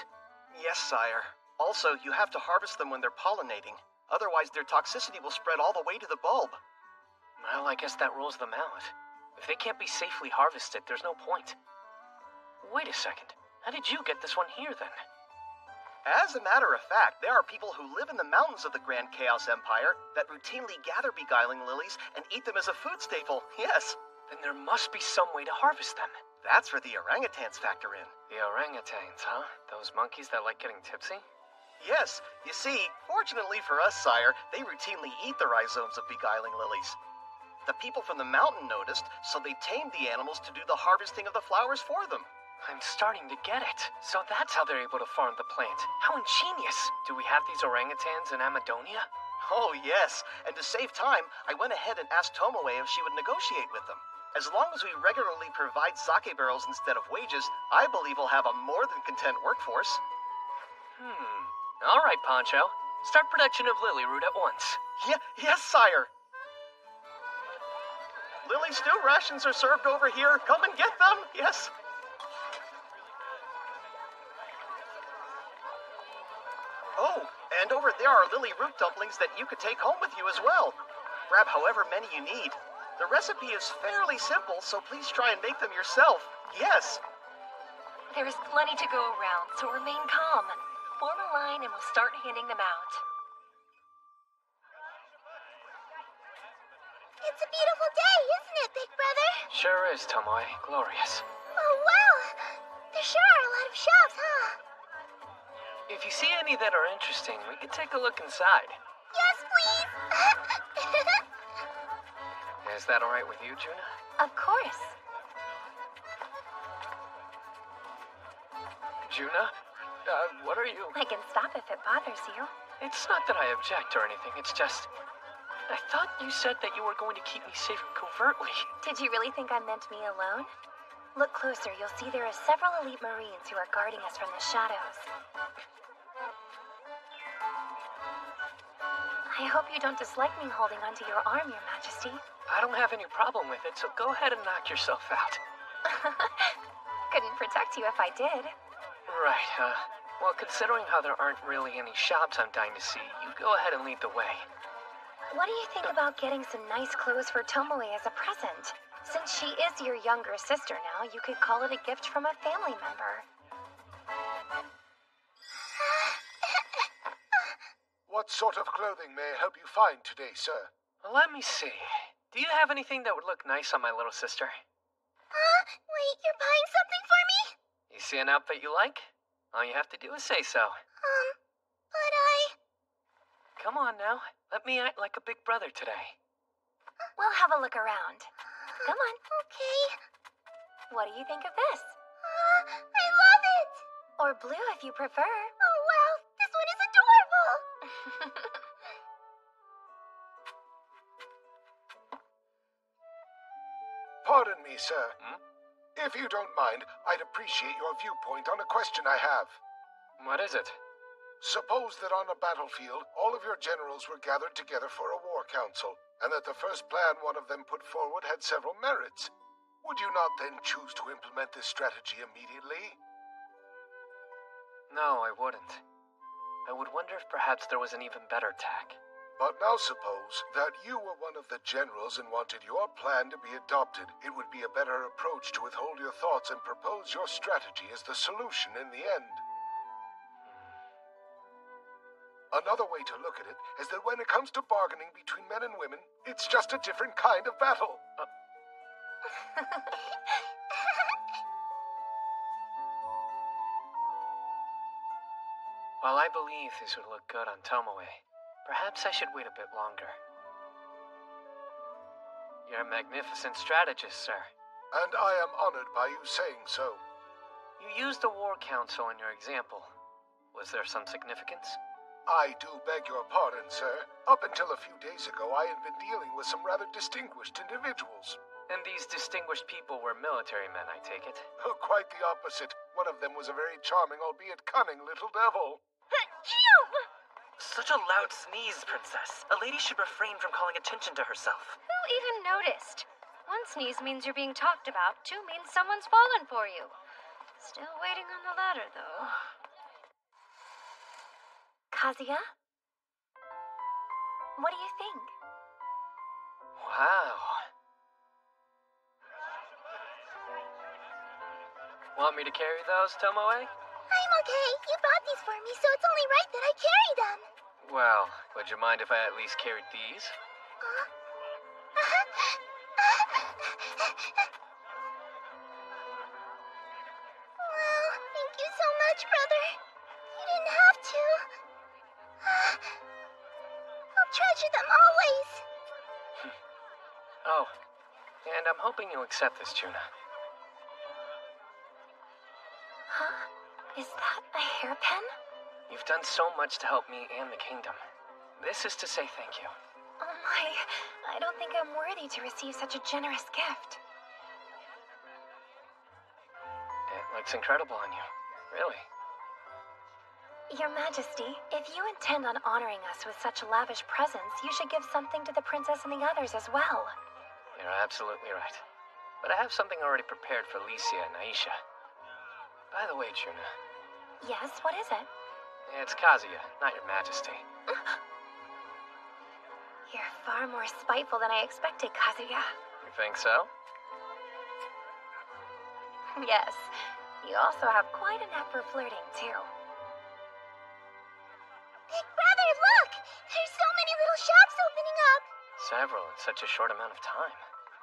Yes, sire. Also, you have to harvest them when they're pollinating. Otherwise, their toxicity will spread all the way to the bulb. Well, I guess that rules them out. If they can't be safely harvested, there's no point. Wait a second. How did you get this one here, then? As a matter of fact, there are people who live in the mountains of the Grand Chaos Empire that routinely gather beguiling lilies and eat them as a food staple. Yes. Then there must be some way to harvest them. That's where the orangutans factor in. The orangutans, huh? Those monkeys that like getting tipsy? Yes. You see, fortunately for us, sire, they routinely eat the rhizomes of beguiling lilies. The people from the mountain noticed, so they tamed the animals to do the harvesting of the flowers for them. I'm starting to get it. So that's how they're able to farm the plant. How ingenious. Do we have these orangutans in Amadonia? Oh, yes. And to save time, I went ahead and asked Tomoe if she would negotiate with them. As long as we regularly provide sake barrels instead of wages, I believe we'll have a more than content workforce. All right, Poncho. Start production of lily root at once. Yes, sire. Lily stew rations are served over here. Come and get them. Yes. Oh, and over there are lily root dumplings that you could take home with you as well. Grab however many you need. The recipe is fairly simple, so please try and make them yourself. Yes. There is plenty to go around, so remain calm. Form a line and we'll start handing them out. It's a beautiful day, isn't it, Big Brother? Sure is, Tomoe. Glorious. Oh, wow. There sure are a lot of shops, huh? If you see any that are interesting, we could take a look inside. Yes, please. Is that all right with you, Juna? Of course. Juna? What are you? I can stop if it bothers you. It's not that I object or anything, it's just... I thought you said that you were going to keep me safe covertly. Did you really think I meant me alone? Look closer, you'll see there are several elite Marines who are guarding us from the shadows. I hope you don't dislike me holding onto your arm, Your Majesty. I don't have any problem with it, so go ahead and knock yourself out. Couldn't protect you if I did. Right, well, considering how there aren't really any shops I'm dying to see, you go ahead and lead the way. What do you think about getting some nice clothes for Tomoe as a present? Since she is your younger sister now, you could call it a gift from a family member. What sort of clothing may I help you find today, sir? Well, let me see. Do you have anything that would look nice on my little sister? Wait, you're buying something for me? You see an outfit you like? All you have to do is say so. But I... Come on now. Let me act like a big brother today. We'll have a look around. Come on. Okay. What do you think of this? I love it! Or blue if you prefer. Oh, wow, this one is adorable! Pardon me, sir. If you don't mind, I'd appreciate your viewpoint on a question I have. What is it? Suppose that on a battlefield, all of your generals were gathered together for a war council, and that the first plan one of them put forward had several merits. Would you not then choose to implement this strategy immediately? No, I wouldn't. I would wonder if perhaps there was an even better tack. But now suppose that you were one of the generals and wanted your plan to be adopted. It would be a better approach to withhold your thoughts and propose your strategy as the solution in the end. Another way to look at it is that when it comes to bargaining between men and women, it's just a different kind of battle. While I believe this would look good on Tomoe, perhaps I should wait a bit longer. You're a magnificent strategist, sir. And I am honored by you saying so. You used the War Council in your example. Was there some significance? I do beg your pardon, sir. Up until a few days ago, I had been dealing with some rather distinguished individuals. And these distinguished people were military men, I take it? Oh, quite the opposite. One of them was a very charming, albeit cunning, little devil. Such a loud sneeze, Princess. A lady should refrain from calling attention to herself. Who even noticed? One sneeze means you're being talked about, two means someone's fallen for you. Still waiting on the ladder, though. Kazuya? What do you think? Wow. Want me to carry those, Tomoe? I'm okay. You bought these for me, so it's only right that I carry them. Well, would you mind if I at least carried these? Well, thank you so much, brother. You didn't have to. I'll treasure them always. Oh, and I'm hoping you'll accept this, Juna. Huh? Is that a hairpin? You've done so much to help me and the kingdom. This is to say thank you. Oh my, I don't think I'm worthy to receive such a generous gift. It looks incredible on you. Really. Your Majesty, if you intend on honoring us with such lavish presents, you should give something to the princess and the others as well. You're absolutely right. But I have something already prepared for Licia and Aisha. By the way, Juna. Yes, what is it? It's Kazuya, not your Majesty. You're far more spiteful than I expected, Kazuya. You think so? Yes. You also have quite a knack for flirting, too. Big brother, look! There's so many little shops opening up! Several in such a short amount of time.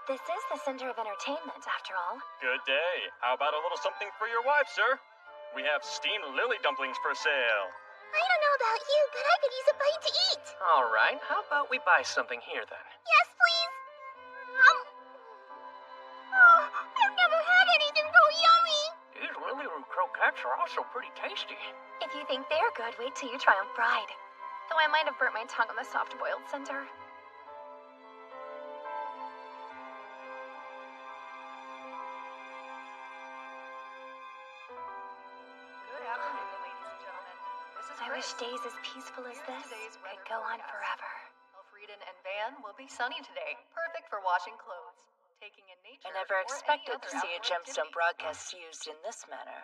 This is the center of entertainment, after all. Good day. How about a little something for your wife, sir? We have steamed lily dumplings for sale. I don't know about you, but I could use a bite to eat. All right, how about we buy something here then? Yes, please. Oh, I've never had anything so yummy. These lily root croquettes are also pretty tasty. If you think they're good, wait till you try them fried. Though I might have burnt my tongue on the soft-boiled center. I wish days as peaceful as this could go on forever. Elfrieden and Van will be sunny today, perfect for washing clothes. Taking in nature. I never expected to see a gemstone broadcast used in this manner.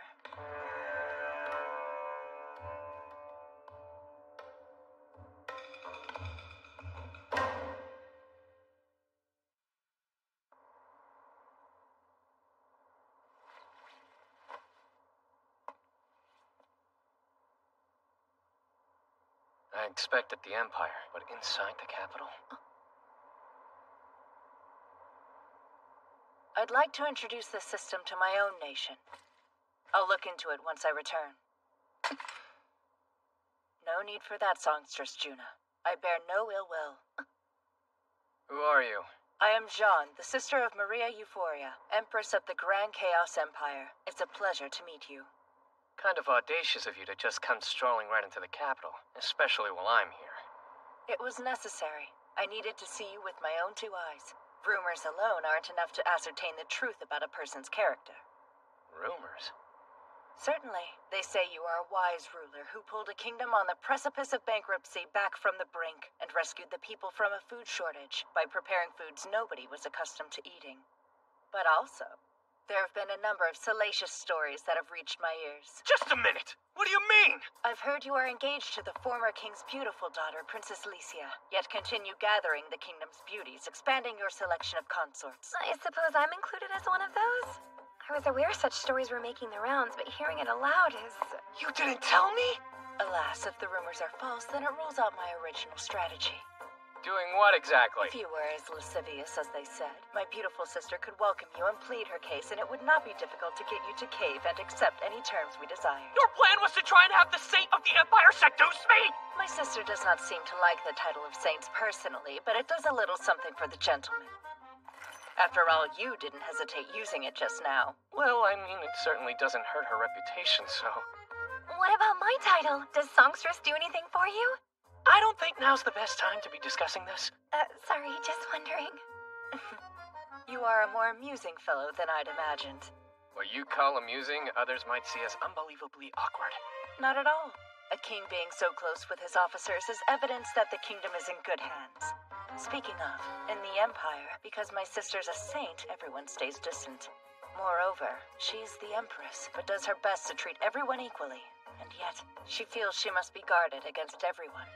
I expected the Empire, but inside the capital? I'd like to introduce this system to my own nation. I'll look into it once I return. No need for that, songstress Juna. I bear no ill will. Who are you? I am Jeanne, the sister of Maria Euphoria, Empress of the Grand Chaos Empire. It's a pleasure to meet you. Kind of audacious of you to just come strolling right into the capital, especially while I'm here. It was necessary. I needed to see you with my own two eyes. Rumors alone aren't enough to ascertain the truth about a person's character. Rumors? Certainly. They say you are a wise ruler who pulled a kingdom on the precipice of bankruptcy back from the brink and rescued the people from a food shortage by preparing foods nobody was accustomed to eating. But also, there have been a number of salacious stories that have reached my ears. Just a minute! What do you mean? I've heard you are engaged to the former king's beautiful daughter, Princess Licia, yet continue gathering the kingdom's beauties, expanding your selection of consorts. I suppose I'm included as one of those? I was aware such stories were making the rounds, but hearing it aloud is... You didn't tell me? Alas, if the rumors are false, then it rules out my original strategy. Doing what exactly? If you were as lascivious as they said, my beautiful sister could welcome you and plead her case, and it would not be difficult to get you to cave and accept any terms we desired. Your plan was to try and have the Saint of the Empire seduce me? My sister does not seem to like the title of Saints personally, but it does a little something for the gentleman. After all, you didn't hesitate using it just now. Well, I mean, it certainly doesn't hurt her reputation, so... What about my title? Does songstress do anything for you? I don't think now's the best time to be discussing this. Sorry, just wondering. You are a more amusing fellow than I'd imagined. What you call amusing, others might see as unbelievably awkward. Not at all. A king being so close with his officers is evidence that the kingdom is in good hands. Speaking of, in the Empire, because my sister's a saint, everyone stays distant. Moreover, she's the Empress, but does her best to treat everyone equally. And yet, she feels she must be guarded against everyone.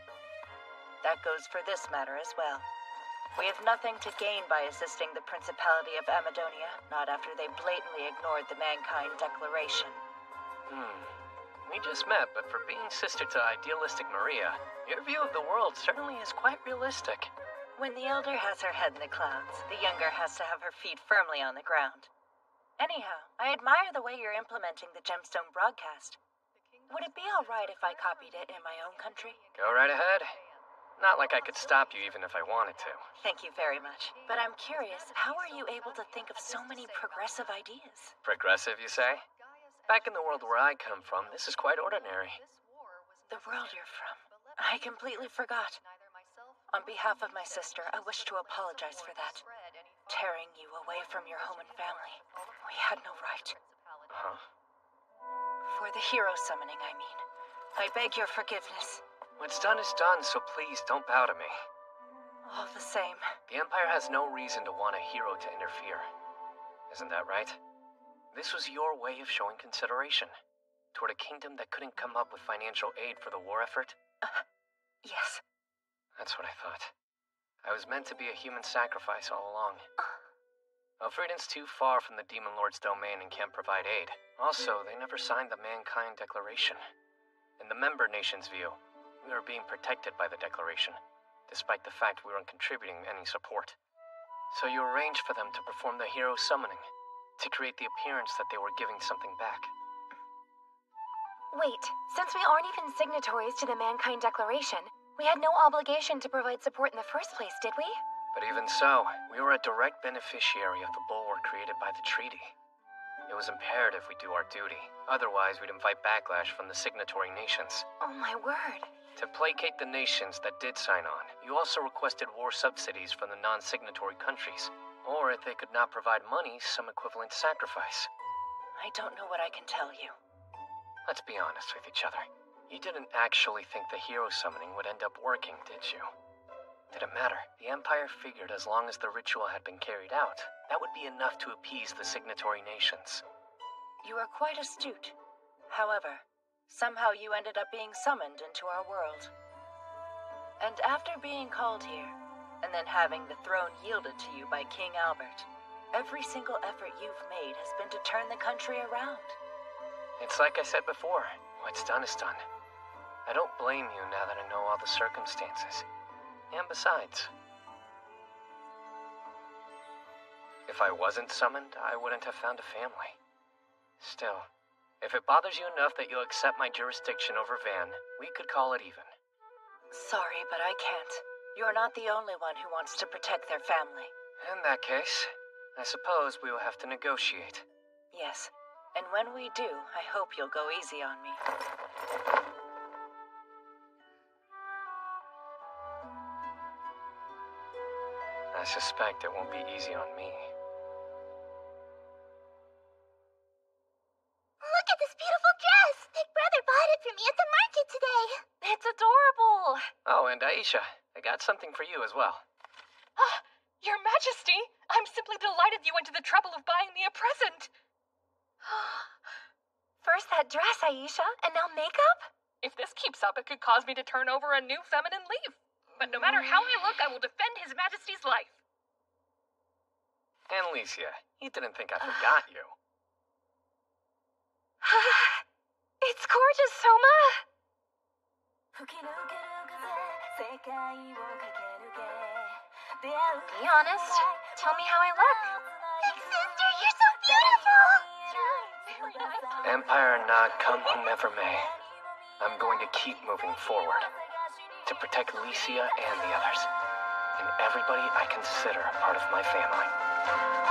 That goes for this matter as well. We have nothing to gain by assisting the Principality of Amadonia, not after they blatantly ignored the Mankind Declaration. We just met, but for being sister to idealistic Maria, your view of the world certainly is quite realistic. When the elder has her head in the clouds, the younger has to have her feet firmly on the ground. Anyhow, I admire the way you're implementing the Gemstone broadcast. Would it be all right if I copied it in my own country? Go right ahead. Not like I could stop you even if I wanted to. Thank you very much. But I'm curious, how are you able to think of so many progressive ideas? Progressive, you say? Back in the world where I come from, this is quite ordinary. The world you're from. I completely forgot. On behalf of my sister, I wish to apologize for that. Tearing you away from your home and family. We had no right. Huh? For the hero summoning, I mean. I beg your forgiveness. What's done is done, so please don't bow to me. All the same. The Empire has no reason to want a hero to interfere. Isn't that right? This was your way of showing consideration toward a kingdom that couldn't come up with financial aid for the war effort? Yes. That's what I thought. I was meant to be a human sacrifice all along. Elfriden's too far from the Demon Lord's domain and can't provide aid. Also, they never signed the Mankind Declaration. In the member nation's view, we were being protected by the Declaration, despite the fact we weren't contributing any support. So you arranged for them to perform the hero summoning, to create the appearance that they were giving something back. Wait, since we aren't even signatories to the Mankind Declaration, we had no obligation to provide support in the first place, did we? But even so, we were a direct beneficiary of the bulwark created by the treaty. It was imperative we do our duty. Otherwise, we'd invite backlash from the signatory nations. Oh my word. To placate the nations that did sign on, you also requested war subsidies from the non-signatory countries. Or if they could not provide money, some equivalent sacrifice. I don't know what I can tell you. Let's be honest with each other. You didn't actually think the hero summoning would end up working, did you? Did it matter? The Empire figured as long as the ritual had been carried out, that would be enough to appease the signatory nations. You are quite astute. However, somehow you ended up being summoned into our world. And after being called here, and then having the throne yielded to you by King Albert, every single effort you've made has been to turn the country around. It's like I said before, what's done is done. I don't blame you now that I know all the circumstances. And besides, if I wasn't summoned, I wouldn't have found a family. Still, if it bothers you enough that you'll accept my jurisdiction over Van, we could call it even. Sorry, but I can't. You're not the only one who wants to protect their family. In that case, I suppose we will have to negotiate. Yes, and when we do, I hope you'll go easy on me. I suspect it won't be easy on me. Look at this beautiful dress! Big brother bought it for me at the market today. It's adorable. Oh, and Aisha, I got something for you as well. Your Majesty, I'm simply delighted you went to the trouble of buying me a present. First that dress, Aisha, and now makeup? If this keeps up, it could cause me to turn over a new feminine leaf. But no matter how I look, I will defend His Majesty's life. And Licia, you didn't think I forgot you. It's gorgeous, Soma! Be honest. Tell me how I look. Big sister, you're so beautiful! Empire or not, come whomever may, I'm going to keep moving forward to protect Licia and the others, and everybody I consider a part of my family.